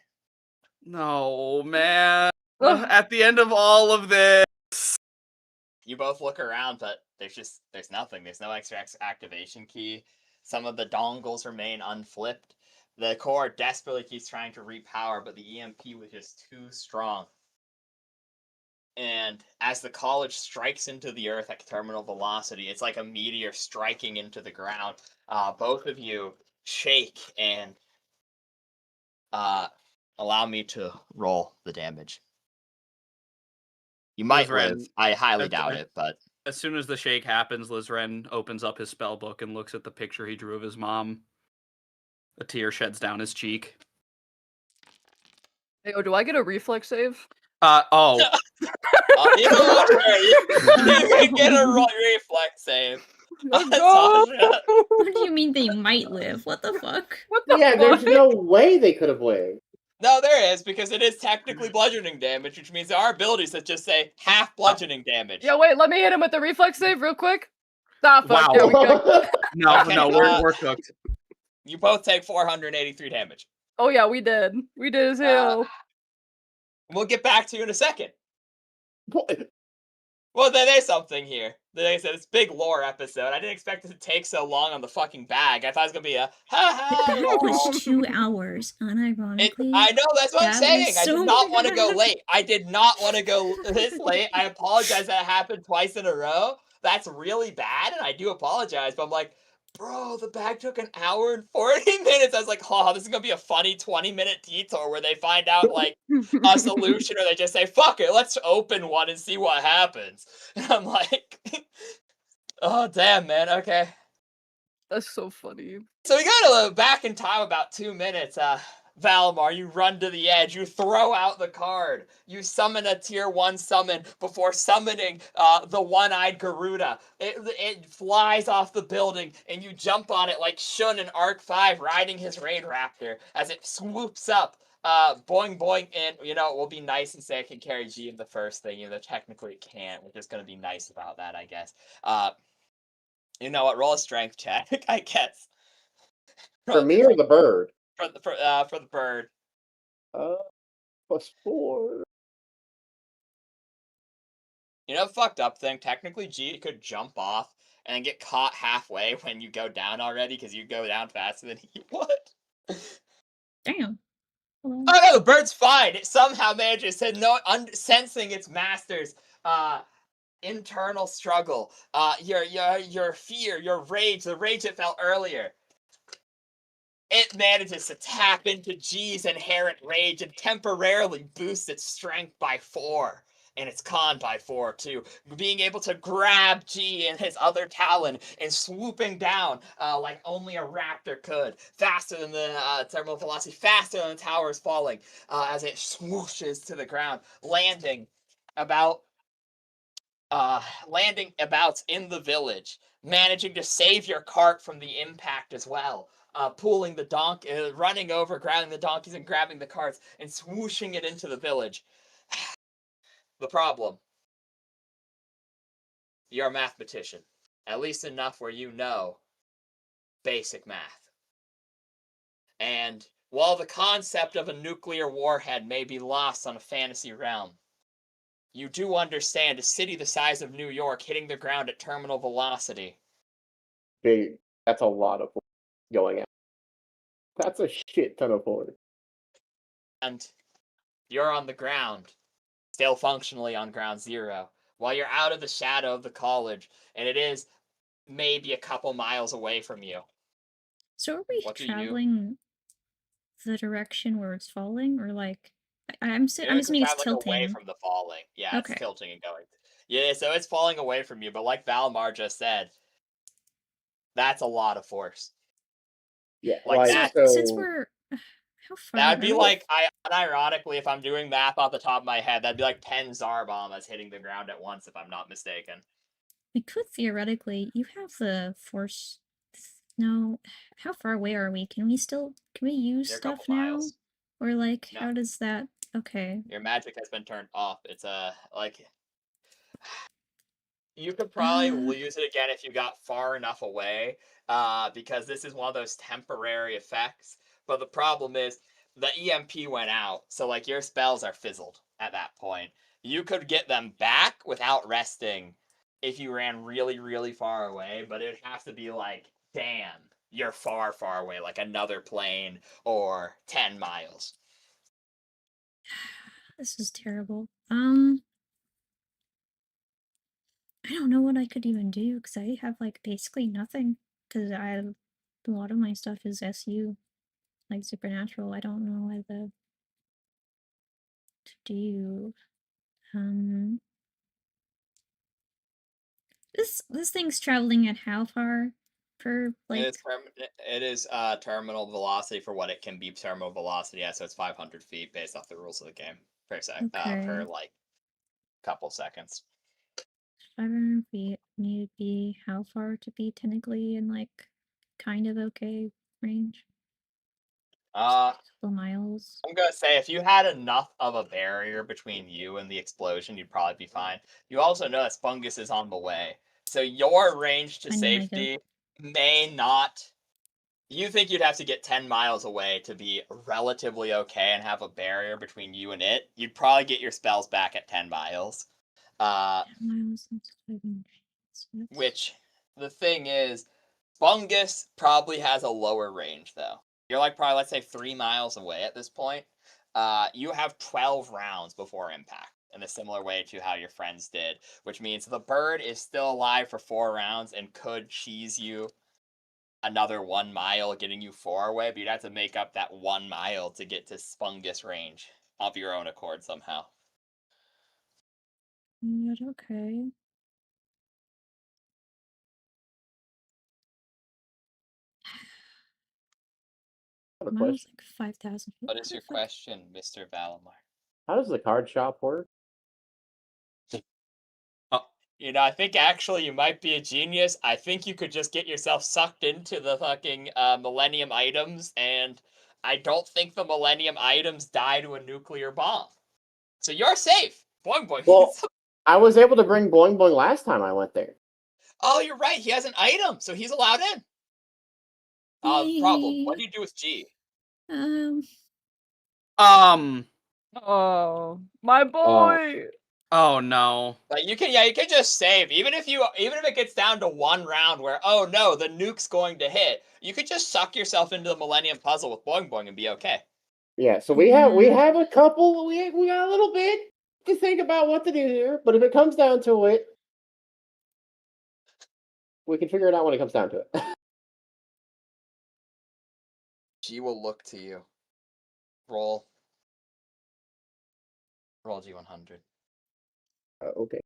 No, man. Ugh. At the end of all of this. You both look around, but there's nothing. There's no extra activation key. Some of the dongles remain unflipped. The core desperately keeps trying to repower, but the EMP was just too strong. And as the college strikes into the earth at terminal velocity, it's like a meteor striking into the ground. Both of you shake and allow me to roll the damage. You might Liz Ren, live. I highly okay. doubt it, but As soon as the shake happens, Lizren opens up his spell book and looks at the picture he drew of his mom. A tear sheds down his cheek. Hey, do I get a reflex save? Oh. You know what? Sure, you can get a reflex save. Let's Sasha. What do you mean they might live? What the fuck? What the Yeah, fuck? there's no way they could have lived. No, there is, because it is technically bludgeoning damage, which means there are abilities that just say half bludgeoning damage. Yeah, wait, let me hit him with the reflex save real quick. Ah, fuck, Wow. yeah, we good. No, Okay, no, we're cooked. You both take 483 damage. Oh yeah, we did. We did as hell. We'll get back to you in a second. What? Well, there's something here. Like I said, it's a big lore episode. I didn't expect it to take so long on the fucking bag. I thought it was gonna be a ha That ha. was 2 hours, unironically. I know, that's what I'm That saying. was I did so not want to go bad. late. I did not want to go this late. I apologize that it happened twice in a row. That's really bad, and I do apologize, but I'm like, bro, the bag took an hour and 40 minutes. I was like, oh, this is going to be a funny 20-minute detour where they find out, like, a solution, or they just say, fuck it, let's open one and see what happens. And I'm like, oh, damn, man, okay. That's so funny. So we got back in time about 2 minutes. Valimar, you run to the edge, you throw out the card, you summon a tier 1 summon before summoning the one-eyed Garuda. It flies off the building, and you jump on it like Shun in Arc 5 riding his Raid Raptor as it swoops up. Boing boing, and you know, it will be nice and say it can carry G in the first thing, even though technically it can't. We're just gonna be nice about that, I guess. You know what, roll a strength check, I guess. For me or the bird? For the bird. +4. You know the fucked up thing? Technically, G could jump off and get caught halfway when you go down already, because you go down faster than he would. Damn. Hello. Oh no, the bird's fine. It somehow manages to sensing its master's internal struggle, your fear, your rage, the rage it felt earlier. It manages to tap into G's inherent rage and temporarily boost its strength by 4. And its con by 4 too. Being able to grab G in his other talon and swooping down like only a raptor could. Faster than the terminal velocity, faster than the tower is falling as it swooshes to the ground. Landing about in the village. Managing to save your cart from the impact as well. Pulling the donkey, running over, grabbing the donkeys and grabbing the carts and swooshing it into the village. The problem. You're a mathematician. At least enough where you know basic math. And while the concept of a nuclear warhead may be lost on a fantasy realm, you do understand a city the size of New York hitting the ground at terminal velocity. That's a lot of force going out. That's a shit ton of force. And you're on the ground, still functionally on ground zero, while you're out of the shadow of the college, and it is maybe a couple miles away from you. So are we What do traveling the direction where it's falling, or like I'm assuming it's away tilting. from the falling. Yeah, Okay. it's tilting and going. Yeah, so it's falling away from you, but like Valimar just said, that's a lot of force. Yeah, Like that. Since we're how far? That would be are we? like, unironically, if I'm doing math off the top of my head, that'd be like 10 Tsar bombs hitting the ground at once, if I'm not mistaken. We could theoretically. You have the force. No, how far away are we? Can we use They're a stuff couple now? miles. Or like, No. how does that? Okay. Your magic has been turned off. It's like you could probably use it again if you got far enough away, because this is one of those temporary effects. But the problem is the EMP went out, so like your spells are fizzled at that point. You could get them back without resting if you ran really, really far away, but it'd have to be like, damn, you're far, far away, like another plane or 10 miles. This is terrible. I don't know what I could even do because I have like basically nothing. Because a lot of my stuff is SU, like supernatural. I don't know what to do. This thing's traveling at how far per like? It is terminal velocity for what it can be terminal velocity at, so it's 500 feet based off the rules of the game per Okay. like couple seconds. 500 feet need to be how far to be technically in like kind of okay range? Uh, Couple miles. I'm gonna say if you had enough of a barrier between you and the explosion, you'd probably be fine. You also know that fungus is on the way, so your range to I mean, like safety may not. You think you'd have to get 10 miles away to be relatively okay and have a barrier between you and it. You'd probably get your spells back at 10 miles. 10 miles and 500 feet. Which, the thing is, fungus probably has a lower range, though. You're like probably, let's say, 3 miles away at this point. You have 12 rounds before impact, in a similar way to how your friends did, which means the bird is still alive for 4 rounds and could cheese you another 1 mile, getting you 4 away, but you'd have to make up that 1 mile to get to fungus range of your own accord somehow. But okay. Miles like 5,000 feet. What is your question, Mr. Valamar? How does the card shop work? You know, I think actually you might be a genius. I think you could just get yourself sucked into the fucking Millennium items, and I don't think the Millennium items die to a nuclear bomb. So you're safe. Boing boing. Well, I was able to bring Boing Boing last time I went there. Oh, you're right. He has an item, so he's allowed in. Problem. What do you do with G? Oh, my boy. Oh no. Like you can just save. Even if it gets down to 1 round where, oh no, the nuke's going to hit, you could just suck yourself into the Millennium Puzzle with Boing Boing and be okay. Yeah, so we have a couple, we got a little bit to think about what to do here, but if it comes down to it, we can figure it out when it comes down to it. G will look to you. Roll G100. Okay.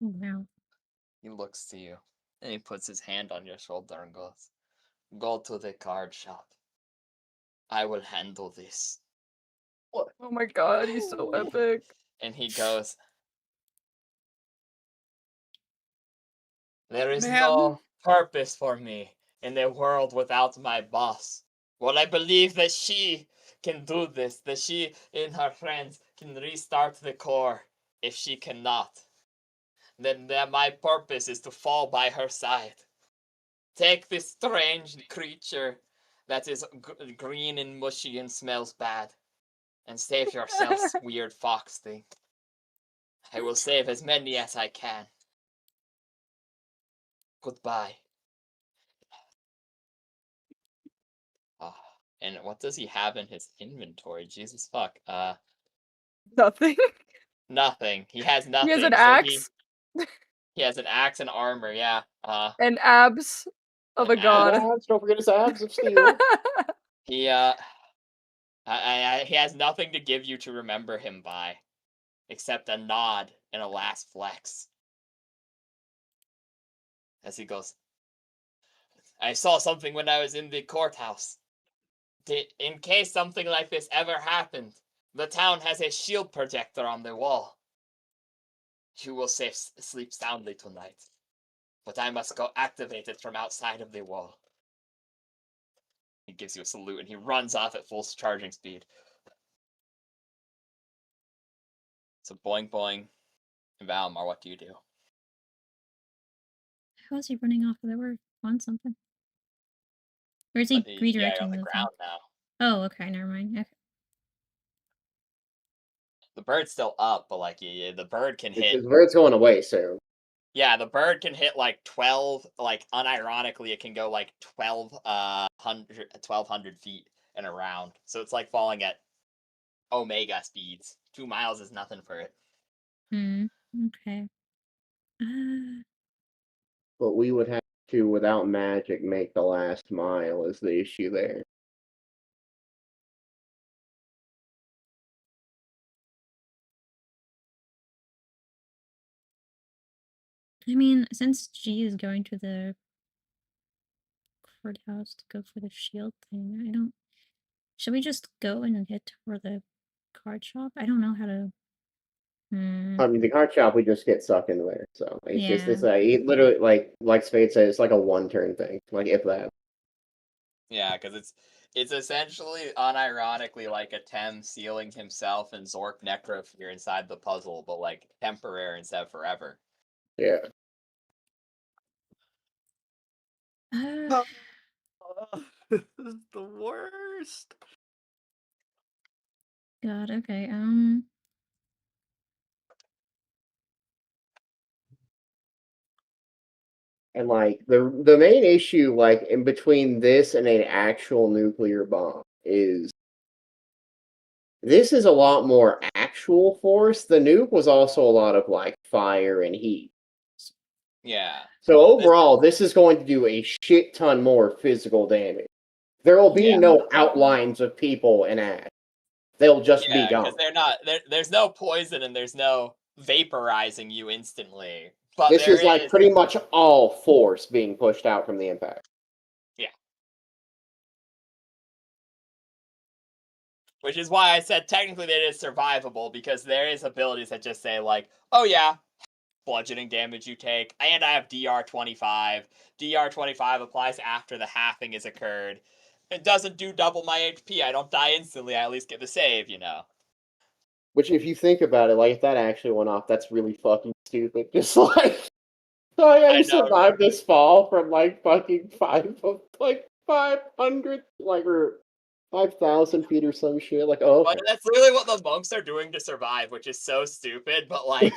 Oh wow. He looks to you, and he puts his hand on your shoulder and goes, "Go to the card shop. I will handle this." Oh my god, he's so epic. And he goes, "There is no purpose for me in a world without my boss. Well, I believe that she can do this, that she and her friends can restart the core. If she cannot, then my purpose is to fall by her side. Take this strange creature that is green and mushy and smells bad, and save yourselves, weird fox thing. I will save as many as I can. Goodbye." And what does he have in his inventory? Jesus fuck. Nothing. Nothing. He has nothing. He has an so axe. He has an axe and armor, yeah. And abs of a and god. Abs, don't forget his abs of steel. He he has nothing to give you to remember him by, except a nod and a last flex. As he goes, "I saw something when I was in the courthouse. In case something like this ever happened, the town has a shield projector on the wall. You will sleep soundly tonight, but I must go activate it from outside of the wall." He gives you a salute and he runs off at full charging speed. So Boing Boing and Valmar, what do you do? How is he running off of the word? On something? Or is he redirecting you're on the the ground thing? now. Oh, okay, never mind. Okay. The bird's still up, but like the bird can hit. The bird's going away soon. Yeah, the bird can hit like 12. Like unironically, it can go like 1,200 feet in a round. So it's like falling at omega speeds. 2 miles is nothing for it. Okay. But we would have to, without magic, make the last mile is the issue there. I mean, since G is going to the courthouse to go for the shield thing, I don't. Should we just go and head for the card shop? I don't know how to. I mean, the card shop, we just get sucked into there. So it's just, Yeah. it's like, it literally, like Spade said, it's like a one-turn thing. Like, if that. Yeah, because it's essentially unironically like a Tem sealing himself and Zork Necrofear inside the puzzle, but like temporary instead of forever. Yeah. This is the worst. God. Okay. And like the main issue, like in between this and an actual nuclear bomb, is this is a lot more actual force. The nuke was also a lot of like fire and heat. Yeah. So overall, this is going to do a shit ton more physical damage. There will be no outlines of people and ash. They'll just be Yeah, gone. because they're not there's no poison and there's no vaporizing you instantly. But This there is like pretty much all force being pushed out from the impact. Yeah. Which is why I said technically that it is survivable, because there is abilities that just say like, oh yeah, bludgeoning damage you take, and I have DR25. DR25 applies after the halving has occurred. It doesn't do double my HP. I don't die instantly. I at least get the save, you know. Which, if you think about it, like if that actually went off, that's really fucking stupid. Just like, oh yeah, you survived this fall from like fucking 500, like, or 5,000 feet or some shit. Like, oh, okay. But that's literally what the monks are doing to survive, which is so stupid. But like,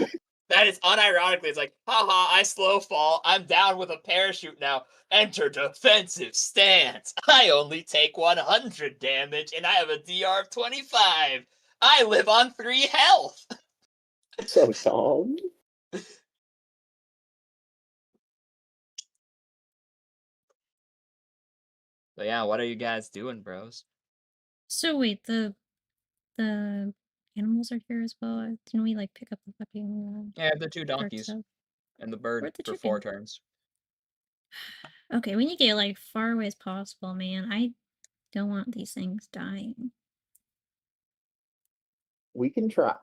that is unironically, it's like, haha, I slow fall. I'm down with a parachute now. Enter defensive stance. I only take 100 damage, and I have a DR of 25. I live on 3 health. So dumb. But yeah, what are you guys doing, bros? So wait, the animals are here as well. Didn't we like pick up the fucking? Yeah, the 2 donkeys stuff? and the bird Where'd the for 4 chicken? turns. Okay, we need to get like far away as possible, man. I don't want these things dying. We can try.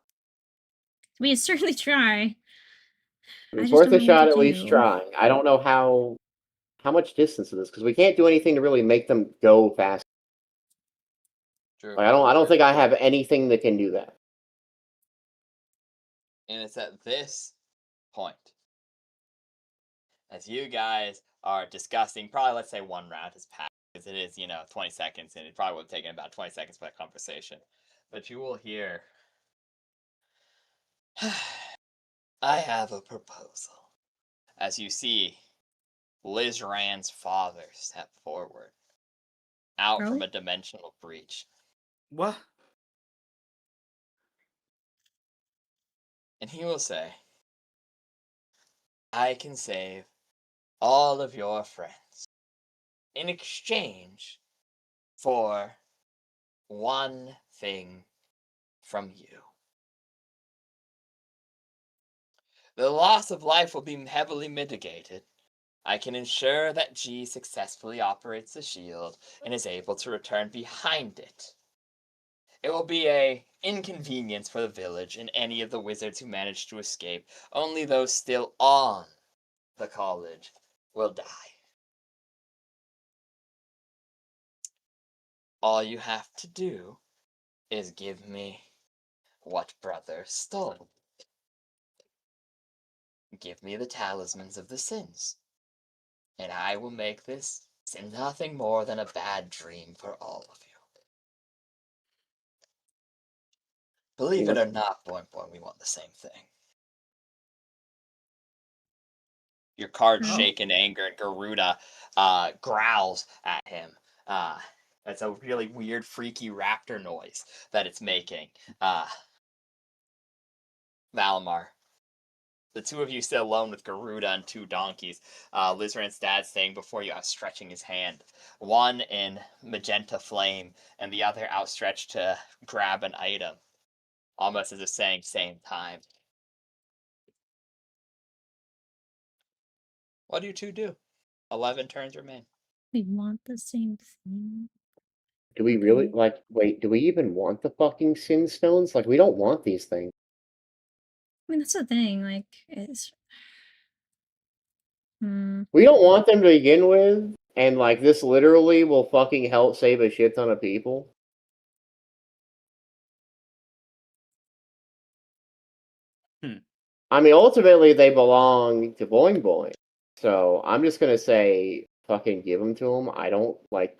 We can certainly try. It's just worth don't a know what shot to at least do. trying. I don't know how much distance it is, because we can't do anything to really make them go fast. True. Like, I don't think I have anything that can do that. And it's at this point, as you guys are discussing, probably let's say 1 round has passed, because it is, 20 seconds, and it probably would have taken about 20 seconds for that conversation. But you will hear, I have a proposal. As you see Liz Rand's father step forward, out from a dimensional breach. What? And he will say, I can save all of your friends in exchange for one thing from you. The loss of life will be heavily mitigated. I can ensure that G successfully operates the shield and is able to return behind it. It will be an inconvenience for the village and any of the wizards who manage to escape. Only those still on the college will die. All you have to do is give me what brother stole. Give me the talismans of the sins, and I will make this nothing more than a bad dream for all of you. Believe it or not, Boing, we want the same thing. Your card's shake in anger, and Garuda growls at him. That's a really weird, freaky raptor noise that it's making. Valimar, the 2 of you sit alone with Garuda and 2 donkeys. Lizran's dad staying before you, stretching his hand. One in magenta flame, and the other outstretched to grab an item. Almost as if saying, same time. What do you two do? 11 turns remain. We want the same thing. Do we really Okay. like? Wait, do we even want the fucking sin stones? Like, we don't want these things. I mean, that's the thing. Like, it's. We don't want them to begin with, and like this literally will fucking help save a shit ton of people. I mean, ultimately they belong to Boing Boing, so I'm just gonna say fucking give them to him. I don't like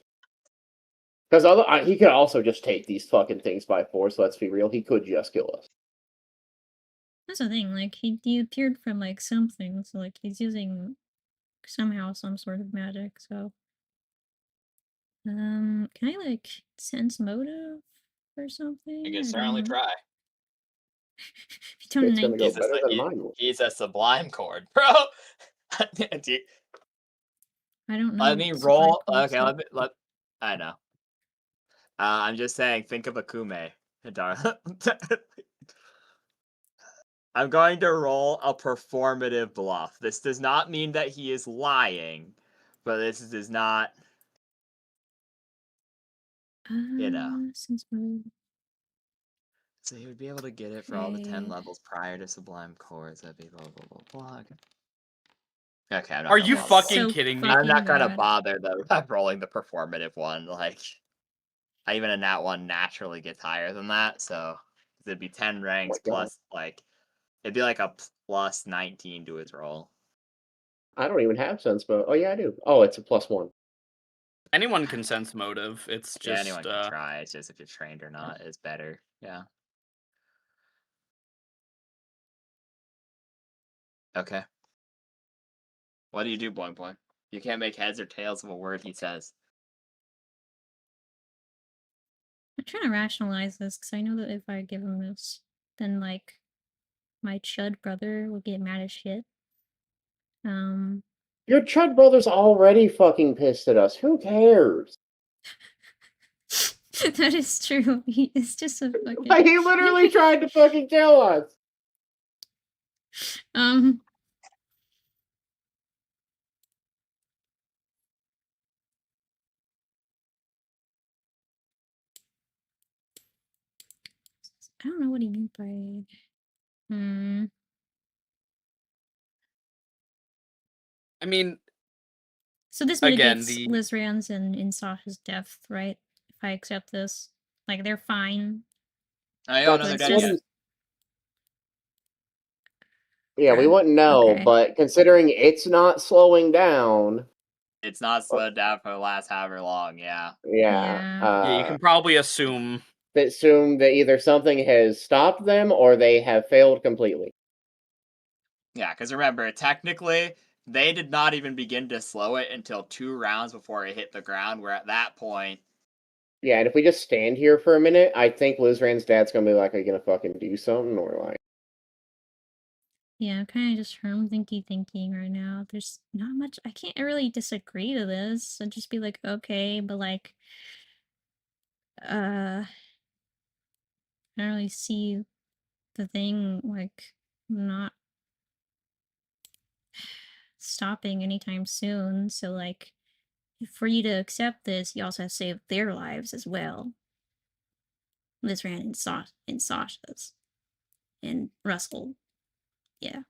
because he could also just take these fucking things by force. Let's be real, he could just kill us. That's the thing. Like, he appeared from like something, so like he's using somehow some sort of magic. So, can I like sense motive or something? You can I certainly don't know. try. If you don't It's gonna go like, better than mine will. He's a sublime chord, bro. Do you- I don't know. Let me what roll. supply Okay, codes let. I know. I'm just saying. Think of Akume, darling. I'm going to roll a performative bluff. This does not mean that he is lying, but this does not. You know. Sense motive. So he would be able to get it for all the 10 Okay. levels prior to Sublime Chords. That'd be blah blah blah blah. Okay, I'm not Are gonna you bother. fucking So kidding me? I'm not fucking gonna bad. bother though. I'm rolling the performative one. Like, even a nat one naturally gets higher than that, so it'd be 10 ranks my God. plus like it'd be like a plus 19 to his roll. I don't even have sense, but oh yeah, I do. Oh, it's a +1. Anyone can sense motive. It's Yeah, just anyone can try. It's just if you're trained or not is better. Yeah. Okay. What do you do, Boing Boing? You can't make heads or tails of a word he says. I'm trying to rationalize this because I know that if I give him this, then like my chud brother will get mad as shit. Your Chud brother's already fucking pissed at us. Who cares? That is true. He is just a fucking. Like, he literally tried to fucking kill us. I don't know what he meant by. I mean, So this again, mitigates Lizran's and Sasha's death, right? If I accept this, like they're fine. I don't know But they're it's dead just. yet. Yeah, we wouldn't know, Okay. but considering it's not slowing down, It's not slowed down for the last however long, yeah. yeah, yeah, you can probably assume. assume that either something has stopped them or they have failed completely. Yeah, because remember, technically, they did not even begin to slow it until 2 rounds before it hit the ground, where at that point... Yeah, and if we just stand here for a minute, I think Lizran's dad's gonna be like, are you gonna fucking do something? Or like... Yeah, I'm kind of just herm thinking right now. There's not much. I can't really disagree to this. I'd just be like, okay, but like, I don't really see the thing like not stopping anytime soon. So like, for you to accept this, you also have to save their lives as well. Lizran and Sasha's and Russell. Yeah.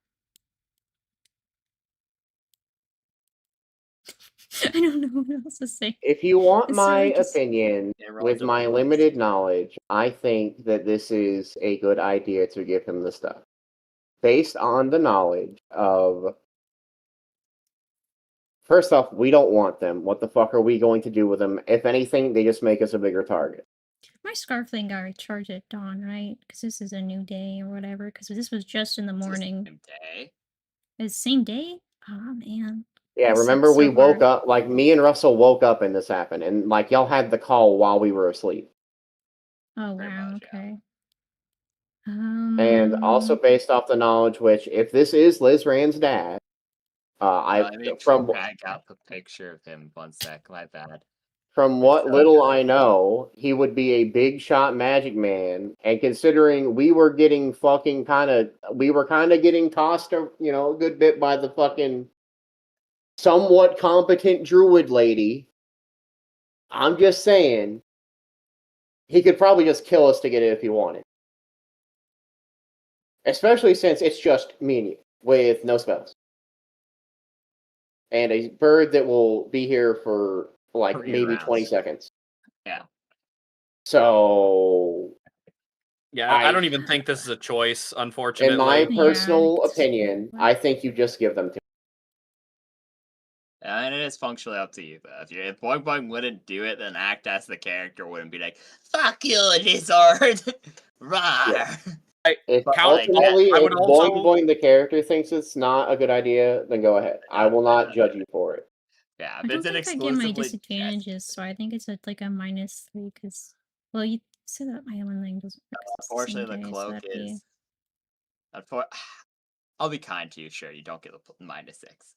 I don't know what else to say. If you want It's my really just... opinion, It rolled with my divorce. limited knowledge, I think that this is a good idea to give him the stuff. Based on the knowledge of... First off, we don't want them. What the fuck are we going to do with them? If anything, they just make us a bigger target. My scarf thing got recharged at dawn, right? Because this is a new day or whatever. Because this was just in the morning. Same day. It's the same day? Oh, man. Yeah, I suck remember we so woke hard. up, like, me and Russell woke up and this happened, and, like, y'all had the call while we were asleep. Oh, Very wow, much, yeah. okay. And also based off the knowledge, which, if this is Lizran's dad, Let me drag out the picture of him 1 sec, my bad. from what little I know, he would be a big shot magic man, and considering we were getting fucking we were kind of getting tossed, a good bit by the fucking somewhat competent druid lady. I'm just saying, he could probably just kill us to get it if he wanted. Especially since it's just me and you, with no spells. And a bird that will be here for, like, 3 maybe rounds. 20 seconds. Yeah. So... Yeah, I don't even think this is a choice, unfortunately. In my personal it's- opinion, I think you just give them to. And it is functionally up to you, though. If Boing Boing wouldn't do it, then act as the character wouldn't be like, "Fuck you, lizard!" Rawr. If But, ultimately, I would if also- Boing Boing the character thinks it's not a good idea, then go ahead. I will not judge you for it. Yeah, I if don't it's an think I get my exclusively disadvantages, so I think it's like a -3 because, well, you said that my own thing doesn't work. 'cause it's the same unfortunately, the day, so cloak that'd be- is. I'll be kind to you, sure. You don't get a -6.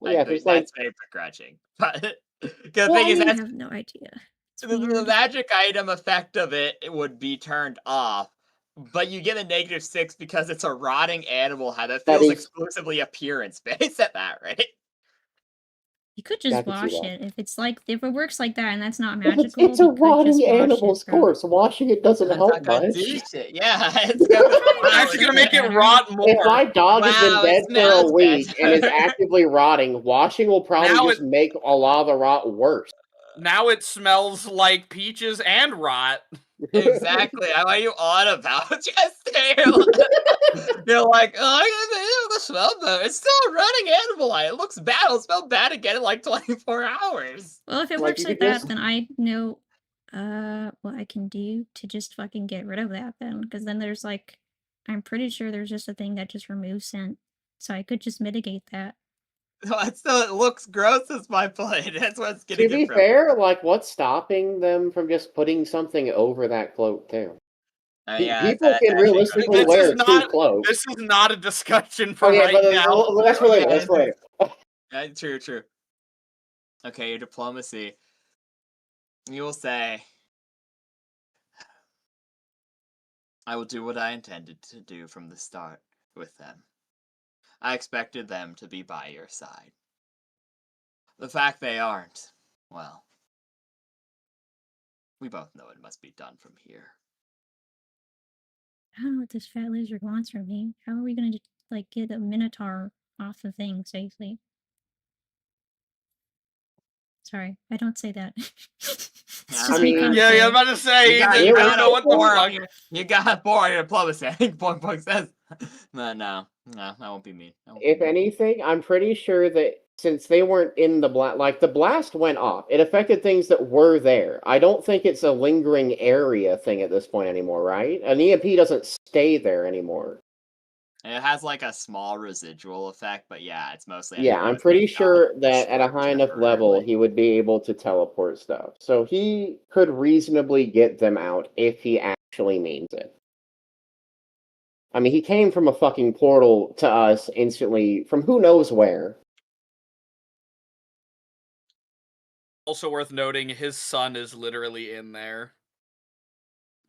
Well, yeah, I think there's like that's very begrudging. But the Well, thing I is, mean, I that's have no idea. It's the weird. magic item effect of it would be turned off, but you get a -6 because it's a rotting animal head that That feels is- exclusively appearance based at that, right? You could Yeah, I just can see wash that. it if it works like that and that's not If magical. it's a you could just rotting wash animal's it, bro. corpse. Washing it doesn't That's help not gonna much. do shit. Yeah, it's gonna It's actually gonna make it rot more. If my dog has Wow, been it dead for a smells week and is better. actively rotting, washing will probably Now just make a lot of the rot worse. Now it smells like peaches and rot. Exactly. What are you on about? Just you're like, oh, it smell better. It's still a running animal. It looks bad. It'll smell bad again in like 24 hours. Well, if it Like, works you like could that, just- then I know what I can do to just fucking get rid of that then. Because then there's like, I'm pretty sure there's just a thing that just removes scent. So I could just mitigate that. Still, it looks gross as my point. That's what's To getting be it from. fair, like, what's stopping them from just putting something over that cloak too? Yeah, People that's can actually realistically This wear is two not- cloaks. This is not a discussion for Oh yeah, right but now. well, that's for later. That's for later. True. Okay, your diplomacy. You will say, I will do what I intended to do from the start with them. I expected them to be by your side. The fact they aren't, well, we both know it must be done from here. I don't know what this fat lizard wants from me. How are we gonna like get a minotaur off the thing safely? Sorry, I don't say that. It's I just mean, me Yeah, constantly. I'm about to say, You got I don't know what the fuck. You got 4 on your diplomacy. I think Boing Boing says. No, that won't be me. If anything, I'm pretty sure that since they weren't in the blast, like the blast went off, it affected things that were there. I don't think it's a lingering area thing at this point anymore, right? An EMP doesn't stay there anymore. It has like a small residual effect, but yeah, it's mostly. Yeah, I'm pretty sure that at a short high enough level, temporarily. he would be able to teleport stuff. So he could reasonably get them out if he actually means it. I mean, he came from a fucking portal to us instantly from who knows where. Also worth noting, his son is literally in there.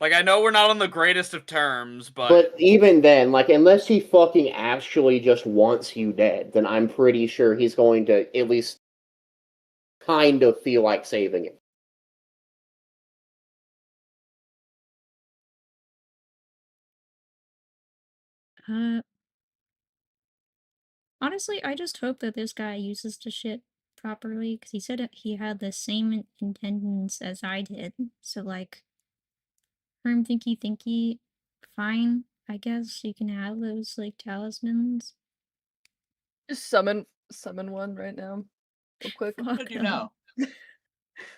Like, I know we're not on the greatest of terms, But even then, like, unless he fucking actually just wants you dead, then I'm pretty sure he's going to at least kind of feel like saving it. Honestly, I just hope that this guy uses the shit properly, because he said he had the same intendance as I did. So, like, Herm Thinky, fine, I guess you can have those, like, talismans. Just summon one right now. Real quick. How did you know?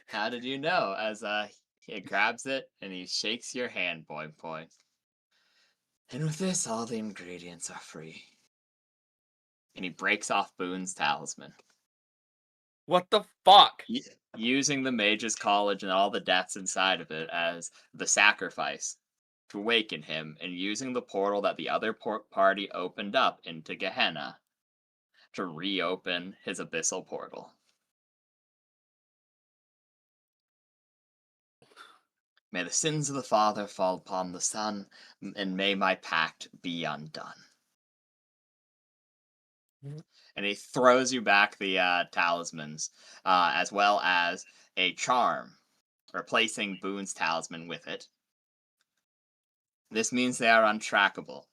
How did you know? As he grabs it and he shakes your hand, Boing Boing. And with this, all the ingredients are free. And he breaks off Boone's talisman. what the fuck? Using the Mage's College and all the deaths inside of it as the sacrifice to awaken him, and using the portal that the other party opened up into Gehenna to reopen his abyssal portal. May the sins of the Father fall upon the Son, and may my pact be undone. And he throws you back the talismans, as well as a charm, replacing Boone's talisman with it. This means they are untrackable.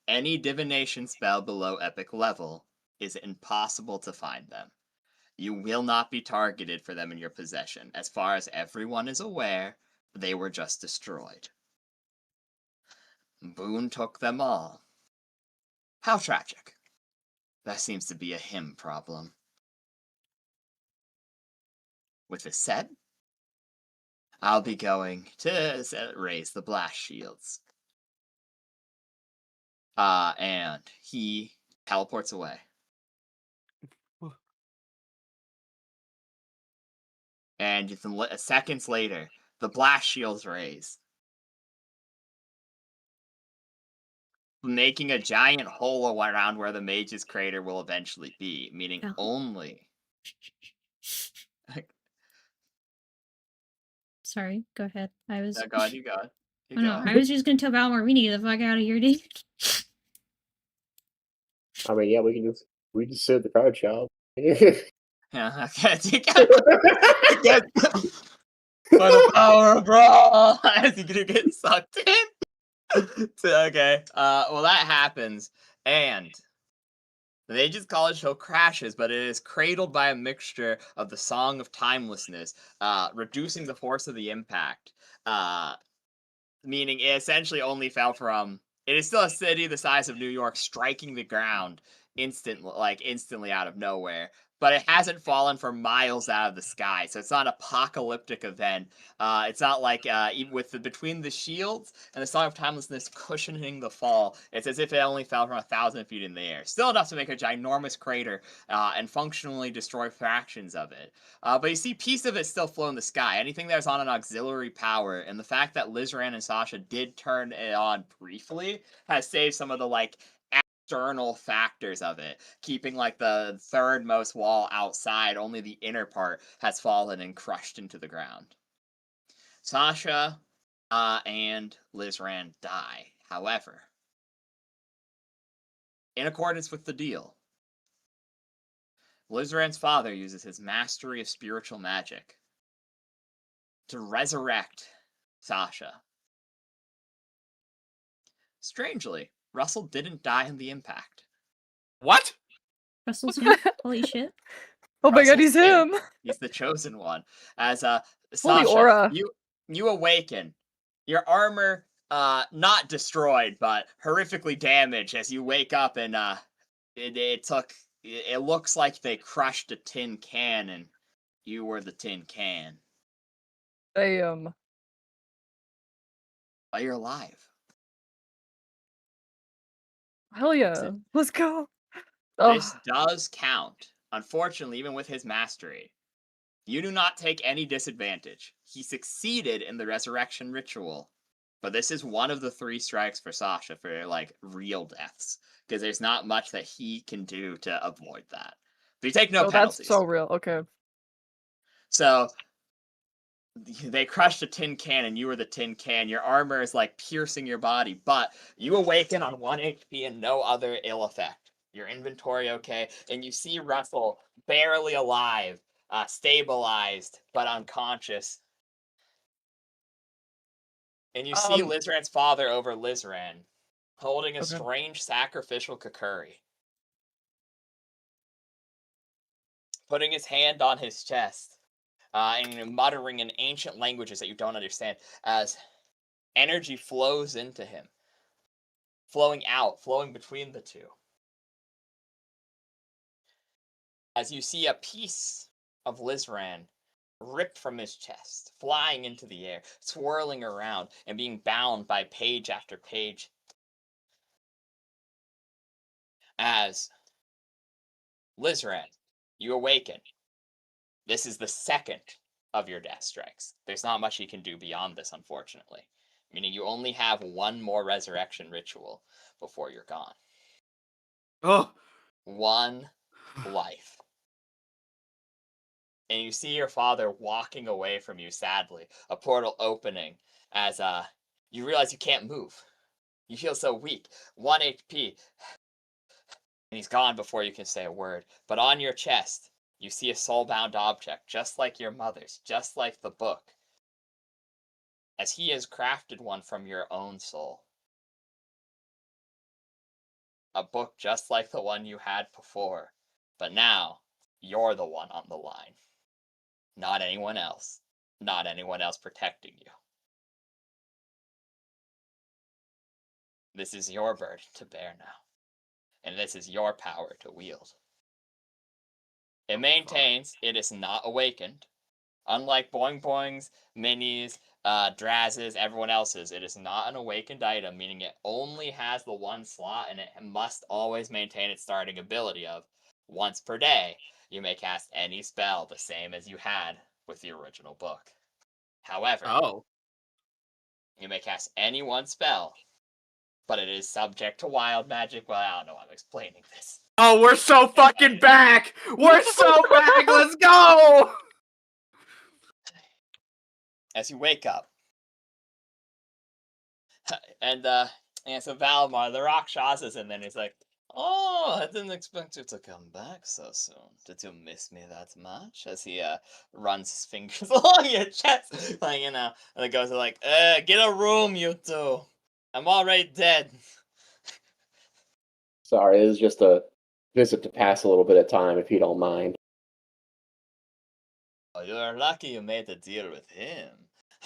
Any divination spell below epic level is impossible to find them. You will not be targeted for them in your possession. As far as everyone is aware, they were just destroyed. Boone took them all. How tragic. That seems to be a him problem. With this said, I'll be going to raise the blast shields. And he teleports away. And seconds later, the blast shields raise, making a giant hole around where the mage's crater will eventually be, meaning Oh. only... Sorry, go ahead. I was. No, go ahead, you go. Oh no, I was just gonna tell Valmore we need to get the fuck out of here, dude. I mean, yeah, we just sit at the card shop. Yeah, okay. For the power of brawl, as you're gonna get sucked in. Okay. Well, that happens, and the Ages College show crashes, but it is cradled by a mixture of the Song of Timelessness, reducing the force of the impact. Meaning it essentially only fell from. It is still a city the size of New York, striking the ground instantly out of nowhere. But it hasn't fallen for miles out of the sky, so it's not an apocalyptic event. It's not like even with between the shields and the Song of Timelessness cushioning the fall, it's as if it only fell from 1,000 feet in the air. Still enough to make a ginormous crater and functionally destroy fractions of it. But you see, piece of it still flow in the sky. Anything that's on an auxiliary power, and the fact that Lizran and Sasha did turn it on briefly has saved some of the external factors of it, keeping the third most wall outside. Only the inner part has fallen and crushed into the ground. Sasha and Lizran die. However, in accordance with the deal, Lizran's father uses his mastery of spiritual magic to resurrect Sasha. Strangely, Russell didn't die in the impact. What? Russell's him? Holy shit. Oh my god, Russell's he's him! He's the chosen one. As Holy Sasha, aura. you awaken. Your armor not destroyed, but horrifically damaged as you wake up, and it looks like they crushed a tin can and you were the tin can. Damn. But you're alive. Hell yeah. Let's go. This Oh, does count. Unfortunately, even with his mastery, you do not take any disadvantage. He succeeded in the resurrection ritual. But this is one of the 3 strikes for Sasha for real deaths. Because there's not much that he can do to avoid that. But you take no penalties. that's so real. Okay. So they crushed a tin can and you were the tin can. Your armor is piercing your body, but you awaken on 1 HP and no other ill effect. Your inventory okay, and you see Russell barely alive, stabilized, but unconscious. And you see Lizran's father over Lizran, holding a strange sacrificial kakuri. Putting his hand on his chest, and muttering in ancient languages that you don't understand, as energy flows into him. Flowing out, flowing between the two. As you see a piece of Lizran ripped from his chest, flying into the air, swirling around, and being bound by page after page. As Lizran, you awaken. This is the second of your death strikes. There's not much you can do beyond this, unfortunately. Meaning you only have 1 more resurrection ritual before you're gone. Oh. 1 life. And you see your father walking away from you sadly, a portal opening, as you realize you can't move. You feel so weak. 1 HP. And he's gone before you can say a word. But on your chest, you see a soul-bound object, just like your mother's, just like the book, as he has crafted one from your own soul. A book just like the one you had before, but now you're the one on the line. Not anyone else. Not anyone else protecting you. This is your burden to bear now, and this is your power to wield. It maintains it is not awakened. Unlike Boing Boing's, Minis, Draz's, everyone else's, it is not an awakened item, meaning it only has the one slot, and it must always maintain its starting ability of, once per day, you may cast any spell the same as you had with the original book. However, you may cast any one spell, but it is subject to wild magic. Well, I don't know, I'm explaining this. Oh, we're so fucking back! We're so back! Let's go! As you wake up, and so Valimar, the Rakshas, and then he's like, "Oh, I didn't expect you to come back so soon. Did you miss me that much?" As he runs his fingers along your chest, like, you know, and it goes like, "Get a room, you two. I'm already dead." Sorry, it was just a visit to pass a little bit of time, if you don't mind. Oh, you're lucky you made a deal with him.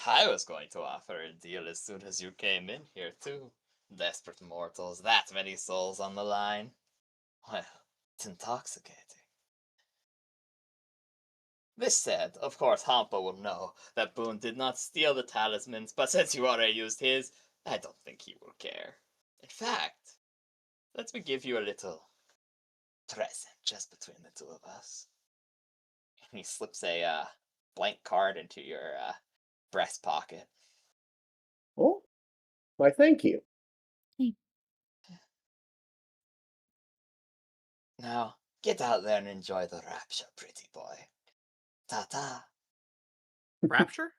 I was going to offer a deal as soon as you came in here, too. Desperate mortals, that many souls on the line. Well, it's intoxicating. This said, of course Hampa will know that Boone did not steal the talismans, but since you already used his, I don't think he will care. In fact, let me give you a little present just between the two of us. And he slips a blank card into your breast pocket. Oh, why, thank you. Now, get out there and enjoy the rapture, pretty boy. Ta-ta. Rapture?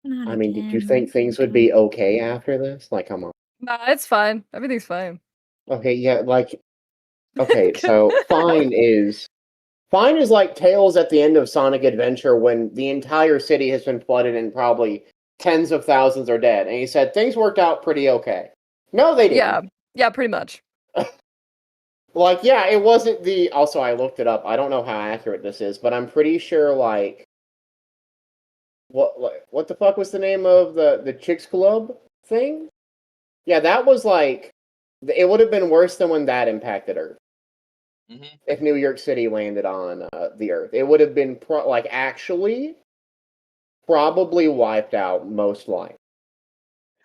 Not I mean, did you again. think things would be okay after this? Like, come on. Nah, it's fine. Everything's fine. Okay, yeah, like, okay, so fine is like Tails at the end of Sonic Adventure when the entire city has been flooded and probably tens of thousands are dead. And he said things worked out pretty okay. No, they didn't. Yeah, pretty much. Like, yeah, it wasn't the... Also, I looked it up. I don't know how accurate this is, but I'm pretty sure, like... What the fuck was the name of the Chicks Club thing? Yeah, that was, like... It would have been worse than when that impacted Earth. Mm-hmm. If New York City landed on the Earth. It would have been, actually... probably wiped out, most likely.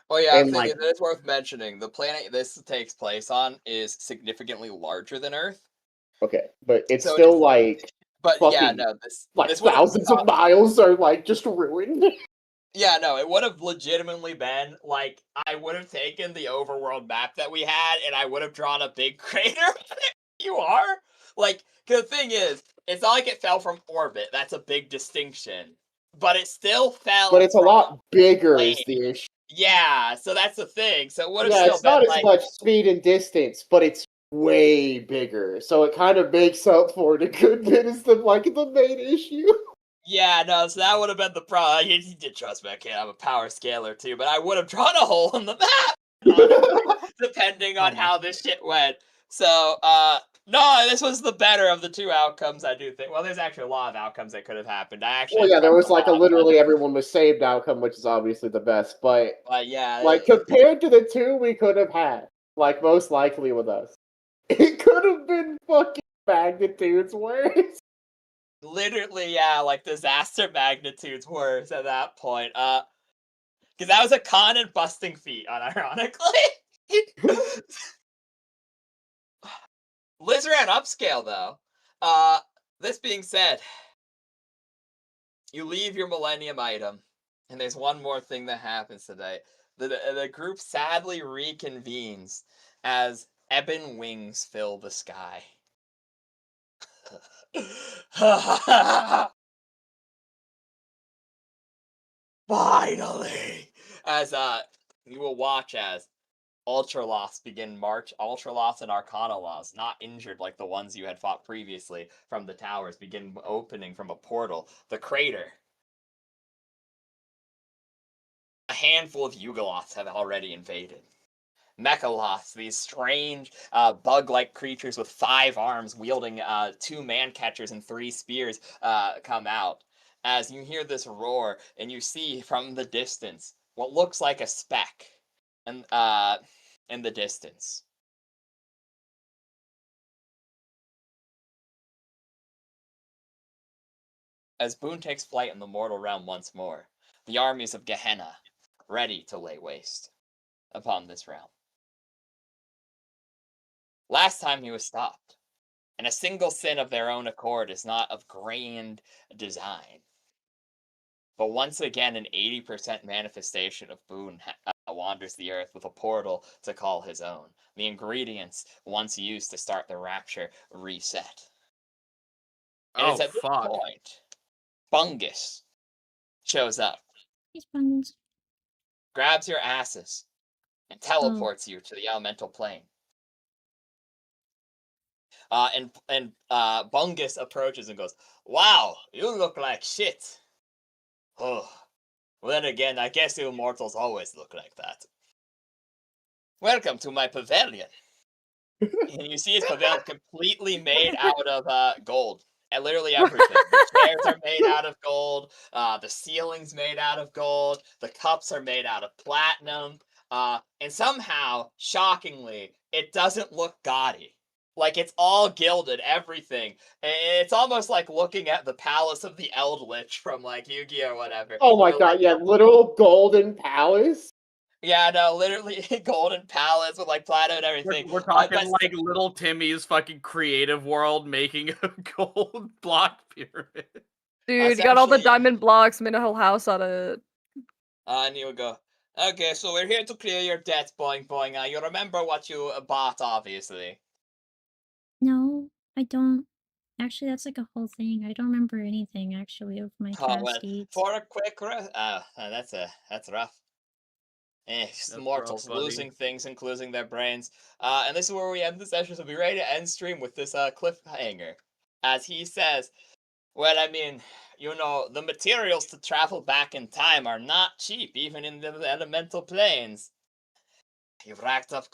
Oh yeah, And, I think like, it's worth mentioning. The planet this takes place on is significantly larger than Earth. okay, but it's So still, it's, like... But fucking, yeah, no, this thousands of miles are, like, just ruined. Yeah, no, it would have legitimately been, like, I would have taken the overworld map that we had, and I would have drawn a big crater on it. You are? Like, the thing is, it's not like it fell from orbit. That's a big distinction. But it still fell. But it's a lot bigger plane. is the issue. Yeah, so that's the thing. So it would have Yeah, still it's been not as like... much speed and distance, but it's way bigger. So it kind of makes up for it a good bit as the main issue. Yeah, no, so that would have been the problem. You did trust me, I can't have a power scaler too, but I would have drawn a hole in the map, depending on how this shit went. So, no, this was the better of the two outcomes, I do think. Well, there's actually a lot of outcomes that could have happened. I actually... Well, yeah, there was like a literally everyone was saved outcome, which is obviously the best, but yeah, like compared to the two we could have had, like most likely with us, it could have been fucking magnitudes worse. Literally, yeah, like disaster magnitudes worse at that point. Because that was a con and busting feat, unironically. Liz ran upscale, though. This being said, you leave your Millennium item, and there's one more thing that happens today. The group sadly reconvenes as ebon wings fill the sky. Finally! As, you will watch as Ultraloths begin march. Ultraloths and Arcanoloths, not injured like the ones you had fought previously from the towers, begin opening from a portal. The crater. A handful of Yugoloths have already invaded. Mechaloths, these strange bug-like creatures with 5 arms wielding 2 man-catchers and 3 spears come out. As you hear this roar, and you see from the distance what looks like a speck in the distance. As Boone takes flight in the mortal realm once more, the armies of Gehenna, ready to lay waste upon this realm. Last time he was stopped, and a single sin of their own accord is not of grand design. But once again, an 80% manifestation of Boone wanders the earth with a portal to call his own. The ingredients once used to start the rapture reset. And it's at this point, Bungus shows up, He's Bungus. grabs your asses, and teleports you to the elemental plane. And Bungus approaches and goes, "Wow, you look like shit." Oh, well then again, I guess you mortals always look like that. Welcome to my pavilion. And you see his pavilion completely made out of gold. And literally everything. The chairs are made out of gold. The ceiling's made out of gold. The cups are made out of platinum. And somehow, shockingly, it doesn't look gaudy. Like, it's all gilded, everything. It's almost like looking at the Palace of the Eldritch from, like, Yu-Gi-Oh! Or whatever. Oh my god, yeah, literal golden palace? Yeah, no, literally golden palace with, like, platinum and everything. We're talking, like, little Timmy's fucking creative world making a gold block pyramid. Dude, you got all the Essentially, yeah. diamond blocks, made a whole house out of it. And you would go, "Okay, so we're here to clear your debts, boing boing. You remember what you bought, obviously." No, I don't. Actually, that's like a whole thing. I don't remember anything actually of my Oh, past well, deeds. for a quick that's rough. That's Mortals rough, buddy. losing things, including their brains. And this is where we end the session, so be ready to end stream with this cliffhanger. As he says, well, I mean, you know, the materials to travel back in time are not cheap, even in the elemental planes. You've racked up